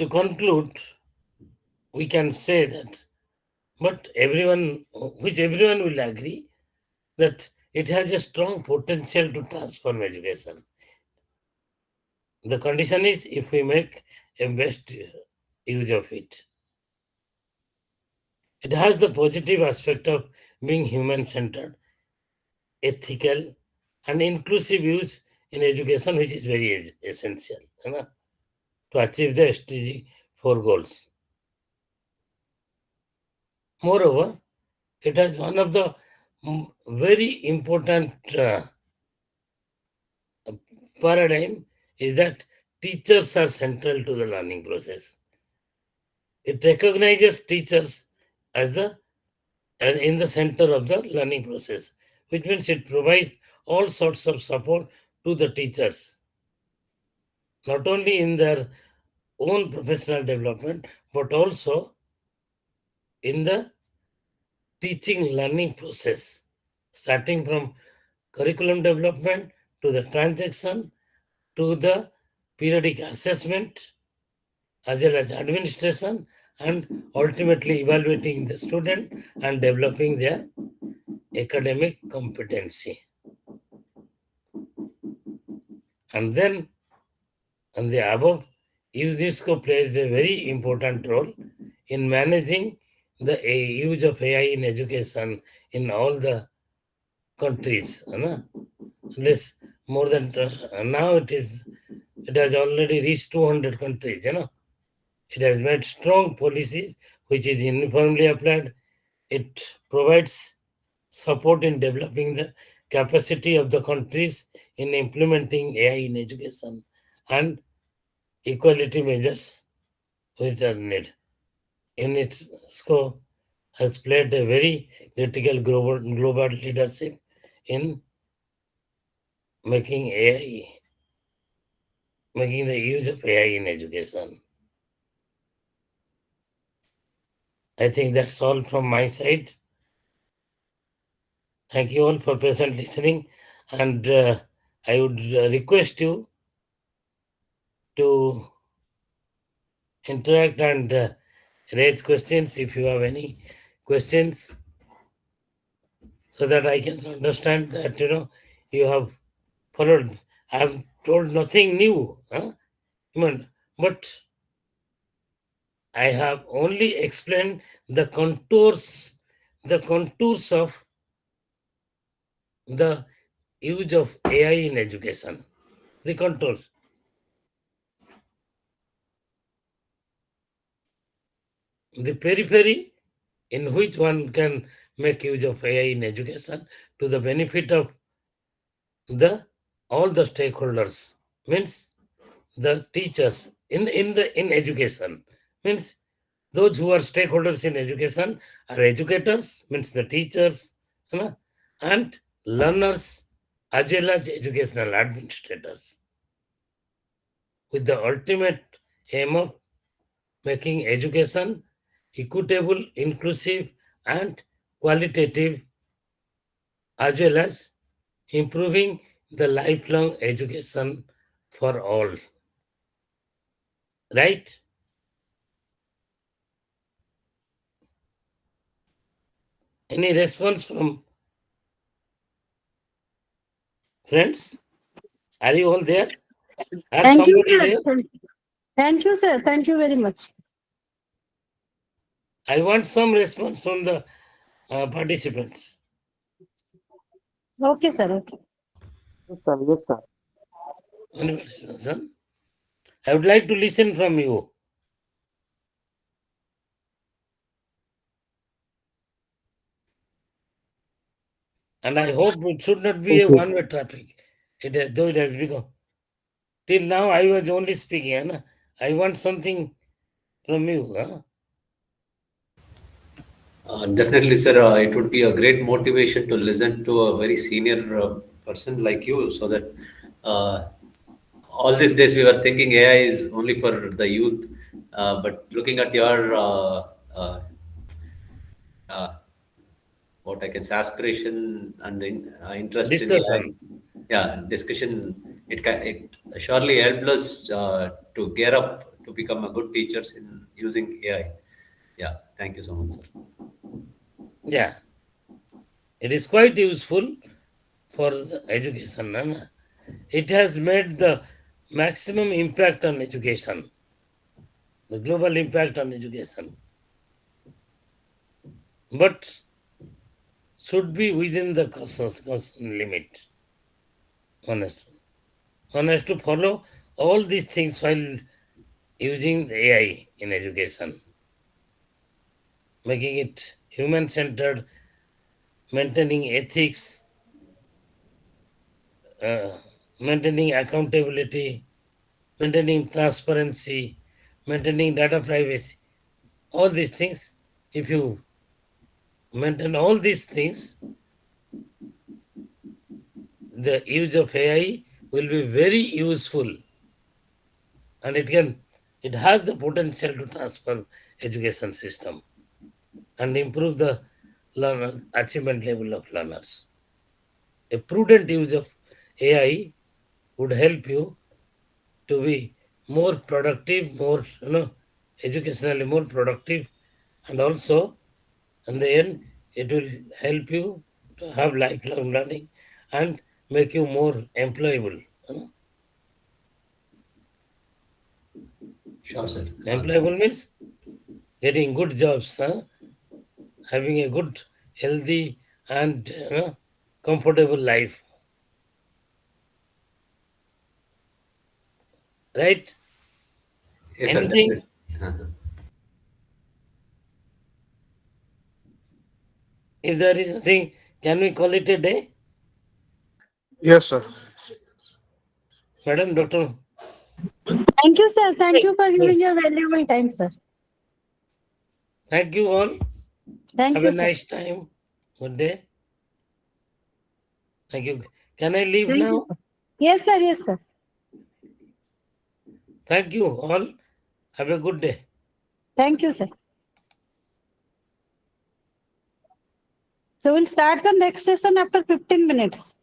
conclude, we can say that, but everyone will agree that it has a strong potential to transform education. The condition is if we make a best use of it. It has the positive aspect of being human-centered, ethical, and inclusive use in education, which is very essential to achieve the SDG 4 goals. Moreover, it has one of the very important paradigm is that teachers are central to the learning process. It recognizes teachers as in the center of the learning process, which means it provides all sorts of support to the teachers, not only in their own professional development, but also in the teaching learning process, starting from curriculum development to the transaction to the periodic assessment as well as administration, and ultimately evaluating the student and developing their academic competency. And then, and the above, UNESCO plays a very important role in managing the use of AI in education in all the countries. Unless more than now it has already reached 200 countries. It has made strong policies which is uniformly applied. It provides support in developing the capacity of the countries in implementing AI in education, and equality measures which are needed. UNESCO has played a very critical global leadership in making the use of AI in education. I think that's all from my side. Thank you all for patient listening, and I would request you to interact and raise questions if you have any questions, so that I can understand that you have followed. I have told nothing new, but I have only explained the contours of the use of AI in education. The contours. The periphery in which one can make use of AI in education to the benefit of all the stakeholders, means the teachers in education, means those who are stakeholders in education are educators, means the teachers, and learners, as well as educational administrators, with the ultimate aim of making education equitable, inclusive, and qualitative, as well as improving the lifelong education for all. Right? Any response from Friends, are you all there? Are Thank you, somebody sir. there? Thank you, sir. Thank you very much. I want some response from the participants. Okay, sir. Okay. Yes, sir. Yes, sir. Any person? I would like to listen from you. And I hope it should not be a one-way traffic. Though it has become. Till now, I was only speaking. Huh? I want something from you. Huh? Definitely, sir. It would be a great motivation to listen to a very senior person like you, so that all these days we were thinking AI is only for the youth, but looking at your uh, what I can say, aspiration and interest in AI, Discussion. yeah, discussion. It surely helped us to gear up to become a good teachers in using AI. Yeah, thank you so much, sir. Yeah. It is quite useful for the education. Huh? It has made the maximum impact on education, the global impact on education. But should be within the cost limit. One has to follow all these things while using AI in education, making it human centered, maintaining ethics, maintaining accountability, maintaining transparency, maintaining data privacy. All these things, if you maintain all these things, the use of AI will be very useful, and it has the potential to transform education system and improve the learner achievement level of learners. A prudent use of AI would help you to be more productive, more educationally more productive, and also in the end it will help you to have lifelong learning and make you more employable. Sure, sir. Employable means getting good jobs, having a good, healthy, and comfortable life. Right? Yes, sir. Anything? Definitely. Uh-huh. If there is nothing, can we call it a day? Yes, sir. Madam, Doctor, Thank you, sir. Thank you for giving your valuable time, sir. thank you all. Thank Have you, a sir. nice time. Good day. Thank you. Can I leave Thank you, now? sir. Yes, sir. Yes, sir. Thank you all. Have a good day. Thank you, sir. So we'll start the next session after 15 minutes.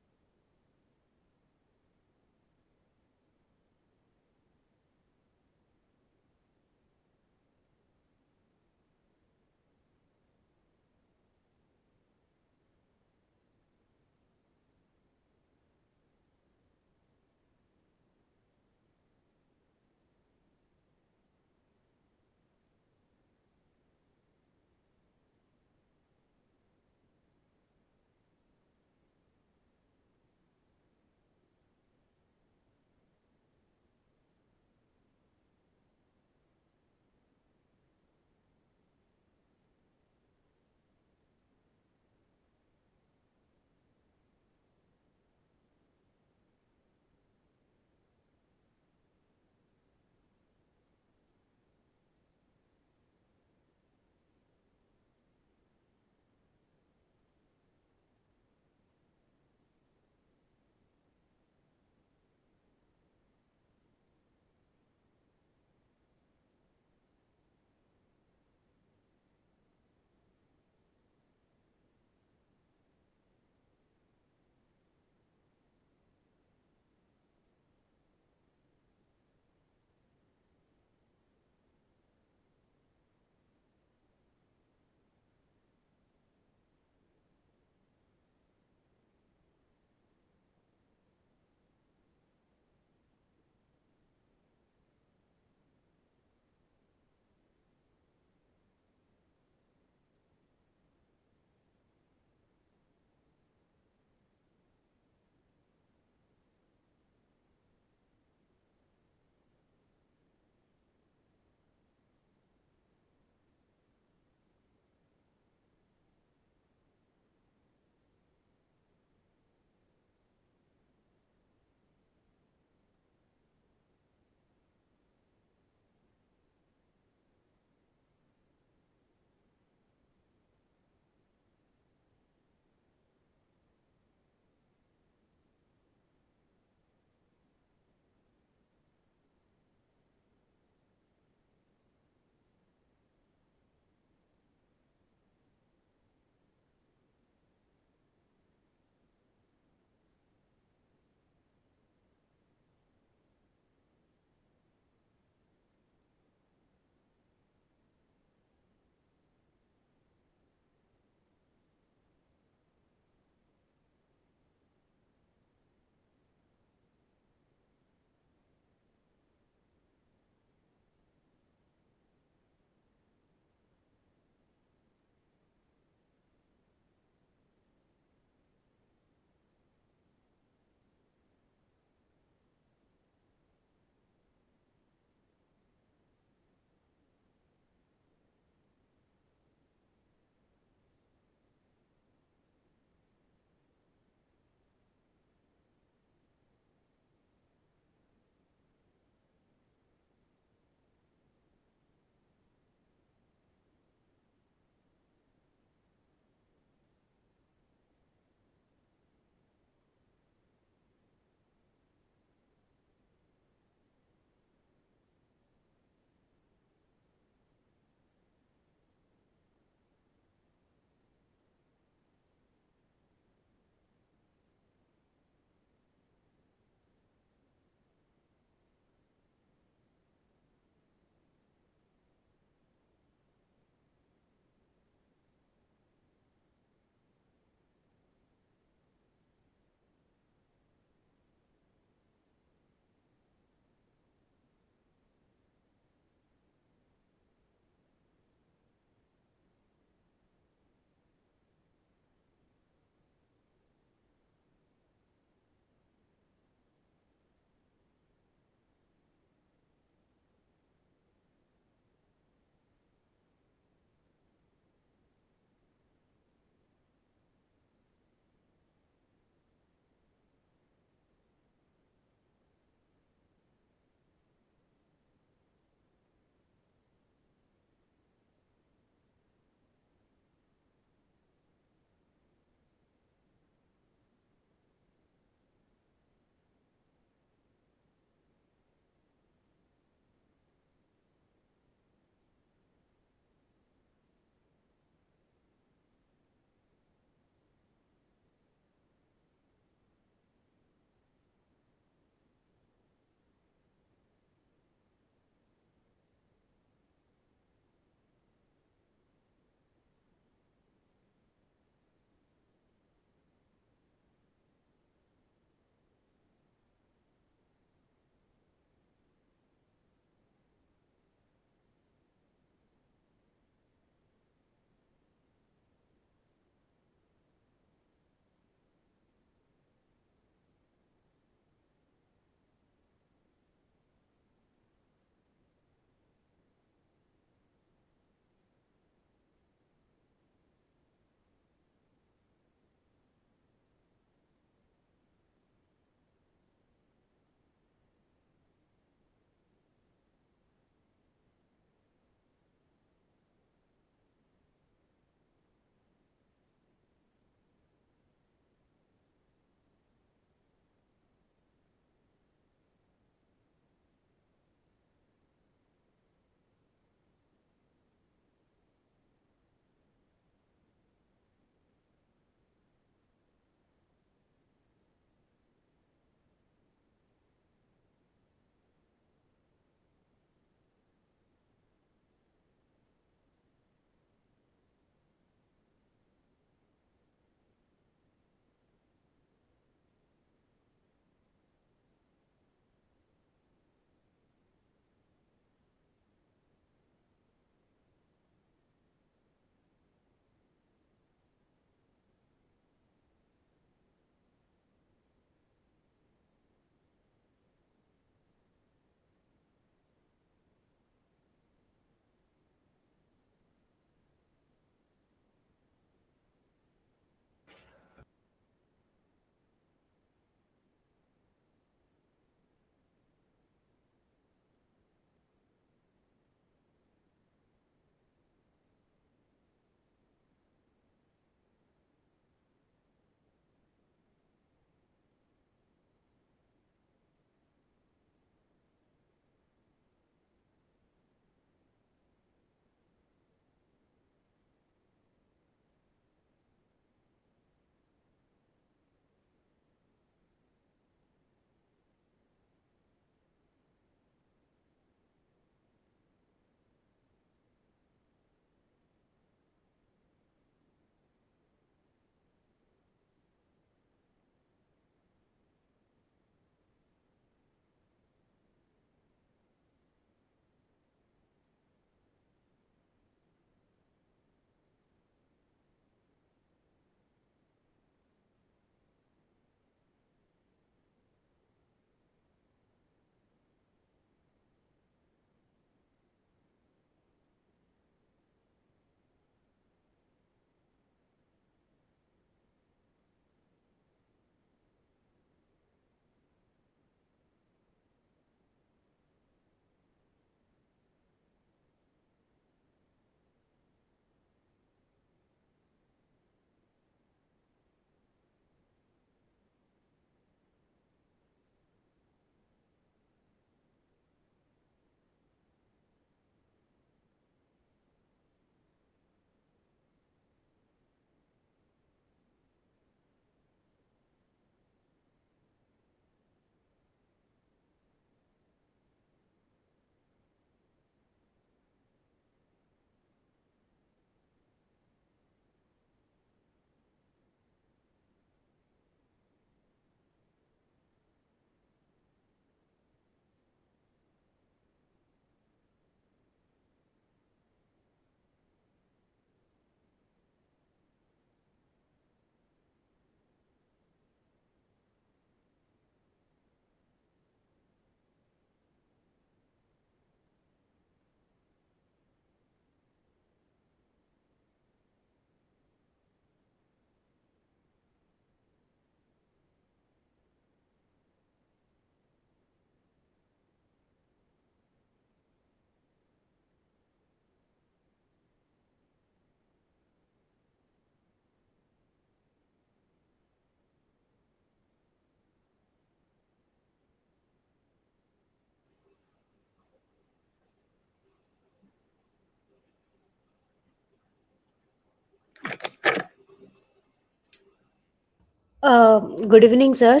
Good evening, sir.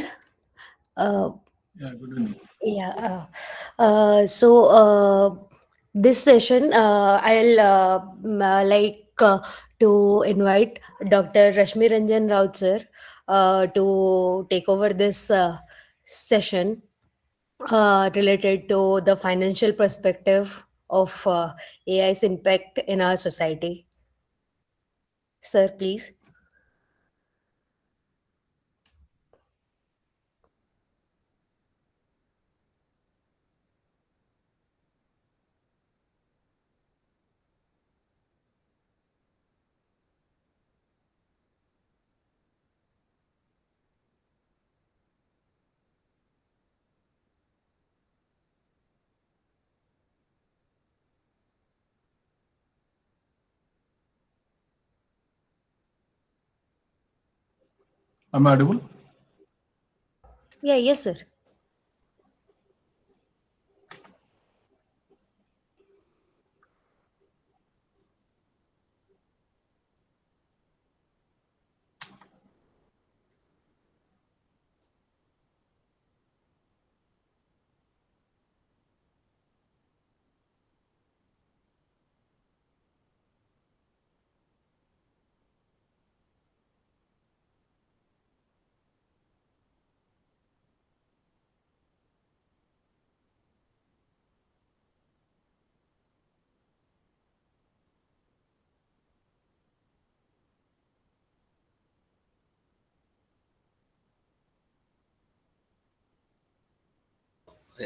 Uh, Yeah, good evening. yeah. This session, I'll to invite Dr. Rashmi Ranjan Raut, sir, to take over this session related to the financial perspective of AI's impact in our society. Sir, please. Am I audible? Yeah, yes, sir.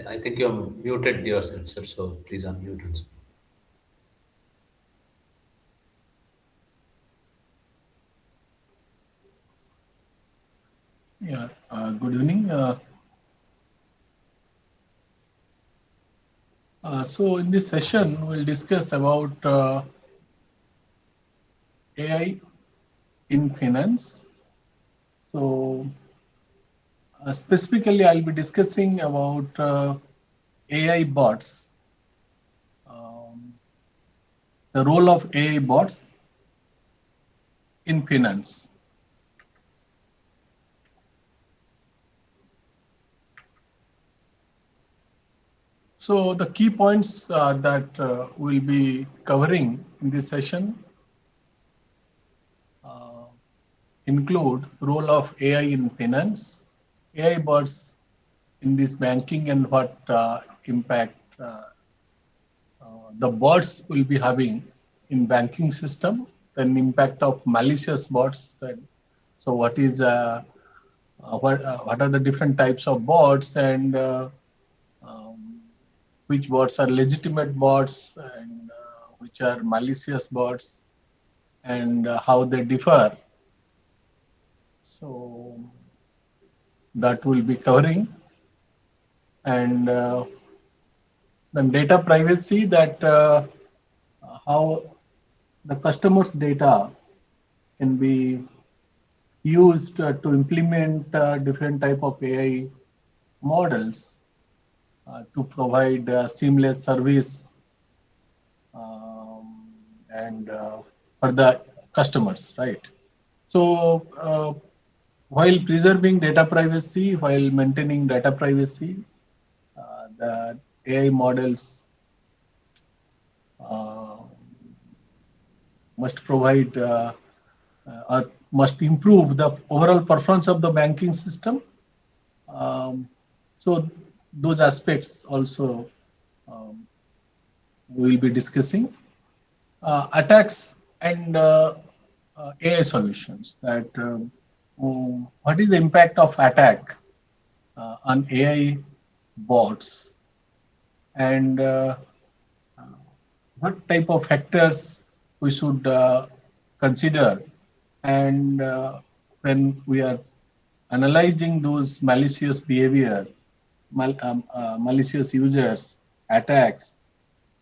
I think you're muted yourself, sir. So please unmute and speak. Yeah, good evening. So in this session, we'll discuss about AI in finance. So specifically, I'll be discussing about AI bots, the role of AI bots in finance. So the key points that we'll be covering in this session include role of AI in finance, AI bots in this banking, and what impact the bots will be having in banking system, then impact of malicious bots. So what are the different types of bots, and which bots are legitimate bots, and which are malicious bots, and how they differ. So that will be covering. And then data privacy, that how the customer's data can be used to implement different type of AI models to provide seamless service and for the customers, right? So while preserving data privacy, while maintaining data privacy, the AI models must provide or must improve the overall performance of the banking system. So those aspects also we will be discussing. Attacks and AI solutions. That what is the impact of attack on AI bots, and what type of factors we should consider, and when we are analyzing those malicious behavior, malicious users, attacks,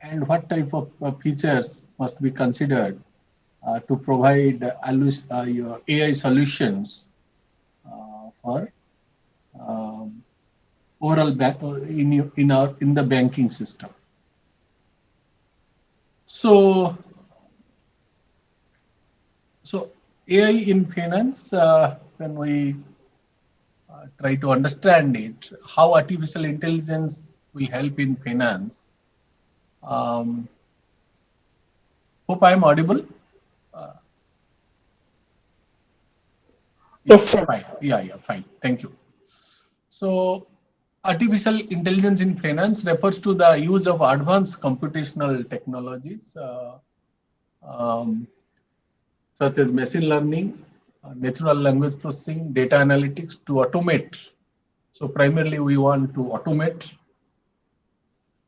and what type of features must be considered to provide your AI solutions for overall in the banking system. So AI in finance, when we try to understand it, how artificial intelligence will help in finance. Hope I am audible. Yes, sir. Fine. Yeah, fine. Thank you. So, artificial intelligence in finance refers to the use of advanced computational technologies such as machine learning, natural language processing, data analytics to automate. So, primarily we want to automate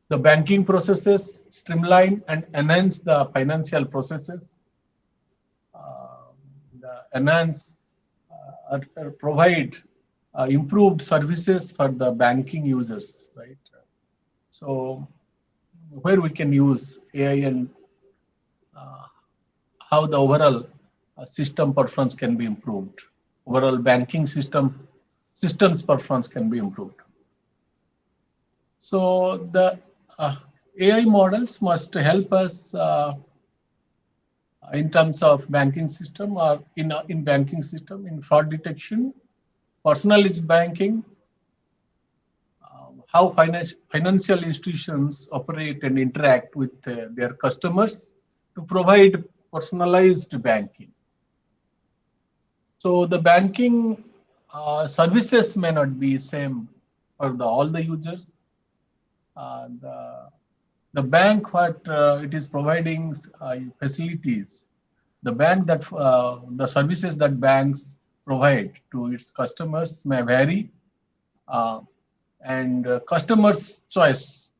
the banking processes, streamline and enhance the financial processes, provide improved services for the banking users, right? So where we can use AI and how the overall system performance can be improved, overall banking systems performance can be improved. So the AI models must help us in terms of banking system or in banking system, in fraud detection, personalized banking, how financial institutions operate and interact with their customers to provide personalized banking. So the banking services may not be same for all the users. The bank what it is providing facilities, the bank that the services that banks provide to its customers may vary, and customers' choice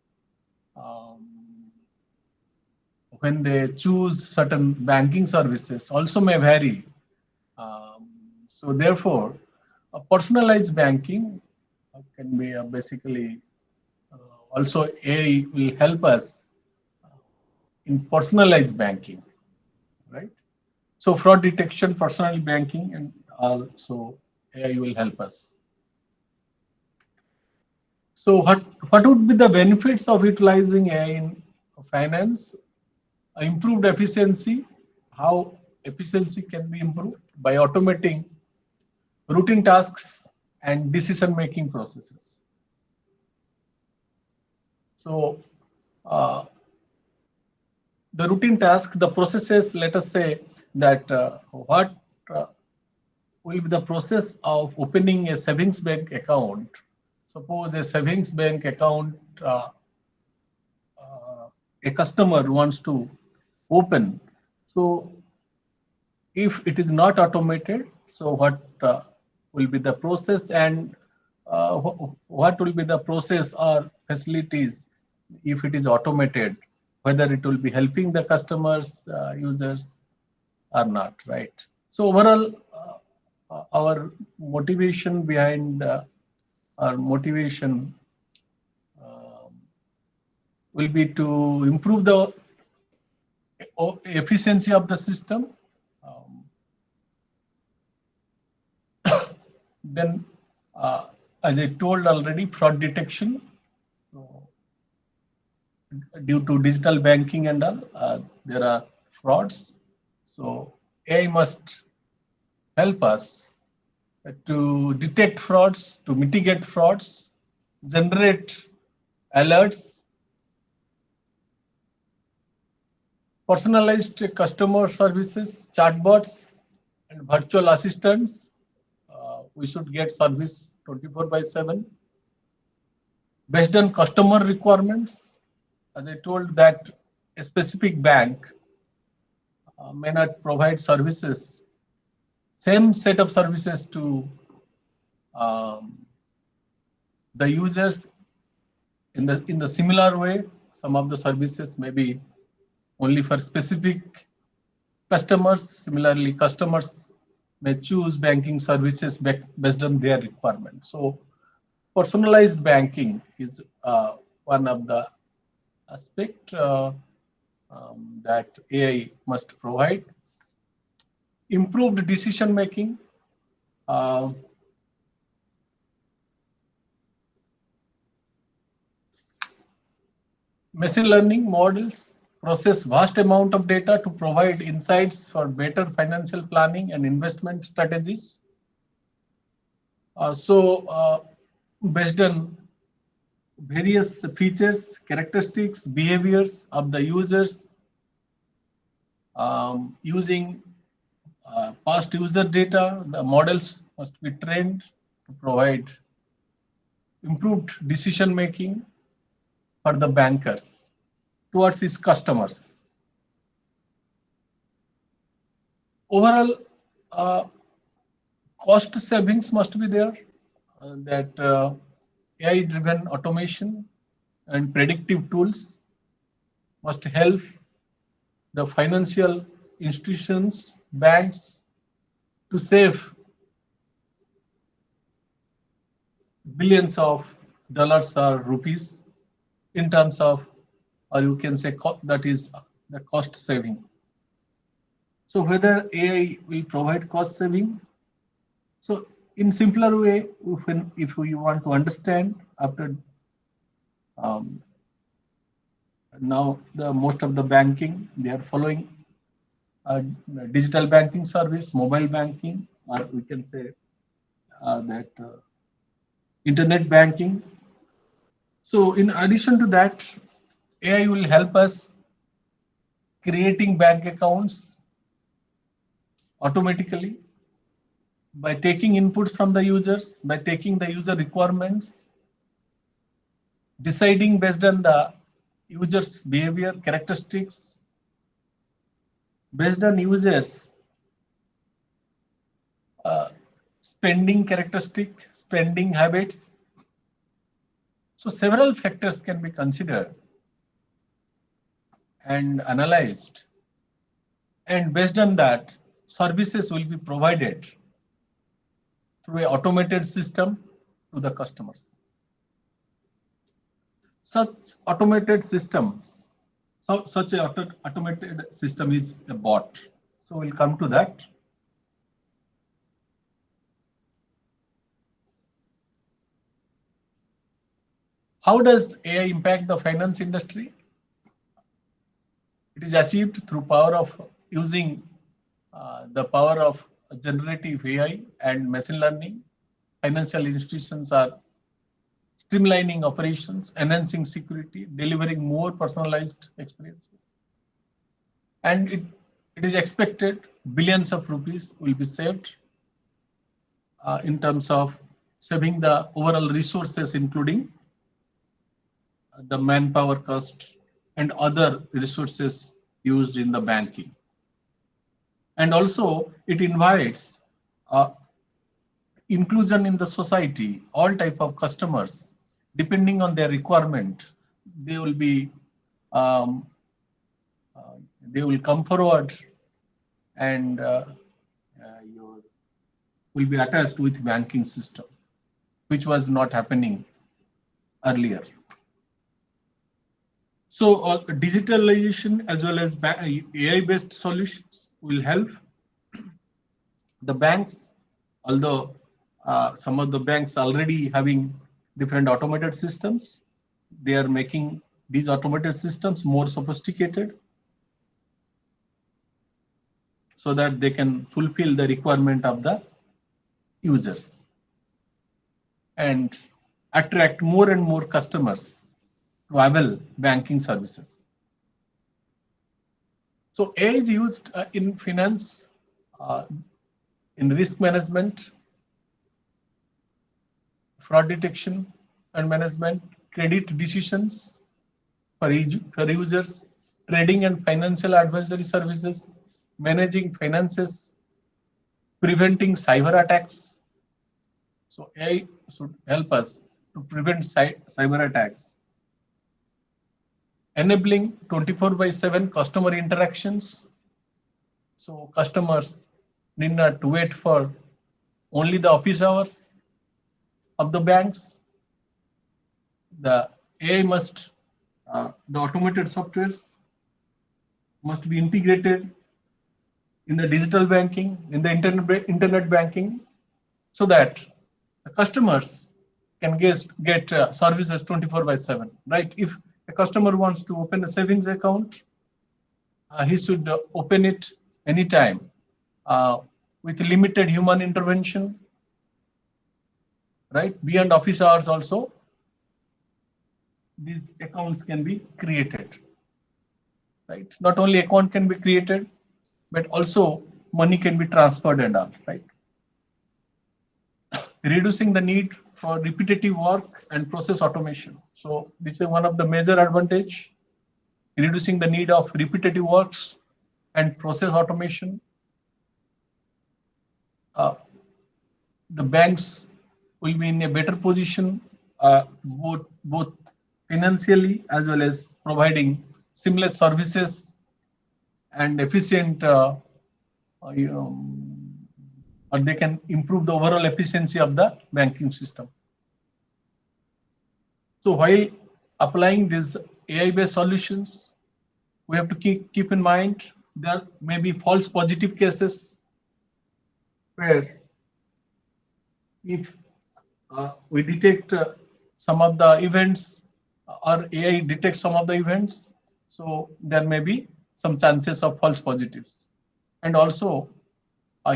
when they choose certain banking services also may vary. So therefore, personalized banking can be basically also AI will help us in personalized banking, right? So fraud detection, personal banking, and also AI will help us. So what would be the benefits of utilizing AI in finance? Improved efficiency. How efficiency can be improved? By automating routine tasks and decision-making processes. So the routine task, the processes, let us say that what will be the process of opening a savings bank account. Suppose a savings bank account a customer wants to open. So if it is not automated, so what will be the process, and what will be the process or facilities if it is automated, whether it will be helping the customers, users or not, right? So overall, our motivation behind our motivation will be to improve the efficiency of the system. Then, as I told already, fraud detection. Due to digital banking and all, there are frauds. So AI must help us to detect frauds, to mitigate frauds, generate alerts, personalized customer services, chatbots, and virtual assistants. We should get service 24/7 based on customer requirements. As I told that a specific bank may not provide services, same set of services to the users in the similar way. Some of the services may be only for specific customers. Similarly, customers may choose banking services based on their requirements. So personalized banking is one of the aspect that AI must provide. Improved decision making. Machine learning models process vast amount of data to provide insights for better financial planning and investment strategies. Based on various features, characteristics, behaviors of the users, using past user data, the models must be trained to provide improved decision making for the bankers towards its customers. Overall, cost savings must be there, that AI-driven automation and predictive tools must help the financial institutions, banks, to save billions of dollars or rupees in terms of, or you can say that is the cost saving. So whether AI will provide cost saving, so in simpler way, if we want to understand after now most of the banking, they are following digital banking service, mobile banking, or we can say that internet banking. So in addition to that, AI will help us creating bank accounts automatically by taking inputs from the users, by taking the user requirements, deciding based on the user's behavior characteristics, based on users spending characteristic, spending habits. So several factors can be considered and analyzed, and based on that, services will be provided through an automated system to the customers. Such automated systems, such a automated system is a bot. So we'll come to that. How does AI impact the finance industry? It is achieved through power of using the power of generative AI and machine learning. Financial institutions are streamlining operations, enhancing security, delivering more personalized experiences. And it is expected billions of rupees will be saved in terms of saving the overall resources, including the manpower cost and other resources used in the banking. And also it invites inclusion in the society, all type of customers, depending on their requirement, they will be they will come forward and will be attached with banking system, which was not happening earlier. So digitalization as well as AI-based solutions will help the banks, although some of the banks already having different automated systems. They are making these automated systems more sophisticated so that they can fulfill the requirement of the users and attract more and more customers to avail banking services. So AI is used in finance, in risk management, fraud detection and management, credit decisions for users, trading and financial advisory services, managing finances, preventing cyber attacks. So AI should help us to prevent cyber attacks, enabling 24/7 customer interactions. So customers need not wait for only the office hours of the banks. The AI must, the automated softwares must be integrated in the digital banking, in the internet banking, so that the customers can get services 24/7, right? If a customer wants to open a savings account, he should open it anytime with limited human intervention. right? Beyond office hours also, these accounts can be created, right? Not only account can be created, but also money can be transferred and all, right? Reducing the need for repetitive work and process automation. So this is one of the major advantage, reducing the need of repetitive works and process automation. The banks will be in a better position, both financially as well as providing seamless services and efficient, or they can improve the overall efficiency of the banking system. So while applying these AI-based solutions, we have to keep in mind there may be false positive cases where if we detect some of the events, or AI detects some of the events, so there may be some chances of false positives, and also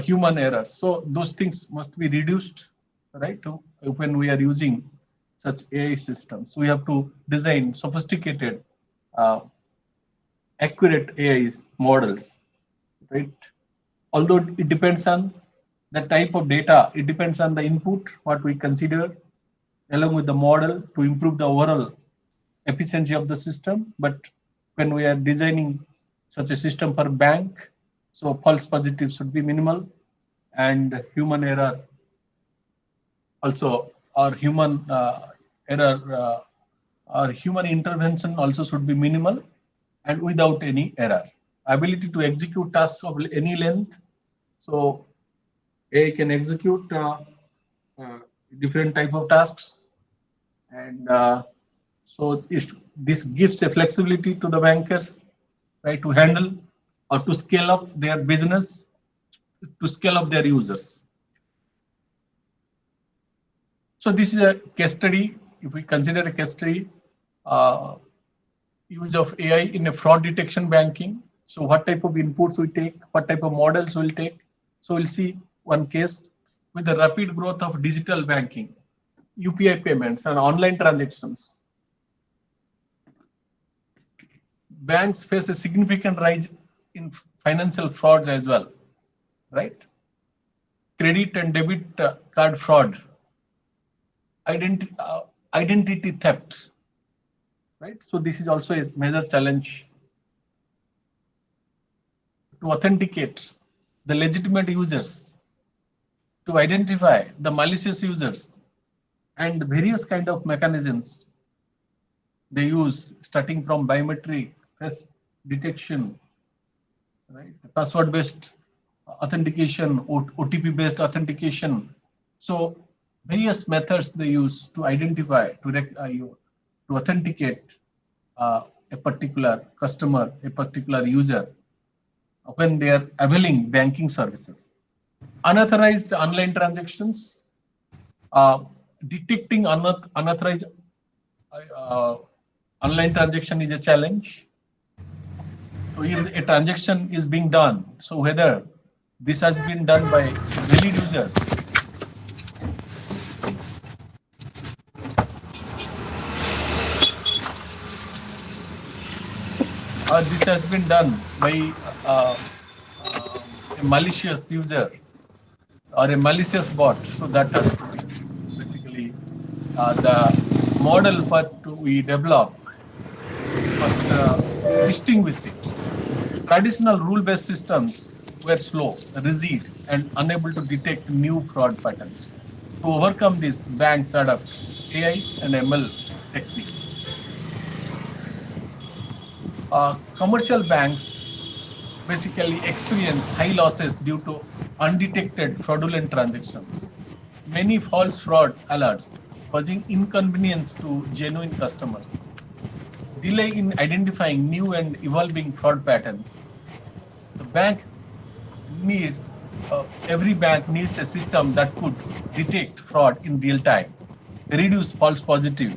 human errors. So those things must be reduced, right? When we are using such AI systems, we have to design sophisticated, accurate AI models, right? Although it depends on the type of data, it depends on the input, what we consider, along with the model to improve the overall efficiency of the system. But when we are designing such a system for bank, so false positives should be minimal, and human error also, or human error or human intervention also should be minimal and without any error. Ability to execute tasks of any length. So AI can execute different type of tasks, and so this gives a flexibility to the bankers, right, to handle or to scale up their business, to scale up their users. So this is a case study. If we consider a case study, use of AI in a fraud detection banking. So what type of inputs we take, what type of models we'll take. So we'll see one case with the rapid growth of digital banking, UPI payments and online transactions. Banks face a significant rise in financial frauds as well, right? Credit and debit card fraud, identity theft, right? So this is also a major challenge to authenticate the legitimate users, to identify the malicious users, and various kind of mechanisms they use, starting from biometric, face detection, right? Password-based authentication, OTP-based authentication. So various methods they use to identify, to authenticate a particular customer, a particular user, when they are availing banking services. Unauthorized online transactions, detecting unauthorized online transaction is a challenge. So if a transaction is being done, so whether this has been done by a valid user, or this has been done by a malicious user or a malicious bot, so that has to be basically the model what we develop must distinguish it. Traditional rule-based systems were slow, rigid, and unable to detect new fraud patterns. To overcome this, banks adopt AI and ML techniques. Commercial banks basically experience high losses due to undetected fraudulent transactions. Many false fraud alerts causing inconvenience to genuine customers. Delay in identifying new and evolving fraud patterns. The bank needs, every bank needs a system that could detect fraud in real time, reduce false positives,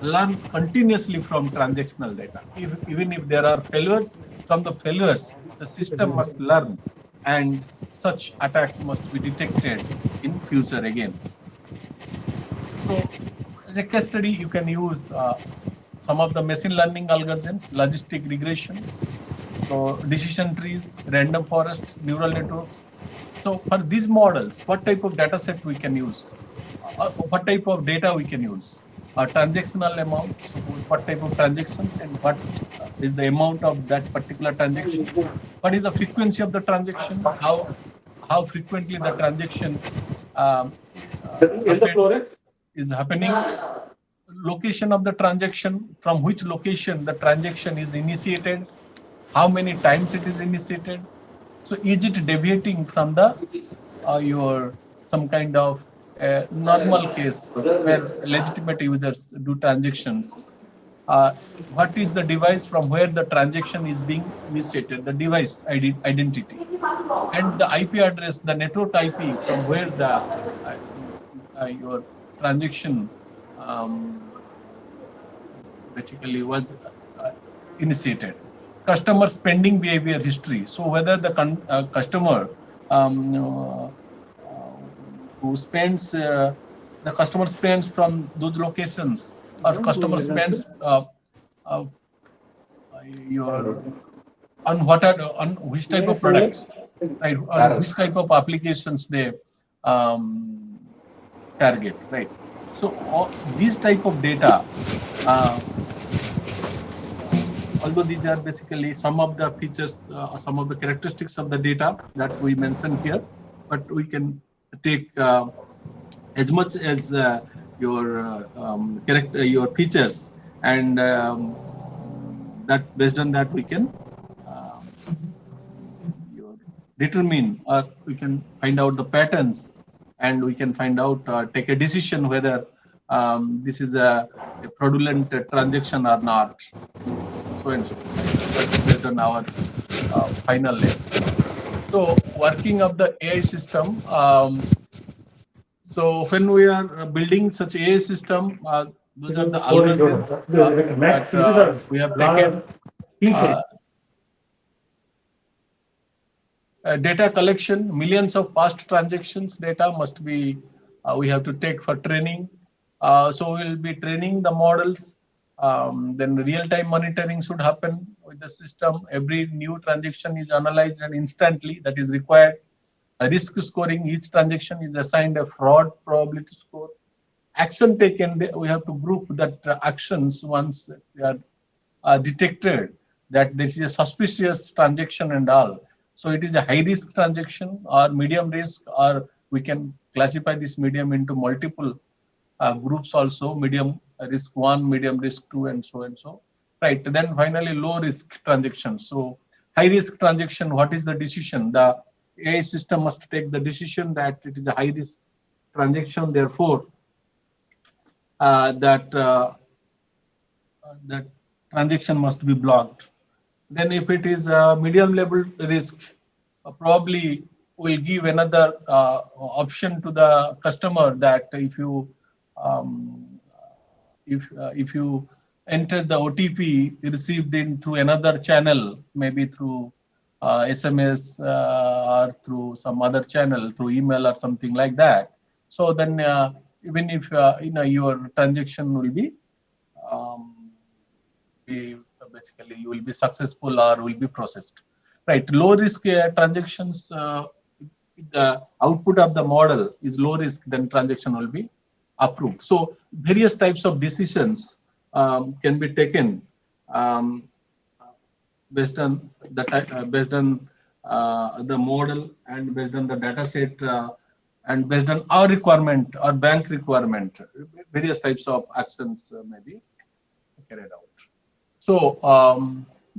learn continuously from transactional data. Even if there are failures, from the failures, the system must learn and such attacks must be detected in future again. So as a case study, you can use some of the machine learning algorithms, logistic regression, so decision trees, random forest, neural networks. So for these models, what type of data set we can use? What type of data we can use? Transactional amount, so what type of transactions and what is the amount of that particular transaction? What is the frequency of the transaction? How frequently the transaction is happening? Location of the transaction, from which location the transaction is initiated, how many times it is initiated. So is it deviating from the your some kind of normal case where legitimate users do transactions? What is the device from where the transaction is being initiated, the device identity, and the IP address, the network IP from where the your transaction basically was initiated. Customer spending behavior history. So whether the customer who spends, the customer spends from those locations, or customer spends your on which type of products, right? On which type of applications they target, right? So all these type of data, although these are basically some of the features, some of the characteristics of the data that we mentioned here, but we can take as much as your your features, and that based on that we can determine, or we can find out the patterns, and we can find out, take a decision whether this is a fraudulent transaction or not, so and so, based on our final layer. So working of the AI system, so when we are building such AI system, those are the algorithms that we have taken. Data collection, millions of past transactions data must be, we have to take for training. So we'll be training the models. Then real-time monitoring should happen with the system. Every new transaction is analyzed and instantly, that is required. Risk scoring, each transaction is assigned a fraud probability score. Action taken, we have to group that actions once they are detected that this is a suspicious transaction and all. So it is a high risk transaction or medium risk, or we can classify this medium into multiple groups also, medium risk 1, medium risk 2, and so and so. Right. Then finally low risk transactions. So high risk transaction, what is the decision? The AI system must take the decision that it is a high risk transaction, therefore that transaction must be blocked. Then if it is a medium level risk, probably will give another option to the customer that if you enter the OTP received in through another channel, maybe through SMS or through some other channel, through email or something like that. So then even if your transaction will be basically you will be successful or will be processed, right? Low risk transactions, the output of the model is low risk, then transaction will be approved. So various types of decisions can be taken based on the model, and based on the data set, and based on our requirement or bank requirement. Various types of actions may be carried out. So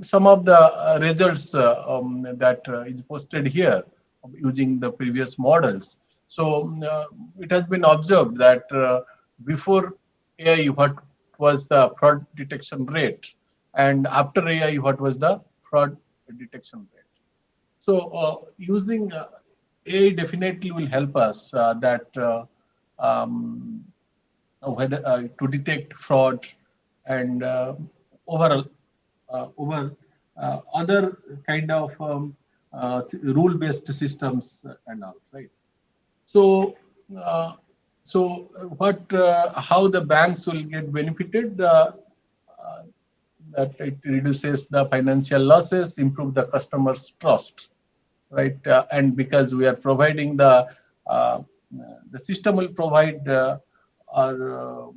some of the results that is posted here using the previous models. So it has been observed that before AI, what was the fraud detection rate, and after AI, what was the fraud detection rate. So using AI definitely will help us that whether to detect fraud and overall over other kind of rule-based systems and all, right? So, how the banks will get benefited? That it reduces the financial losses, improve the customer's trust, right? And because we are providing the system will provide our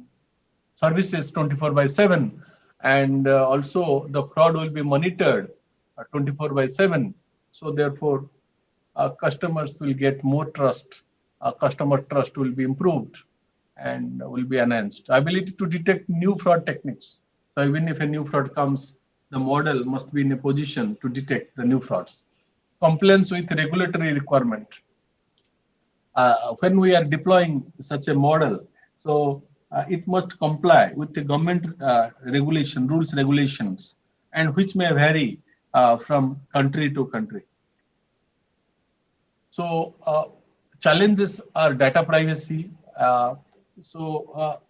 services 24/7, and also the fraud will be monitored 24/7. So therefore, customers will get more trust. Customer trust will be improved and will be enhanced. Ability to detect new fraud techniques. So even if a new fraud comes, the model must be in a position to detect the new frauds. Compliance with regulatory requirement. When we are deploying such a model, so it must comply with the government regulation, rules, regulations, and which may vary from country to country. So challenges are data privacy.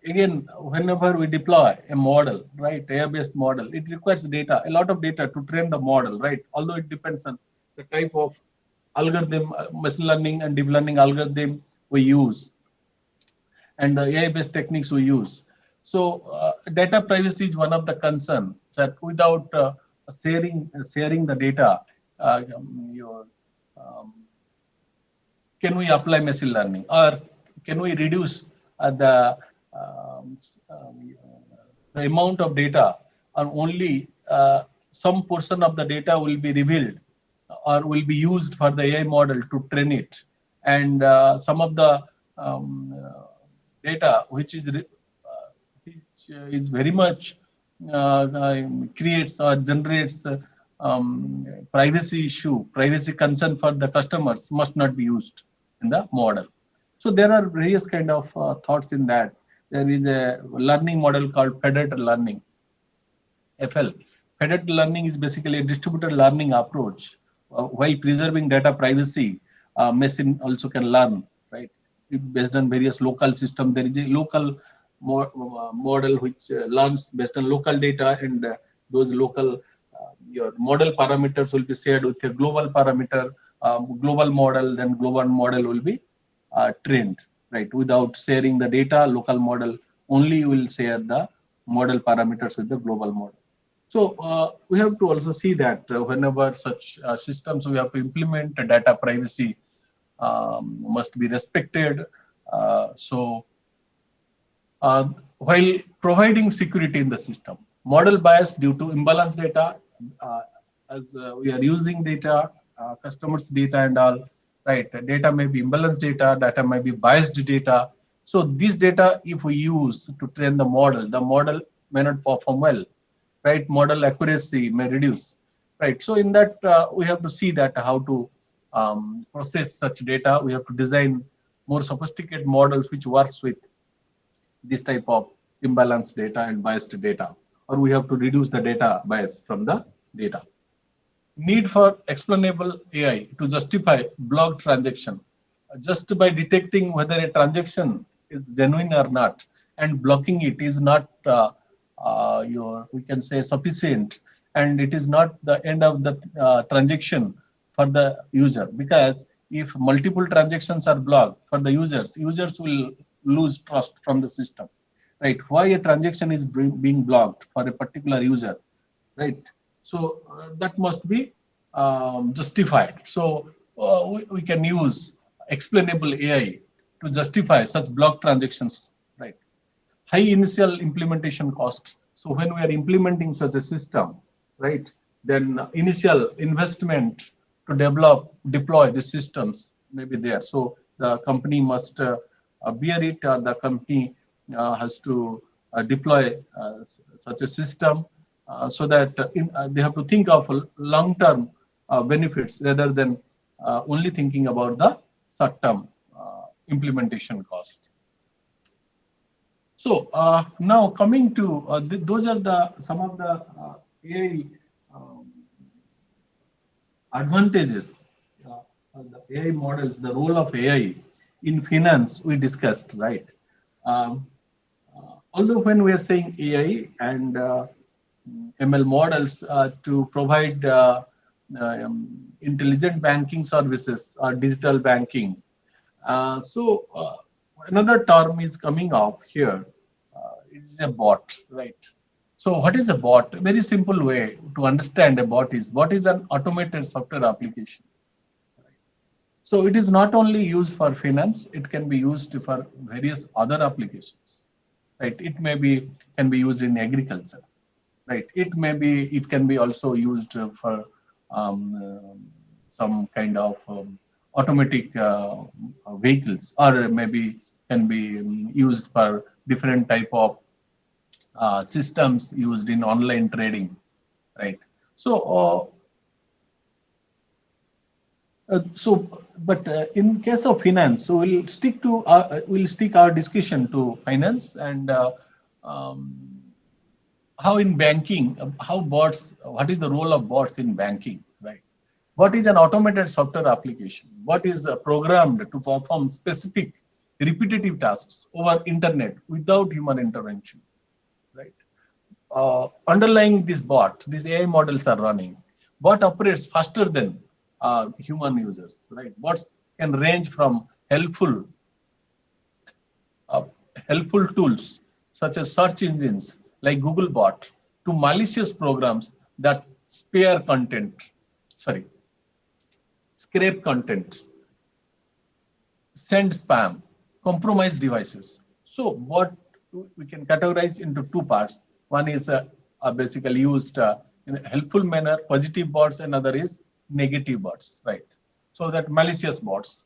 Again, whenever we deploy a model, right, AI-based model, it requires data, a lot of data to train the model, right? Although it depends on the type of algorithm, machine learning and deep learning algorithm we use, and the AI-based techniques we use. So data privacy is one of the concerns, that without sharing the data, can we apply machine learning, or can we reduce the amount of data, or only some portion of the data will be revealed or will be used for the AI model to train it, and some of the data which is very much creates or generates privacy issue, privacy concern for the customers must not be used in the model. So there are various kind of thoughts in that. There is a learning model called federated learning, FL. Federated learning is basically a distributed learning approach. While preserving data privacy, machine also can learn, right? Based on various local systems. There is a local model which learns based on local data, and those local your model parameters will be shared with a global parameter, global model, then global model will be trained, right? Without sharing the data, local model only will share the model parameters with the global model. So we have to also see that whenever such systems we have to implement, data privacy must be respected. While providing security in the system, model bias due to imbalanced data, as we are using data, customers' data and all, right? Data may be imbalanced data may be biased data. So this data, if we use to train the model may not perform well, right? Model accuracy may reduce, right? So in that, we have to see that how to process such data. We have to design more sophisticated models which works with this type of imbalanced data and biased data, or we have to reduce the data bias from the data. Need for explainable AI to justify blocked transaction. Just by detecting whether a transaction is genuine or not and blocking it is not we can say sufficient, and it is not the end of the transaction for the user, because if multiple transactions are blocked for the users will lose trust from the system, right? Why a transaction is being blocked for a particular user, right? So that must be justified. So we can use explainable AI to justify such blocked transactions, right? High initial implementation cost. So when we are implementing such a system, right, then initial investment to deploy the systems may be there. So the company must bear it, or the company has to deploy such a system so that they have to think of long-term benefits rather than only thinking about the short-term implementation cost. So now coming to those are some of the AI advantages of the AI models, the role of AI in finance we discussed, right? Although when we are saying AI and ML models to provide intelligent banking services or digital banking. Another term is coming up here. It's a bot, right? So what is a bot? A very simple way to understand a bot is, what is an automated software application? So it is not only used for finance, it can be used for various other applications, right? It can be used in agriculture, right? It can be also used for some kind of automatic vehicles, or maybe can be used for different type of systems used in online trading, right? But in case of finance, so we'll stick our discussion to finance, and how in banking, what is the role of bots in banking, right? What is an automated software application? What is programmed to perform specific repetitive tasks over internet without human intervention, right? Underlying this bot, these AI models are running. Bot operates faster than human users, right? Bots can range from helpful tools such as search engines like Googlebot to malicious programs that scrape content, send spam, compromise devices. So what we can categorize into two parts. One is basically used in a helpful manner, positive bots, and other is negative bots, right? So that malicious bots,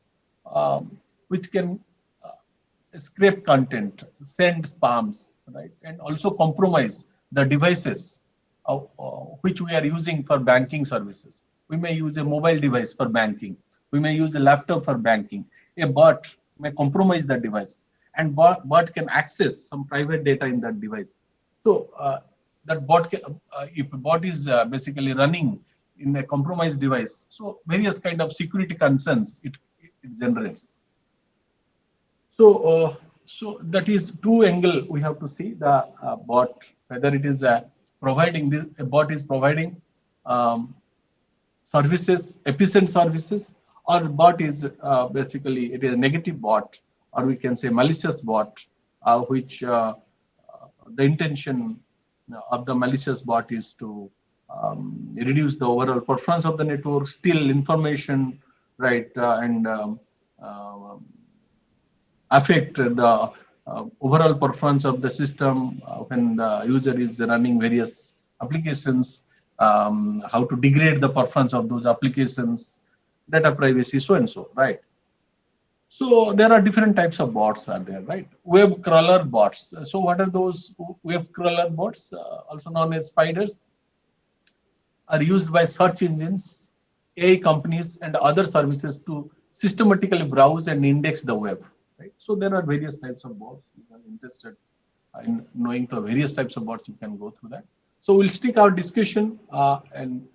which can scrape content, send spams, right? And also compromise the devices which we are using for banking services. We may use a mobile device for banking. We may use a laptop for banking. A bot may compromise that device, and bot can access some private data in that device. So that bot, if a bot is basically running in a compromised device, so various kind of security concerns it generates. So that is two angle we have to see the bot, whether it is providing this, a bot is providing services, efficient services, or bot is basically it is a negative bot, or we can say malicious bot, which the intention of the malicious bot is to reduce the overall performance of the network, steal information, right, and affect the overall performance of the system when the user is running various applications, how to degrade the performance of those applications, data privacy, so and so, right? So there are different types of bots are there, right? Web crawler bots. So what are those web crawler bots, also known as spiders, are used by search engines, AI companies, and other services to systematically browse and index the web, right? So there are various types of bots. If you are interested in knowing the various types of bots, you can go through that. So we'll stick our discussion and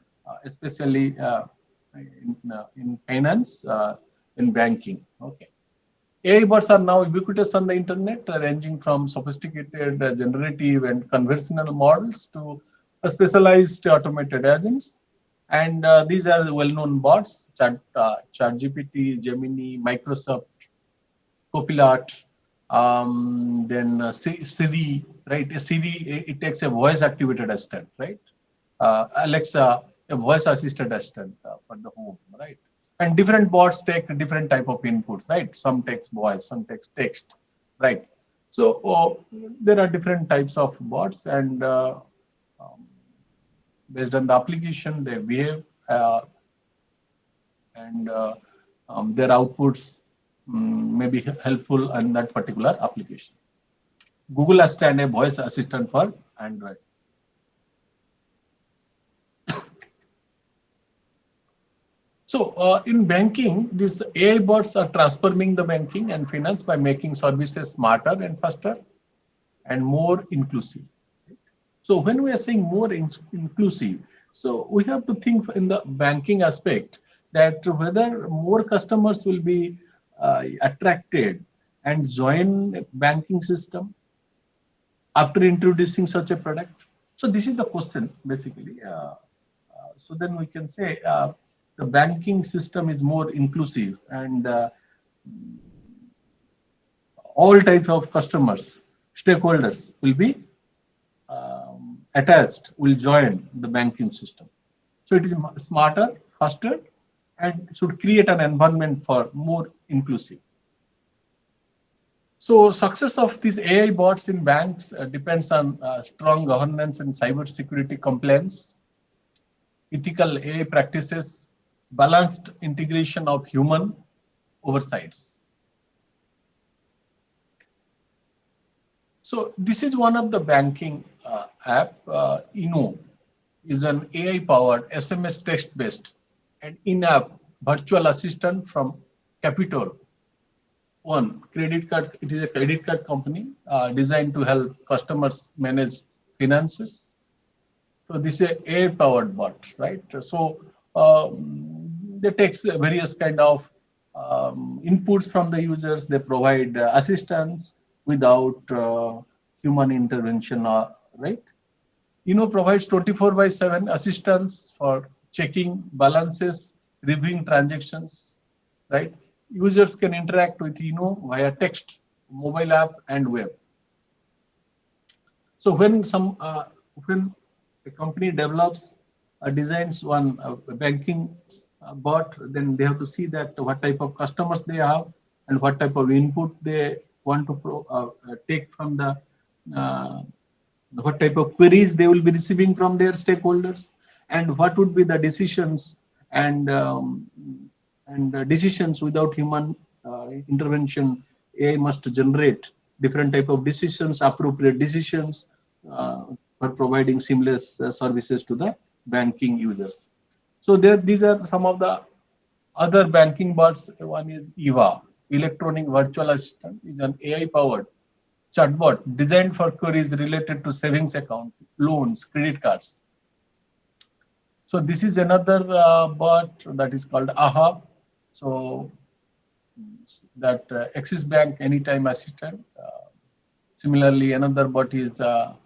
especially in finance, in banking. Okay. AI bots are now ubiquitous on the internet, ranging from sophisticated generative and conversational models to specialized automated agents. And these are the well-known bots: ChatGPT, Gemini, Microsoft Copilot, then Siri, right? Siri, it takes a voice-activated assistant, right? Alexa, a voice-assisted assistant for the home, right? And different bots take different type of inputs, right? Some takes voice, some takes text, right? So there are different types of bots, and based on the application, they behave, and their outputs may be helpful in that particular application. Google Assistant, a voice assistant for Android. So in banking, these AI bots are transforming the banking and finance by making services smarter and faster and more inclusive. So when we are saying more inclusive, so we have to think in the banking aspect that whether more customers will be attracted and join a banking system after introducing such a product. So this is the question basically. so then we can say the banking system is more inclusive, and all types of customers, stakeholders will be attached, will join the banking system. So it is smarter, faster, and should create an environment for more inclusive. So success of these AI bots in banks depends on strong governance and cyber security compliance, ethical AI practices, balanced integration of human oversights. So this is one of the banking app. Eno is an AI-powered SMS text-based and in-app virtual assistant from Capital One credit card. It is a credit card company designed to help customers manage finances. So this is a AI-powered bot, right? So they take various kind of inputs from the users. They provide assistance without human intervention, right? Provides 24/7 assistance for checking balances, reviewing transactions, right? Users can interact with via text, mobile app, and web. So when a company develops, designs one banking bot, then they have to see that what type of customers they have and what type of input they want to take from the what type of queries they will be receiving from their stakeholders, and what would be the decisions and decisions without human intervention. AI must generate different type of decisions, appropriate decisions for providing seamless services to the banking users. So these are some of the other banking bots. One is EVA, Electronic Virtual Assistant, is an AI-powered chatbot designed for queries related to savings account, loans, credit cards. So this is another bot that is called AHA. So that Axis Bank Anytime Assistant. Similarly, another bot is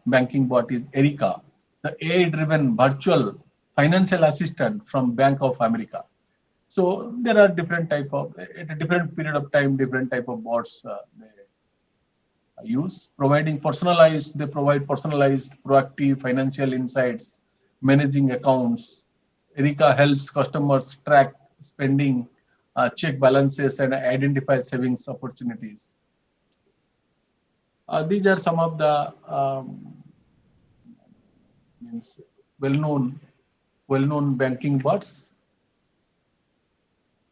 banking bot is Erica, the AI-driven virtual financial assistant from Bank of America. So there are different type of, at a different period of time, different type of bots they use. They provide personalized, proactive financial insights, managing accounts. Erica helps customers track spending, check balances, and identify savings opportunities. These are some of the well-known banking bots.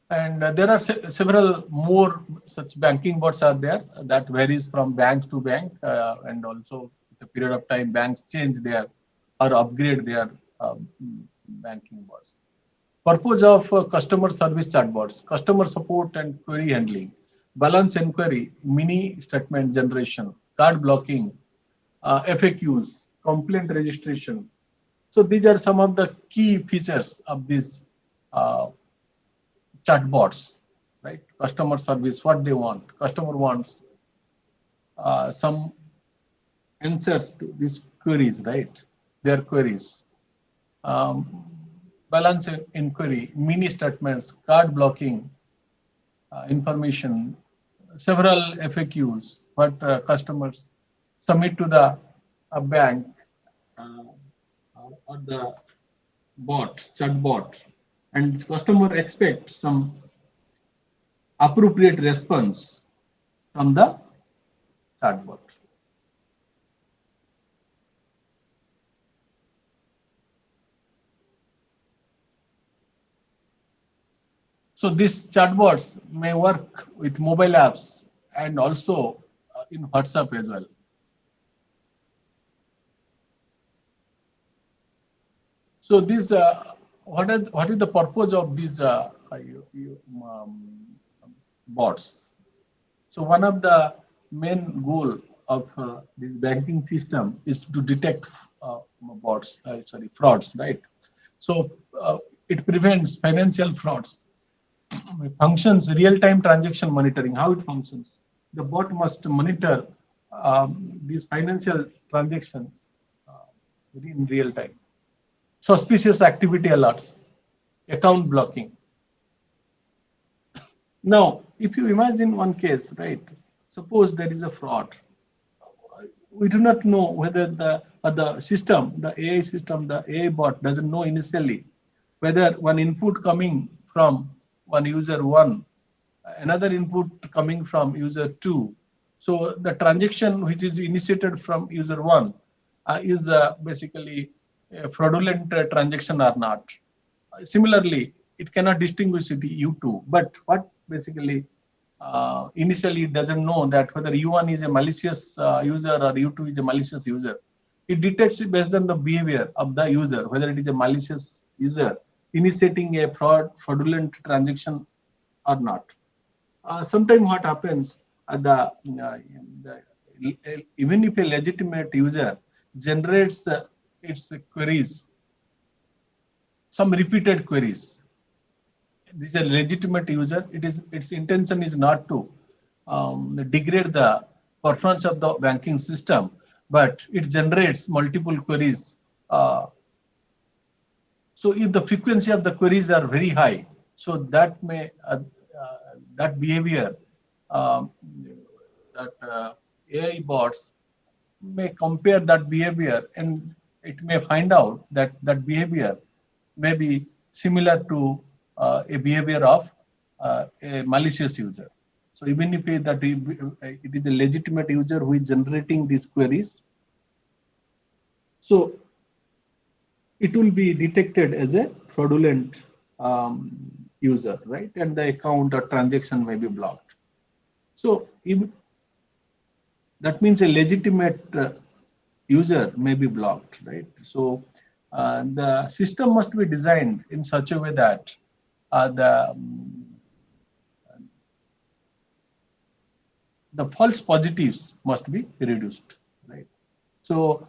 And there are several more such banking bots are there that varies from bank to bank, and also the period of time banks change their or upgrade their banking bots. Purpose of customer service chatbots: customer support and query handling, balance inquiry, mini statement generation, card blocking, FAQs, complaint registration. So these are some of the key features of these chatbots, right? Customer service, what they want. Customer wants some answers to these queries, right? Their queries. Balance inquiry, mini statements, card blocking, information, several FAQs, what customers submit to the bank or the chatbot, and customer expects some appropriate response from the chatbot. So these chatbots may work with mobile apps and also in WhatsApp as well. So this, what is the purpose of these bots? So one of the main goal of this banking system is to detect frauds, right? So it prevents financial frauds. It functions real-time transaction monitoring. How it functions? The bot must monitor these financial transactions in real time. suspicious activity alerts, account blocking. Now, if you imagine one case, right? Suppose there is a fraud. We do not know whether the system, the AI system, the AI bot doesn't know initially whether one input coming from one user 1, another input coming from user 2. So the transaction which is initiated from user 1 is basically a fraudulent transaction or not. Similarly, it cannot distinguish the U2. But what basically initially it doesn't know that whether U1 is a malicious user or U2 is a malicious user. It detects it based on the behavior of the user, whether it is a malicious user initiating a fraudulent transaction or not. Sometimes what happens, even if a legitimate user generates its queries, some repeated queries, this is a legitimate user. Its intention is not to degrade the performance of the banking system, but it generates multiple queries. So if the frequency of the queries are very high, so that may that behavior that AI bots may compare that behavior, and it may find out that that behavior may be similar to a behavior of a malicious user. So even if it is a legitimate user who is generating these queries, so it will be detected as a fraudulent user, right? And the account or transaction may be blocked. So that means a legitimate user may be blocked, right? So the system must be designed in such a way that the false positives must be reduced, right? So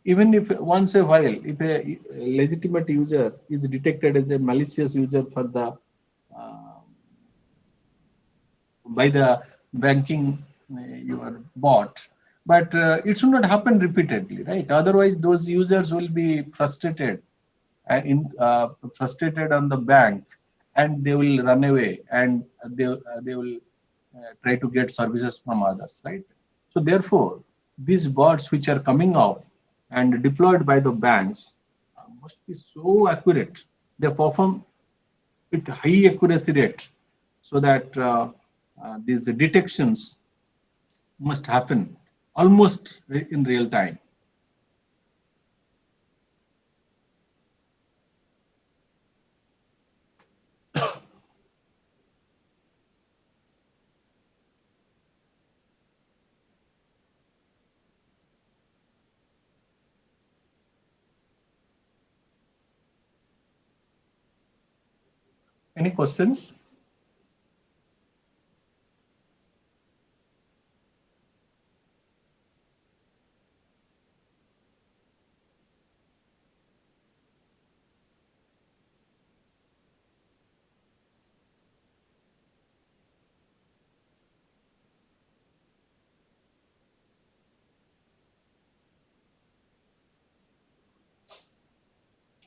even if once a while, if a legitimate user is detected as a malicious user for the by the banking your bot, but it should not happen repeatedly, right? Otherwise, those users will be frustrated, frustrated on the bank, and they will run away, and they will try to get services from others, right? So therefore, these bots which are coming out and deployed by the banks must be so accurate. They perform with high accuracy rate, so that these detections must happen almost in real time. Any questions?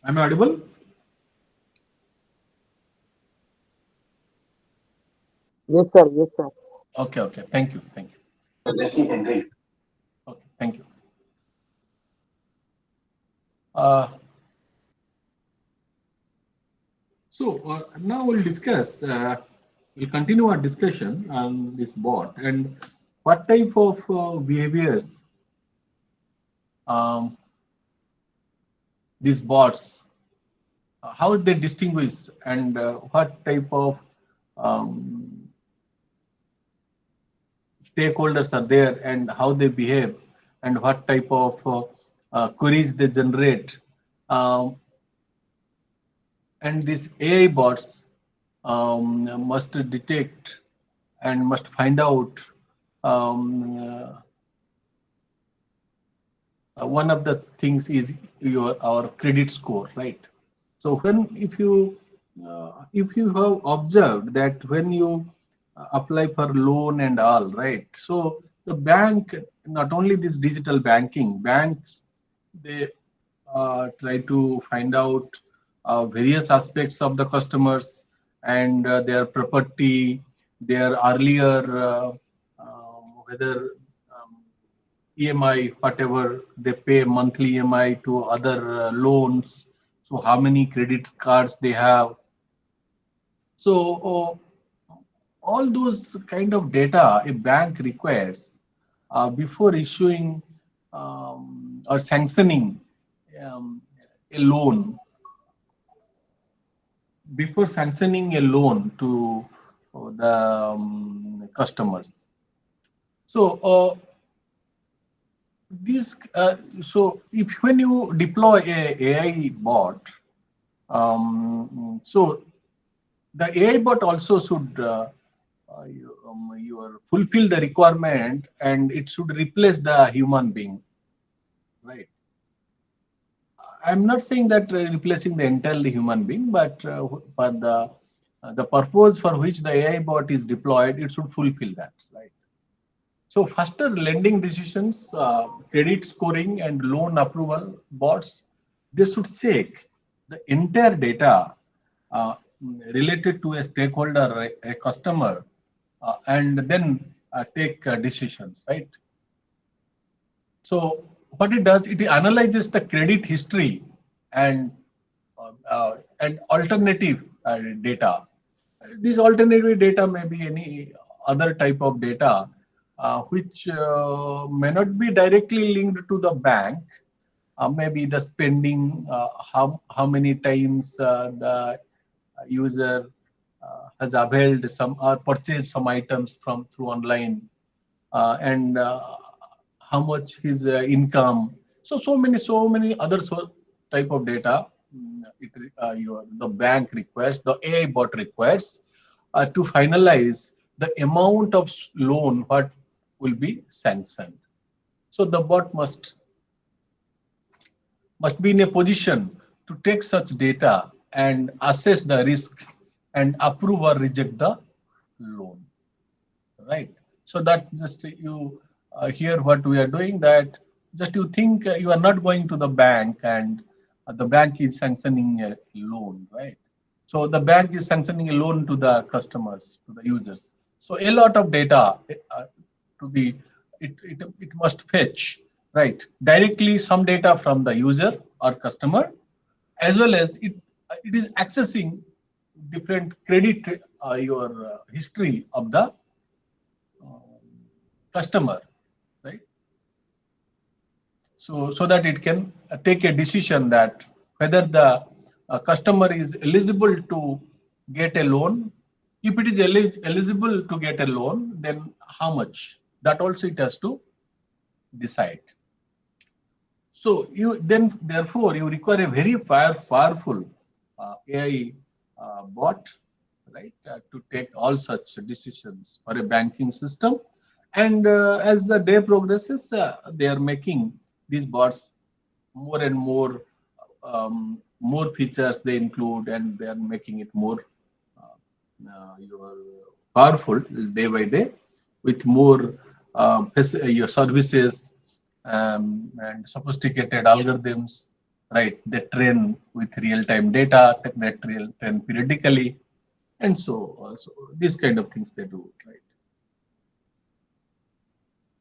Am I audible? Yes, sir. Yes, sir. Okay, okay. Thank you. Thank you. Okay, thank you. So now we'll discuss, we'll continue our discussion on this bot and what type of behaviors these bots, how they distinguish, and what type of stakeholders are there, and how they behave, and what type of queries they generate. And these AI bots must detect and must find out one of the things is our credit score, right? So if you have observed that when you apply for loan and all, right? So the bank, not only this digital banking, banks, they try to find out various aspects of the customers and their property, their earlier whether EMI, whatever they pay monthly EMI to other loans. So how many credit cards they have. So all those kind of data a bank requires before issuing or sanctioning a loan. Before sanctioning a loan to the customers. So so if when you deploy a AI bot, so the AI bot also should fulfill the requirement, and it should replace the human being, right? I'm not saying that replacing the entirely human being, but the purpose for which the AI bot is deployed, it should fulfill that, right? So faster lending decisions, credit scoring and loan approval bots, they should check the entire data related to a stakeholder, a customer, and then take decisions, right? So what it does, it analyzes the credit history and alternative data. This alternative data may be any other type of data which may not be directly linked to the bank. Maybe the spending, how many times the user has availed some or purchased some items through online, and how much his income. So many other type of data the bank requires, the AI bot requires to finalize the amount of loan what will be sanctioned. So the bot must be in a position to take such data and assess the risk and approve or reject the loan, right? So that just you hear what we are doing, that just you think you are not going to the bank and the bank is sanctioning a loan, right? So the bank is sanctioning a loan to the customers, to the users. So a lot of data it must fetch, right? Directly some data from the user or customer, as well as it is accessing different credit your history of the customer, right? So that it can take a decision that whether the customer is eligible to get a loan. If it is eligible to get a loan, then how much? That also it has to decide. So therefore you require a very powerful AI bot, right, to take all such decisions for a banking system. And as the day progresses, they are making these bots more and more features they include, and they are making it more powerful day by day with more your services and sophisticated algorithms, right? They train with real-time data, they train periodically, and so these kind of things they do, right?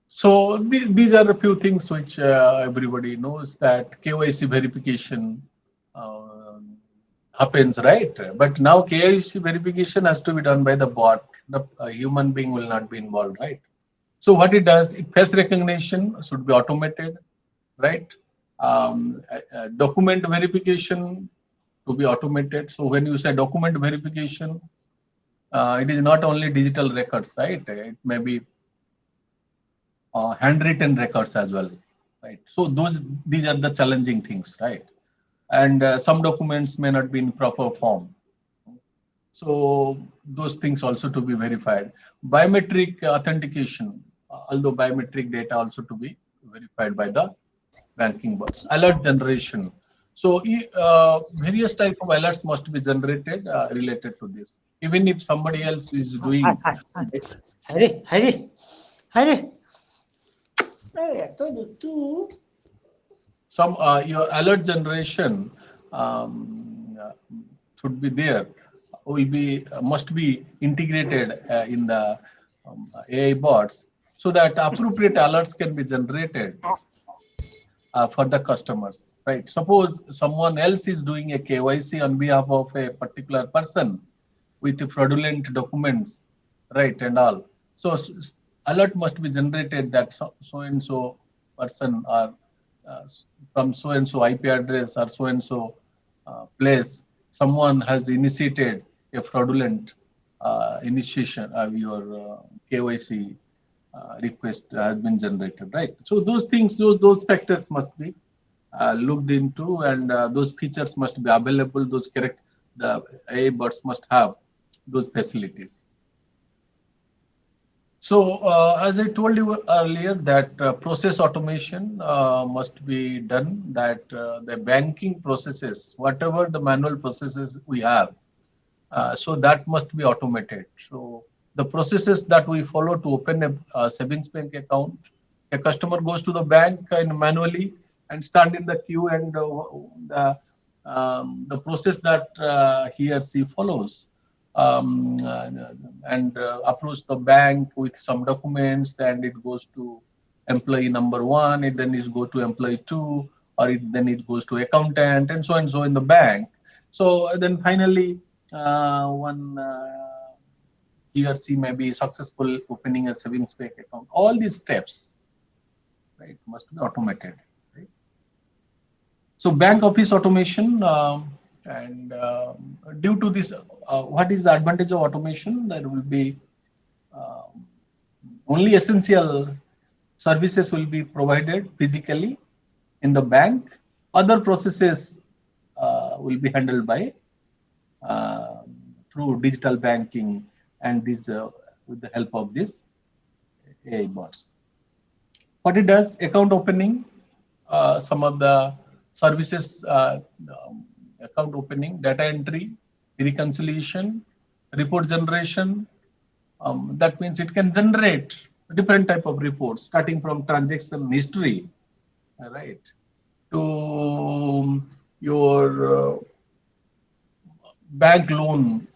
So these are a few things which everybody knows, that KYC verification happens, right? But now KYC verification has to be done by the bot. The human being will not be involved, right? So what it does, face recognition should be automated, right? Document verification to be automated. So when you say document verification, it is not only digital records, right? It may be handwritten records as well, right? So these are the challenging things, right? And some documents may not be in proper form. So those things also to be verified. Biometric authentication, although biometric data also to be verified by the banking bots. Alert generation. So various type of alerts must be generated related to this. Even if somebody else is doing. some your alert generation should be there, must be integrated in the AI bots, so that appropriate alerts can be generated for the customers, right? Suppose someone else is doing a KYC on behalf of a particular person with fraudulent documents, right, and all. So alert must be generated that so and so person or from so and so IP address or so and so place, someone has initiated a fraudulent initiation of your KYC request has been generated, right? So those things, those factors must be looked into, and those features must be available. The AI bots must have those facilities. So as I told you earlier, that process automation must be done, that the banking processes, whatever the manual processes we have, so that must be automated. So the processes that we follow to open a savings bank account, a customer goes to the bank and manually and stand in the queue, and the process that he or she follows, and approach the bank with some documents, and it goes to employee number 1, it then is go to employee 2, or then it goes to accountant, and so in the bank. So then finally one he or she may be successful opening a savings bank account. All these steps, right, must be automated, right? So bank office automation, and due to this, what is the advantage of automation? There will be only essential services will be provided physically in the bank. Other processes will be handled by through digital banking and this with the help of this AI bots. What it does, account opening, some of the services, account opening, data entry, reconciliation, report generation. That means it can generate different type of reports, starting from transaction history, right, to your bank loan.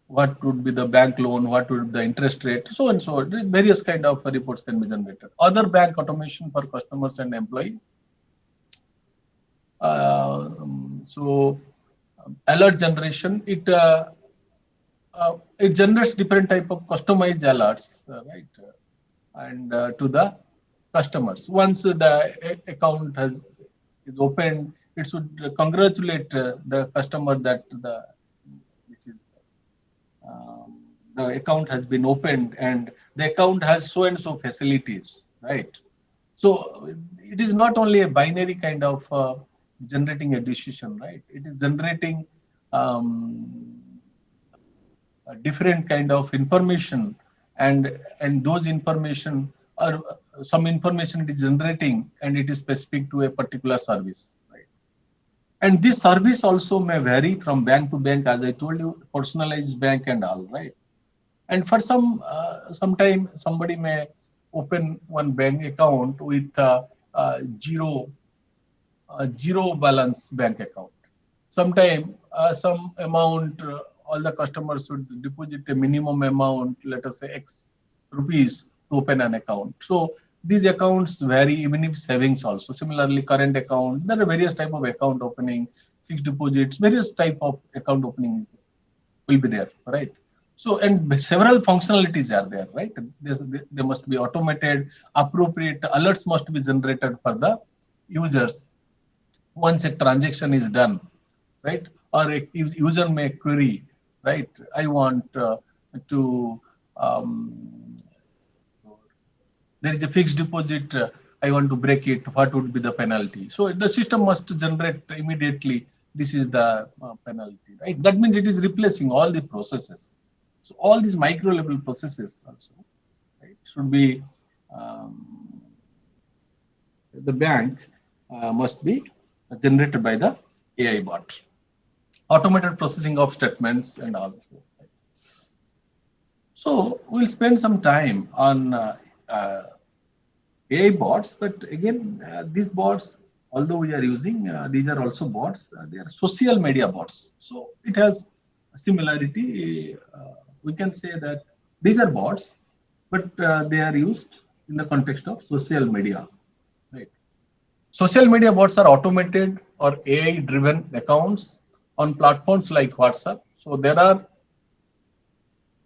What would be the bank loan? What would be the interest rate? So and so, various kind of reports can be generated. Other bank automation for customers and employee. So alert generation, it generates different type of customized alerts, right, and to the customers. Once the account is opened, it should congratulate the customer that the account has been opened and the account has so and so facilities, right? So it is not only a binary kind of generating a decision, right? It is generating a different kind of information, and those information are some information it is generating, and it is specific to a particular service, right? And this service also may vary from bank to bank, as I told you, personalized bank and all, right? And for sometime somebody may open one bank account with zero balance bank account. Sometime some amount, all the customers should deposit a minimum amount, let us say X rupees, to open an account. So these accounts vary, even if savings also. Similarly, current account, there are various type of account opening, fixed deposits, various type of account openings will be there, right? So, and several functionalities are there, right? They must be automated, appropriate alerts must be generated for the users once a transaction is done, right? Or a user may query, right? I want to, there is a fixed deposit, I want to break it, what would be the penalty? So the system must generate immediately, this is the penalty, right? That means it is replacing all the processes. So all these micro level processes also, right, should be, the bank must be generated by the AI bot. Automated processing of statements and all. Right? So we'll spend some time on AI bots, but again, these bots although we are using, these are also bots. They are social media bots. So it has a similarity. We can say that these are bots, but they are used in the context of social media. Right. Social media bots are automated or AI-driven accounts on platforms like WhatsApp. So there are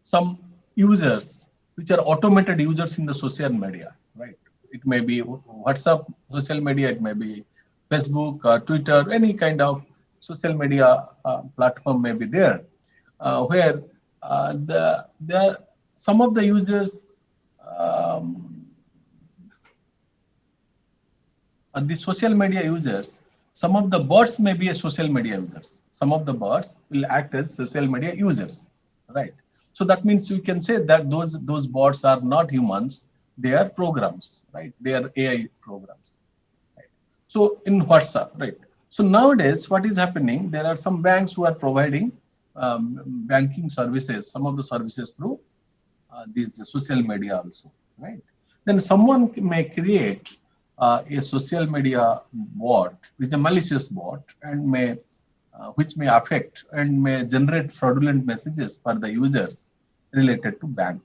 some users which are automated users in the social media, right? It may be WhatsApp social media, it may be Facebook, Twitter, any kind of social media platform may be there, where some of the users, the social media users, some of the bots may be a social media users. Some of the bots will act as social media users, right? So that means we can say that those bots are not humans; they are programs, right? They are AI programs. Right? So in WhatsApp, right? So nowadays, what is happening? There are some banks who are providing banking services, some of the services through these social media also, right? Then someone may create a social media bot with a malicious bot and may which may affect and may generate fraudulent messages for the users related to bank.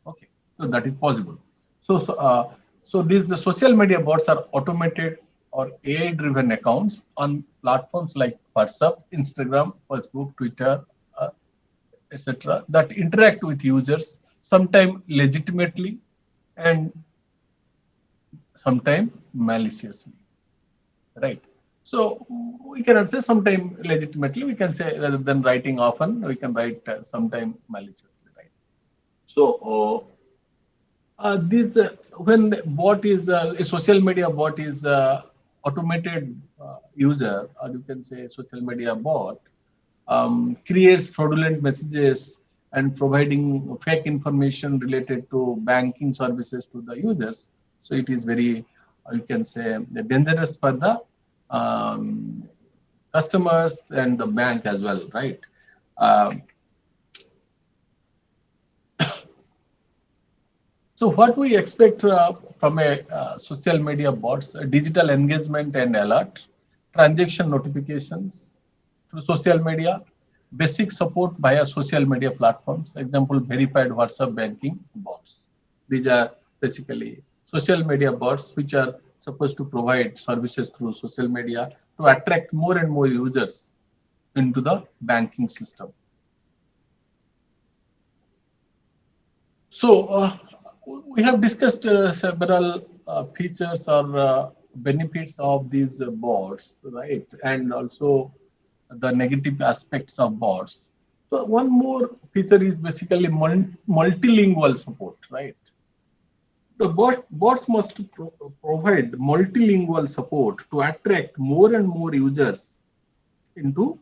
Okay, so that is possible. So these social media bots are automated or AI-driven accounts on platforms like WhatsApp, Instagram, Facebook, Twitter, etc. that interact with users, sometimes legitimately and sometimes maliciously, right? So we cannot say sometimes legitimately, we can say rather than writing often, we can write sometime maliciously, right? So this when the bot is a social media bot is automated user, or you can say social media bot, creates fraudulent messages and providing fake information related to banking services to the users. So it is very, you can say, dangerous for the customers and the bank as well, right? So what we expect from a social media bots, digital engagement and alert, transaction notifications through social media, basic support via social media platforms, example, verified WhatsApp banking bots. These are basically social media bots which are supposed to provide services through social media to attract more and more users into the banking system. So we have discussed several features or benefits of these bots, right? And also the negative aspects of bots. So one more feature is basically multilingual support, right? The bots must provide multilingual support to attract more and more users into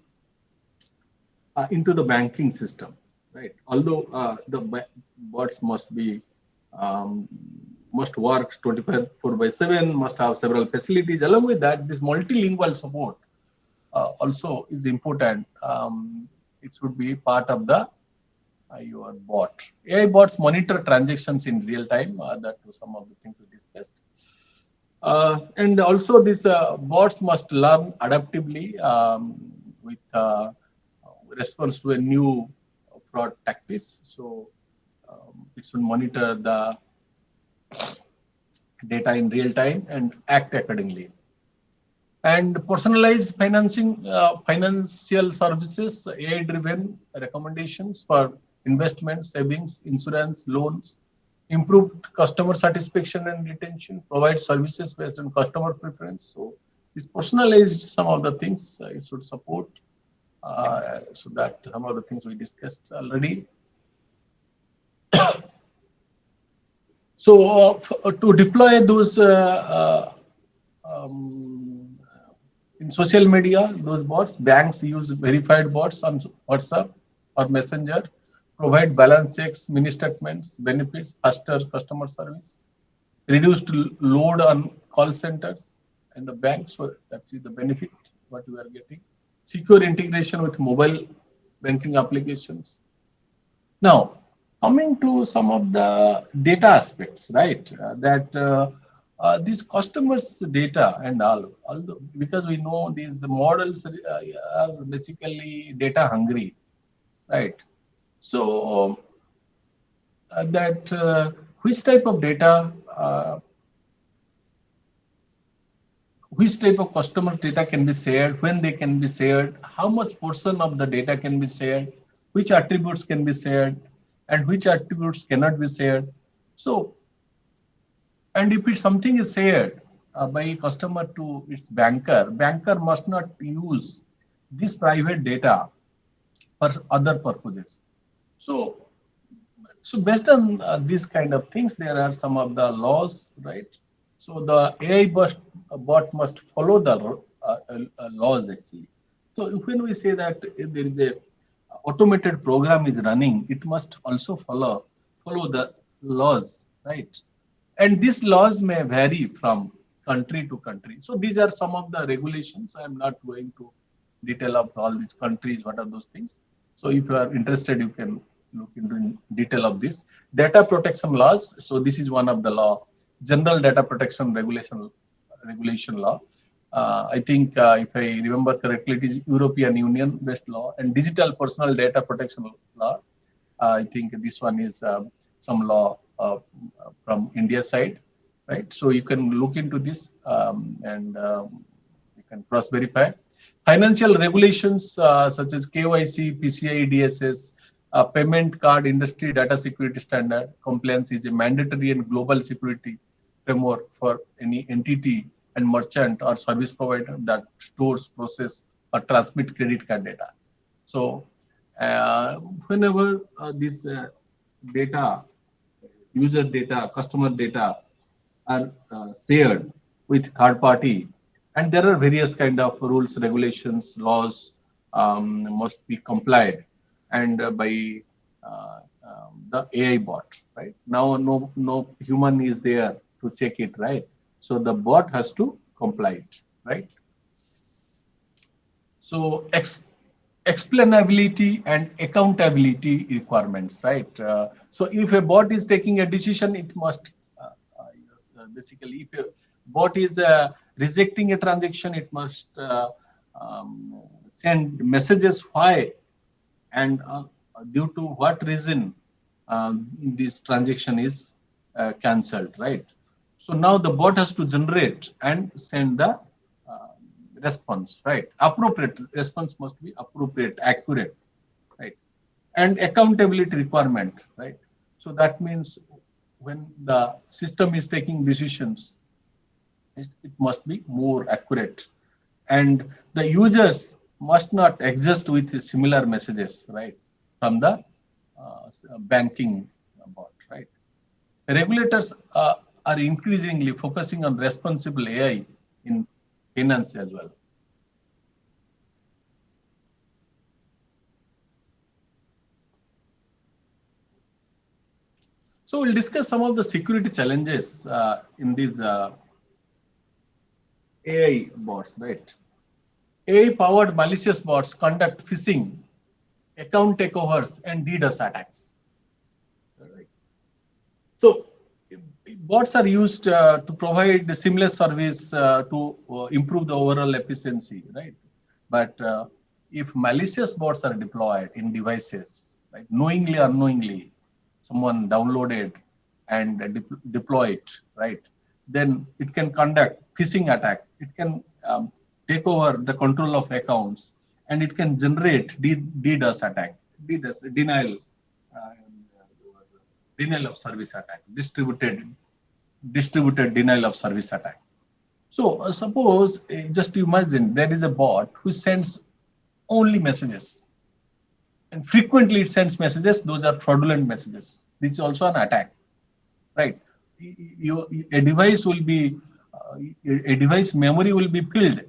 the banking system, right? Although the bots must be must work 24/7, must have several facilities. Along with that, this multilingual support also is important. It should be part of the your bot. AI bots monitor transactions in real time. That was some of the things we discussed. And also, these bots must learn adaptively with response to a new fraud tactics. So it should monitor the data in real time and act accordingly. And personalized financial services, AI-driven recommendations for investment, savings, insurance, loans, improved customer satisfaction and retention, provide services based on customer preference. So this personalized some of the things it should support. So that some of the things we discussed already. So to deploy those in social media, those bots, banks use verified bots on WhatsApp or Messenger, provide balance checks, mini statements, benefits, faster customer service, reduced load on call centers and the bank. So that is the benefit what we are getting. Secure integration with mobile banking applications. Now, coming to some of the data aspects, right? these customers' data and all, although because we know these models are basically data hungry, right? So which type of data, which type of customer data can be shared, when they can be shared, how much portion of the data can be shared, which attributes can be shared, and which attributes cannot be shared. So, and if something is shared by a customer to its banker, banker must not use this private data for other purposes. So based on these kind of things, there are some of the laws, right? So the AI bot must follow the laws actually. So when we say that if there is a automated program is running, it must also follow the laws, right? And these laws may vary from country to country. So these are some of the regulations. I am not going to detail of all these countries, what are those things. So if you are interested, you can look into in detail of this. Data protection laws. So this is one of the law, General Data Protection Regulation law. I think if I remember correctly, it is European Union based law, and Digital Personal Data Protection law. I think this one is some law from India side, right? So you can look into this and you can cross verify. Financial regulations such as KYC, PCI DSS, payment card industry data security standard compliance is a mandatory and global security framework for any entity and merchant or service provider that stores, process, or transmit credit card data. So whenever this data, user data, customer data are shared with third party, and there are various kind of rules, regulations, laws must be complied, and by the AI bot, right? Now no human is there to check it, right? So the bot has to comply it, right? So explainability and accountability requirements, right? So if a bot is taking a decision, it must basically, if a bot is rejecting a transaction, it must send messages why and due to what reason this transaction is cancelled, right? So now the bot has to generate and send the response, right? Appropriate response must be appropriate, accurate, right? And accountability requirement, right? So that means when the system is taking decisions, it must be more accurate, and the users must not exist with similar messages, right, from the banking bot, right? Regulators are increasingly focusing on responsible AI in finance as well. So we'll discuss some of the security challenges in these AI bots, right? AI-powered malicious bots conduct phishing, account takeovers, and DDoS attacks. Right. So bots are used to provide seamless service to improve the overall efficiency, right? But if malicious bots are deployed in devices, right, knowingly or unknowingly, someone downloaded and deploy it, right? Then it can conduct phishing attack. It can take over the control of accounts, and it can generate DDoS attack, DDoS, denial of service attack, distributed denial of service attack. So suppose, just imagine there is a bot who sends only messages, and frequently it sends messages. Those are fraudulent messages. This is also an attack, right? A device will be, a device memory will be filled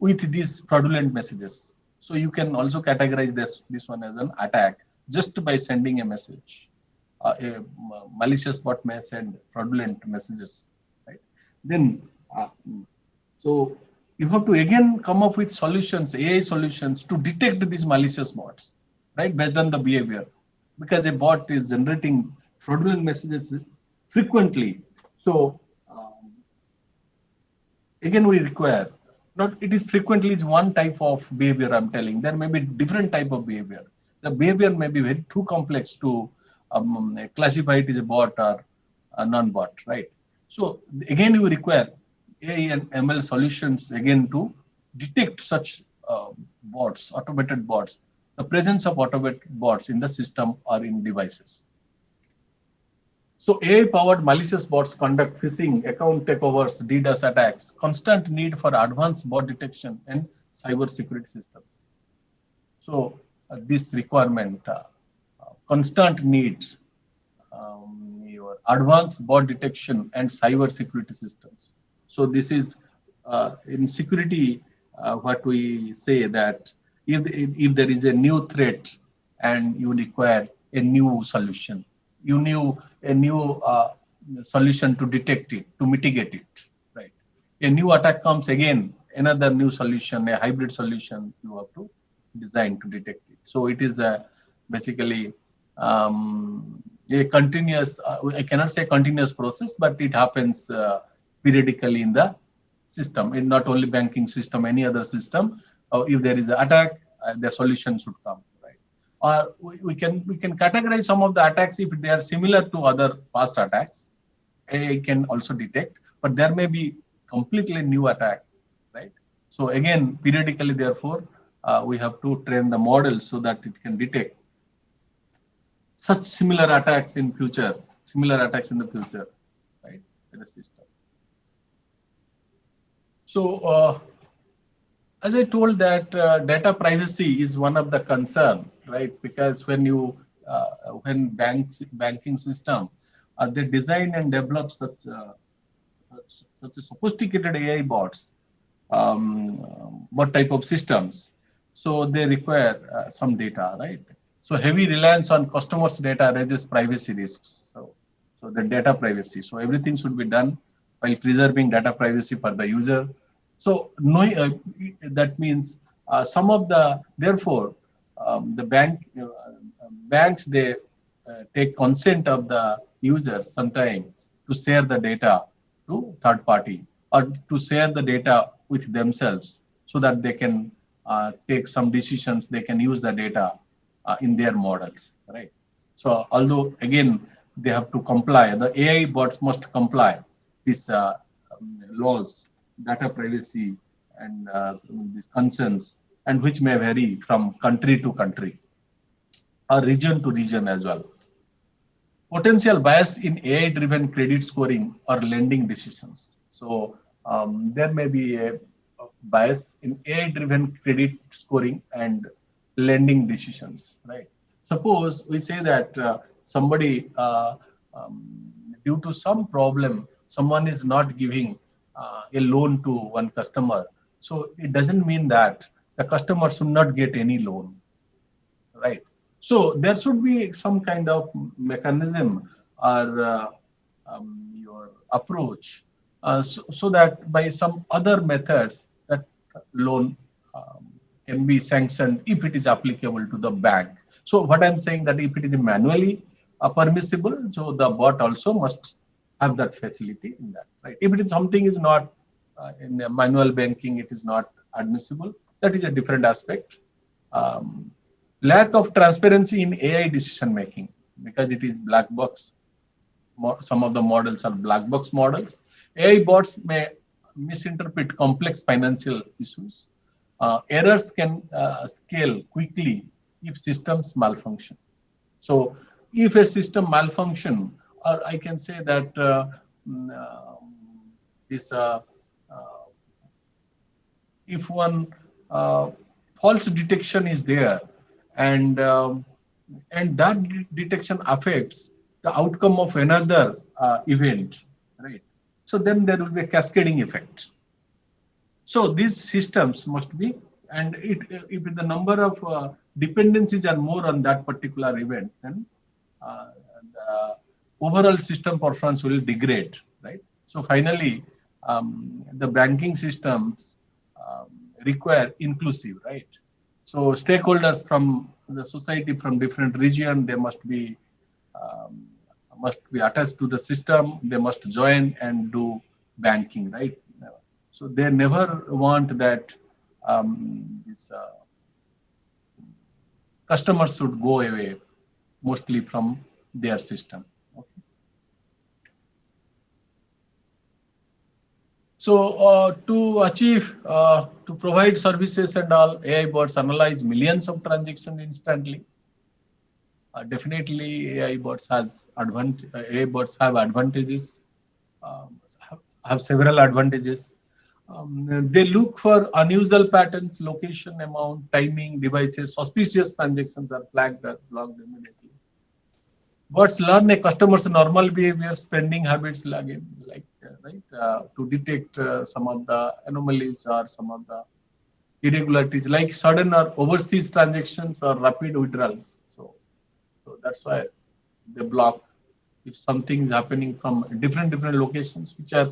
with these fraudulent messages. So you can also categorize this one as an attack just by sending a message. A malicious bot may send fraudulent messages, right? Then, so you have to again come up with solutions, AI solutions to detect these malicious bots, right? Based on the behavior, because a bot is generating fraudulent messages frequently. So again we require, not it is frequently is one type of behavior I'm telling. There may be different type of behavior. The behavior may be very too complex to classify it as a bot or a non-bot, right? So again, you require AI and ML solutions again to detect such bots, automated bots, the presence of automated bots in the system or in devices. So AI-powered malicious bots conduct phishing, account takeovers, DDoS attacks, constant need for advanced bot detection and cyber security systems. So this requirement, constant need, your advanced bot detection and cyber security systems. So this is in security, what we say that if there is a new threat and you require a new solution, you need a new solution to detect it, to mitigate it, right? A new attack comes again, another new solution, a hybrid solution you have to design to detect it. So it is basically a continuous, I cannot say continuous process, but it happens periodically in the system, in not only banking system, any other system. If there is an attack, the solution should come. Or we can categorize some of the attacks if they are similar to other past attacks. AI can also detect, but there may be completely new attack, right? So again, periodically, therefore, we have to train the model so that it can detect such similar attacks in future, right, in the system. So as I told that data privacy is one of the concern, right? Because when you when banking system they design and develop such a sophisticated AI bots, what type of systems? So they require some data, right? So heavy reliance on customers' data raises privacy risks. So the data privacy. So everything should be done while preserving data privacy for the user. So that means some of the, therefore, the banks, they take consent of the users sometime to share the data to third party or to share the data with themselves so that they can take some decisions, they can use the data in their models, right? So although again, they have to comply, the AI bots must comply these laws, data privacy and these concerns, and which may vary from country to country or region to region as well. Potential bias in AI-driven credit scoring or lending decisions. So there may be a bias in AI-driven credit scoring and lending decisions, right? Suppose we say that somebody, due to some problem, someone is not giving a loan to one customer. So it doesn't mean that the customer should not get any loan, right? So there should be some kind of mechanism or your approach so that by some other methods that loan can be sanctioned if it is applicable to the bank. So what I'm saying that if it is manually permissible, so the bot also must have that facility in that, right? If it is something is not in manual banking, it is not admissible. That is a different aspect. Lack of transparency in AI decision making, because it is black box. Some of the models are black box models. AI bots may misinterpret complex financial issues. Errors can scale quickly if systems malfunction. So if a system malfunction, or I can say that if one false detection is there, and that detection affects the outcome of another event, right? So then there will be a cascading effect. So these systems must be, and if the number of dependencies are more on that particular event, then the overall system performance will degrade, right? So finally, the banking systems require inclusive, right? So stakeholders from the society, from different region, they must be attached to the system. They must join and do banking, right? So they never want that customers should go away mostly from their system. Okay. So to achieve, to provide services and all, AI bots analyze millions of transactions instantly. Definitely, AI bots have advantages. Have several advantages. They look for unusual patterns, location, amount, timing, devices. Suspicious transactions are flagged or blocked immediately. Bots learn a customer's normal behavior, spending habits, again, to detect some of the anomalies or some of the irregularities, like sudden or overseas transactions or rapid withdrawals. So that's why they block if something is happening from different locations, which are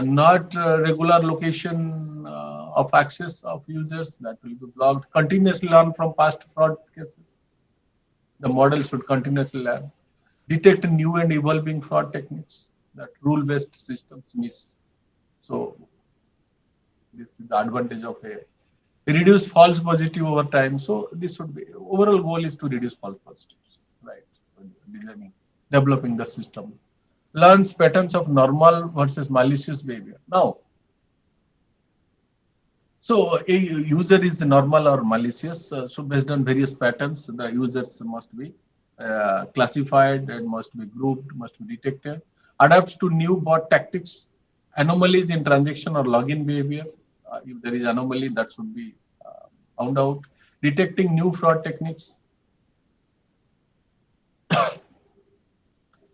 not regular location of access of users, that will be blocked. Continuously learn from past fraud cases. The model should continuously learn. Detect new and evolving fraud techniques that rule-based systems miss. So this is the advantage of AI. Reduce false positive over time. So this would be, overall goal is to reduce false positives, right? Designing, developing the system. Learns patterns of normal versus malicious behavior. Now, so a user is normal or malicious. So based on various patterns, the users must be classified and must be grouped, must be detected. Adapts to new bot tactics, anomalies in transaction or login behavior. If there is anomaly, that should be found out. Detecting new fraud techniques.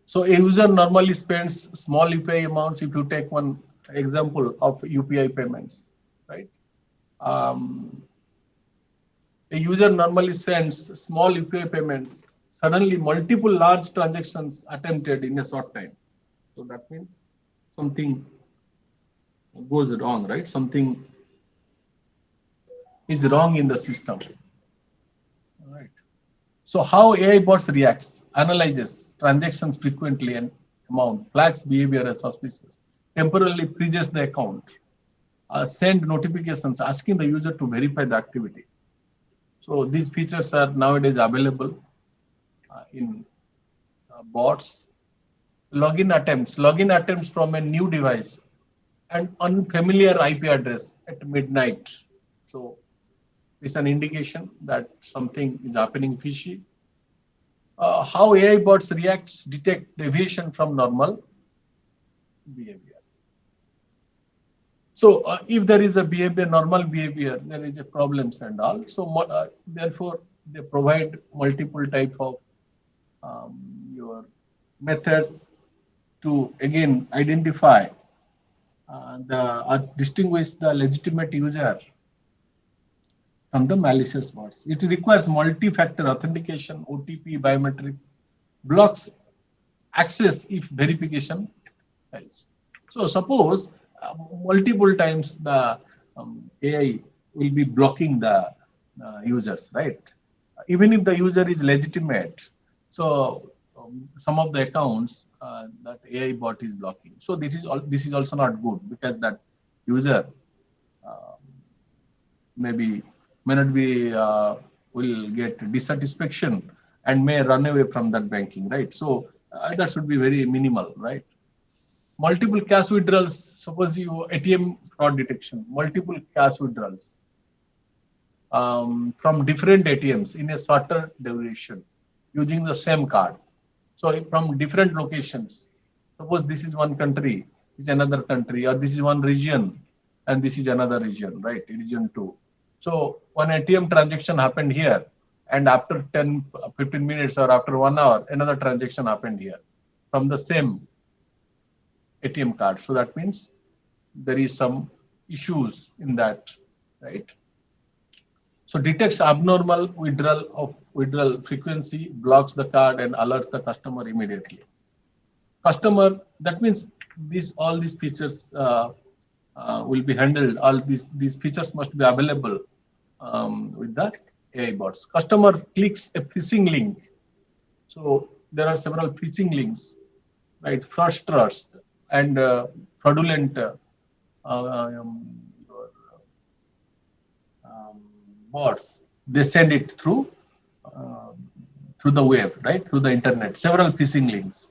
So a user normally spends small UPI amounts. If you take one example of UPI payments, right? A user normally sends small UPI payments. Suddenly, multiple large transactions attempted in a short time. So that means something goes wrong, right? Something is wrong in the system. All right. So how AI bots reacts, analyzes transactions frequently and amount, flags behavior as suspicious, temporarily freezes the account, send notifications asking the user to verify the activity. So these features are nowadays available in bots. Login attempts from a new device and unfamiliar IP address at midnight. So it's an indication that something is happening fishy. How AI bots reacts, detect deviation from normal behavior. So if there is a behavior, normal behavior, there is a problems and all. So therefore, they provide multiple type of your methods to again identify distinguish the legitimate user from the malicious bots. It requires multi-factor authentication, OTP, biometrics, blocks access if verification fails. So suppose multiple times the AI will be blocking the users, right? Even if the user is legitimate, so some of the accounts that AI bot is blocking. So this is also not good, because that user may not be will get dissatisfaction and may run away from that banking, right? So that should be very minimal, right? Multiple cash withdrawals. Suppose you ATM fraud detection, multiple cash withdrawals from different ATMs in a shorter duration using the same card. So from different locations. Suppose this is one country, this is another country, or this is one region and this is another region, right? Region 2. So one ATM transaction happened here, and after 10-15 minutes or after 1 hour, another transaction happened here from the same ATM card. So that means there is some issues in that, right? So detects abnormal withdrawal frequency, blocks the card and alerts the customer immediately. That means all these features will be handled. All these features must be available with the AI bots. Customer clicks a phishing link. So there are several phishing links, right? Fraudsters and fraudulent your bots, they send it through the web, right? Through the internet, several phishing links.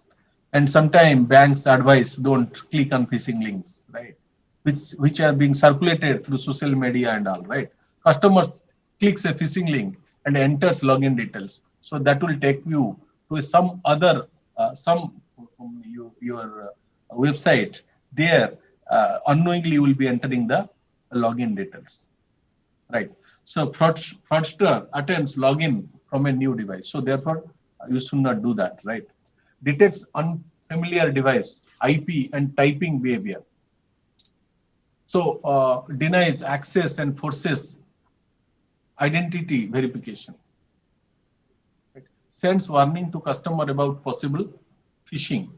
And sometimes banks advise don't click on phishing links, right? Which are being circulated through social media and all, right? Customers clicks a phishing link and enters login details. So that will take you to some other, your website. There, unknowingly you will be entering the login details, right? So fraudster attempts login from a new device. So therefore, you should not do that, right? Detects unfamiliar device, IP and typing behavior. So denies access and forces identity verification. Right? Sends warning to customer about possible phishing.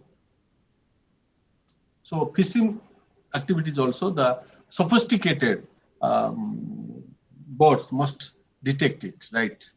So phishing activities also, the sophisticated bots must detect it, right?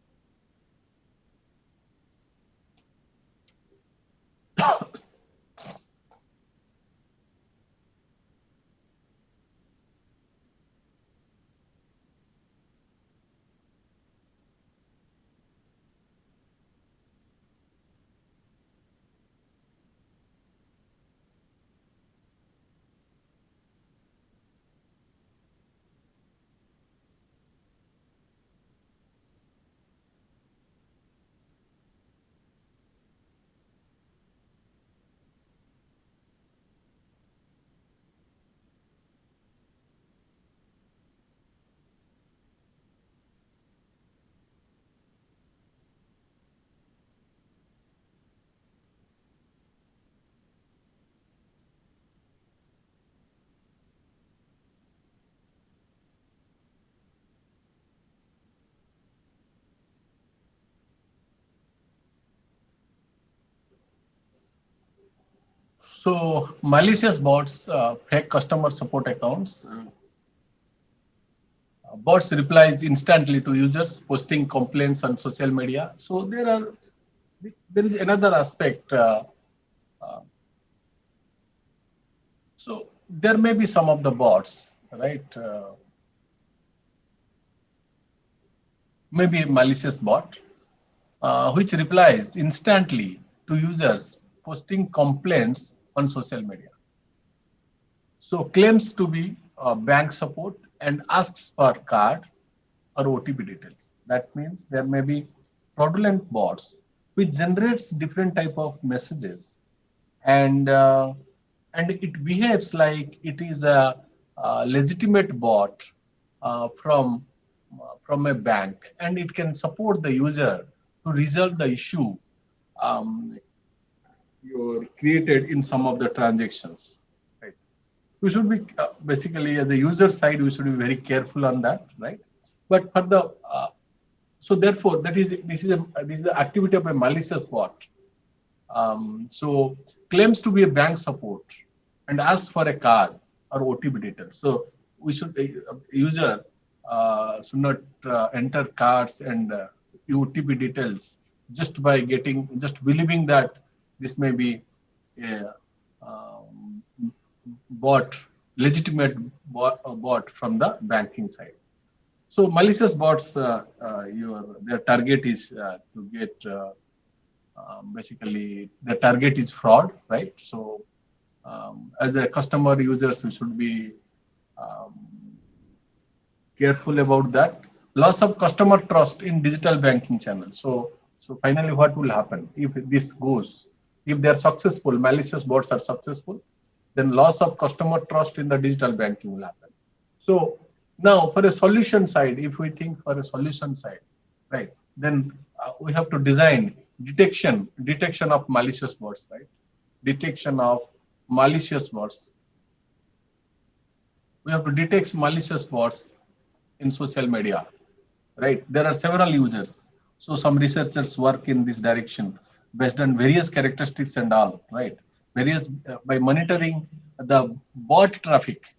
So malicious bots, fake customer support accounts. Bots replies instantly to users posting complaints on social media. So there is another aspect. So there may be some of the bots, right? Maybe a malicious bot, which replies instantly to users posting complaints on social media. So claims to be bank support and asks for card or OTP details. That means there may be fraudulent bots which generates different type of messages, and it behaves like it is a legitimate bot from a bank, and it can support the user to resolve the issue you created in some of the transactions. Right? We should be basically, as a user side, we should be very careful on that, right? But for the so therefore, this is the activity of a malicious bot. So claims to be a bank support and asks for a card or OTP details. So we should user should not enter cards and OTP details just by believing that this may be a legitimate bot from the banking side. So malicious bots, their target is to get basically the target is fraud, right? So as a customer users, we should be careful about that. Loss of customer trust in digital banking channels. So finally, what will happen if this goes? If they are successful, malicious bots are successful, then loss of customer trust in the digital banking will happen. So now for a solution side, if we think for a solution side, right, then we have to design detection of malicious bots, right? Detection of malicious bots. We have to detect malicious bots in social media, right? There are several users. So some researchers work in this direction based on various characteristics and all, right? By monitoring the bot traffic,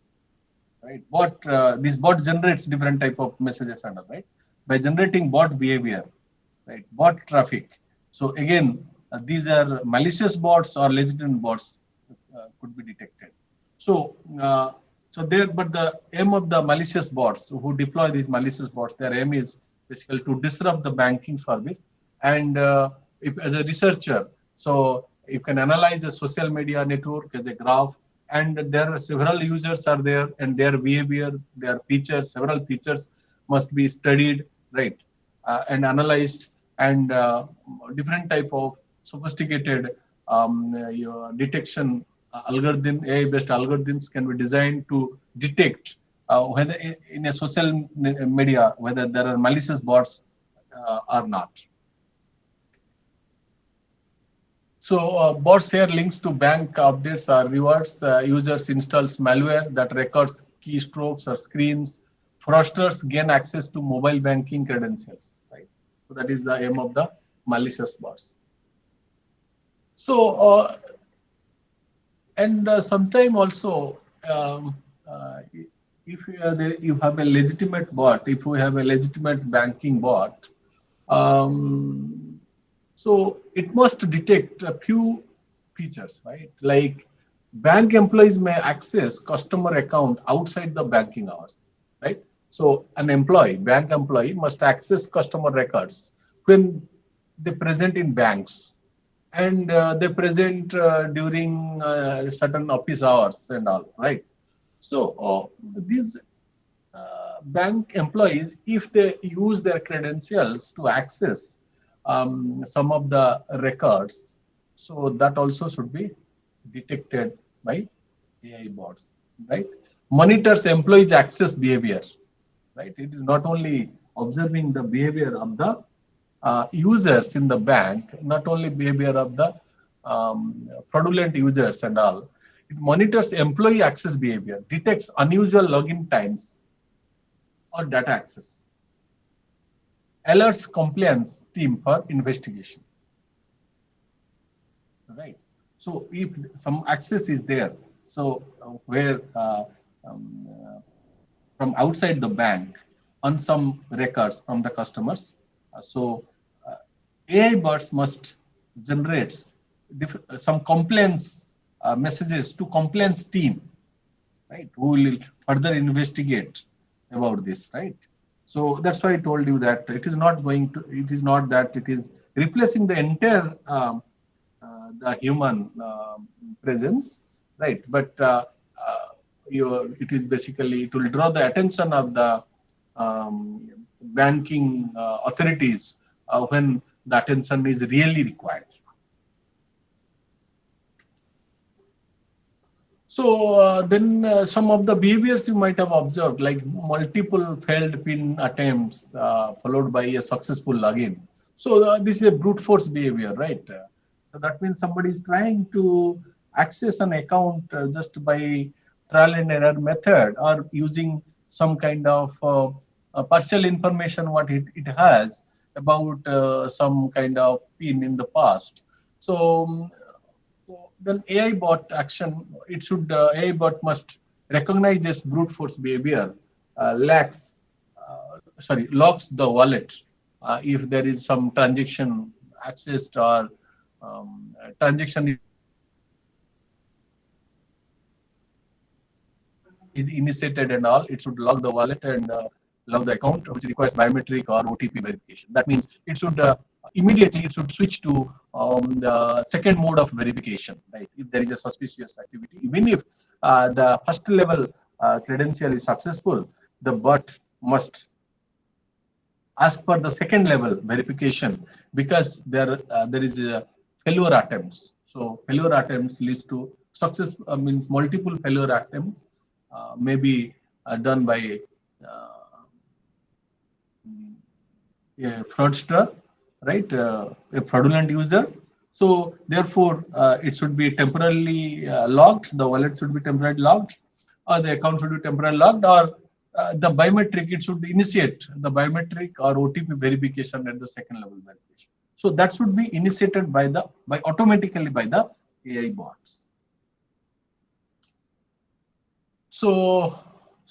right? This bot generates different type of messages and all, right? By generating bot behavior, right? Bot traffic. So again, these are malicious bots or legitimate bots could be detected. So So but the aim of the malicious bots who deploy these malicious bots, their aim is basically to disrupt the banking service. And if as a researcher, so you can analyze a social media network as a graph, and there are several users are there, and their behavior, their features, several features must be studied, right, and analyzed, and different type of sophisticated your detection algorithm, AI-based algorithms can be designed to detect whether in a social media whether there are malicious bots or not. So bots share links to bank updates or rewards. Users installs malware that records keystrokes or screens. Fraudsters gain access to mobile banking credentials. Right. So that is the aim of the malicious bots. So and sometime also, if you have a legitimate bot, if we have a legitimate banking bot, so it must detect a few features, right? Like bank employees may access customer account outside the banking hours, right? So an employee, bank employee must access customer records when they present in banks, and they present during certain office hours and all, right? So these bank employees, if they use their credentials to access some of the records, so that also should be detected by AI bots, right? Monitors employees' access behavior, right? It is not only observing the behavior of the users in the bank, not only behavior of the fraudulent users and all. It monitors employee access behavior, detects unusual login times or data access, alerts compliance team for investigation. Right. So if some access is there, so where from outside the bank on some records from the customers, so AI bots must generate some complaints messages to complaints team, right, who will further investigate about this, right? So that's why I told you that it is not going to, it is not that it is replacing the entire the human presence, right? But it is basically, it will draw the attention of the banking authorities when the attention is really required. So then some of the behaviors you might have observed, like multiple failed PIN attempts followed by a successful login. So this is a brute force behavior, right? So that means somebody is trying to access an account just by trial and error method, or using some kind of partial information what it has about some kind of PIN in the past. So then AI bot action, it should, AI bot must recognize this brute force behavior, locks the wallet if there is some transaction accessed or transaction is initiated and all. It should lock the wallet and lock the account, which requires biometric or OTP verification. That means it should immediately it should switch to the second mode of verification, right? If there is a suspicious activity, even if the first level credential is successful, the bot must ask for the second level verification, because there is a failure attempts. So failure attempts leads to success, means multiple failure attempts may be done by a fraudster, right? A fraudulent user. So therefore, it should be temporarily locked. The wallet should be temporarily locked, or the account should be temporarily locked, or the biometric, it should initiate the biometric or OTP verification at the second level verification. So that should be initiated by automatically by the AI bots. So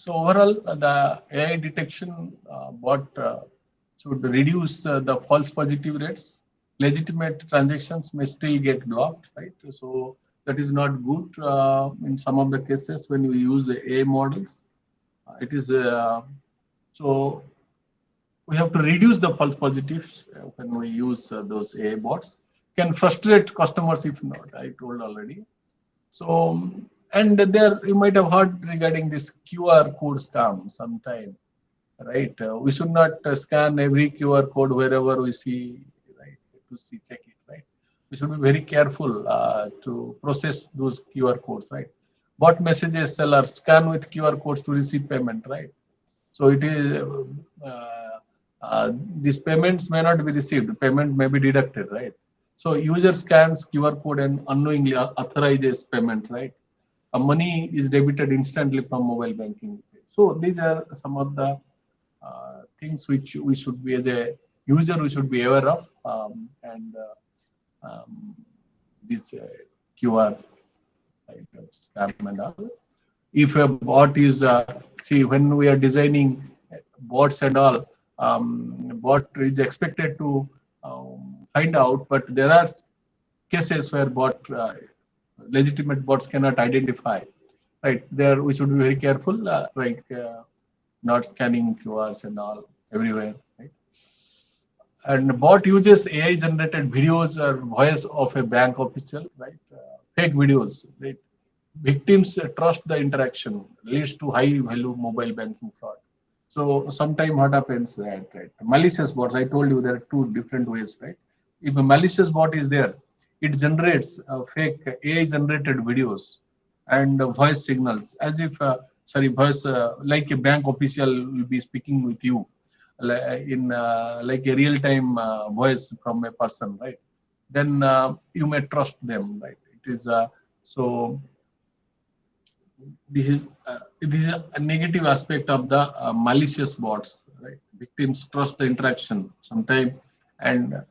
overall, the AI detection bot should reduce the false positive rates. Legitimate transactions may still get blocked, right? So that is not good in some of the cases when you use the AI models. It is so we have to reduce the false positives when we use those AI bots. Can frustrate customers if not. I told already. So and there you might have heard regarding this QR code scam sometime, right? We should not scan every QR code wherever we see, right? To see check it, right? We should be very careful to process those QR codes, right? Bot messages seller scan with QR codes to receive payment, right? So it is these payments may not be received. Payment may be deducted, right? So user scans QR code and unknowingly authorizes payment, right? Money is debited instantly from mobile banking. So these are some of the things which we should be as a user we should be aware of, and this QR right, scam and all. If a bot is see when we are designing bots and all, bot is expected to find out, but there are cases where bot legitimate bots cannot identify. Right there, we should be very careful, not scanning QRs and all everywhere. Right? And bot uses AI generated videos or voice of a bank official, right? Fake videos, right? Victims trust the interaction, leads to high value mobile banking fraud. So sometimes what happens that, right? Malicious bots, I told you there are two different ways, right? If a malicious bot is there, it generates fake AI generated videos and voice signals as if, voice like a bank official will be speaking with you in like a real time voice from a person, right? Then you may trust them, right? It is so this is a negative aspect of the malicious bots, right? Victims trust the interaction sometimes, and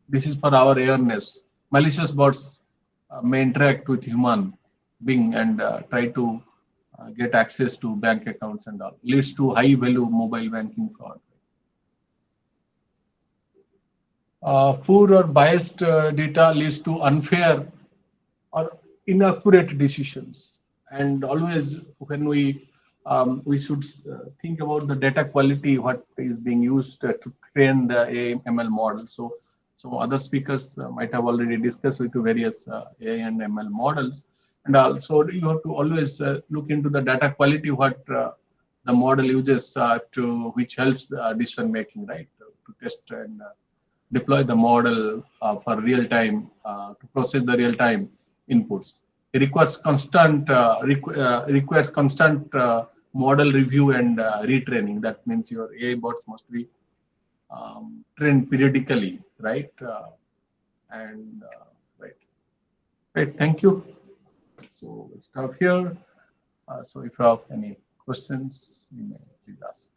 this is for our awareness. Malicious bots may interact with human being and try to get access to bank accounts and all, leads to high value mobile banking fraud. Poor or biased data leads to unfair or inaccurate decisions. And always when we should think about the data quality, what is being used to train the AML model. So other speakers might have already discussed with you various AI and ML models. And also you have to always look into the data quality, what the model uses to which helps the decision making, right? To test and deploy the model for real time to process the real time inputs. It requires constant model review and retraining. That means your AI bots must be trained periodically, right? Right. Thank you. So we'll stop here. So if you have any questions, you may please ask.